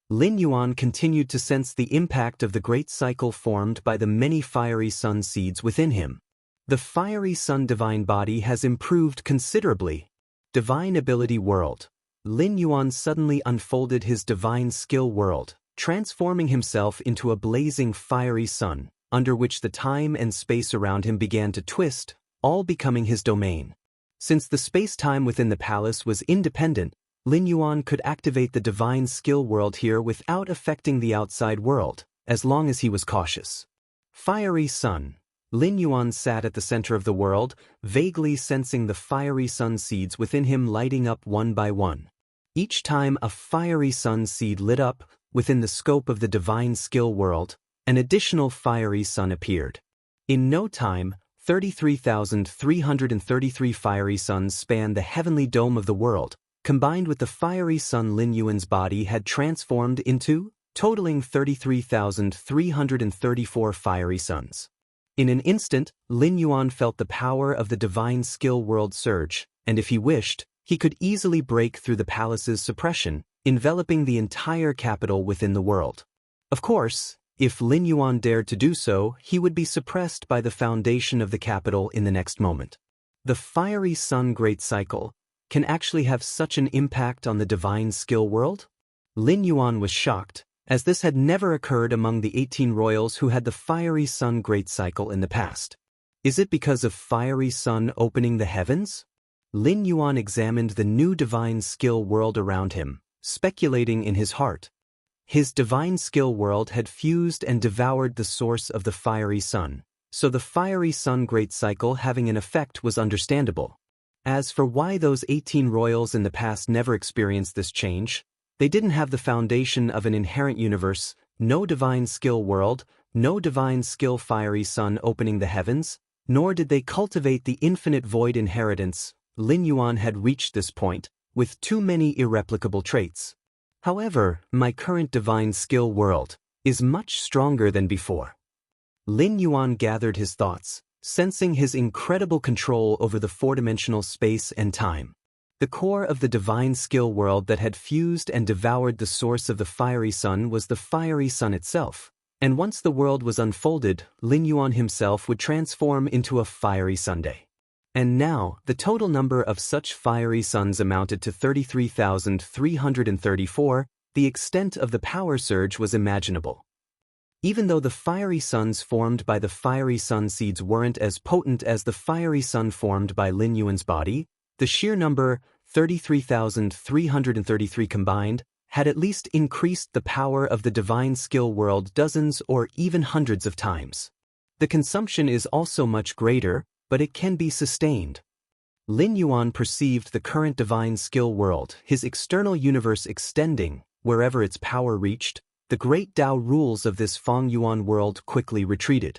Lin Yuan continued to sense the impact of the great cycle formed by the many fiery sun seeds within him. The fiery sun divine body has improved considerably. Divine ability world. Lin Yuan suddenly unfolded his divine skill world, transforming himself into a blazing fiery sun, under which the time and space around him began to twist, all becoming his domain. Since the space-time within the palace was independent, Lin Yuan could activate the divine skill world here without affecting the outside world, as long as he was cautious. Fiery sun. Lin Yuan sat at the center of the world, vaguely sensing the fiery sun seeds within him lighting up one by one. Each time a fiery sun seed lit up, within the scope of the divine skill world, an additional fiery sun appeared. In no time, 33,333 fiery suns spanned the heavenly dome of the world, combined with the fiery sun Lin Yuan's body had transformed into, totaling 33,334 fiery suns. In an instant, Lin Yuan felt the power of the divine skill world surge, and if he wished, he could easily break through the palace's suppression, enveloping the entire capital within the world. Of course, if Lin Yuan dared to do so, he would be suppressed by the foundation of the capital in the next moment. The fiery sun great cycle can actually have such an impact on the divine skill world? Lin Yuan was shocked, as this had never occurred among the 18 royals who had the fiery sun great cycle in the past. Is it because of fiery sun opening the heavens? Lin Yuan examined the new divine skill world around him, speculating in his heart. His divine skill world had fused and devoured the source of the fiery sun, so the fiery sun great cycle having an effect was understandable. As for why those 18 royals in the past never experienced this change, they didn't have the foundation of an inherent universe, no divine skill world, no divine skill fiery sun opening the heavens, nor did they cultivate the infinite void inheritance. Lin Yuan had reached this point, with too many irreplicable traits. However, my current divine skill world is much stronger than before. Lin Yuan gathered his thoughts, sensing his incredible control over the four-dimensional space and time. The core of the divine skill world that had fused and devoured the source of the fiery sun was the fiery sun itself, and once the world was unfolded, Lin Yuan himself would transform into a fiery Sunday. And now, the total number of such fiery suns amounted to 33,334, the extent of the power surge was imaginable. Even though the fiery suns formed by the fiery sun seeds weren't as potent as the fiery sun formed by Lin Yuan's body, the sheer number, 33,333 combined, had at least increased the power of the divine skill world dozens or even hundreds of times. The consumption is also much greater, but it can be sustained. Lin Yuan perceived the current divine skill world, his external universe extending, wherever its power reached. The great Tao rules of this Feng Yuan world quickly retreated.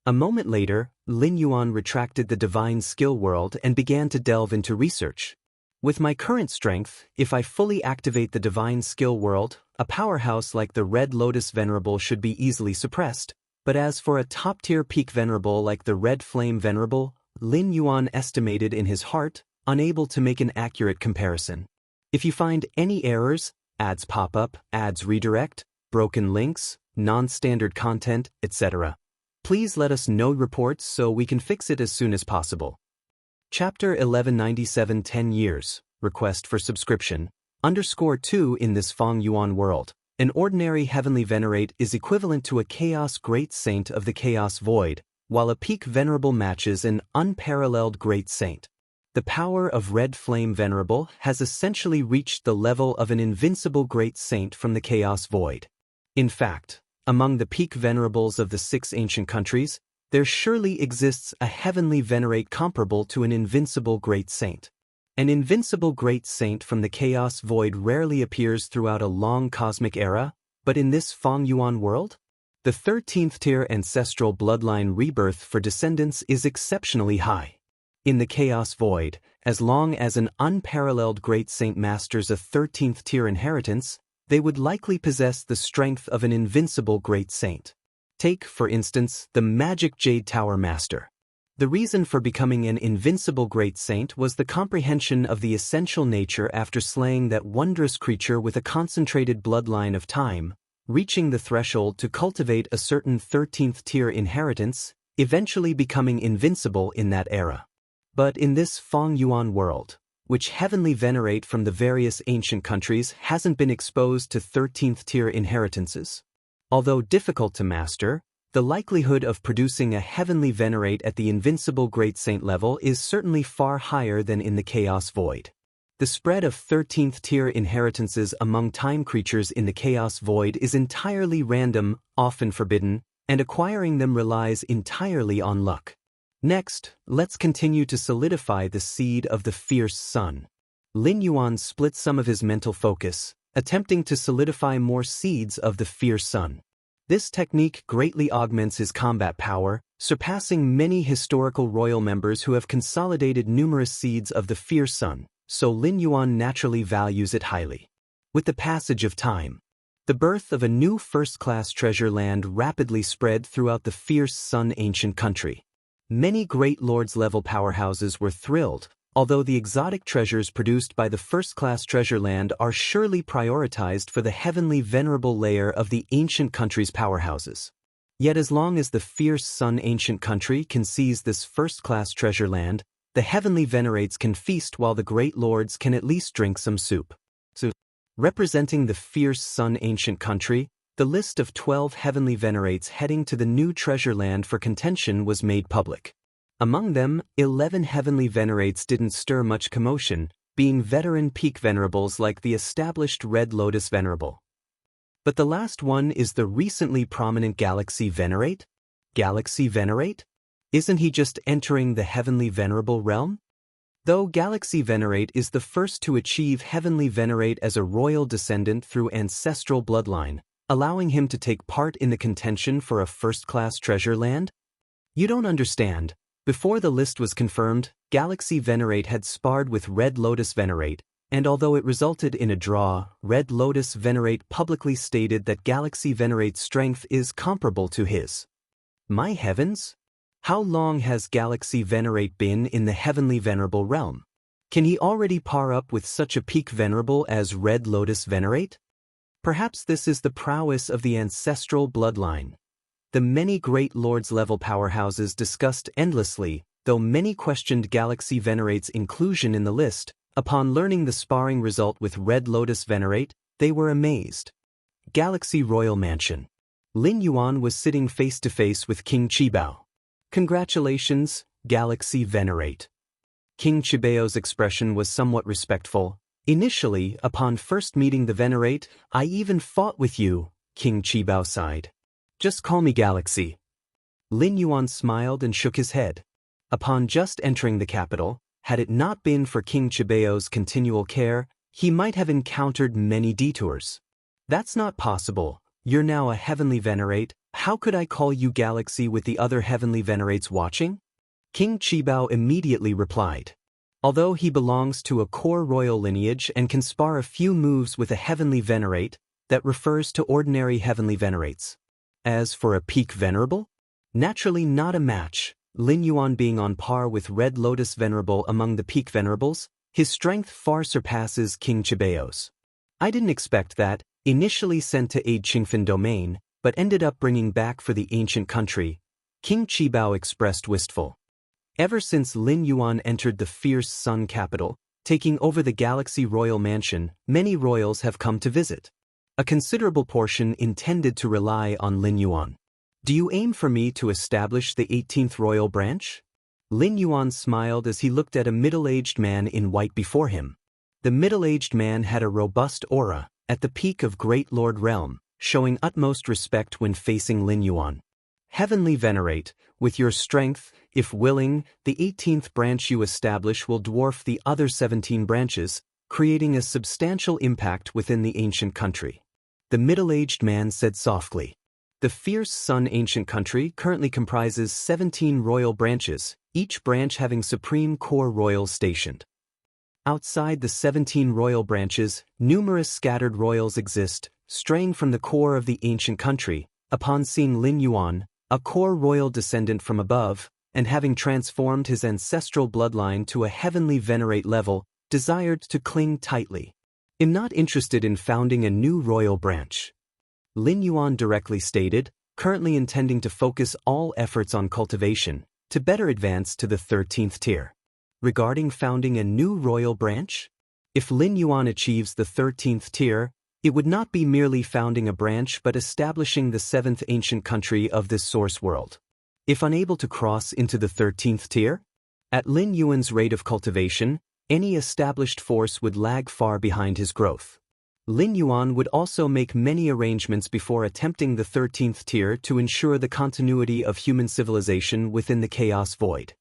A moment later, Lin Yuan retracted the divine skill world and began to delve into research. With my current strength, if I fully activate the divine skill world, a powerhouse like the Red Lotus Venerable should be easily suppressed. But as for a top-tier peak venerable like the Red Flame Venerable, Lin Yuan estimated in his heart, unable to make an accurate comparison. If you find any errors, ads pop up, ads redirect, broken links, non-standard content, etc., please let us know reports so we can fix it as soon as possible. Chapter 1197 10 years, request for subscription, _2 In this Feng Yuan world, an ordinary heavenly venerate is equivalent to a chaos great saint of the chaos void, while a peak venerable matches an unparalleled great saint. The power of Red Flame Venerable has essentially reached the level of an invincible great saint from the chaos void. In fact, among the peak venerables of the 6 ancient countries, there surely exists a heavenly venerate comparable to an invincible great saint. An invincible great saint from the chaos void rarely appears throughout a long cosmic era, but in this Feng Yuan world, the 13th tier ancestral bloodline rebirth for descendants is exceptionally high. In the chaos void, as long as an unparalleled great saint masters a 13th tier inheritance, they would likely possess the strength of an invincible great saint. Take, for instance, the Magic Jade Tower Master. The reason for becoming an invincible great saint was the comprehension of the essential nature after slaying that wondrous creature with a concentrated bloodline of time, reaching the threshold to cultivate a certain 13th tier inheritance, eventually becoming invincible in that era. But in this Feng Yuan world, which heavenly venerate from the various ancient countries hasn't been exposed to 13th tier inheritances. Although difficult to master, the likelihood of producing a heavenly venerate at the invincible great saint level is certainly far higher than in the chaos void. The spread of 13th tier inheritances among time creatures in the chaos void is entirely random, often forbidden, and acquiring them relies entirely on luck. Next, let's continue to solidify the seed of the fierce sun. Lin Yuan split some of his mental focus, attempting to solidify more seeds of the fierce sun. This technique greatly augments his combat power, surpassing many historical royal members who have consolidated numerous seeds of the fierce sun, so Lin Yuan naturally values it highly. With the passage of time, the birth of a new first-class treasure land rapidly spread throughout the fierce sun ancient country. Many great lords-level powerhouses were thrilled, although the exotic treasures produced by the first-class treasure land are surely prioritized for the heavenly venerable layer of the ancient country's powerhouses. Yet as long as the fierce sun ancient country can seize this first-class treasure land, the heavenly venerates can feast while the great lords can at least drink some soup. Representing the fierce sun ancient country, the list of 12 heavenly venerates heading to the new treasure land for contention was made public. Among them, 11 heavenly venerates didn't stir much commotion, being veteran peak venerables like the established Red Lotus Venerable. But the last one is the recently prominent Galaxy Venerate? Galaxy Venerate? Isn't he just entering the heavenly venerable realm? Though Galaxy Venerate is the first to achieve Heavenly Venerate as a royal descendant through ancestral bloodline, allowing him to take part in the contention for a first-class treasure land? You don't understand. Before the list was confirmed, Galaxy Venerate had sparred with Red Lotus Venerate, and although it resulted in a draw, Red Lotus Venerate publicly stated that Galaxy Venerate's strength is comparable to his. My heavens! How long has Galaxy Venerate been in the Heavenly Venerable realm? Can he already par up with such a peak Venerable as Red Lotus Venerate? Perhaps this is the prowess of the ancestral bloodline. The many great lords-level powerhouses discussed endlessly, though many questioned Galaxy Venerate's inclusion in the list. Upon learning the sparring result with Red Lotus Venerate, they were amazed. Galaxy Royal Mansion. Lin Yuan was sitting face-to-face with King Qibao. Congratulations, Galaxy Venerate. King Qibao's expression was somewhat respectful. Initially, upon first meeting the Venerate, I even fought with you, King Qibao sighed. Just call me Galaxy. Lin Yuan smiled and shook his head. Upon just entering the capital, had it not been for King Qibao's continual care, he might have encountered many detours. That's not possible. You're now a Heavenly Venerate. How could I call you Galaxy with the other Heavenly Venerates watching? King Qibao immediately replied. Although he belongs to a core royal lineage and can spar a few moves with a Heavenly Venerate, that refers to ordinary Heavenly Venerates. As for a peak Venerable? Naturally not a match. Lin Yuan being on par with Red Lotus Venerable among the peak Venerables, his strength far surpasses King Qibao's. I didn't expect that, initially sent to aid Qingfen domain, but ended up bringing back for the ancient country, King Qibao expressed wistful. Ever since Lin Yuan entered the fierce Sun capital, taking over the Galaxy Royal Mansion, many royals have come to visit. A considerable portion intended to rely on Lin Yuan. Do you aim for me to establish the 18th royal branch? Lin Yuan smiled as he looked at a middle-aged man in white before him. The middle-aged man had a robust aura, at the peak of Great Lord Realm, showing utmost respect when facing Lin Yuan. Heavenly Venerate, with your strength, if willing, the 18th branch you establish will dwarf the other 17 branches, creating a substantial impact within the ancient country. The middle-aged man said softly. The fierce Sun ancient country currently comprises 17 royal branches, each branch having supreme core royals stationed. Outside the 17 royal branches, numerous scattered royals exist, straying from the core of the ancient country. Upon seeing Lin Yuan, a core royal descendant from above, and having transformed his ancestral bloodline to a Heavenly Venerate level, desired to cling tightly. I'm not interested in founding a new royal branch. Lin Yuan directly stated, currently intending to focus all efforts on cultivation, to better advance to the 13th tier. Regarding founding a new royal branch? If Lin Yuan achieves the 13th tier, it would not be merely founding a branch but establishing the 7th ancient country of this source world. If unable to cross into the 13th tier? At Lin Yuan's rate of cultivation, any established force would lag far behind his growth. Lin Yuan would also make many arrangements before attempting the 13th tier to ensure the continuity of human civilization within the chaos void.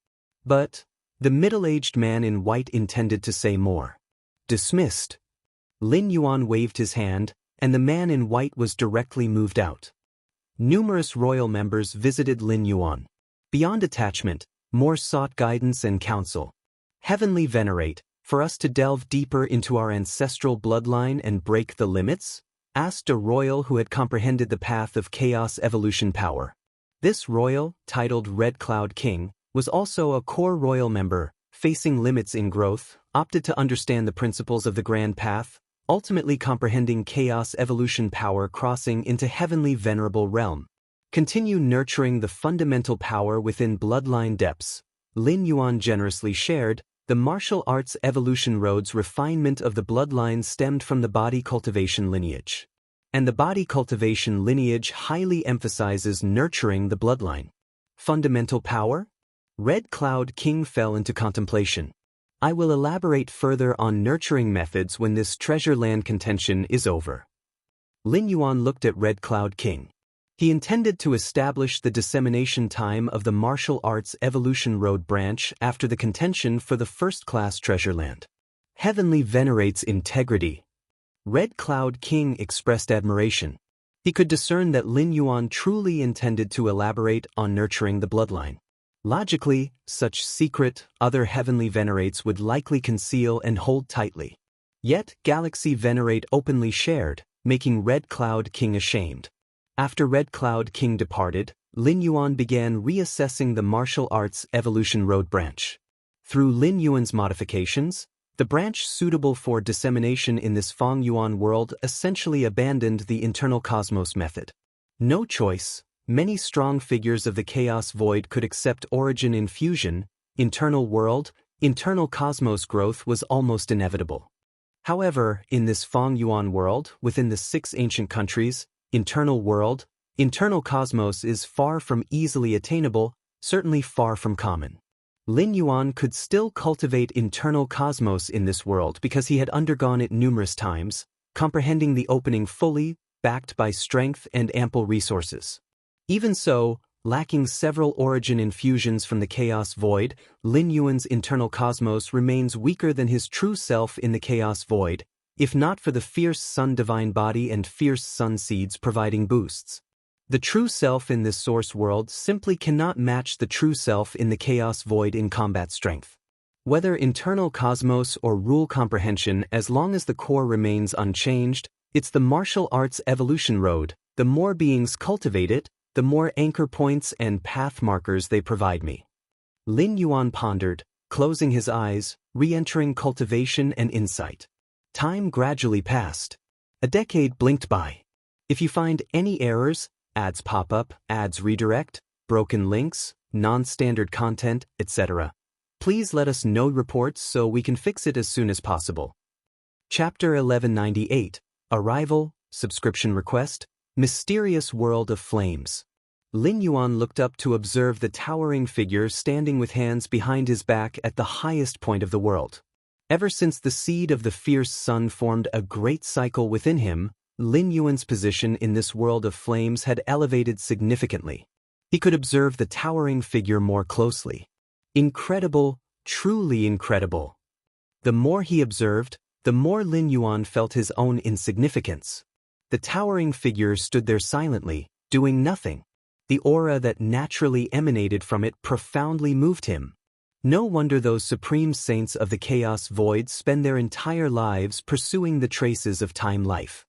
But the middle-aged man in white intended to say more. Dismissed. Lin Yuan waved his hand, and the man in white was directly moved out. Numerous royal members visited Lin Yuan. Beyond attachment, more sought guidance and counsel. Heavenly Venerate, for us to delve deeper into our ancestral bloodline and break the limits? Asked a royal who had comprehended the path of chaos evolution power. This royal, titled Red Cloud King, was also a core royal member, facing limits in growth, opted to understand the principles of the grand path, ultimately comprehending chaos evolution power crossing into Heavenly Venerable realm. Continue nurturing the fundamental power within bloodline depths. Lin Yuan generously shared, the martial arts evolution road's refinement of the bloodline stemmed from the body cultivation lineage. And the body cultivation lineage highly emphasizes nurturing the bloodline. Fundamental power? Red Cloud King fell into contemplation. I will elaborate further on nurturing methods when this treasure land contention is over. Lin Yuan looked at Red Cloud King. He intended to establish the dissemination time of the martial arts evolution road branch after the contention for the first-class treasure land. Heavenly venerates integrity. Red Cloud King expressed admiration. He could discern that Lin Yuan truly intended to elaborate on nurturing the bloodline. Logically, such secret, other heavenly venerates would likely conceal and hold tightly. Yet, Galaxy Venerate openly shared, making Red Cloud King ashamed. After Red Cloud King departed, Lin Yuan began reassessing the martial arts evolution road branch. Through Lin Yuan's modifications, the branch suitable for dissemination in this Feng Yuan world essentially abandoned the internal cosmos method. No choice, many strong figures of the chaos void could accept origin infusion, internal world, internal cosmos growth was almost inevitable. However, in this Feng Yuan world, within the 6 ancient countries, internal world, internal cosmos is far from easily attainable, certainly far from common. Lin Yuan could still cultivate internal cosmos in this world because he had undergone it numerous times, comprehending the opening fully, backed by strength and ample resources. Even so, lacking several origin infusions from the chaos void, Lin Yuan's internal cosmos remains weaker than his true self in the chaos void, if not for the fierce sun divine body and fierce sun seeds providing boosts. The true self in this source world simply cannot match the true self in the chaos void in combat strength. Whether internal cosmos or rule comprehension, as long as the core remains unchanged, it's the martial arts evolution road. The more beings cultivate it, the more anchor points and path markers they provide me. Lin Yuan pondered, closing his eyes, re-entering cultivation and insight. Time gradually passed. A decade blinked by. If you find any errors, ads pop up, ads redirect, broken links, non-standard content, etc., please let us know reports so we can fix it as soon as possible. Chapter 1198, Arrival, Subscription Request, Mysterious World of Flames. Lin Yuan looked up to observe the towering figure standing with hands behind his back at the highest point of the world. Ever since the seed of the fierce sun formed a great cycle within him, Lin Yuan's position in this world of flames had elevated significantly. He could observe the towering figure more closely. Incredible, truly incredible. The more he observed, the more Lin Yuan felt his own insignificance. The towering figure stood there silently, doing nothing. The aura that naturally emanated from it profoundly moved him. No wonder those supreme saints of the chaos void spend their entire lives pursuing the traces of time life.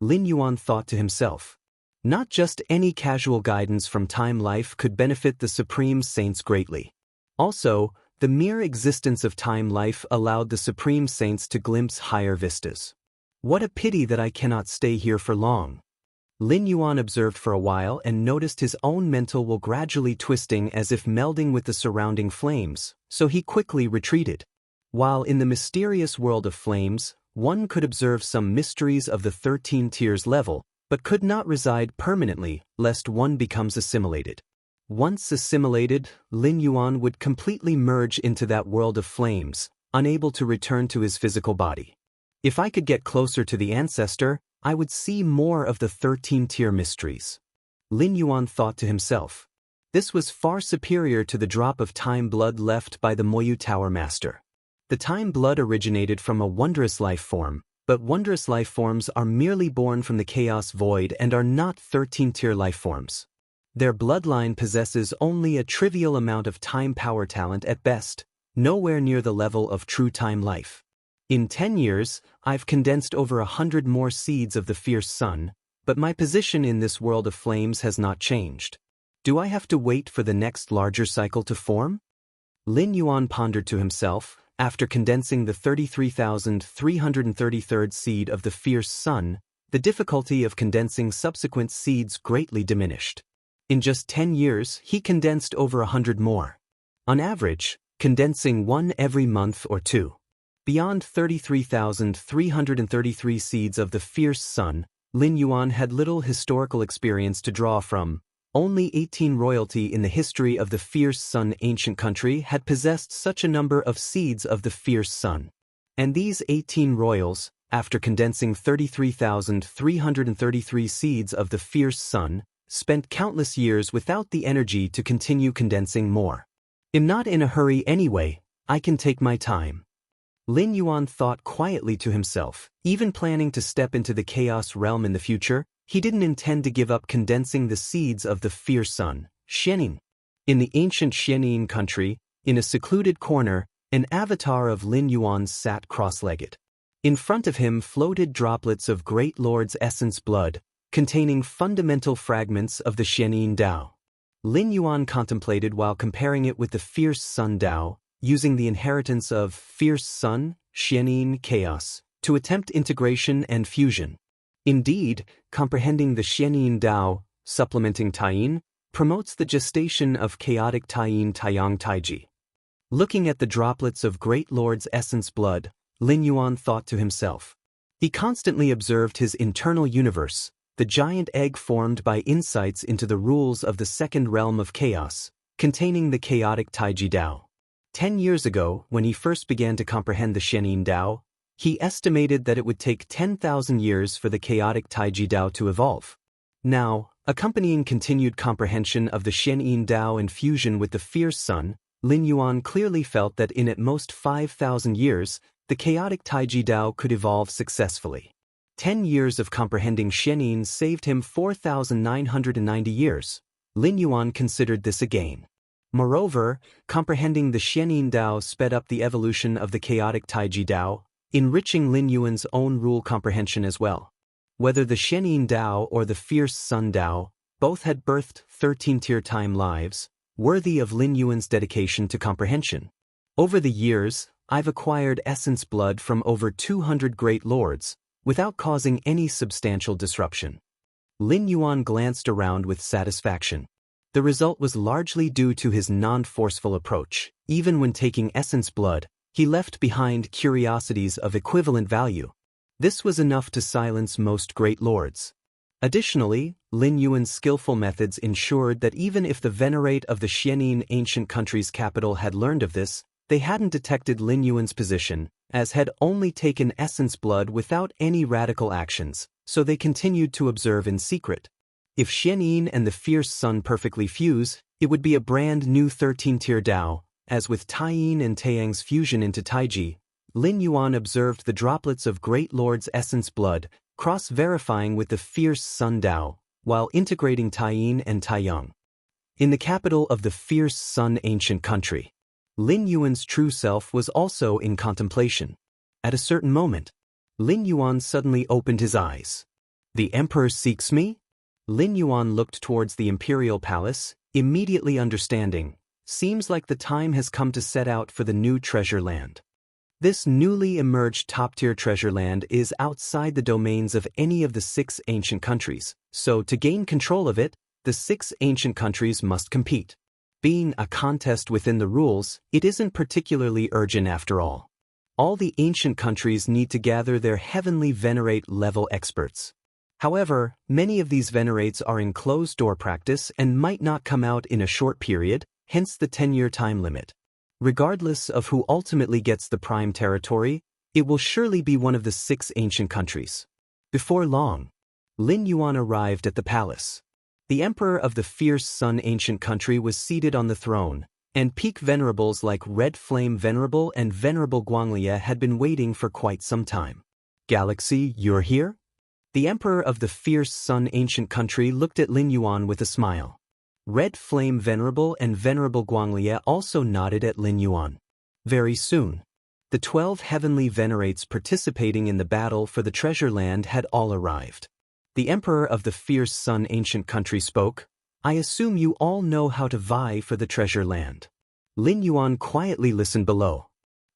Lin Yuan thought to himself. Not just any casual guidance from time life could benefit the supreme saints greatly. Also, the mere existence of time life allowed the supreme saints to glimpse higher vistas. What a pity that I cannot stay here for long. Lin Yuan observed for a while and noticed his own mental will gradually twisting as if melding with the surrounding flames, so he quickly retreated. While in the mysterious world of flames, one could observe some mysteries of the 13 tiers level, but could not reside permanently, lest one becomes assimilated. Once assimilated, Lin Yuan would completely merge into that world of flames, unable to return to his physical body. If I could get closer to the ancestor, I would see more of the 13-tier mysteries. Lin Yuan thought to himself. This was far superior to the drop of time blood left by the Moyu Tower Master. The time blood originated from a wondrous life form, but wondrous life forms are merely born from the chaos void and are not 13-tier life forms. Their bloodline possesses only a trivial amount of time power talent at best, nowhere near the level of true time life. In 10 years, I've condensed over 100 more seeds of the fierce sun, but my position in this world of flames has not changed. Do I have to wait for the next larger cycle to form? Lin Yuan pondered to himself. After condensing the 33,333rd seed of the fierce sun, the difficulty of condensing subsequent seeds greatly diminished. In just 10 years, he condensed over 100 more. On average, condensing one every month or two. Beyond 33,333 seeds of the fierce sun, Lin Yuan had little historical experience to draw from. Only 18 royalty in the history of the fierce sun ancient country had possessed such a number of seeds of the fierce sun. And these 18 royals, after condensing 33,333 seeds of the fierce sun, spent countless years without the energy to continue condensing more. I'm not in a hurry anyway, I can take my time. Lin Yuan thought quietly to himself, even planning to step into the chaos realm in the future, he didn't intend to give up condensing the seeds of the fierce sun, Xianxia. In the ancient Xianxia country, in a secluded corner, an avatar of Lin Yuan sat cross-legged. In front of him floated droplets of Great Lord's essence blood, containing fundamental fragments of the Xianxia Dao. Lin Yuan contemplated while comparing it with the fierce sun Dao, using the inheritance of fierce sun, Xianxia chaos, to attempt integration and fusion. Indeed, comprehending the Xianxia Dao, supplementing Taiyin, promotes the gestation of chaotic Taiyin Taiyang Taiji. Looking at the droplets of Great Lord's essence blood, Lin Yuan thought to himself. He constantly observed his internal universe, the giant egg formed by insights into the rules of the second realm of chaos, containing the chaotic Taiji Dao. 10 years ago, when he first began to comprehend the Xianxia Dao, he estimated that it would take 10,000 years for the chaotic Taiji Dao to evolve. Now, accompanying continued comprehension of the Xianxia Dao and fusion with the fierce sun, Lin Yuan clearly felt that in at most 5,000 years, the chaotic Taiji Dao could evolve successfully. 10 years of comprehending Xianxia saved him 4,990 years. Lin Yuan considered this a gain. Moreover, comprehending the Xianxia Dao sped up the evolution of the chaotic Taiji Dao, enriching Lin Yuan's own rule comprehension as well. Whether the Xianxia Dao or the fierce sun Dao, both had birthed 13-tier time lives, worthy of Lin Yuan's dedication to comprehension. Over the years, I've acquired essence blood from over 200 great lords, without causing any substantial disruption. Lin Yuan glanced around with satisfaction. The result was largely due to his non-forceful approach. Even when taking essence blood, he left behind curiosities of equivalent value. This was enough to silence most great lords. Additionally, Lin Yuan's skillful methods ensured that even if the venerate of the Xianxia ancient country's capital had learned of this, they hadn't detected Lin Yuan's position, as had only taken essence blood without any radical actions, so they continued to observe in secret. If Xianxia and the fierce sun perfectly fuse, it would be a brand new 13-tier Dao, as with Taiyin and Taiyang's fusion into Taiji. Lin Yuan observed the droplets of Great Lord's essence blood, cross-verifying with the fierce sun Dao, while integrating Taiyin and Taiyang. In the capital of the fierce sun ancient country, Lin Yuan's true self was also in contemplation. At a certain moment, Lin Yuan suddenly opened his eyes. The emperor seeks me? Lin Yuan looked towards the imperial palace, immediately understanding. Seems like the time has come to set out for the new treasure land. This newly emerged top-tier treasure land is outside the domains of any of the 6 ancient countries, so to gain control of it, the 6 ancient countries must compete. Being a contest within the rules, it isn't particularly urgent after all. All the ancient countries need to gather their heavenly venerate level experts. However, many of these venerates are in closed-door practice and might not come out in a short period, hence the 10-year time limit. Regardless of who ultimately gets the prime territory, it will surely be one of the 6 ancient countries. Before long, Lin Yuan arrived at the palace. The emperor of the fierce sun ancient country was seated on the throne, and peak venerables like Red Flame Venerable and Venerable Guanglia had been waiting for quite some time. Galaxy, you're here? The emperor of the fierce sun ancient country looked at Lin Yuan with a smile. Red Flame Venerable and Venerable Guanglia also nodded at Lin Yuan. Very soon, the 12 heavenly venerates participating in the battle for the treasure land had all arrived. The emperor of the fierce sun ancient country spoke. I assume you all know how to vie for the treasure land. Lin Yuan quietly listened below.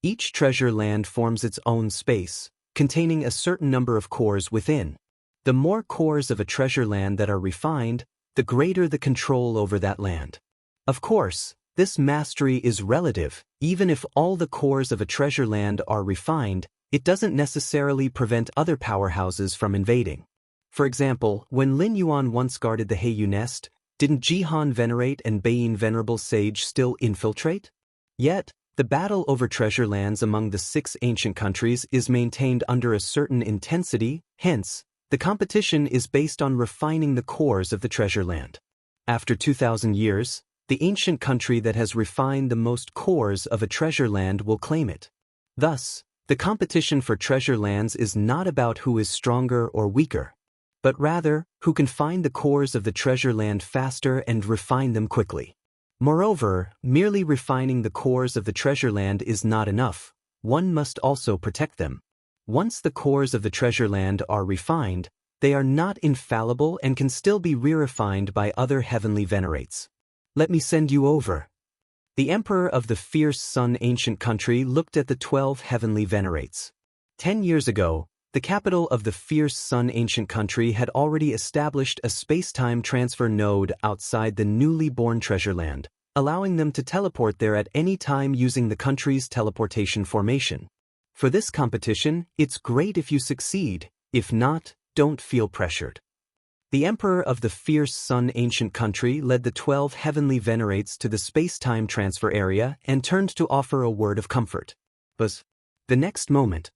Each treasure land forms its own space, containing a certain number of cores within. The more cores of a treasure land that are refined, the greater the control over that land. Of course, this mastery is relative. Even if all the cores of a treasure land are refined, it doesn't necessarily prevent other powerhouses from invading. For example, when Lin Yuan once guarded the Heiyu nest, didn't Jihan Venerate and Beiyin Venerable Sage still infiltrate? Yet, the battle over treasure lands among the 6 ancient countries is maintained under a certain intensity, hence, The competition is based on refining the cores of the treasure land. After 2,000 years, the ancient country that has refined the most cores of a treasure land will claim it. Thus, the competition for treasure lands is not about who is stronger or weaker, but rather who can find the cores of the treasure land faster and refine them quickly. Moreover, merely refining the cores of the treasure land is not enough. One must also protect them. Once the cores of the treasure land are refined, they are not infallible and can still be re-refined by other heavenly venerates. Let me send you over. The emperor of the fierce sun ancient country looked at the 12 heavenly venerates. 10 years ago, the capital of the fierce sun ancient country had already established a space-time transfer node outside the newly born treasure land, allowing them to teleport there at any time using the country's teleportation formation. For this competition, it's great if you succeed. If not, don't feel pressured. The emperor of the fierce sun ancient country led the 12 heavenly venerates to the space-time transfer area and turned to offer a word of comfort. But the next moment,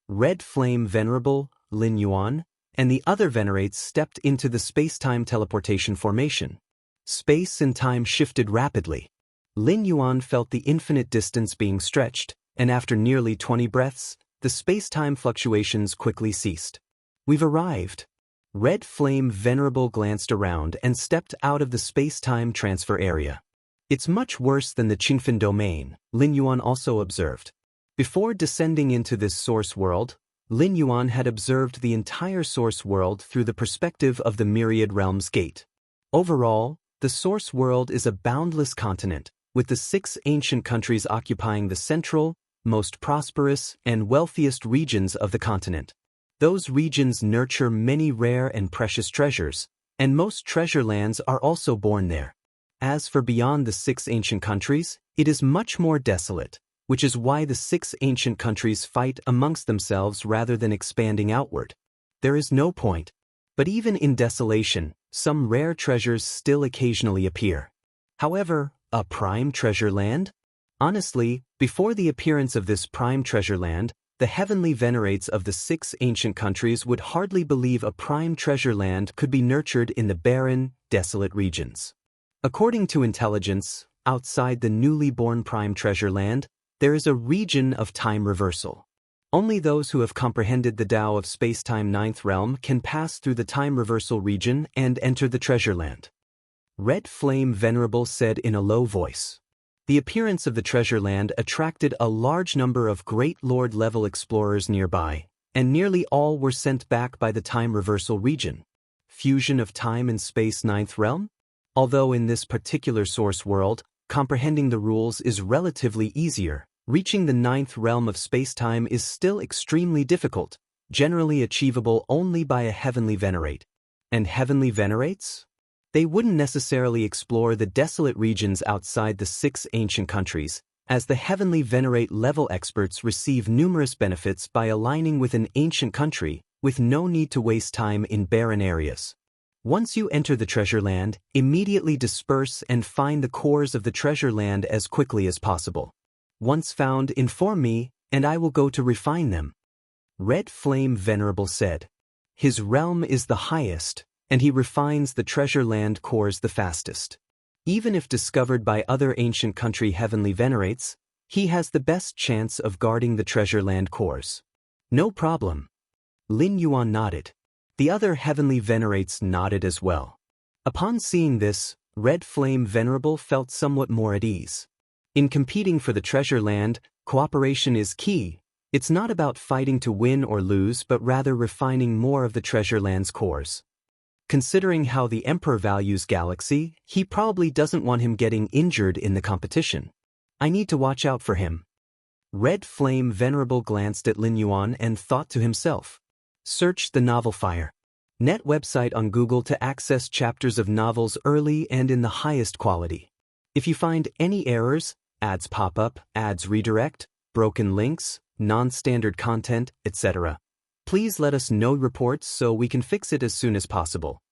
Red Flame Venerable, Lin Yuan, and the other venerates stepped into the space-time teleportation formation. Space and time shifted rapidly. Lin Yuan felt the infinite distance being stretched, and after nearly 20 breaths, the space-time fluctuations quickly ceased. We've arrived. Red Flame Venerable glanced around and stepped out of the space-time transfer area. It's much worse than the Qingfen domain, Lin Yuan also observed. Before descending into this source world, Lin Yuan had observed the entire source world through the perspective of the Myriad Realms Gate. Overall, the source world is a boundless continent, with the 6 ancient countries occupying the central, most prosperous, and wealthiest regions of the continent. Those regions nurture many rare and precious treasures, and most treasure lands are also born there. As for beyond the 6 ancient countries, it is much more desolate, which is why the 6 ancient countries fight amongst themselves rather than expanding outward. There is no point. But even in desolation, some rare treasures still occasionally appear. However, a prime treasure land? Honestly, before the appearance of this prime treasure land, the heavenly venerates of the 6 ancient countries would hardly believe a prime treasure land could be nurtured in the barren, desolate regions. According to intelligence, outside the newly born prime treasure land, there is a region of time reversal. Only those who have comprehended the Tao of space-time 9th realm can pass through the time reversal region and enter the treasure land. Red Flame Venerable said in a low voice. The appearance of the treasure land attracted a large number of great lord-level explorers nearby, and nearly all were sent back by the time reversal region. Fusion of time and space 9th realm? Although in this particular source world, comprehending the rules is relatively easier, reaching the 9th realm of space-time is still extremely difficult, generally achievable only by a heavenly venerate. And heavenly venerates? They wouldn't necessarily explore the desolate regions outside the 6 ancient countries, as the heavenly venerate level experts receive numerous benefits by aligning with an ancient country, with no need to waste time in barren areas. Once you enter the treasure land, immediately disperse and find the cores of the treasure land as quickly as possible. Once found, inform me, and I will go to refine them. Red Flame Venerable said. His realm is the highest, and he refines the treasure land cores the fastest. Even if discovered by other ancient country heavenly venerates, he has the best chance of guarding the treasure land cores. No problem. Lin Yuan nodded. The other heavenly venerates nodded as well. Upon seeing this, Red Flame Venerable felt somewhat more at ease. In competing for the treasure land, cooperation is key. It's not about fighting to win or lose but rather refining more of the treasure land's cores. Considering how the Emperor values Galaxy, he probably doesn't want him getting injured in the competition. I need to watch out for him. Red Flame Venerable glanced at Lin Yuan and thought to himself. Search the novel Fire. Net website on Google to access chapters of novels early and in the highest quality. If you find any errors, ads pop up, ads redirect, broken links, non-standard content, etc., please let us know reports so we can fix it as soon as possible.